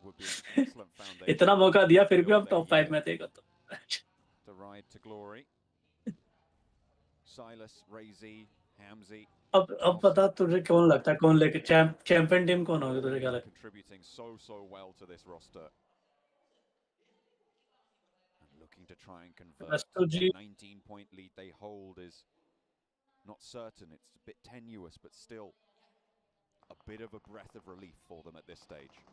Would be an excellent foundation. इतना मौका दिया फिर भी अब टॉप 5 में देगा तो. The ride to glory. Silas, Razy, Hamzy. अब बता तुझे कौन लगता है कौन लेके चैंपियन टीम कौन होगी तुझे क्या लगता है? Contributing so well to this roster. And looking to try and convert. The 19-point lead they hold is not certain. It's a bit tenuous, but still a bit of a breath of relief for them at this stage.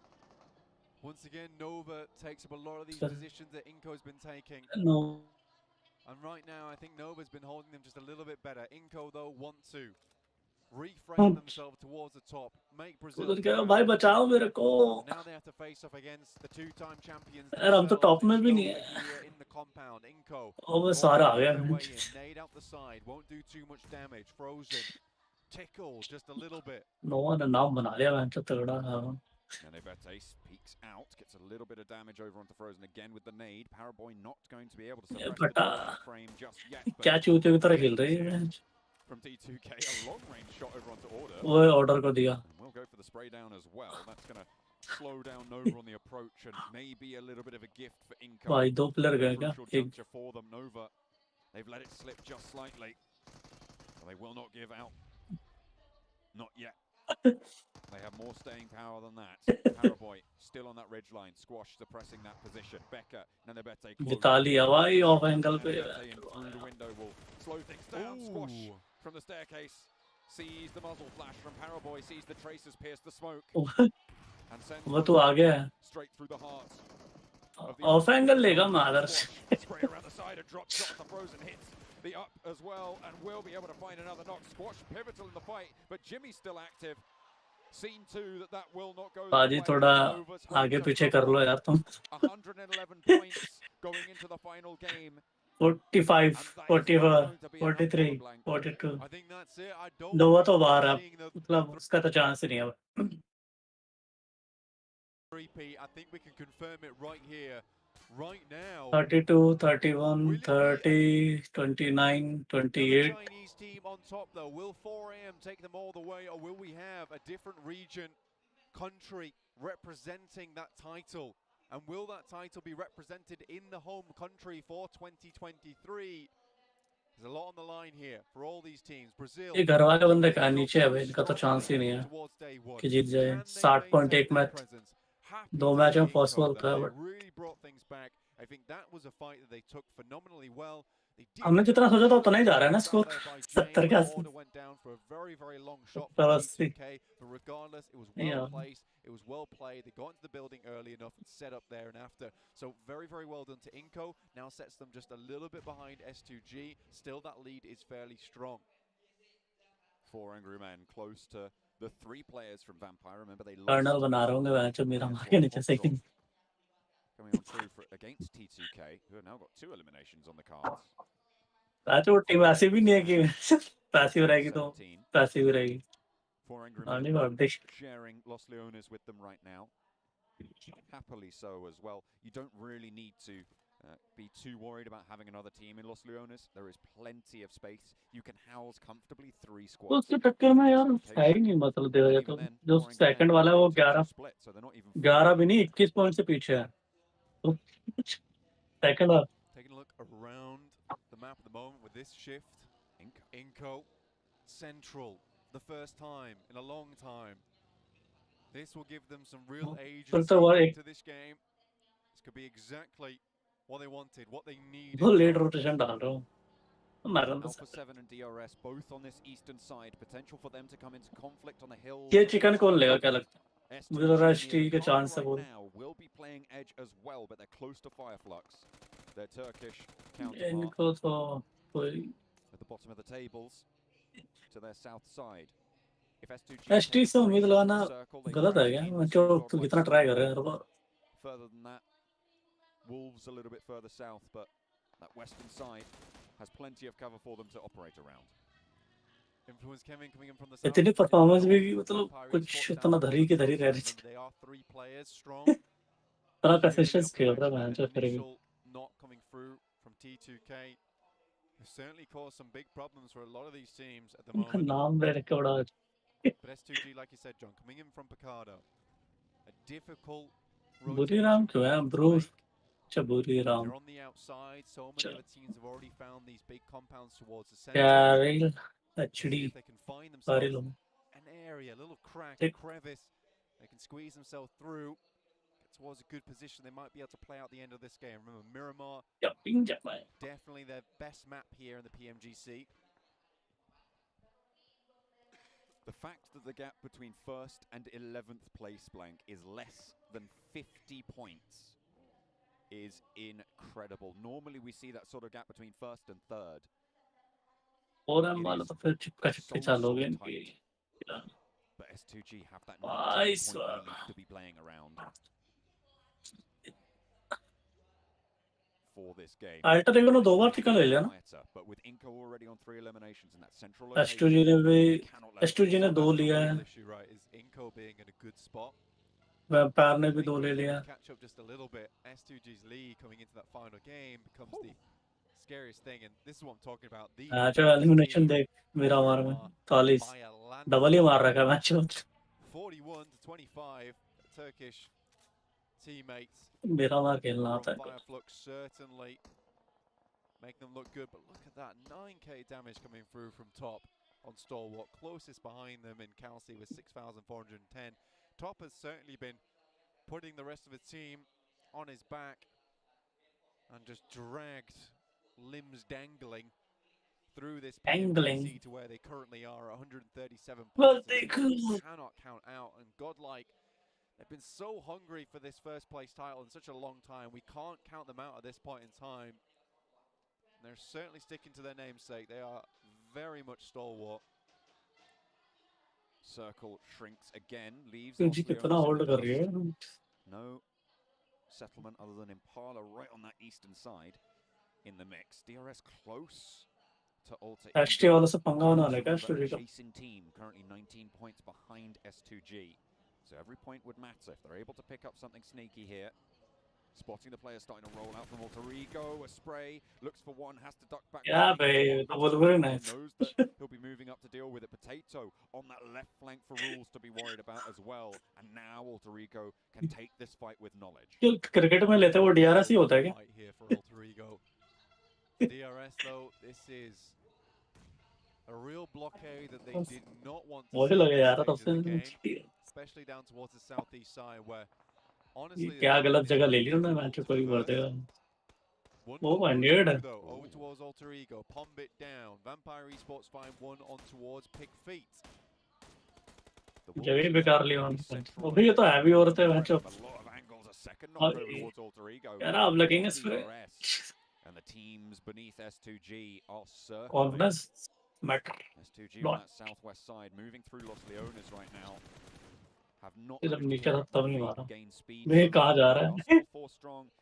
Once again, Nova takes up a lot of these positions that Inco's been taking. No. And right now, I think Nova's been holding them just a little bit better. Inco, though, want to reframe themselves towards the top, make Brazil. भाई बचाओ मेरे को. Now they have to face off against the two-time champions. यार हम तो top में भी नहीं है. In the compound, Inco. ओ वो सारा आ गया. Nade out the side, won't do too much damage. Frozen, tickle just a little bit. नोवा ने नाम बना लिया मैं तो तगड़ा. And Betes peeks out, gets a little bit of damage over onto Frozen again with the nade. Paraboy not going to be able to suppress the frame just yet. क्या चूते की तरह खेल रही है? From T2K, a long range shot over onto Order. वो order को दिया. We'll go for the spray down as well. That's going to slow down Nova on the approach and maybe a little bit of a gift for Inco. भाई दो player गए क्या? Juncture for them, Nova. They've let it slip just slightly. They will not give out. Not yet. They have more staying power than that. Paraboy still on that ridge line. Squash suppressing that position. Becca, Nanabete Vitali भाई off angle पे. Through the window will slow things down. Squash from the staircase. Sees the muzzle flash from Paraboy. Sees the tracers pierce the smoke. And sends वो तो आ गया. Straight through the heart. Off angle लेगा मादर. Spray around the side, a drop shot. The Frozen hits the up as well, and will be able to find another knock. Squash pivotal in the fight, but Jimmy's still active. Seen too that will not go. बाजी थोड़ा आगे पीछे कर लो यार तुम. 111 points going into the final game. 45, 44, 43, 42. I think that's it. I don't. नोवा तो बाहर है. मतलब उसका तो चांस ही नहीं है. Repeat. I think we can confirm it right here. Right now, 32, 31, 30, 29, 28. Chinese team on top though. Will 4AM take them all the way, or will we have a different region, country representing that title? And will that title be represented in the home country for 2023? There's a lot on the line here for all these teams. Brazil. ये घर वाले बंदे का नीचे है भाई, इनका तो चांस ही नहीं है कि जीत जाए. 60.1 मैच. 2 मैच में पॉसिबल था but I think that was a fight that they took phenomenally well. हमने जितना सोचा था उतना ही जा रहा है ना स्कोर. 70 के आसपास. Went down for a very, very long shot from T2K, but regardless, it was well placed, it was well played. They got into the building early enough and set up there and after. So very, very well done to Inco. Now sets them just a little bit behind S2G. Still, that lead is fairly strong. 4 angry men close to the 3 players from Vampire. Remember they lost. Colonel बना रहा हूँ मैं जो मेरा मार के नीचे second. Coming on through for, against T2K, who have now got 2 eliminations on the cards. आज वो टीम ऐसी भी नहीं है कि पैसिव रहेगी तो पैसिव रहेगी. 4 angry men sharing Los Leones with them right now. Happily so as well. You don't really need to be too worried about having another team in Los Leones. There is plenty of space. You can house comfortably 3 squads. उसके टक्कर में यार है ही नहीं मतलब देखा जाए तो जो सेकंड वाला है वो 11 भी नहीं 21 पॉइंट से पीछे है. Second up. Taking a look around the map at the moment with this shift. Inco central, the first time in a long time. This will give them some real agency to this game. This could be exactly what they wanted, what they needed. वो late rotation डाल रहा हूँ. Alpha 7 and DRS both on this eastern side. Potential for them to come into conflict on the hills. ये chicken कौन लेगा क्या लगता है? मुझे रश्टी के चांस है वो. Will be playing edge as well, but they're close to Fireflux. Their Turkish इनको तो कोई at the bottom of the tables to their south side. If ST से उम्मीद लगाना गलत है क्या? मैं जो तू कितना ट्राई कर रहा है हर बार. Further than that, Wolves a little bit further south, but that western side has plenty of cover for them to operate around. Influence coming in from the south. इतनी परफॉर्मेंस भी मतलब कुछ इतना धरी के धरी रह रही थी. They are 3 players strong. इतना कंसिस्टेंस खेल रहा है मैच फिर भी. Not coming through from T2K. It's certainly caused some big problems for a lot of these teams at the moment. नाम ले रखे बड़ा. But S2G, like you said, John, coming in from Picardo, a difficult बुरी राम क्यों है bro? Chaburi Ram. They're on the outside. So many other teams have already found these big compounds towards the center. Caril, HD. If they can find themselves an area, a little crack, a crevice, they can squeeze themselves through, get towards a good position. They might be able to play out the end of this game. Remember, Miramar, definitely their best map here in the PMGC. The fact that the gap between 1st and 11th place blank is less than 50 points is incredible. Normally we see that sort of gap between 1st and 3rd. और हम वाला तो फिर चिपका चिपके चालू हो गए इनके. But S2G have that 19 point lead to be playing around for this game. Alter ego ने 2 बार टिका ले लिया ना. But with Inco already on 3 eliminations in that central S2G ने भी S2G ने 2 लिया है. Right, is Inco being in a good spot. Vampire ने भी 2 ले लिया. Catch up just a little bit. S2G's lead coming into that final game becomes the scariest thing, and this is what I'm talking about. The elimination देख मेरा मार में 40 double ही मार रखा मैच में. 41 to 25 Turkish teammates. मेरा मार खेलना आता है. Fireflux certainly make them look good, but look at that 9k damage coming through from top on Stalwart. Closest behind them in Kelsey with 6,410. Top has certainly been putting the rest of his team on his back and just dragged limbs dangling through this PMGC to where they currently are, 137 points. Well, they cannot count out, and godlike, they've been so hungry for this first place title in such a long time. We can't count them out at this point in time. And they're certainly sticking to their namesake. They are very much Stalwart. Circle shrinks again, leaves no settlement other than Impala right on that eastern side in the mix. DRS close to Alter Ego. Chasing team currently 19 points behind S2G. So every point would matter if they're able to pick up something sneaky here. Spotting the player starting to roll out from Alter Ego, a spray, looks for one, has to duck back. Yeah, babe, that was very nice. Knows that he'll be moving up to deal with it. Potato on that left flank for rules to be worried about as well. And now Alter Ego can take this fight with knowledge. Cricket में लेते वो DRS ही होता है क्या? Right here for Alter Ego. DRS though, this is a real blockade that they did not want to see in the game, especially down towards the southeast side where honestly क्या गलत जगह ले लिया उन्होंने match को ही कर देगा. वो 100 over towards Alter Ego, pomp it down. Vampire Esports find one on towards Pig Feet. जगह बेकार लिया उन्होंने. वो भी ये तो हैवी हो रहा है मैच अब. यार आप लगेंगे इस पे. And the teams beneath S2G are circling. Confidence matter. S2G on that southwest side, moving through Los Leones right now. Have not gained speed. मैं कहाँ जा रहा है?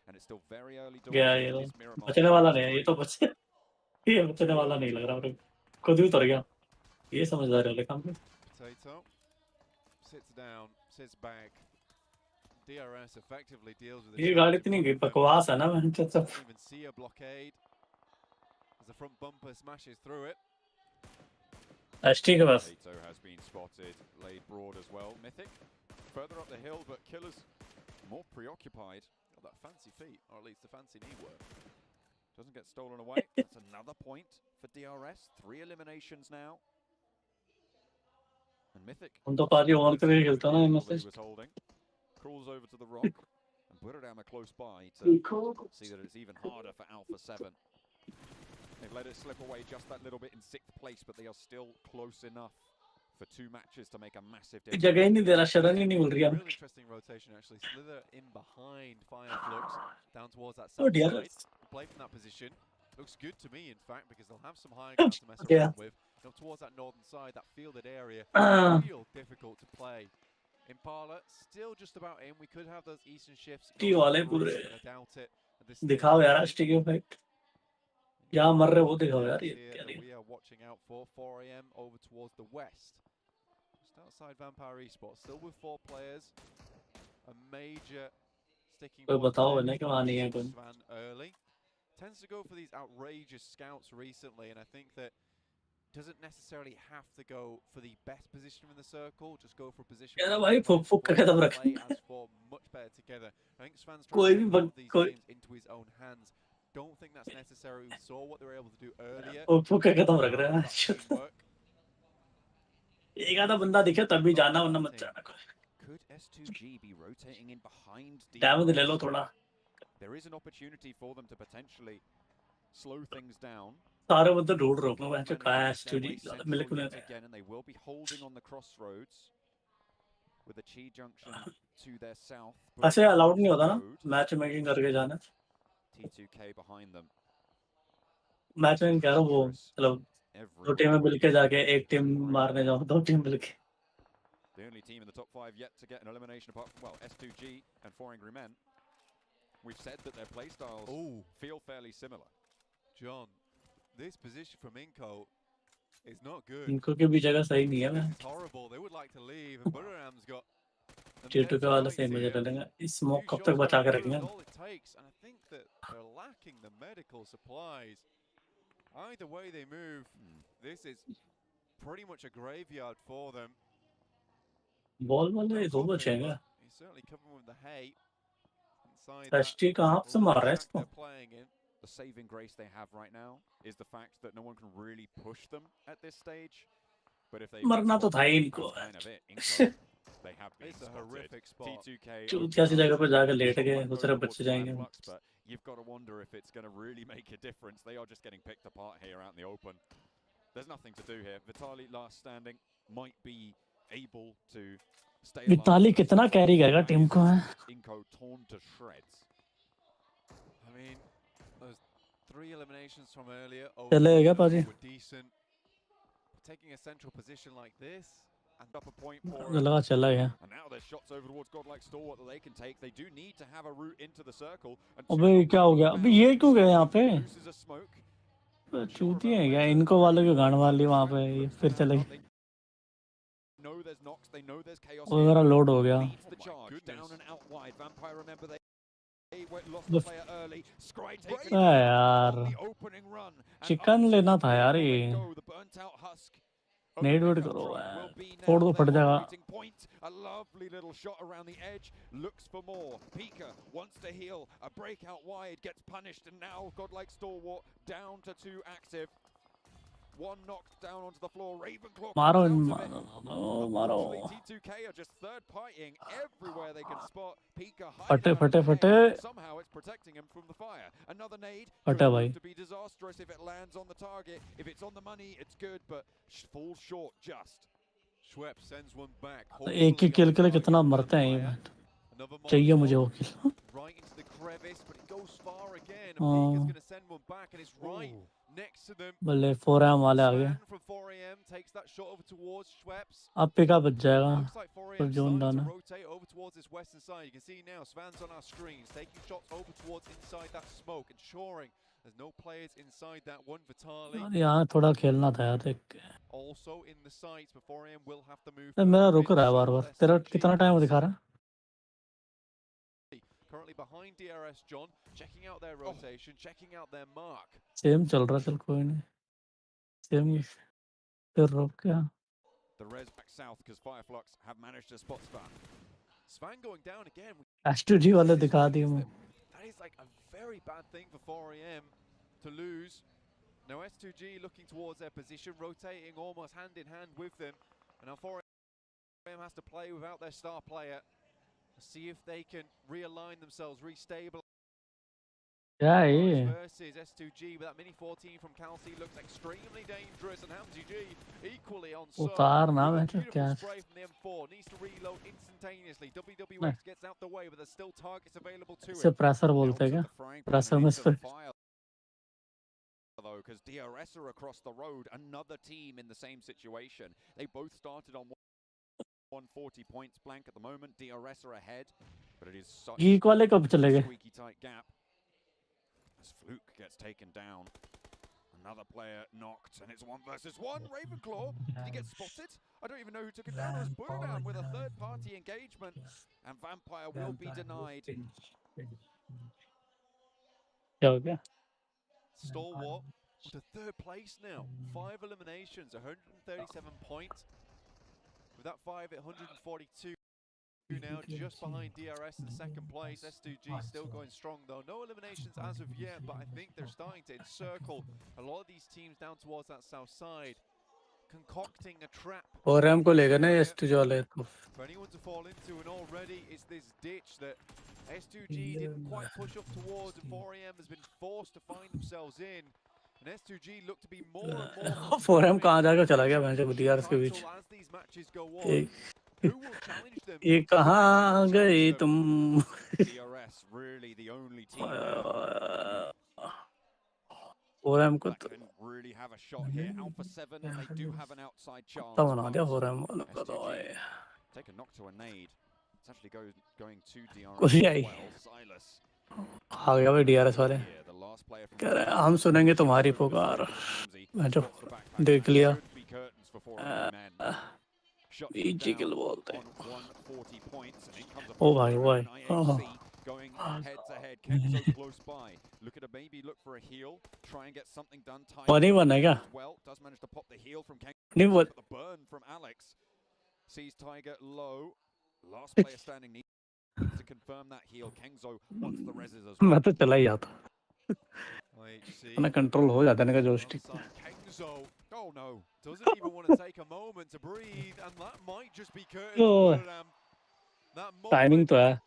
And it's still very early doors. गया ये तो बचने वाला नहीं है. ये तो बचे. ये बचने वाला नहीं लग रहा मुझे. खुद ही उतर गया. ये समझदार है काम में. Potato sits down, sits back. DRS effectively deals with ये गाड़ी इतनी बकवास है ना मैं सब. Even see a blockade as the front bumper smashes through it. ST के पास. Potato has been spotted, laid broad as well. Mythic further up the hill, but Killer's more preoccupied. Got that fancy feet, or at least the fancy knee work. Doesn't get stolen away. That's another point for DRS. 3 eliminations now. And Mythic. उन तो पाजी on करके खेलता ना was holding. Crawls over to the rock and Buradam are close by to see that it's even harder for Alpha 7. They've let it slip away just that little bit in 6th place, but they are still close enough for 2 matches to make a massive difference. जगह ही नहीं दे रहा, शरण ही नहीं मिल रही है. Really interesting rotation actually. Slither in behind Fireflux down towards that south side. Play from that position. Looks good to me in fact because they'll have some high ground to mess around with. You know, towards that northern side, that fielded area, real difficult to play. Impala still just about in. We could have those eastern shifts. T वाले पूरे. I doubt it. दिखाओ यार ST के भाई. यहाँ मर रहे वो दिखाओ यार ये here क्या that नहीं we are watching out for. 4 a.m. over towards the west. Just outside Vampire Esports. Still with 4 players. A major sticking कोई point बताओ there. ना कि वहाँ नहीं है कोई Svan early. Tends to go for these outrageous scouts recently, and I think that doesn't necessarily have to go for the best position in the circle. Just go for a position यार where भाई फुक फुक का कदम play रखना as 4 much better together. I think Svan's कोई trying भी to take a lot of these कोई games into his own hands. Don't think that's necessary. We saw what they were able to do earlier. फुक फुक का कदम रख रहा है That teamwork. एक आधा बंदा दिखे तब भी जाना वरना मत जाना Could S2G be rotating in behind damage ले लो DRS? थोड़ा There is an opportunity for them to potentially slow things down. सारे बंदे ढूंढ रहे हो मैं जो कहा है स्टूडियो मिल को नहीं Again, and they will be holding on the crossroads with a Chi junction to their south. ऐसे अलाउड नहीं होता ना मैच मेकिंग करके जाना T2K behind them. मैच में कह रहा हूँ वो मतलब दो टीमें मिलके जाके एक टीम मारने जाओ दो टीम मिलके The only team in the top 5 yet to get an elimination apart from, well, S2G and 4 Angry Men. We've said that their playstyles feel fairly similar. John, this position from Inco is not good. इनको की भी जगह सही नहीं है मैं It's horrible. They would like to leave, and Butterham's got T2 के वाले सही मजे ले लेंगे इस स्मोक कब तक बचा के रखेंगे all it takes, and I think that they're lacking the medical supplies. Either way they move, this is pretty much a graveyard for them. Ball वाले दो बचेंगे He's certainly covering with the hay inside ST कहाँ से मार रहा है इसको they're playing in. The saving grace they have right now is the fact that no one can really push them at this stage. But if they मरना तो था ही इनको they have been It's a horrific spot. T2K कैसी जगह पे जाकर late गए दूसरे बच्चे जाएंगे but you've got to wonder if it's going to really make a difference. They are just getting picked apart here out in the open. There's nothing to do here. Vitali last standing might be able to stay alive. Vitaly कितना carry करेगा team को है Inco torn to shreds. I mean, those 3 eliminations from earlier चलेगा पाजी were decent. Taking a central position like this and up a point for लगा चला गया and now there's shots over towards Godlike Stalwart that they can take. They do need to have a route into the circle. अबे क्या हो गया अबे ये क्यों गए यहाँ पे चूती है क्या इनको वालों की गांड वाली वहाँ पे ये फिर चले गए वो जरा लोड हो गया यार चिकन लेना था यार ये नेट वेट करो फोड़ दो फट जाएगा A lovely little shot around the edge, looks for more. Pika wants to heal, a breakout wide, gets punished, and now Godlike Stalwart down to 2 active. One knocked down onto the floor. Ravenclaw मारो मारो. T2K are just third partying everywhere they can spot. Pika फटे फटे फटे somehow it's protecting him from the fire. Another nade फटे भाई to be disastrous if it lands on the target. If it's on the money, it's good, but falls short just. Schwepp sends one back. एक ही किल के लिए कितना मरते हैं ये चाहिए मुझे वो किल Right into the crevice, but it goes far again. And Pika's going to send one back, and it's right next to them. भले 4am वाले आ गए From 4 a.m. takes that shot over towards Schweppes. अब पिका बच जाएगा Looks like 4 पर a.m. Zone starting डालना to rotate over towards this western side. You can see now Svan's on our screens, taking shots over towards inside that smoke, ensuring there's no players inside that one. Vitali. यहाँ थोड़ा खेलना था यार देख Also in the sights, but 4 a.m. will have to move. मेरा रुक रहा है बार-बार तेरा कितना टाइम दिखा रहा है Currently behind DRS, John, checking out their rotation, checking out their mark. Same चल रहा चल कोई नहीं सेम फिर रुक गया The res back south because Fireflux have managed to spot Svan. Svan going down again. S2G वाले दिखा दिए मुझे That is like a very bad thing for 4 a.m. to lose. Now S2G looking towards their position, rotating almost hand in hand with them. And now 4 a.m. has to play without their star player. See if they can realign themselves, restabilize. क्या है ये Versus S2G with that mini 14 from Calci looks extremely dangerous, and Hamzy G equally on side. उतार ना मैं तो क्या Spray from the M4 needs to reload instantaneously. WWX gets out the way, but there's still targets available to इसे him. Pressure बोलते हैं क्या pressure में से Though, because DRS are across the road, another team in the same situation. They both started on 140 points blank at the moment. DRS are ahead, but it is such geek वाले कब चले a गए squeaky tight gap. As Fluke gets taken down. Another player knocked, and it's 1 versus 1. Ravenclaw, did he get spotted? I don't even know who took it down. It was Buddha with a third-party engagement, and Vampire will be denied. क्या हो गया? Stalwart to 3rd place now. 5 eliminations, 137 points. With that 5 at 142 now, just behind DRS in 2nd place. S2G still going strong though. No eliminations as of yet, but I think they're starting to encircle a lot of these teams down towards that south side, concocting a trap. फोरएम को लेकर ना S2G वाले को. For anyone to fall into, and already it's this ditch that S2G didn't quite push up towards, and 4AM has been forced to find themselves in. And S2G look to be more and more. फोरएम कहाँ जाकर चला गया भैंस DRS के बीच. As these matches go on, who will challenge them? ये कहाँ गई तुम? DRS really the only team फोरएम को that can really have a shot here. Alpha 7, they do have an outside chance. तब बना दिया फोरएम वालों को तो. Take a knock to a nade. It's actually going to DRS कुछ as आई. well. Silas. आ गया भाई DRS वाले. कह रहे हैं हम सुनेंगे तुम्हारी पुकार. मैं जो देख लिया. बीजी किल बोलते हैं. ओ भाई भाई. Going head to head, Kenzo close by. Look at a maybe look for a heal. Try and get something done. Funny one है क्या? Well, does manage to pop the heal from Kenzo. नहीं वो. The burn from Alex. Sees Tiger low. Last player standing needs to confirm that heal. Kenzo wants the reses as well. मैं तो चला ही जाता. ना control हो जाता है ना joystick. Kenzo, oh no, doesn't even want to take a moment to breathe, and that might just be curtains. Timing तो है.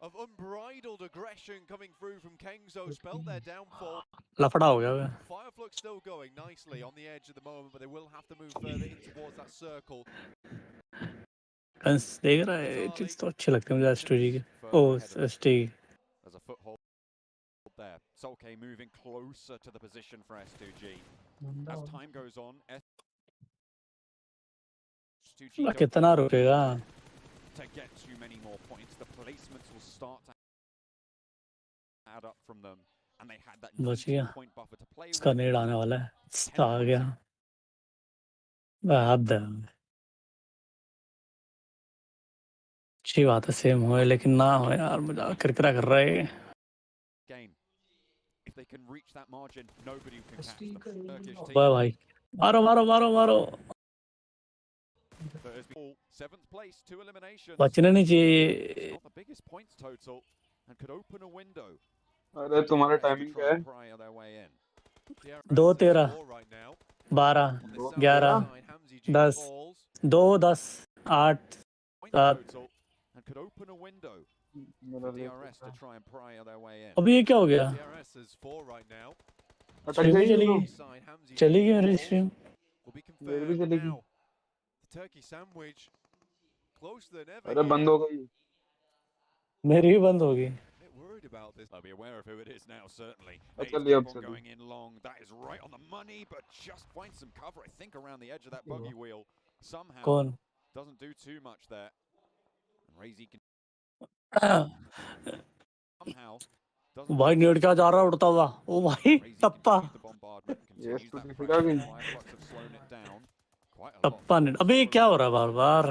Of unbridled aggression coming through from Kenzo spelled their downfall. लफड़ा हो गया. Fireflux still going nicely on the edge at the moment, but they will have to move further in towards that circle. Kans देख रहा है. चीज़ तो अच्छी लगती है मुझे S2G की. ओ ST. There's a foothold there. Solke moving closer to the position for S2G. As time goes on, S2G कितना रुकेगा? to get too many more points. The placements will start to add up from them, and they had that 19 point buffer to play with. इसका नेड आने वाला है. आ गया. बात है. अच्छी बात है सेम हो लेकिन ना हो यार. मजाक किरकिरा कर रहा है. Game. If they can reach that margin, nobody can catch them. Turkish team. वाह भाई. मारो मारो मारो मारो. 7th place, 2 eliminations. बचने नहीं चाहिए. Not the biggest points total, and could open a window. अरे तुम्हारा टाइमिंग क्या है? 2 13 12 11 10 2 10 8 7. And could open a window for DRS to try and pry their way in. अभी ये क्या हो गया? DRS is 4 right now. चली गई मेरी stream. Will be confirmed now. The turkey sandwich closer than ever. अरे बंद हो गई. मेरी भी बंद होगी. Worried about this. I'll be aware of who it is now, certainly. चलिए अब Going in long, that is right on the money, but just find some cover, I think, around the edge of that buggy wheel. Somehow, कौन? doesn't do too much there. And Razy can somehow भाई net क्या जा रहा है उड़ता हुआ. ओ भाई टप्पा. टप्पा net. अबे क्या हो रहा है बार-बार?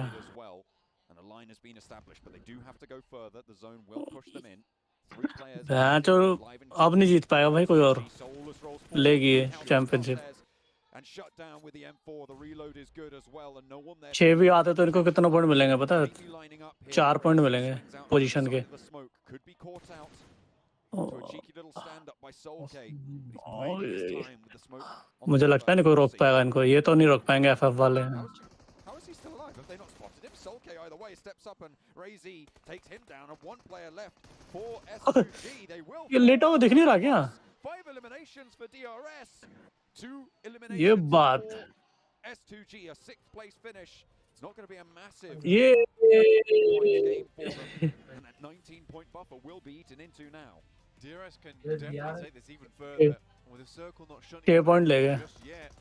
And a line has been established, but they do have to go further. The zone will push them in. तो अब नहीं जीत पाएगा भाई कोई और. लेगी championship. And shut down with the M4. The reload is good as well, and no one there. 6 भी आते तो इनको कितना पॉइंट मिलेंगे पता है? 4 पॉइंट मिलेंगे पोजीशन के. Could be caught out. To a cheeky little stand up by Solke. He's playing his time with the smoke. मुझे लगता है नहीं कोई रोक पाएगा इनको. ये तो नहीं रोक पाएंगे FF वाले. How is he still alive? Have they not spotted him? Solke either way steps up and Razy takes him down. And 1 player left for S2G. They will. ये लेटा हुआ दिख नहीं रहा क्या? 5 eliminations for DRS. 2 eliminations. ये बात. For S2G, a 6th place finish. It's not going to be a massive. ये. And that 19-point buffer will be eaten into now. DRS can definitely take this even further. With the circle not shutting 6 point ले गए. just yet.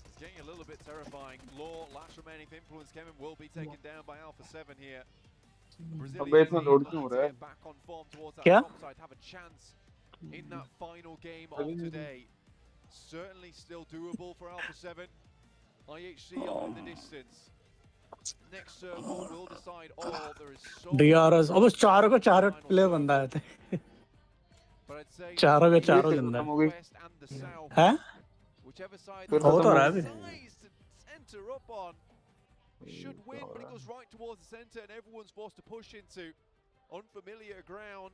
It's getting a little bit terrifying. Law, last remaining for influence, Kevin will be taken down by Alpha 7 here. अबे इतना load क्यों हो रहा है? Back on form towards that क्या? top side, have a chance in that final game of today. certainly still doable for Alpha 7. IHC off in the distance. Next circle will decide all. There is so DRS अब चारों का चारों player बंदा है but I'd say चारों के चारों the जिंदा west and the south. है Whichever side हो तो रहा है अभी decides to center up on should win, but it goes right towards the center and everyone's forced to push into unfamiliar ground.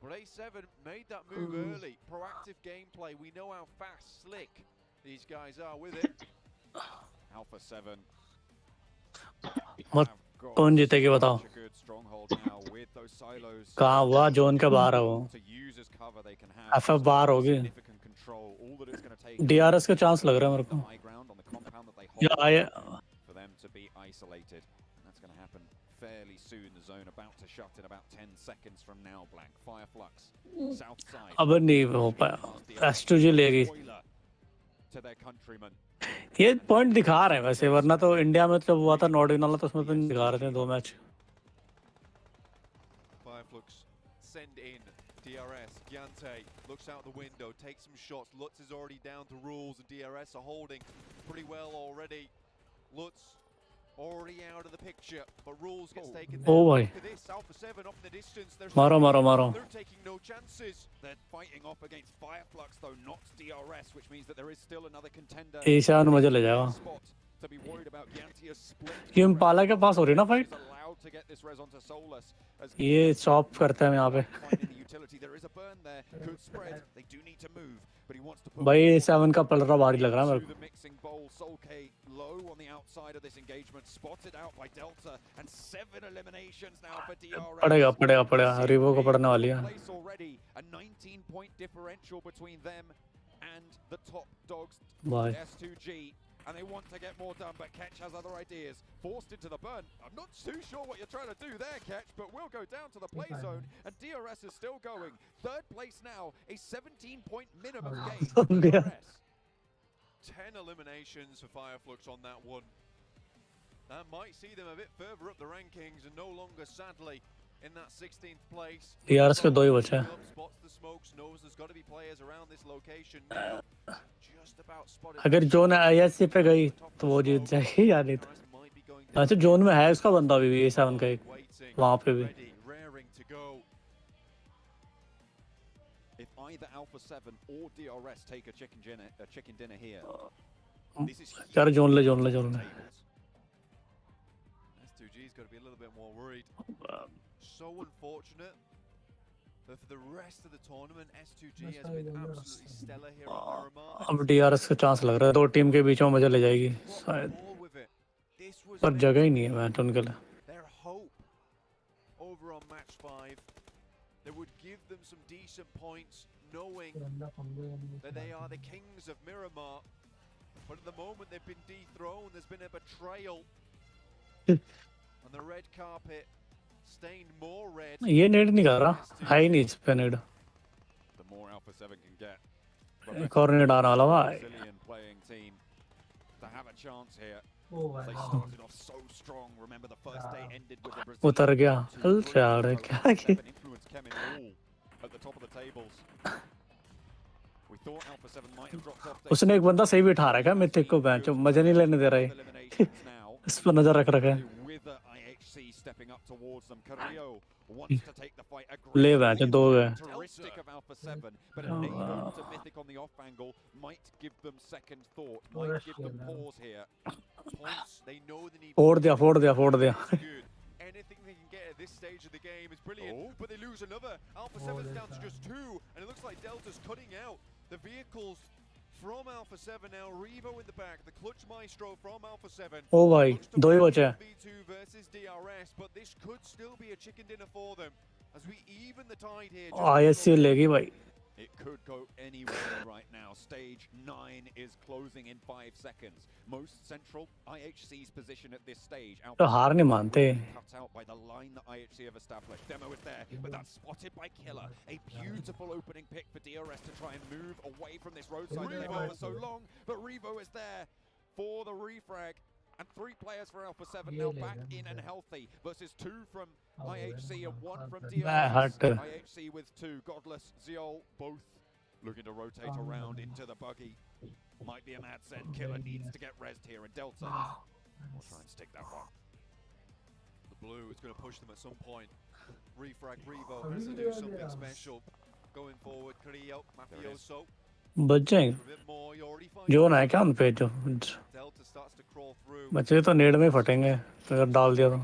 But A7 made that move early. Proactive gameplay. We know how fast, slick these guys are with it. Alpha 7 मत कौन जीतेगी बताओ कहाँ हुआ zone के बाहर है वो FF बाहर होगी DRS का चांस लग रहा है मेरे को या आए for them to be isolated. That's going to happen fairly soon. The zone about to shut in about 10 seconds from now. Blank Fireflux south side. अब नहीं हो पाया S2G लेगी To their countrymen. ये पॉइंट दिखा रहे हैं वैसे वरना तो इंडिया में जब हुआ था नॉर्डिन वाला तो उसमें तो नहीं दिखा रहे थे 2 match Fireflux send in DRS. Giante looks out the window, takes some shots. Lutz is already down to rules and DRS are holding pretty well already. Lutz already out of the picture, but rules gets taken down. Oh boy. Look at this, Alpha 7 up in the distance. Maro. They're taking no chances. They're fighting off against Fireflux though, not DRS, which means that there is still another contender. Ishaan मुझे ले जाएगा To be worried about Giantia's split. ये Impala के पास हो रही ना fight Allowed to get this res onto Solus as ये chop करते हैं यहाँ पे there is a burn there, could spread. They do need to move, but he wants to put भाई 7 का पलरा भारी लग रहा है मेरे the mixing bowl. Soulcade low on the outside of this engagement, spotted out by Delta, and 7 eliminations now for DRS. पड़ेगा Revo को पड़ने वाली है Place already, a 19-point differential between them and the top dogs, Bye. S2G. And they want to get more done, but Ketch has other ideas. Forced into the burn. I'm not too sure what you're trying to do there, Ketch, but we'll go down to the play zone, and DRS is still going. 3rd place now, a 17-point minimum gain for DRS. 10 eliminations for Fireflux on that one. That might see them a bit further up the rankings and no longer, sadly, in that 16th place. DRS के 2 ही बचे हैं Spots the smokes, knows there's got to be players around this location now. Just about spotted. अगर zone ISC पे गई तो वो जीत जाएगी या नहीं तो अच्छा जोन में है उसका बंदा भी A7 का एक वहाँ पे भी Raring to go. If either Alpha 7 or DRS take a chicken dinner here, this is यार जोन ले S2G's got to be a little bit more worried. So unfortunate. But for the rest of the tournament, S2G has been absolutely stellar here at Miramar. अब DRS का chance लग रहा है 2 team के बीच में मजा ले जाएगी शायद पर जगह ही नहीं है मैच उनके लिए Their hope over on match 5 that would give them some decent points, knowing that they are the kings of Miramar. But at the moment they've been dethroned, there's been a betrayal. On the red carpet, stained more red. ये नेड नहीं कर रहा है ही नहीं इस पे नेड The more Alpha 7 can get. एक और नेड आने वाला भाई Brazilian playing team to have a chance here. They started off so strong. Remember the first day ended with the Brazilian. उतर गया हल यार क्या की Influence came in all at the top of the tables. We thought Alpha 7 might have dropped off. उसने एक बंदा सही बिठा रखा है मिथिक को बेंच मजा नहीं लेने दे रहा है इस पर नजर रख रखा है Stepping up towards them, Carrillo wants to take the fight ले बेंच 2 गए characteristic of Alpha 7, but a neighbor to Mythic on the off angle might give them second thought, might give them pause here. Points, they know they need. फोड़ दिया Anything they can get at this stage of the game is brilliant, but they lose another. Alpha 7's down to just 2, and it looks like Delta's cutting out the vehicles from Alpha 7 now. Revo in the back, the clutch maestro from Alpha 7. ओ भाई 2 ही बचे हैं V2 versus DRS, but this could still be a chicken dinner for them as we even the tide here. ISC लेगी भाई It could go anywhere right now. Stage 9 is closing in 5 seconds. Most central, IHC's position at this stage. तो हार नहीं मानते Cut out by the line that IHC have established. Demo is there, but that's spotted by Killer. A beautiful opening pick for DRS to try and move away from this roadside that they've over so long. But Revo is there for the refrag. And 3 players for Alpha 7 now back in and healthy versus 2 from IHC and 1 from DRS. IHC with 2, Godless, Ziol, both Looking to rotate around into the buggy. Might be a mad set. Killer needs to get rezzed here, and Delta will try and stick that one. The blue is going to push them at some point. Refrag Revo has to do something special. Going forward, Creo, Mafioso. बच जाएंगे जो ना है क्या उन पे जो Delta starts to crawl through. बच्चे तो नेड़ में फटेंगे अगर डाल दिया तो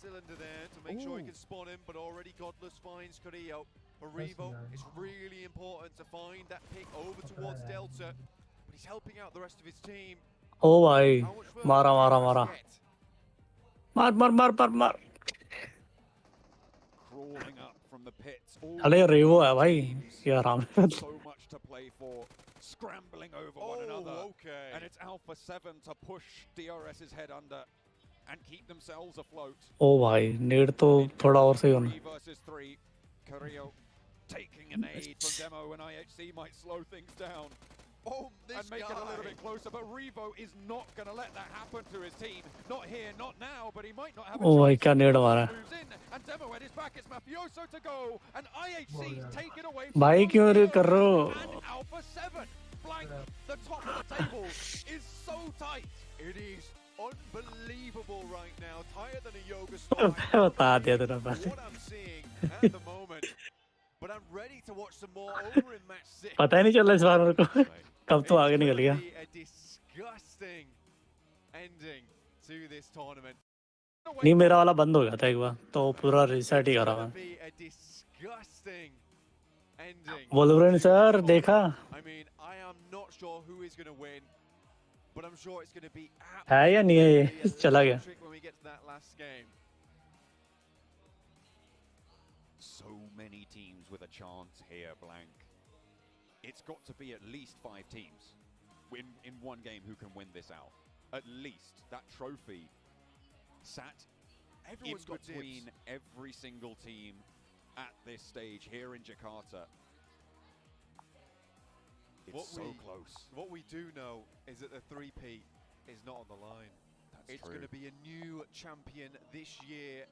Cylinder there to make sure he can spawn him, but already Godless finds Creo. For Revo, it's really important to find that pick over towards Delta, but he's helping out the rest of his team. ओ भाई मारा मारा मारा मार मार मार मार मार Crawling up from the pits. अरे रेवो है भाई ये आराम So much to play for. Scrambling over one another. Okay. And it's Alpha 7 to push DRS's head under and keep themselves afloat. ओ भाई नेड़ तो थोड़ा और सही होना 3 versus 3. Carrillo taking an aid from Demo, and IHC might slow things down. Oh, and make it a little bit closer, but Revo is not going to let that happen to his team. Not here, not now, but he might not have a ओ भाई chance. क्या नेड़ मारा Moves in, and Demo at his back, it's Mafioso to go, and IHC take it away भाई क्यों रे कर रहे हो and Alpha 7. Blank, the top of the table is so tight. It is unbelievable right now, tighter than a yoga star. बता दिया तेरा What I'm seeing at the moment, but I'm ready to watch some more over in match 6. पता ही नहीं चला इस बार मेरे को कब तो आगे निकल गया A disgusting ending to this tournament. नहीं मेरा वाला बंद हो गया था एक बार तो पूरा रिसेट ही करा मैं Be a disgusting ending. Wolverine sir देखा I mean, I am not sure who is going to win, but I'm sure it's going to be है या नहीं है ये चला गया electric when we get to that last game. So many teams with a chance here, Blank. It's got to be at least 5 teams in one game who can win this out. At least that trophy sat Everyone's in got between dibs. every single team at this stage here in Jakarta. It's so close. What we do know is that the 3-peat is not on the line. It's true. going to be a new champion this year.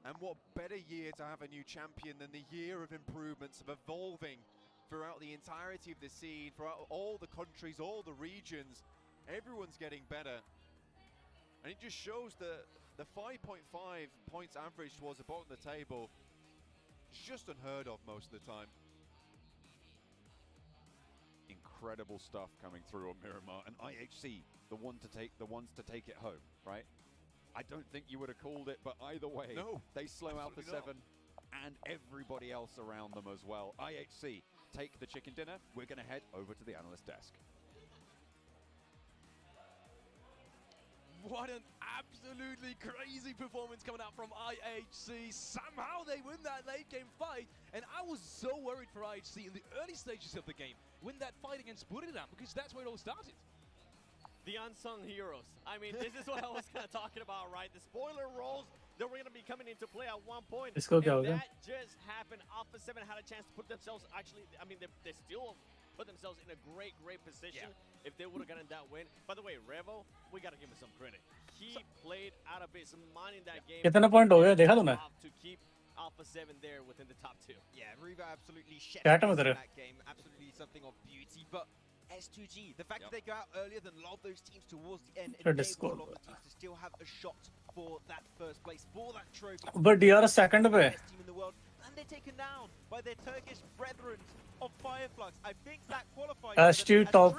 And what better year to have a new champion than the year of improvements, of evolving throughout the entirety of the scene, throughout all the countries, all the regions. Everyone's getting better. And it just shows that the 5.5 points average towards the bottom of the table is just unheard of most of the time. Incredible stuff coming through on Miramar, and IHC the ones to take it home, right? I don't think you would have called it, but either way, No, they slow Alpha absolutely 7 and everybody else around them as well. IHC take the chicken dinner. We're going to head over to the analyst desk. What an absolutely crazy performance coming out from IHC. Somehow they win that late game fight. And I was so worried for IHC in the early stages of the game. Win that fight against Buriram, because that's where it all started. The unsung heroes. I mean, this is what I was kind of talking about, right? The spoiler roles that were going to be coming into play at one point. इसको क्या हो And गया? that just happened. Alpha 7 had a chance to put themselves, actually, I mean, they still put themselves in a great position if they would have gotten that win. By the way, Revo, we got to give him some credit. He played out of his mind in that game. कितना point हो गया देखा तूने To keep Alpha 7 there within the top 2. Yeah, Revo absolutely shed क्या in time है that game. Absolutely something of beauty. But S2G, the fact that they go out earlier than a lot of those teams towards the end Sure, enables a Discord. lot of the teams to still have a shot for that first place, for that trophy. But DRS second पे Best team in the world, and they're taken down by their Turkish brethren of Fireflux. I think that qualifies ST top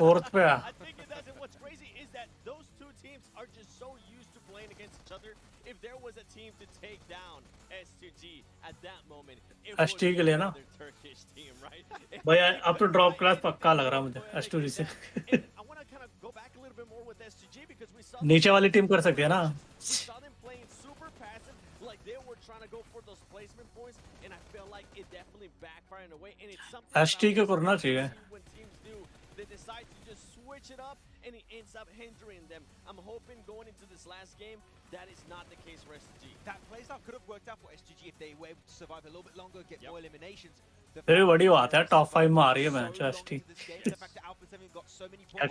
fourth पे है I think it does. And what's crazy is that those two teams are just so used to playing against each other. If there was a team to take down S2G at that moment, it would ST be के लिए ना another Turkish team, right? भाई अब तो drop class पक्का लग रहा है मुझे S2G से I want to kind of go back a little bit more with S2G because we saw नीचे वाली टीम कर सकती है ना we saw them playing super passive, like they were trying to go for those placement points, and I feel like it definitely backfired in a way, and it's something that ST को करना चाहिए when teams do, they decide to just switch it up, and it ends up hindering them. I'm hoping going into this last game, that is not the case for SG. That playstyle could have worked out for SGG if they were able to survive a little bit longer, get more eliminations. ये बड़ी बात है top 5 में आ रही है match ST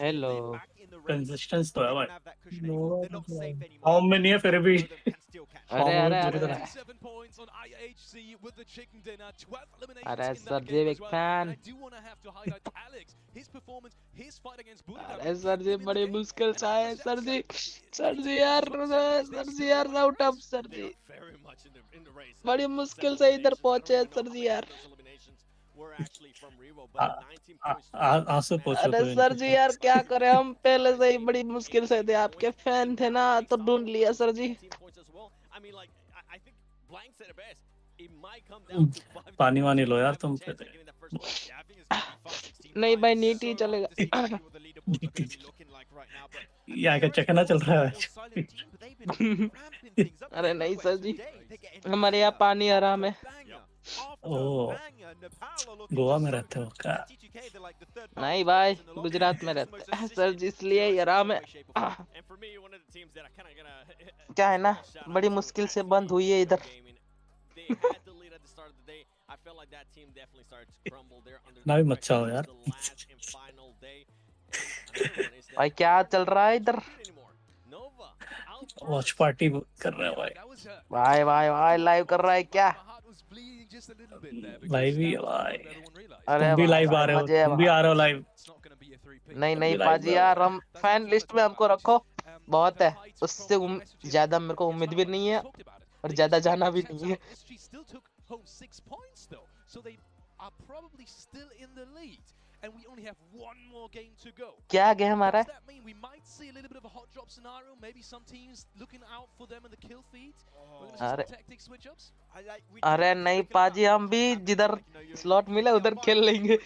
hello consistence तो है भाई हाउ मेनी है फिर भी अरे अरे Forward अरे पूरी तरह। points on IHC with the chicken dinner, 12 eliminations अरे in सर that जी game big as well. Fan. And I do want to have to highlight Alex, his performance, his fight against Buddha. अरे sir जी बड़ी मुश्किल से आए sir जी यार out of sir जी बड़ी मुश्किल से इधर पहुंचे सर जी यार. आंसू पोछो अरे कोई सर जी यार क्या करें हम पहले से ही बड़ी मुश्किल से थे आपके फैन थे ना तो ढूंढ लिया सर जी. पानी वानी लो यार तुम पे. नहीं भाई नीट ही चलेगा. यहाँ का चखना चल रहा है. अरे नहीं सर जी हमारे यहाँ पानी आराम है. ओह गोवा में रहते हो क्या? नहीं भाई गुजरात में रहते हैं सर जी इसलिए ही आराम है. क्या है ना बड़ी मुश्किल से बंद हुई है इधर. ना भी मच्छा हो यार. भाई क्या चल रहा है इधर. वॉच पार्टी कर रहे हैं भाई. भाई भाई भाई लाइव कर रहा है क्या? लाइव ही है भाई. अरे तुम भी लाइव आ रहे हो, तुम भी आ रहे हो लाइव. नहीं नहीं पाजी यार हम फैन लिस्ट में हमको रखो बहुत है. उससे ज्यादा मेरे को उम्मीद भी नहीं है और ज्यादा जाना भी नहीं है. And we only have one more game to go. क्या गेम आ रहा है? Does that mean we might see a little bit of a hot drop scenario? Maybe some teams looking out for them in the kill feed. We're going to see some tactic switch ups. अरे नहीं पाजी हम भी जिधर slot मिले उधर खेल लेंगे.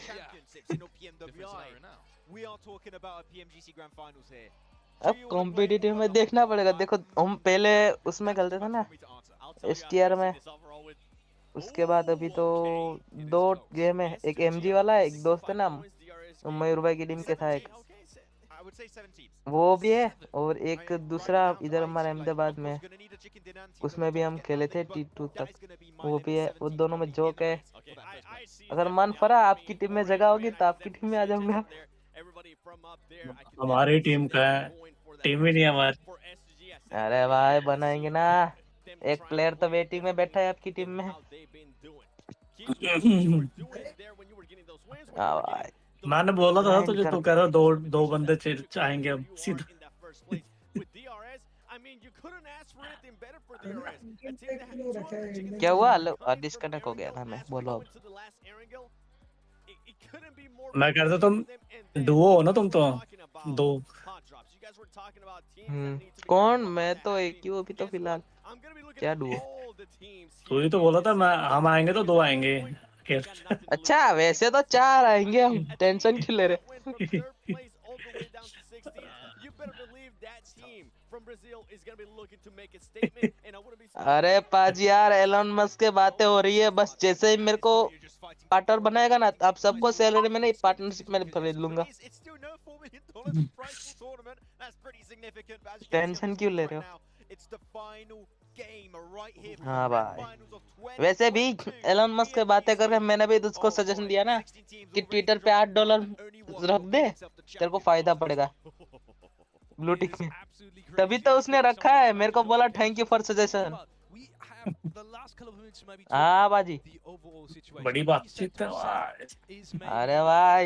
We are talking about a PMGC Grand Finals here. अब कॉम्पिटिटिव में देखना पड़ेगा. देखो हम पहले उसमें खेलते थे ना STR में. उसके बाद अभी तो 2 गेम है. एक MG वाला है एक दोस्त है ना मयूर भाई की टीम के था एक वो भी है और एक दूसरा इधर हमारे अहमदाबाद में उसमें भी हम खेले थे T2 तक वो भी है. वो दोनों में जोक है. अगर मन फरा आपकी टीम में जगह होगी तो आपकी टीम में आ जाऊंगा. हमारी टीम का है. टीम ही नहीं है हमारी. अरे भाई बनाएंगे ना. एक प्लेयर तो वेटिंग में बैठा है आपकी टीम में. भाई मैंने बोला था तुझे तू कह रहा दो बंदे चाहेंगे अब सीधा. क्या हुआ डिस्कनेक्ट हो गया था. मैं बोलो अब. मैं कह रहा था तुम डुओ हो ना तुम तो 2. कौन? मैं तो एक ही हूँ अभी तो फिलहाल. क्या डुओ? तू ही तो बोला था मैं हम आएंगे तो 2 आएंगे. अच्छा वैसे तो 4 आएंगे हम. टेंशन क्यों ले रहे? अरे पाजी यार एलन मस्क के बातें हो रही है. बस जैसे ही मेरे को पार्टनर बनाएगा ना आप सबको सैलरी में नहीं पार्टनरशिप में खरीद लूंगा. टेंशन क्यों ले रहे हो? हाँ भाई वैसे भी एलन मस्क के बातें करके मैंने भी उसको सजेशन दिया ना कि ट्विटर पे $8 रख दे तेरे को फायदा पड़ेगा ब्लू टिक में. तभी तो उसने रखा है. मेरे को बोला थैंक यू फॉर सजेशन. हाँ बाजी बड़ी बातचीत है. अरे भाई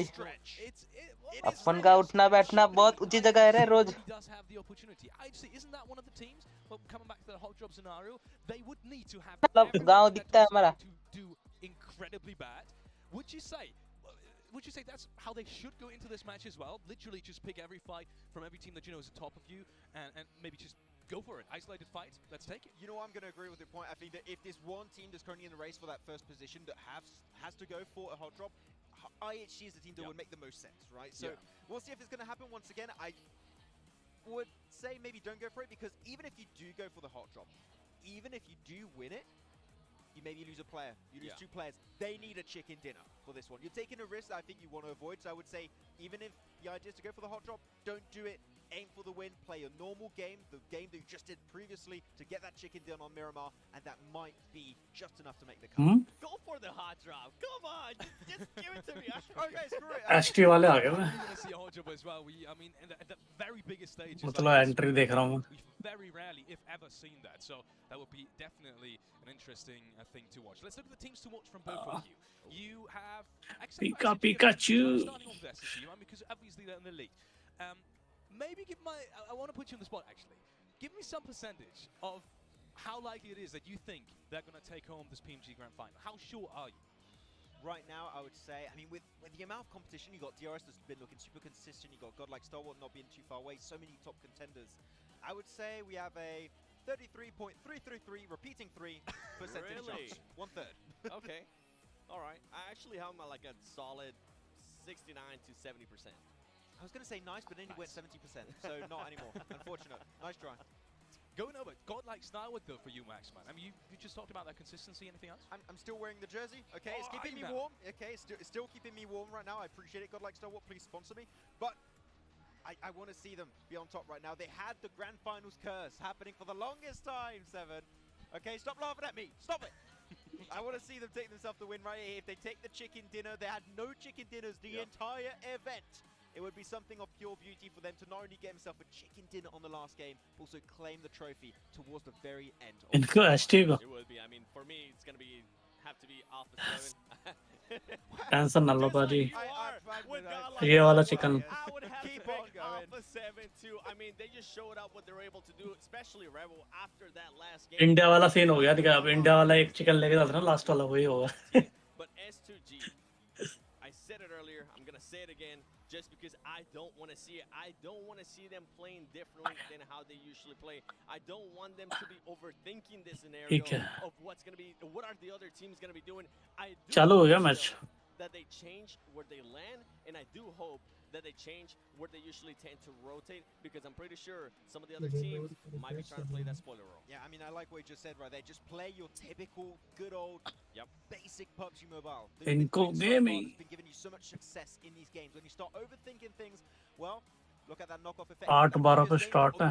अपन का उठना बैठना बहुत ऊंची जगह है रे रोज. मतलब गांव दिखता है हमारा. Would you say that's how they should go into this match as well? Literally just pick every fight from every team that you know is at the top of you and maybe just go for it. Isolated fight, let's take it. You know, I'm going to agree with your point. I think that if there's one team that's currently in the race for that first position that has to go for a hot drop, IHC is the team that would make the most sense, right? So we'll see if it's going to happen once again. I would say maybe don't go for it because even if you do go for the hot drop, even if you do win it, you maybe lose a player, you lose 2 players. They need a chicken dinner for this one. You're taking a risk I think you want to avoid. So I would say, even if the idea is to go for the hot drop, don't do it. Aim for the win. Play a normal game, the game that you just did previously. previously to get that chicken dinner on Miramar, and that might be just enough to make the cut. Go for the hot drop. Come on, just give it to me. Okay, screw it. ST वाले आ गए मैं We're going to see a hot drop as well. I mean, at the very biggest stages, मतलब entry देख रहा हूँ मैं we've very rarely, if ever, seen that. So that would be definitely an interesting thing to watch. Let's look at the teams to watch from both of you. You have Pika Pikachu. starting off with SSG, right? Because obviously they're in the league. Maybe I want to put you on the spot actually. Give me some percentage of how likely it is that you think they're going to take home this PMG Grand Final. How sure are you? Right now, I would say, I mean, with the amount of competition, you got DRS that's been looking super consistent, you got God like Star Wars not being too far away, so many top contenders. I would say we have a 33.333 repeating 3% Really? chance. 1/3. Okay. All right. I actually have my like a solid 69 to 70%. I was going to say nice, but then you went 70%, so not anymore. Unfortunate. Nice try. Going over, God like Starwood though for you, Max, man. I mean, you just talked about that consistency. Anything else? I'm still wearing the jersey. Okay, it's keeping me warm. Okay, it's still keeping me warm right now. I appreciate it. God like Starwood, please sponsor me. But I want to see them be on top right now. They had the Grand Finals curse happening for the longest time, Seven. Okay, stop laughing at me. Stop it. I want to see them take themselves the win right here. If they take the chicken dinner, they had no chicken dinners the entire event. It would be something of pure beauty for them to not only get himself a chicken dinner on the last game, but also claim the trophy towards the very end. इनको ST को It would be. I mean, for me, it's gonna be have to be Alpha 7. Tension ना लो बाजी With God ये वाला chicken I would have to pick Alpha 7 too. I mean, they just showed up what they're able to do, especially Rebel after that last game. India वाला scene हो गया दिखा अब India वाला एक चिकन लेके जाता ना लास्ट वाला वही होगा But S2G, I said it earlier, I'm going to say it again, just because I don't want to see it. I don't want to see them playing differently than how they usually play. I don't want them to be overthinking this scenario of what's going to be, what are the other teams going to be doing. I do चालू हो गया hope match that they change where they land, and I do hope that they change where they usually tend to rotate, because I'm pretty sure some of the other teams might be trying to play that spoiler role. Yeah, I mean, I like what you just said right there. Just play your typical, good old, basic PUBG Mobile. इनको gaming It's been giving you so much success in these games. When you start overthinking things, well, look at that knockoff effect. 8-12 पे start है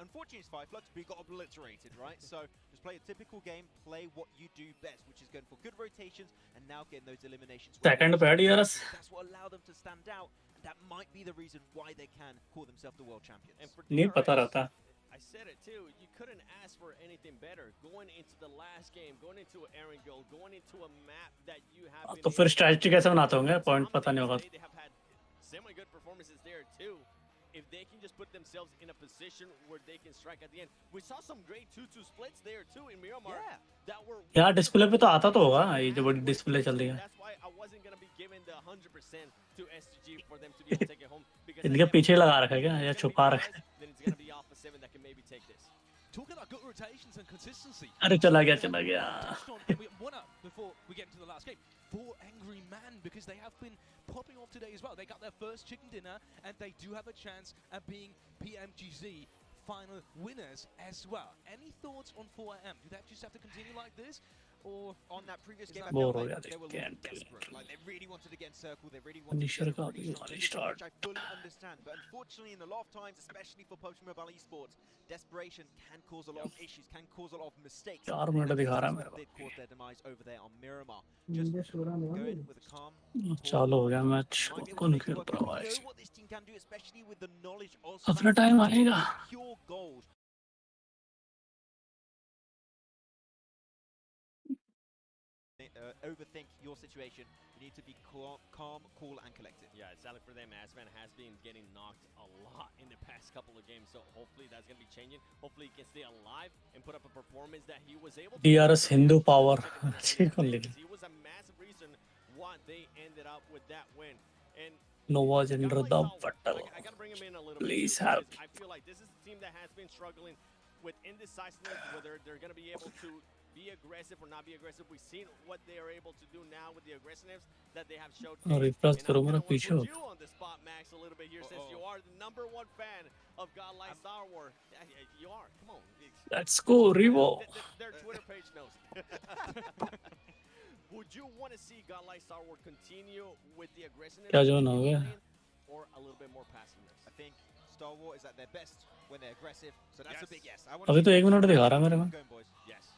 Unfortunately, it's 5 flux, but you got obliterated, right? So just play a typical game, play what you do best, which is going for good rotations and now getting those eliminations. Second पे DRS That's what allowed them to stand out, and that might be the reason why they can call themselves the world champions. And for नहीं पता DRS, रहता I said it too, you couldn't ask for anything better. Going into the last game, going into an Aaron goal, going into a map that you have been तो फिर strategy कैसे बनाते होंगे point पता नहीं होगा they have had semi-good performances there too. If they can just put themselves in a position where they can strike at the end. We saw some great 2-2 splits there too in Miramar. That were यार display पे तो आता तो होगा ये जो बड़ी display चल रही है That's why I wasn't going to be giving the 100% to SG for them to be able to take it home. Because इनके पीछे लगा रखा है क्या या छुपा रखा है then it's going to be Alpha 7 that can maybe take this. Talking about good rotations and consistency. अरे चला गया चला गया One up before we get into the last game. For Angry Man, because they have been popping off today as well. They got their first chicken dinner, and they do have a chance at being PMGC final winners as well. Any thoughts on 4AM? Do they just have to continue like this? Or on that previous game, I Bore felt हो like गया they were can't desperate. Like they really wanted to get in circle. They really wanted Finisher to get का a really भी strong वाली position, start which I fully understand. But unfortunately, in a lot of times, especially for PUBG Mobile esports, desperation can cause a lot of issues, can cause a lot of mistakes. 4 minute दिखा रहा है मेरे Did cause their demise over there on Miramar. Just go in with a calm. को चालू हो गया match कौन खेल रहा है You know what this team can do, especially with the knowledge of अपना टाइम आएगा pure gold. Overthink your situation. You need to be calm, cool, and collected. Yeah, it's sadly for them. Asman has been getting knocked a lot in the past couple of games, so hopefully that's going to be changing. Hopefully he can stay alive and put up a performance that he was able to. DRS Hindu power He was a massive reason why they ended up with that win. And Nova Gender the battle. I got to bring him in a little Please bit. help. I feel like this is the team that has been struggling with indecisiveness, whether they're going to be able to be aggressive or not be aggressive. We've seen what they are able to do now with the aggressiveness that they have showed. Refresh करो मेरा पीछे हो You on the spot, Max, a little bit here, since you are the #1 fan of Godlike Star Wars. You are. Come on. Let's go Revo Their Twitter page knows. Would you want to see Godlike Star Wars continue with the aggressiveness क्या जो ना हो गया or a little bit more passiveness? I think Stalwart is at their best when they're aggressive. So that's a big yes. I want अभी तो 1 minute दिखा रहा है मेरे में. Going, boys. Yes.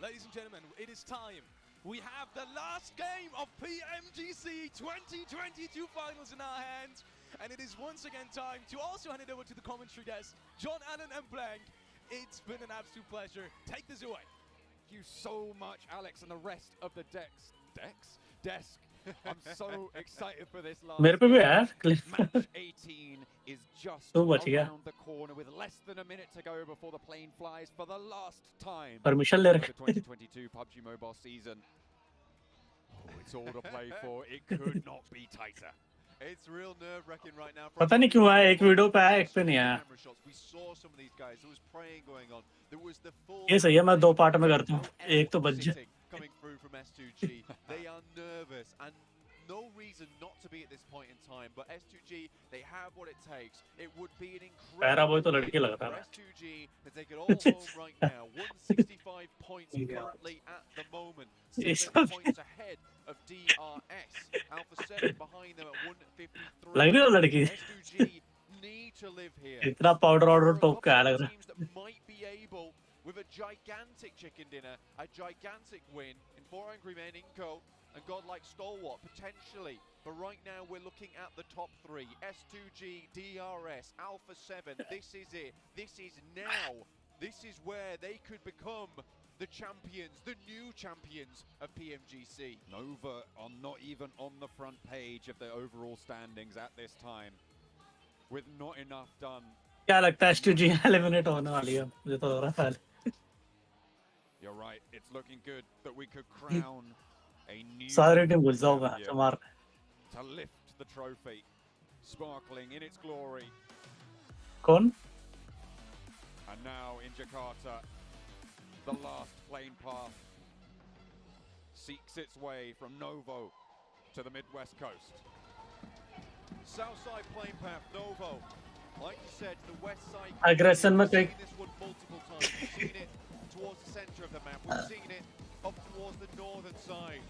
Ladies and gentlemen, it is time. We have the last game of PMGC 2022 finals in our hands. And it is once again time to also hand it over to the commentary desk. John Allen and Blank, it's been an absolute pleasure. Take this away. Thank you so much, Alex, and the rest of the desk. I'm so excited for this last मेरे पे भी है match 18 is just तो बच गया. around the corner with less than a minute to go before the plane flies for the last time. Permission ले for रखे. the 2022 PUBG Mobile season. Oh, it's all to play for. It could not be tighter. It's real nerve-wracking right now. पता नहीं क्यों आया, एक video पे आया, एक पे नहीं आया. We saw some of these guys. There was praying going on. There was the full. ये सही है, मैं 2 पार्ट में करता हूँ. एक तो बच जाए. Coming through from S2G. They are nervous and no reason not to be at this point in time. But S2G, they have what it takes. It would be an para boy तो incredible लड़की लग रहा for है. S2G to take it all home right now. 165 points currently at the moment. 7 points ahead of DRS. Alpha 7 behind them at 153. लग रही है लड़की. S2G need to live here. इतना पाउडर ऑर्डर टोक के आया लग रहा है. Teams that might be able, with a gigantic chicken dinner, a gigantic win in 4 Angry Men, Inco, and godlike Stalwart, potentially. But right now we're looking at the top 3. S2G, DRS, Alpha 7, this is it. This is now. This is where they could become the champions, the new champions of PMGC. Nova are not even on the front page of the overall standings at this time. With not enough done. क्या लगता है S2G eliminate होने वाली है, मुझे तो लग रहा है. You're right, it's looking good that we could crown a new सारे टीम घुस जाओगा तो मार. to lift the trophy, sparkling in its glory. कौन? And now in Jakarta, the last plane path seeks its way from Novo to the Midwest coast. Southside plane path, Novo. Like you said, the west side. Aggression में We've seen this one multiple times. We've seen it towards the center of the map. We've seen it up towards the northern side.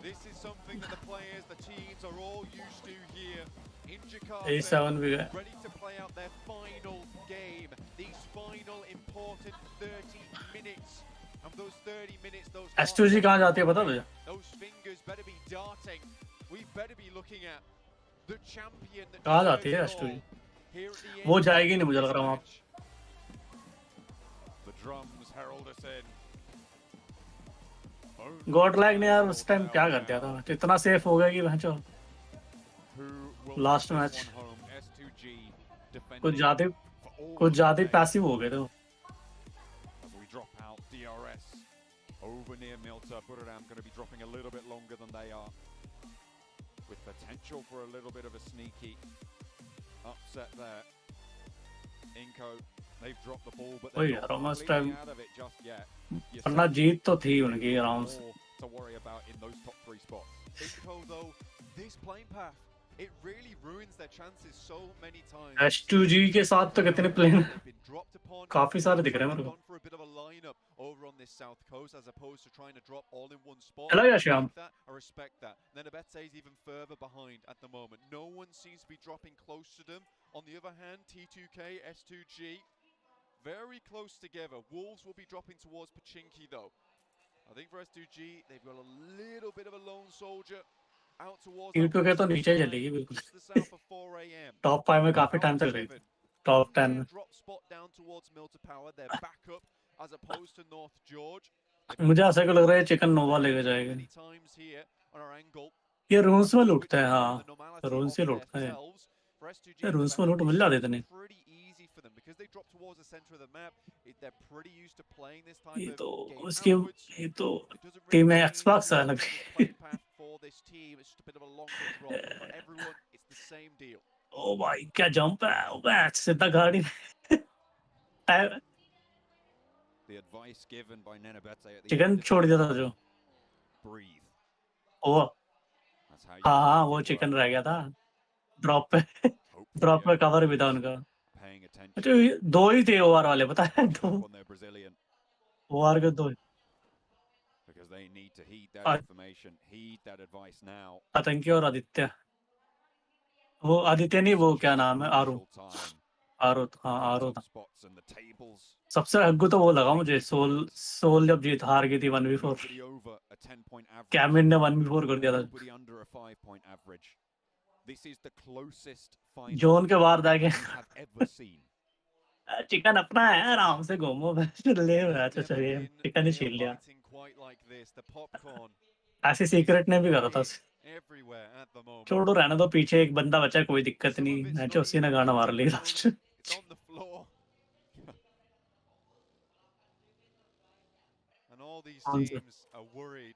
This is something that the players, the teams are all used to here in Jakarta. A7 भी है. Ready to play out their final game. These final important 30 minutes. And those 30 minutes, those S2G कहाँ जाती है पता तुझे? those fingers better be darting. We better be looking at the champion that कहाँ जाती है S2G? वो जाएगी नहीं मुझे लग रहा वहाँ. The drums herald us in. God lag ने यार उस टाइम क्या कर दिया था, इतना सेफ हो गया कि भैंचो लास्ट मैच कुछ ज्यादा पैसिव हो गए थे. As we drop out, DRS over near Milta. Buradam going to be dropping a little bit longer than they are, with potential for a little bit of a sneaky upset there. Inco, they've dropped the ball, but they're not completely out of it just yet. वरना जीत तो थी उनकी आराम से. To worry about in those top 3 spots. Inco though, this plane path, it really ruins their chances so many times. S2G के साथ तो कितने प्लेन काफी सारे दिख रहे हैं मेरे को. Gone for a bit of a lineup over on this south coast as opposed to trying to drop all in one spot. चला गया Shyam. I respect that. Nenabete is even further behind at the moment. No one seems to be dropping close to them. On the other hand, T2K, S2G, very close together. Wolves will be dropping towards Pachinki though. I think for S2G, they've got a little bit of a lone soldier out towards T2K तो नीचे चलेगी बिल्कुल. Top 5 में काफी time तक रही थी. Top 10 में. Drop spot down towards Milta Power. They're back up as opposed to North George. मुझे ऐसा क्यों लग रहा है चिकन नोवा लेके जाएगा. Times here on our angle. ये रूल्स में लूटते हैं. हाँ रूल्स से लूटते हैं. ये रूल्स में लूट मिल जाते थे नहीं. Because they drop towards the center of the map, they're pretty used to playing this type ये of तो game उसकी outwards. ये तो टीम है Xbox है लग. For this team, it's just a bit of a longer drop. For everyone, it's the same deal. ओ भाई क्या जंप है. ओ बैच सीधा गाड़ी. The advice given by Nenabete at the chicken छोड़ दिया था जो. breathe. ओ हाँ वो चिकन रह गया था ड्रॉप पे. ड्रॉप पे कवर भी था उनका. अच्छा 2 ही थे ओआर वाले पता है. 2 ओआर के 2. Because they need to heed that information, heed that advice now. आतंकी और आदित्य. वो आदित्य नहीं वो क्या नाम है आरू. आरो हाँ आरो था spots and the tables सबसे हग्गू तो वो लगा मुझे सोल जब जीत हार गई थी 1v4 nobody over a 10-point average, कैमिन ने 1v4 कर दिया था nobody under a 5-point average. This is the closest final zone के बाहर जाके we have ever seen. Chicken अपना है आराम से घूमो ले अच्छा चलिए चिकन ही छील लिया Fighting quite like this, the popcorn ऐसे सीक्रेट ने भी करा था everywhere at the moment. छोड़ो रहने दो पीछे एक बंदा बचा कोई दिक्कत नहीं मैच उसी ने गाना मार लिया last It's on the floor. And all these teams are worried.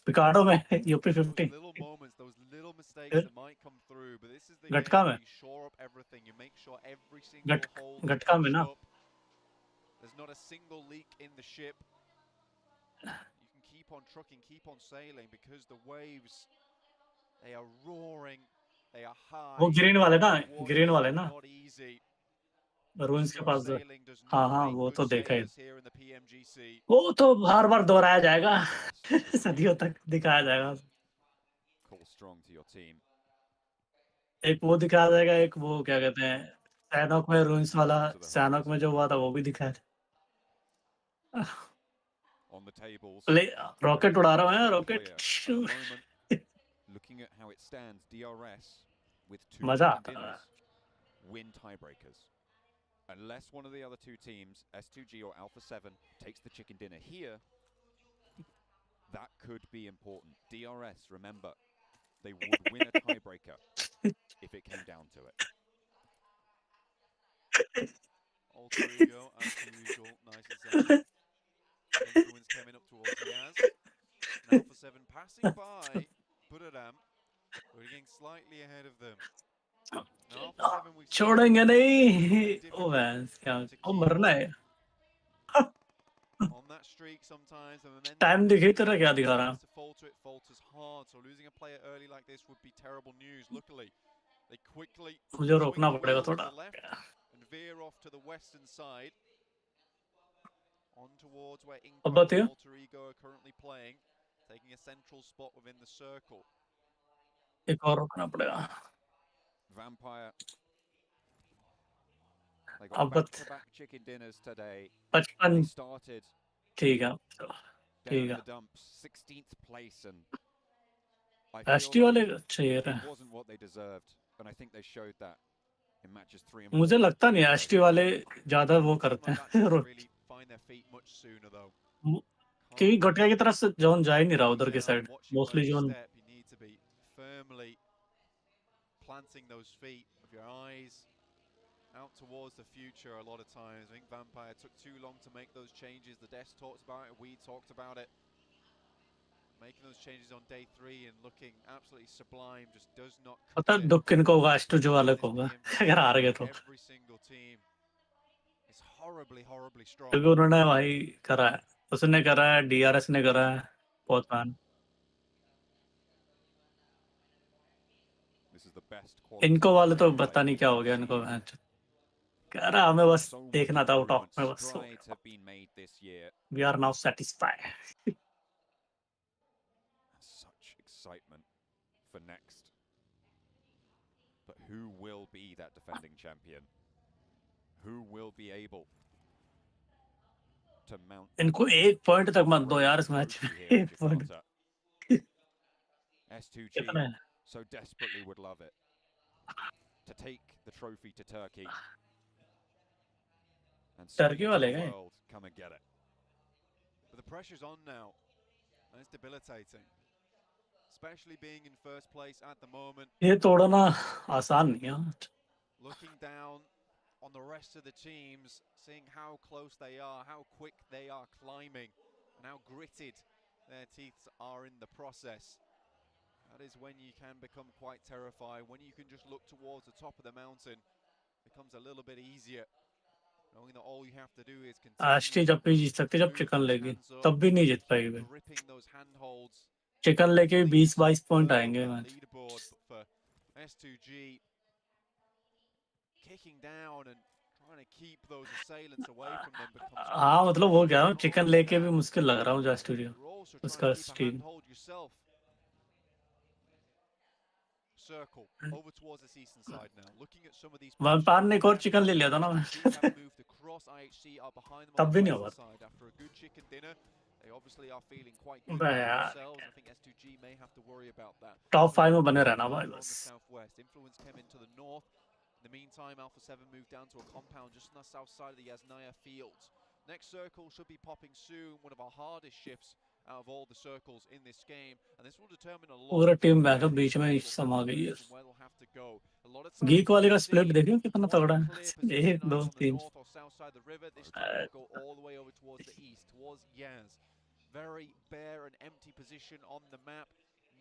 पिकाडो में UP 50 Little moments, those little mistakes that might come through, but this is the gatka game में where you shore up everything. You make sure every single hole is gatka में patched ना up. There's not a single leak in the ship. You can keep on trucking, keep on sailing because the waves, they are roaring, they are high. वो green वाले ना The waters green वाले are ना not easy. रून्स के Slow पास जो sailing does हाँ not हाँ make वो good तो देखा ही sailors here in the PMGC. वो तो बार बार दोहराया जाएगा सदियों तक दिखाया जाएगा Call strong to your team. एक वो दिखाया जाएगा एक वो क्या कहते हैं सैनोक में रून्स वाला सैनोक में जो हुआ था वो भी दिखाया था On the tables. रॉकेट उड़ा रहा है Clear rocket at the moment. Looking at how it stands, DRS with 2 मजा chicken आता है dinners win tiebreakers. Unless one of the other two teams, S2G or Alpha 7, takes the chicken dinner here, that could be important. DRS, remember, they would win a tiebreaker if it came down to it. Alter ego, as per usual, nice and simple. Influence coming up towards Yaz. And Alpha 7 passing by Buradam, but getting slightly ahead of them. Now Alpha 7 we've seen छोड़ेंगे नहीं difficult ओ vents क्या to O keep मरना है on that streak sometimes. The momentum time दिखे तेरा क्या दिखा रहा starts to falter, it falters hard. So losing a player early like this would be terrible news. Luckily, they quickly मुझे swing रोकना the पड़ेगा wheel to थोड़ा the left and veer off to the western side. On towards where अब Inco बताइए and Alter Ego are currently playing, taking a central spot within the circle. एक और रोकना पड़ेगा Vampire. They got अब बत back-to-back chicken dinners today. 55 They started ठीक है down ठीक in है the dumps, 16th place, and I feel ST वाले like चाहिए it रहे wasn't what they deserved, and I think they showed that in matches 3 and 4. मुझे लगता नहीं एसटी वाले ज्यादा वो करते हैं Really find their feet much sooner though. क्योंकि गटिया की तरफ से जोन जा ही नहीं रहा उधर के side Watching where mostly you zone step, you need to be firmly planting those feet with your eyes out towards the future a lot of times. I think Vampire took too long to make those changes. The desk talked about it, we talked about it. Making those changes on day 3 and looking absolutely sublime just does not पता cut it. दुख किनको होगा ST जो वाले को होगा अगर हार गए तो Every single team is horribly strong. क्योंकि उन्होंने भाई करा है उसने करा है डीआरएस ने करा है बहुत man This is the best quality इनको वाले तो play पता नहीं क्या हो गया इनको मैच कह रहा हमें बस so much देखना था टॉप में improvement. बस Strides have been made this year. We are now satisfied Such excitement for next. But who will be that defending champion? Who will be able to mount इनको एक point तक मत दो यार इस मैच में here in एक point Jakarta? S2G कितना है so desperately would love it to take the trophy to Turkey and send Turkey it to वाले the गए world. Come and get it. But the pressure's on now. And it's debilitating. Especially being in first place at the moment. ये तोड़ना आसान नहीं है Looking down on the rest of the teams, seeing how close they are, how quick they are climbing, and how gritted their teeth are in the process. That is when you can become quite terrified. When you can just look towards the top of the mountain, it becomes a little bit easier. Knowing that all you have to do is ST continue जब भी जीत सकती जब chicken लेगी तब भी नहीं जीत पाएगी भाई gripping those handholds. चिकन लेके 20-22 पॉइंट आएंगे match Leaderboard, but for S2G kicking down and trying to keep those assailants away from them becomes हाँ मतलब वो क्या है चिकन लेके भी मुश्किल लग रहा हूँ स्टूडियो उसका steam hold yourself. next circle over towards this eastern side now. Looking at some of these vampire ने एक और चिकन ले लिया था ना have moved across. IHC are behind them on तब the भी नहीं western होगा side after a good chicken dinner. They obviously are feeling quite good बे about यार themselves. I think S2G may have to worry about that. Top 5 में बने Over रहना भाई on the बस southwest, Influence came into the north. In the meantime, Alpha 7 moved down to a compound just on the south side of the Yasnaya fields. Next circle should be popping soon, one of our hardest shifts out of all the circles in this game, and this will determine a lot पूरा of team where backup this बीच में circle समा गई है moves and where they'll have to go. A lot of times geek we वाले का can split see देखियो कितना quite तगड़ा clear है position 1 either 2 on the 3 north or south side of the river. This time we'll go all the way over towards the east, towards Yaz. Very bare and empty position on the map.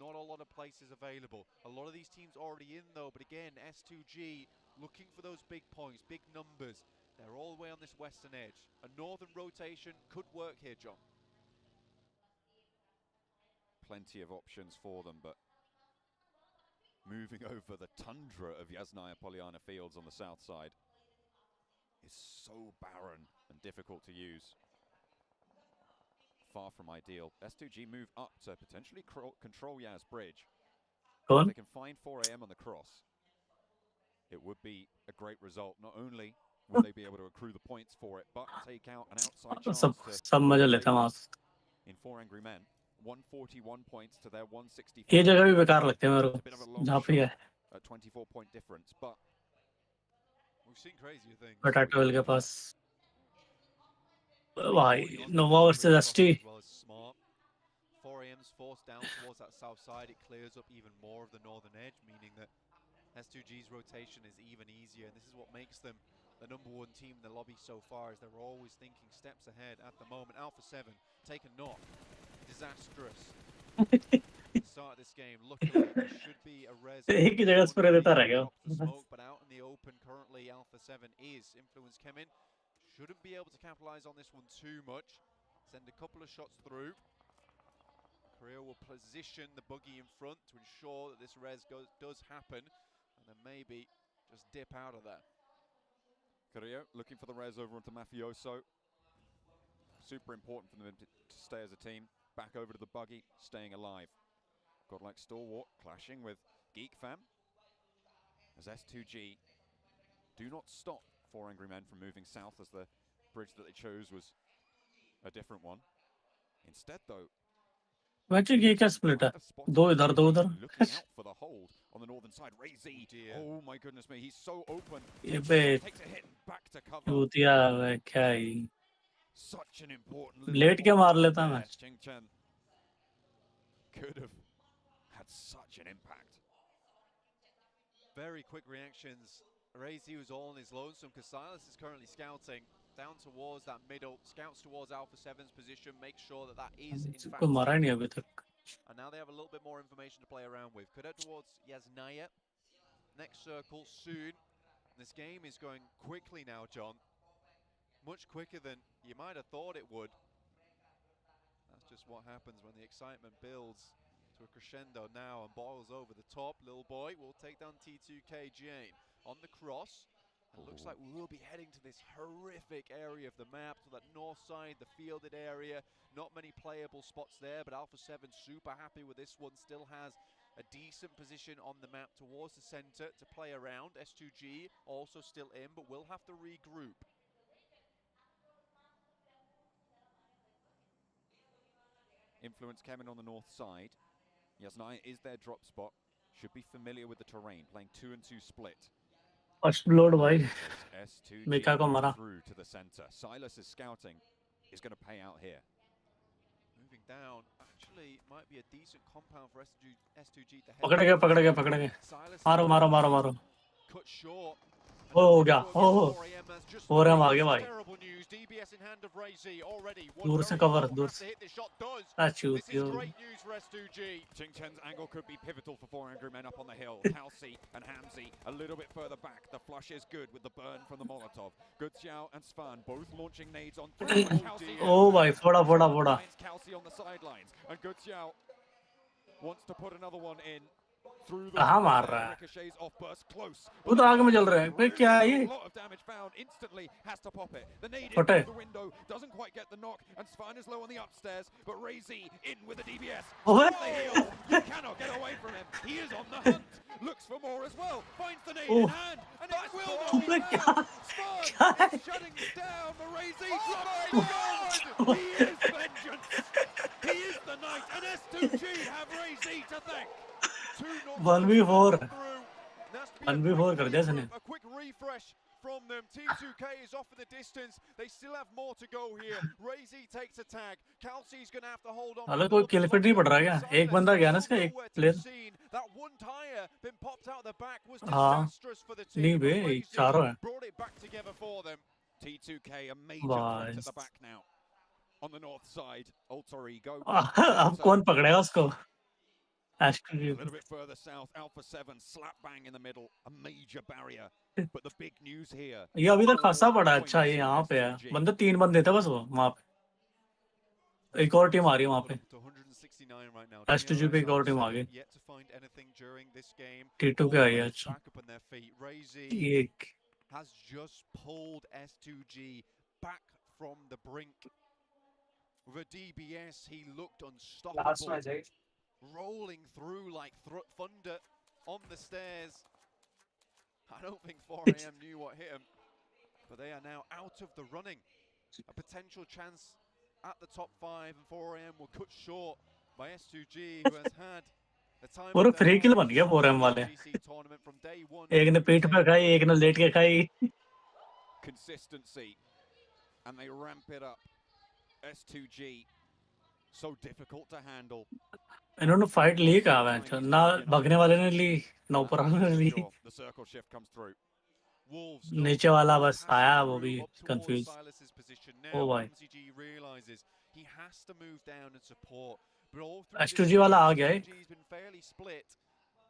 Not a lot of places available. A lot of these teams already in though, but again, S2G looking for those big points, big numbers. They're all the way on this western edge. A northern rotation could work here, John. Plenty of options for them, but moving over the tundra of Yasnaya Polyana Fields on the south side is so barren and difficult to use. Far from ideal. S2G move up to potentially control Yaz Bridge. If they can find 4 AM on the cross, it would be a great result. Not only will they be able to accrue the points for it, but take out an outside chance सब मजा लेते हैं वहाँ से in 4 Angry Men. 141 points to their 165. ये जगह भी बेकार लगती है मेरे को जहाँ पे है a 24-point difference, but we've seen crazier things. बटा 12 के पास भाई Nova versus ST 4AM's forced down towards that south side. It clears up even more of the northern edge, meaning that S2G's rotation is even easier, and this is what makes them the #1 team in the lobby so far, is they're always thinking steps ahead at the moment. Alpha 7 take a knock. Disastrous. Start of this game. Luckily, there should be a res. एक ही जगह spray देता रह गया Smoke, but out in the open currently, Alpha 7 is. Influence came in. Shouldn't be able to capitalize on this one too much. Send a couple of shots through. Korea will position the buggy in front to ensure that this res does happen, and then maybe just dip out of there. Korea looking for the res over onto Mafioso. Super important for them to stay as a team. Back over to the buggy, staying alive. Godlike Stalwart clashing with Geek Fam. As S2G do not stop 4 Angry Men from moving south, as the bridge that they chose was a different one. Instead though, वैसे ये क्या split है दो इधर दो उधर looking out for the hold on the northern side. Razy, oh my goodness me, he's so open. ये पे Takes a hit back to cover. चूतिया है क्या ही Such an important little लेट के मार लेता मैं Ching Chen could have had such an impact. Very quick reactions. Razy was all on his lonesome because Silas is currently scouting down towards that middle, scouts towards Alpha 7's position, make sure that that is in fact. को मारा नहीं अभी तक And now they have a little bit more information to play around with. Could head towards Yasnaya. Next circle soon. This game is going quickly now, John. Much quicker than you might have thought it would. That's just what happens when the excitement builds to a crescendo now and boils over the top. Little boy will take down T2K Jane on the cross. It looks like we will be heading to this horrific area of the map, to that north side, the fielded area. Not many playable spots there, but Alpha 7 super happy with this one. Still has a decent position on the map towards the center to play around. S2G also still in, but will have to regroup. Influence coming on the north side. Yasnaya is their drop spot. Should be familiar with the terrain, playing 2 and 2 split. First blood भाई मेका को मारा Through to the center. Silas is scouting. Is going to pay out here. Moving down, actually might be a decent compound for S2G to head. पकड़ गए मारो मारो मारो मारो Cut short. हो गया हो रहा आगे भाई दूर से कवर दूर से Ching Chen's angle could be pivotal for 4 Angry Men up on the hill. Halsey and Hamzy a little bit further back. The flush is good with the burn from the Molotov. Good Xiao and Svan both launching nades on three. Oh भाई फोड़ा Kelsey on the sidelines, and Good Xiao wants to put another one in. Through the कहाँ मार window रहा there, है? ricochets off burst close. वो तो आगे में चल रहा है। भाई क्या है A ये? lot of damage found instantly, has to pop it. The nade in फटे। through the window doesn't quite get the knock, and Svan is low on the upstairs, but Ray-Z in with a DBS. ओए। On the heel, you cannot get away from him. He is on the hunt, looks for more as well, finds the nade in hand, and it will not be found. Svan is shutting down the Ray-Z. Oh my God! He is vengeance. He is the knight, and S2G have Ray-Z to thank. 1v4 1v4 कर दिया इसने। A quick refresh from them. Team 2K is off in the distance. They still have more to go here. Ray-Z takes a tag. Kelsey's going to have to hold on. हालांकि कोई किल fit नहीं पड़ रहा क्या? एक बंदा गया ना इसका, एक player. That one tire been popped out the back was हाँ, disastrous for the team. नहीं बे, चारों हैं। Brought it back together for them. T2K a major threat at the back now. On the north side, Alter Ego. अब कौन पकड़ेगा उसको? A little bit further south, Alpha 7 slap bang in the middle, a major barrier. But the big news here. ये अभी तक फंसा पड़ा है। अच्छा ये यहाँ पे है। बंदे 3 बंदे थे बस वो वहाँ पे। एक और टीम आ रही है वहाँ पे। S2G पे एक और टीम आ गई। T2 पे आई है। अच्छा। एक has just pulled S2G back from the brink. With a DBS, he looked unstoppable. Rolling through like thunder on the stairs. I don't think 4AM knew what hit him, but they are now out of the running. A potential chance at the top 5, and 4AM will cut short by S2G, who has had the time पूरा of their free kill lives बन गया 4M in वाले। the PMGC tournament from day one. एक ने पीठ पे खाई, एक ने लेट के खाई। Consistency, and they ramp it up. S2G, so difficult to handle. इन्होंने फाइट ली कहाँ है? ना भागने वाले ने ली, ना ऊपर वाले ने ली। The circle shift comes through. नीचे वाला बस आया, वो भी कंफ्यूज। ओ भाई। He has to move down and support. But all through S2G वाला आ गया है। S2G's been fairly split.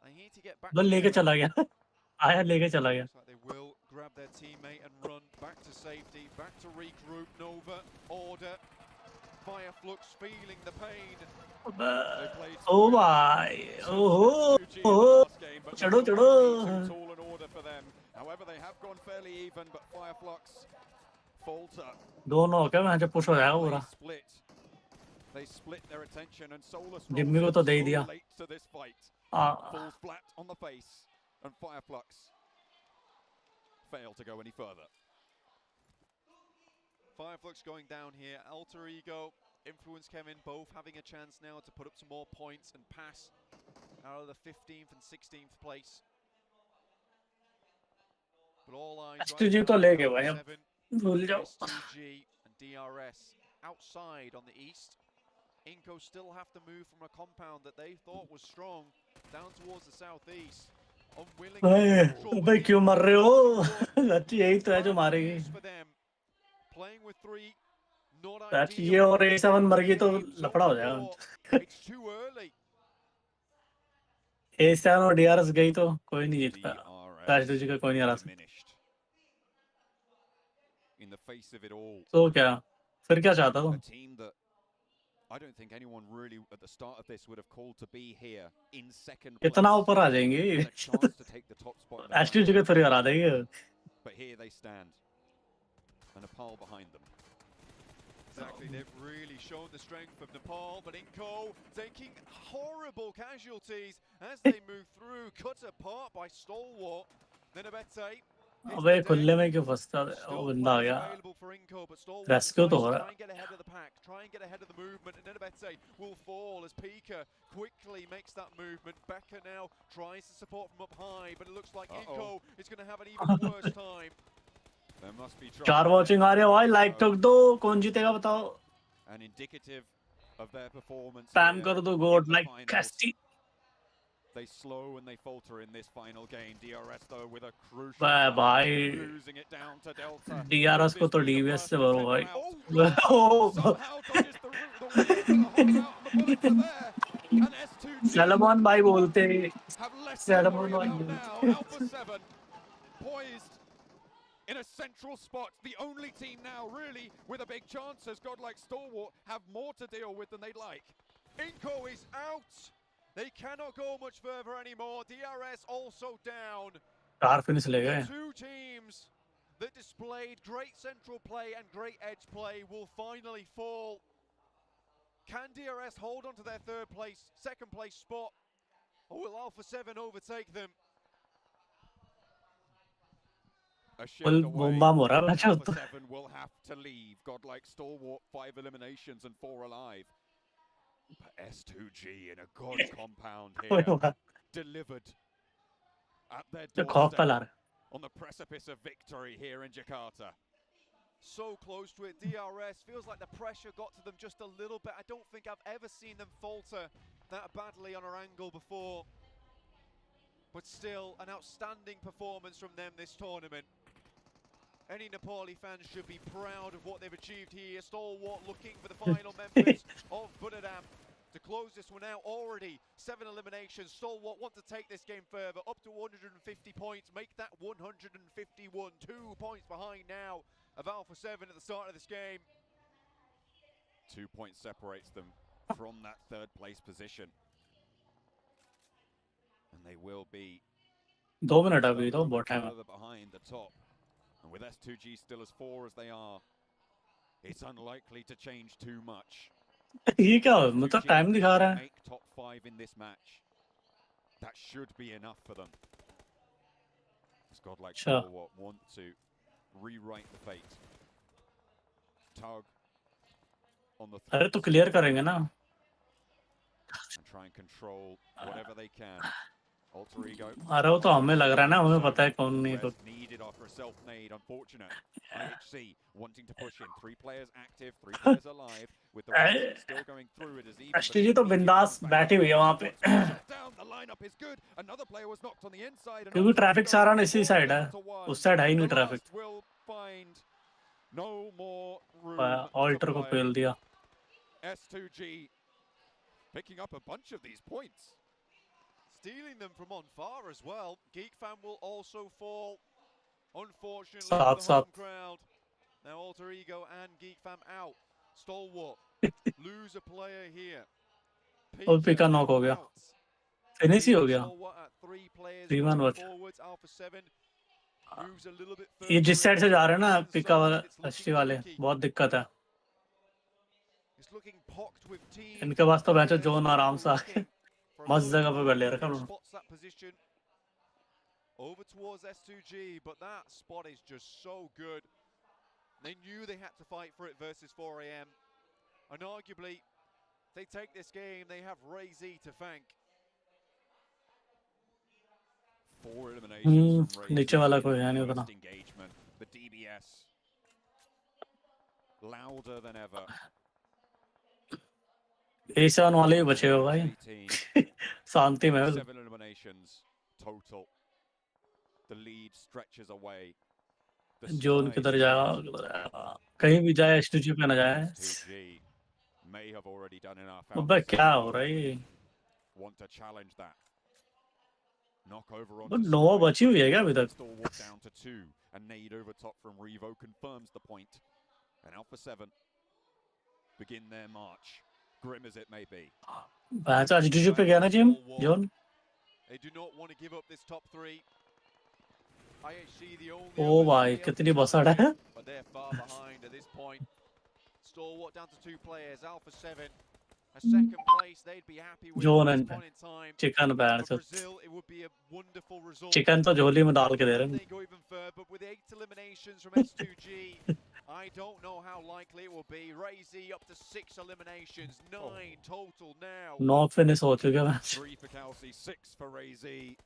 They need to get back बस लेके together. चला गया। आया लेके चला गया। Looks like they will grab their teammate and run back to safety, back to regroup. Nova, order. Fireflux feeling the pain. ओ भाई, ओहो, ओहो, चढ़ो चढ़ो। Tall and order for them. However, they have gone fairly even, but Fireflux falter. दोनों हो क्या? मैं जब पुश हो जाएगा पूरा। They split their attention, and Solus Jimmy को तो दे ही दिया। late to this fight. Uh- Falls flat on the face, and Fireflux fail to go any further. Fireflux going down here. Alter Ego, Influence Kevin, both having a chance now to put up some more points and pass out of the 15th and 16th place. But all eyes S2G तो ले गए भाई अब। भूल जाओ। S2G and DRS outside on the east. Inco still have to move from a compound that they thought was strong down towards the southeast. Unwilling भाई क्यों मर रहे हो? अच्छी यही तो है जो मारेगी। playing with 3 not अच्छी ये और A7 मर गई तो लफड़ा हो जाएगा। it's too early. A7 और DRS गई तो कोई नहीं जीत पाया। S2G का कोई नहीं हरा सकता। In the face of it all. तो क्या? फिर क्या चाहता तुम? A team that I don't think anyone really at the start of this would have called to be here in second place. इतना ऊपर आ जाएंगे। S2G को थोड़ी हरा देंगे। But here they stand. And Nepal behind them. Exactly, they've really shown the strength of Nepal, but Inco taking horrible casualties as they move through, cut apart by Stalwart. Then Abete. अबे खुले में क्यों फंसता है? वो बंदा आ गया। Rescue तो हो रहा है। Try and get ahead of the pack, try and get ahead of the movement, and then Abete will fall as Pika quickly makes that movement. Becca now tries to support from up high, but it looks like Inco is going to have an even worse time. There must be 4 watching आ रहे हो भाई, like ठोक दो। कौन जीतेगा बताओ? And indicative of their performance. Spam कर दो गोड like कैस्टी। They slow and they falter in this final game. DRS though with a crucial भाई losing it down to Delta. DRS को तो DBS से भरो भाई। सलमान भाई बोलते सलमान भाई बोलते। Poised in a central spot, the only team now really with a big chance as God like Stalwart have more to deal with than they'd like. Inco is out. They cannot go much further anymore. DRS also down. Car finish ले गए. The two teams that displayed great central play and great edge play will finally fall. Can DRS hold on to their second place spot, or will Alpha 7 overtake them? A shift away. Alpha 7 will have to leave. Godlike Stalwart, 5 eliminations and 4 alive. But S2G in a god compound here, delivered at their doorstep on the precipice of victory here in Jakarta. So close to it. DRS feels like the pressure got to them just a little bit. I don't think I've ever seen them falter that badly on our angle before. But still, an outstanding performance from them this tournament. Any Nepali fans should be proud of what they've achieved here. Stalwart looking for the final members of Budadam to close this one out. Already 7 eliminations. Stalwart want to take this game further, up to 150 points, make that 151. 2 points behind now of Alpha 7 at the start of this game. 2 points separates them from that third place position. And they will be 2 minute अभी तो बहुत time further behind the top. And with S2G still as 4 as they are, it's unlikely to change too much. ये क्या हो? मतलब time दिखा रहा है. Make top 5 in this match. That should be enough for them. Godlike Stalwart want to rewrite the fate. Tug on the अरे तो clear करेंगे ना. And try and control whatever they can. Alter ego. अरे वो तो हमें लग रहा है ना, हमें पता है कौन नहीं तो. Needed after a self-made, unfortunate. IHC wanting to push in. 3 players active, 3 players alive. With the rest still going through it as even. STG तो बिंदास बैठी हुई है वहाँ पे. The lineup is good. Another player was knocked on the inside. क्योंकि traffic सारा इसी साइड है. उस साइड है ही नहीं traffic. Will find no more room. Alter को पेल दिया. S2G picking up a bunch of these points. Stealing them from on far as well. GeekFam will also fall. Unfortunately, the home crowd. Now Alter Ego and GeekFam out. Stalwart lose a player here. Pika knock हो गया. Finish ही हो गया. 3-1 watch. ये जिस side से जा रहे हैं ना पिका वाला एसटी वाले, बहुत दिक्कत है. इनके पास तो बैठो जोन आराम से आके मस्त जगह पे बैठ ले रखा उन्होंने. Over towards S2G, but that spot is just so good. They knew they had to fight for it versus 4am. And arguably, if they take this game, they have Ray-Z to thank. 4 eliminations from नीचे वाला कोई है नहीं उतना. Engagement. The DBS louder than ever. A7 वाले ही बचे हो भाई. शांति में. 7 eliminations total. The lead stretches away. Zone किधर जाएगा? कहीं भी जाए S2G पे ना जाए. May have already done enough. अबे क्या हो रहा है? Want to challenge that. Knock over on. But Nova बची हुई है क्या अभी तक? Down to 2 and nade over top from Revo confirms the point. And Alpha 7 begin their march, grim as it may be. अच्छा S2G पे गया ना gym zone. They do not want to give up this top 3. IHC the only. ओ भाई कितनी बसड़ है. But they're far behind at this point. Stalwart down to 2 players. Alpha 7 a second place. They'd be happy with this point in time. Chicken ban से. Brazil, it would be a wonderful result. Chicken तो झोली में डाल के दे रहे हैं. They go even further, but with 8 eliminations from S2G, I don't know how likely it will be. Ray-Z up to 6 eliminations, 9 total now. 9 finish हो चुके हैं. 3 for Kelsey, 6 for Ray-Z.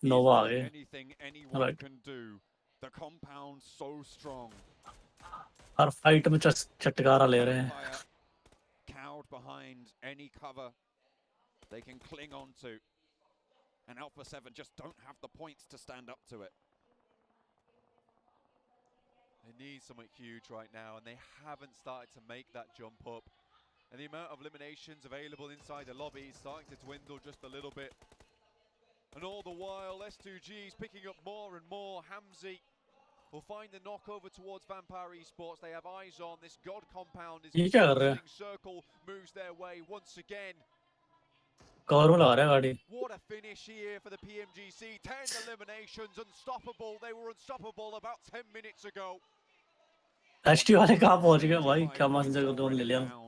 Nova आ गए. Anything anyone can do. The compound so strong. Her fight में चटकारा ले रहे हैं. Cowed behind any cover they can cling on to. And Alpha 7 just don't have the points to stand up to it. They need something huge right now, and they haven't started to make that jump up. And the amount of eliminations available inside the lobby is starting to dwindle just a little bit. And all the while, S2G is picking up more and more. Hamzi will find the knock over towards Vampire Esports. They have eyes on this god compound. Is circle moves their way once again. Cover में लगा रहा है गाड़ी. What a finish here for the PMGC. 10 eliminations, unstoppable. They were unstoppable about 10 minutes ago. HT वाले कहाँ पहुंच गए भाई? क्या मस्त जगह दोन ले लिया.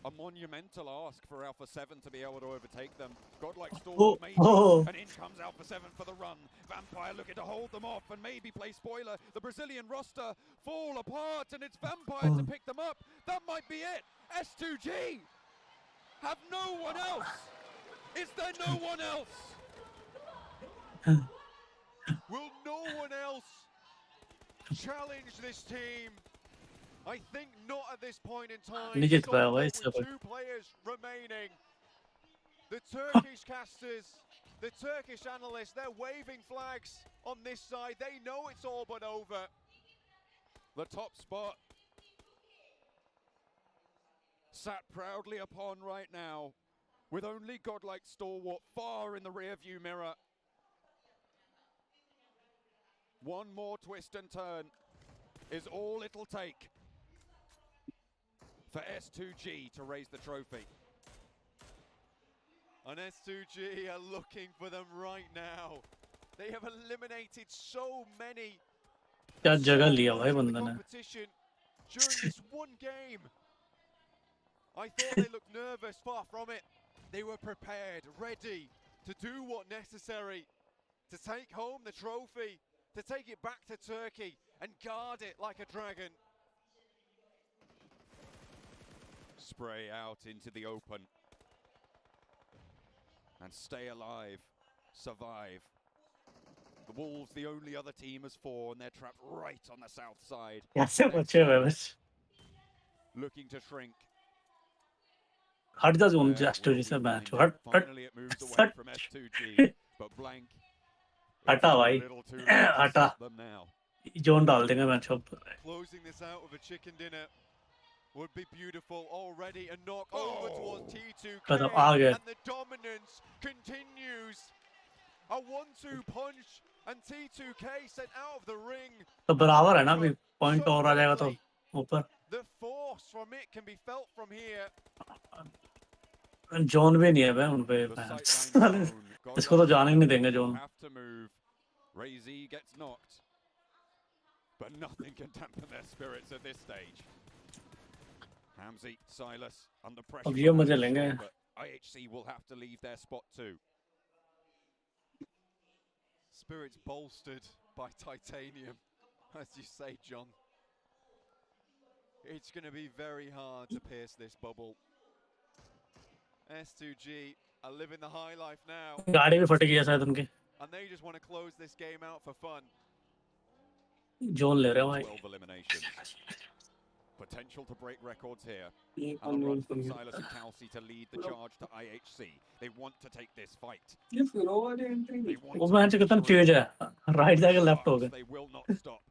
A monumental ask for Alpha 7 to be able to overtake them. Godlike Oh, Storm, maybe. oh. And in comes Alpha 7 for the run. Vampire looking to hold them off and maybe play spoiler. The Brazilian roster fall apart and it's Vampire to pick them up. That might be it. S2G have no one else. Is there no one else? Will no one else challenge this team? I think not at this point in time. Nikit Storm भाई with सब. 2 players remaining. The Turkish casters, the Turkish analysts, they're waving flags on this side. They know it's all but over. The top spot sat proudly upon right now, with only Godlike Stalwart far in the rear-view mirror. One more twist and turn is all it'll take for S2G to raise the trophy. And S2G are looking for them right now. They have eliminated so many क्या जगह लिया भाई बंदे ने. competition during this one game. I thought they looked nervous, far from it. They were prepared, ready to do what necessary to take home the trophy, to take it back to Turkey and guard it like a dragon. Spray out into the open and stay alive, survive. The Wolves, the only other team, as 4, and they're trapped right on the south side. कैसे बचे हुए बस. Looking to shrink. हट जा zone story से match. हट Finally, it moves away from S2G, but blank. हटा भाई. हटा. Them now. जोन डाल देंगे मैच अब. Closing this out with a chicken dinner would be beautiful. Already a knock over towards T2K, मतलब आ गए. and the dominance continues. A 1-2 punch, and T2K sent out of the ring. तो बराबर है ना अभी. पॉइंट और आ जाएगा तो ऊपर. The force from it can be felt from here. Zone भी नहीं है भाई उन पे. इसको तो जाने ही नहीं देंगे zone. Have to move. Razy gets knocked, but nothing can dampen their spirits at this stage. Hamzy, Silas under pressure. अब ये मजे लेंगे. But IHC will have to leave their spot too. Spirits bolstered by titanium, as you say, John. It's going to be very hard to pierce this bubble. S2G are living the high life now. गाड़ी भी फट गई है शायद उनकी. And they just want to close this game out for fun. Zone ले रहे हो भाई. 12 eliminations. Potential to break records here. And run from Silas and Kelsey to lead the charge to IHC. They want to take this fight. वो match कितना तेज है. Right जाके left हो गए. They will not stop.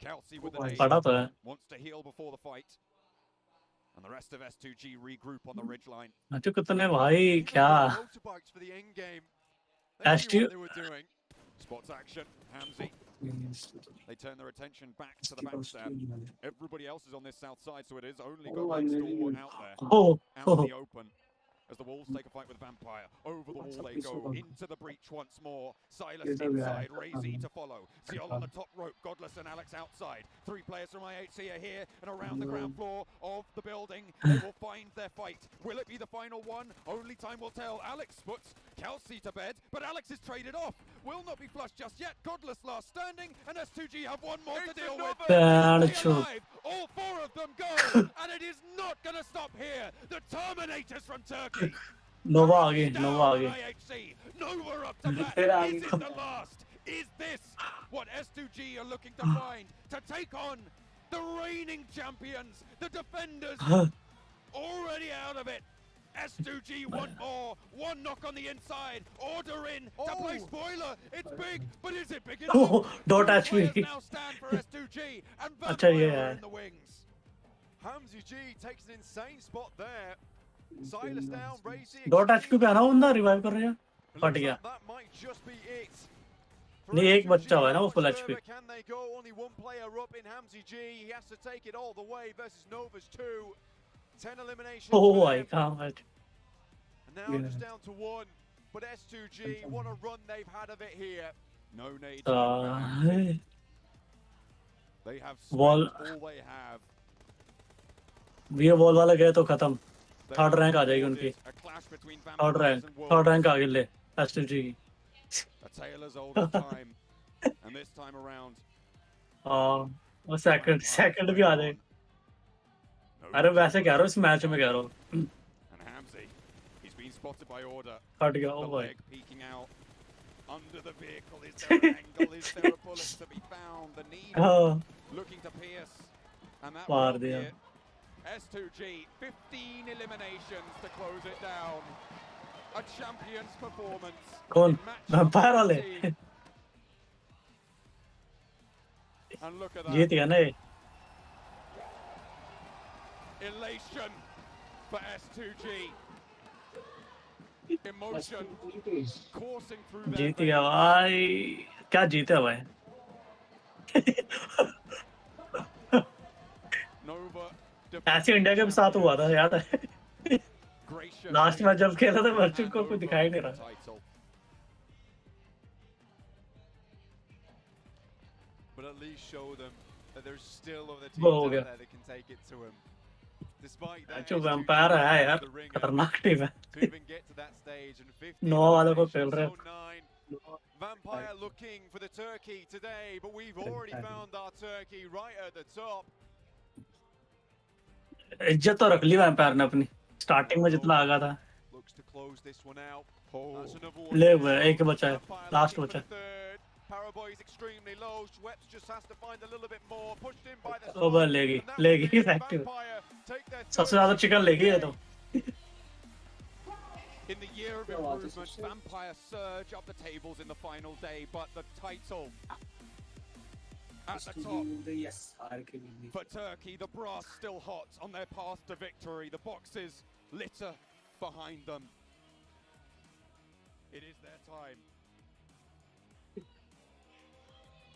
Kelsey with the पड़ा तो है. wants to heal before the fight. And the rest of S2G regroup on the ridgeline. अच्छा कितने भाई क्या. Motorbikes for the end game. S2. They were doing. Spots action. Hamzy. They turn their attention back to the backstab. Everybody else is on this south side, so it is only Godlike Stalwart out there. Out in the open. As the Wolves take a fight with Vampire. Over the wall they go. Into the breach once more. Silas inside. Razy to follow. Ziol on the top rope. Godless and Alex outside. 3 players from IHC are here and around the ground floor of the building. They will find their fight. Will it be the final one? Only time will tell. Alex puts Kelsey to bed, but Alex is traded off. Will not be flushed just yet. Godless last standing, and S2G have one more to deal with. Alive. All 4 of them go, and it is not going to stop here. The Terminators from Turkey. Nova आ गई. Nova आ गई. IHC. Nova up to bat. Is it the last? Is this what S2G are looking to find to take on the reigning champions, the defenders? Already out of it. S2G one more. One knock on the inside. Order in to play spoiler. It's big, but is it big enough? Oh, don't touch me. Now stand for S2G and अच्छा ये Vampire है. in the wings. Hamzy G takes an insane spot there. Silas down, Razy. Dot HP पे आना बंदा revive कर रहे हैं. फट गया. That might just be it. नहीं एक बच्चा हुआ है ना वो full HP. Can they go? Only one player up in Hamzy G. He has to take it all the way versus Nova's 2. 10 eliminations. Oh, I can't. Now just down to one. But S2G, what a run they've had of it here. No nades. They have spent Wall. all they have. ये wall वाला गया तो खत्म. Third rank आ जाएगी उनकी. Third rank आ गई ले S2G की. A tailor's oldest time. And this time around. और सेकंड भी आ जाए. अरे वैसे कह रहा हूँ इस मैच में कह रहा हूँ. And Hamzy, he's been spotted by Order. हट गया. The ओ भाई. leg peeking out under the vehicle. Is there an angle? Is there a bullet to be found? The needle looking to pierce. And that मार will be दिया. it. S2G, 15 eliminations to close it down. A champion's performance. कौन? Vampire वाले. And look at that. जीत गया ना ये. Elation for S2G. Emotion coursing through their जीत गया भाई. क्या जीते भाई. Nova. ऐसे इंडिया के साथ हुआ था याद है. लास्ट मैच जब खेला था वर्चुअल को कोई दिखाई नहीं रहा. But at least show them that there's still other वो teams हो out गया. there that can take it to him. Despite that, जो वैम्पायर है यार खतरनाक टीम है. to even get to that stage and 15 नौ वालों को खेल रहे. so 9. Vampire looking for the turkey today, but we've already found our turkey right at the top. इज्जत तो रख ली वैम्पायर ने अपनी. स्टार्टिंग में जितना आगा था. Looks to close this one out. That's another one. ले हुए एक बचा है. लास्ट बचा है. Paraboy is extremely low. Schweppes just has to find a little bit more. Pushed in by the over लेगी फैक्टिव. सबसे ज्यादा चिकन लेगी ये तो. In the year of improvement, Vampire surge up the tables in the final day, but the title at the top for Turkey. The brass still hot on their path to victory. The boxes litter behind them. It is their time.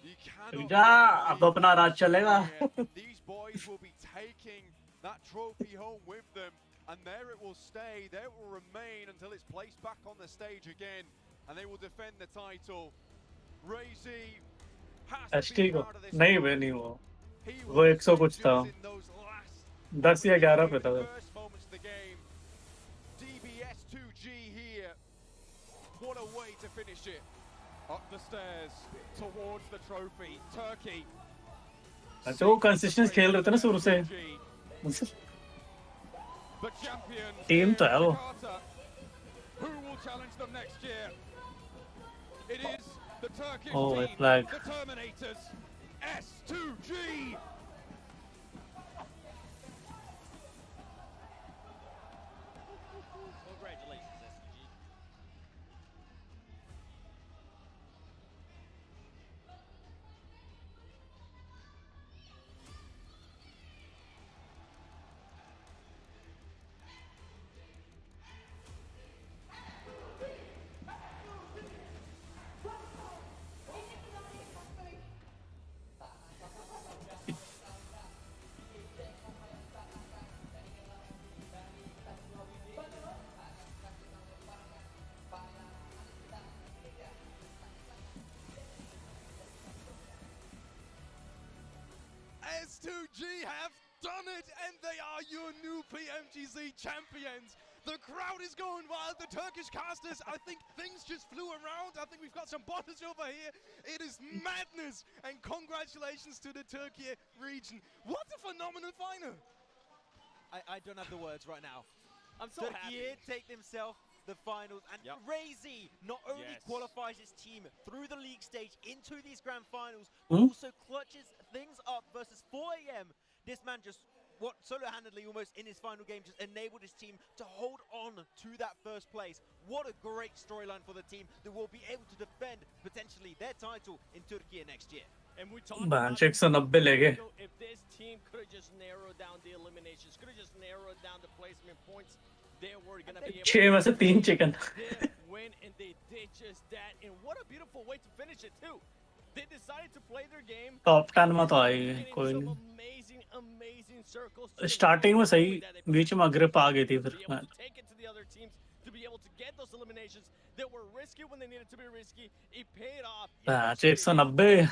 You cannot अब अपना राज चलेगा. These boys will be taking that trophy home with them, and there it will stay, there it will remain until it's placed back on the stage again, and they will defend the title. Razy has to ST be को proud of this. नहीं वे नहीं वो 100 कुछ था. 10 या 11 पे था. First moments of the game. DBS2G here. What a way to finish it. Up the stairs towards the trophy. Turkey. अच्छा वो कंसिस्टेंस खेल रहे थे ना शुरू से. The champions. टीम तो है वो. Who will challenge them next year? It is the Turkish Oh, team, flag. the Terminators, S2G. Congratulations, SUG. S2G have done it, and they are your new PMGC champions. The crowd is going wild. The Turkish casters, I think things just flew around. I think we've got some bottles over here. It is madness, and congratulations to the Turkey region. What a phenomenal final. I don't have the words right now. I'm so happy. Turkey take themselves the finals, and Razy not only qualifies his team through the league stage into these grand finals, but also clutches things up versus 4am. This man just, solo-handedly almost in his final game, just enabled his team to hold on to that first place. What a great storyline for the team that will be able to defend potentially their title in Turkey next year. And we talked about 190 ले गए. if this team could have just narrowed down the eliminations, could have just narrowed down the placement points, they were going to be able 6 में से 3 chicken. win, and they did just that. And what a beautiful way to finish it too. They decided to play their game. Top 10 में तो आई कोई नहीं. Amazing circles. Starting में सही बीच में अग्रिप आ गई थी फिर. Take it to the other teams to be able to get those eliminations that were risky when they needed to be risky. It paid off. 190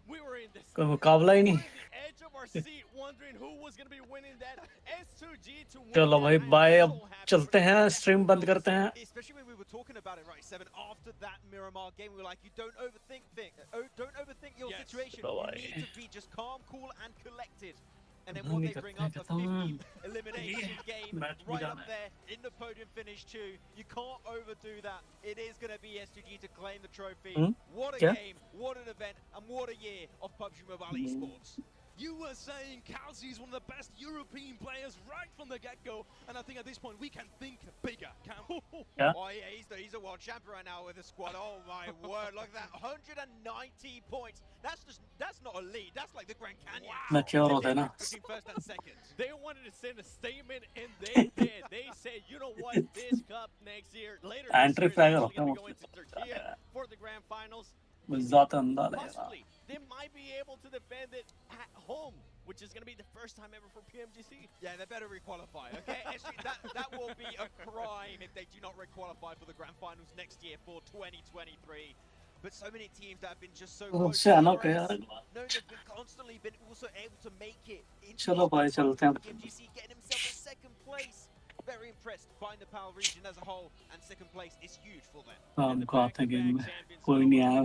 We were in this कोई मुकाबला ही नहीं. edge of our seat wondering who was going to be winning that S2G to win. चलो भाई bye, अब चलते हैं, stream बंद करते हैं. Especially when we were talking about it, right, Seven, after that Miramar game, we were like, you don't overthink your situation. You need to be just calm, cool, and collected. And then what they bring up, a 15th elimination game, right up there in the podium finish too. You can't overdo that. It is going to be S2G to claim the trophy. What a game, what an event, and what a year of PUBG Mobile Esports. You were saying Kalsi is one of the best European players right from the get-go, and I think at this point we can think bigger. Oh yeah, he's a world champion right now with the squad. Oh my word, look at that, 190 points. That's not a lead, that's like the Grand Canyon. Wow. Between first and second. They wanted to send a statement, and they did. They said, you know what, this cup next year, later this year, they're actually going to be going to Turkey for the grand finals. Possibly, they might be able to defend it at home, which is going to be the first time ever for PMGC. Yeah, they better requalify, okay? Actually, that will be a crime if they do not requalify for the grand finals next year for 2023. But so many teams that have been just so close to the race. No, they've been constantly been also able to make it into PMGC, getting himself in second place. Very impressed by the PAL region as a whole, and second place is huge for them. कोई नहीं आया,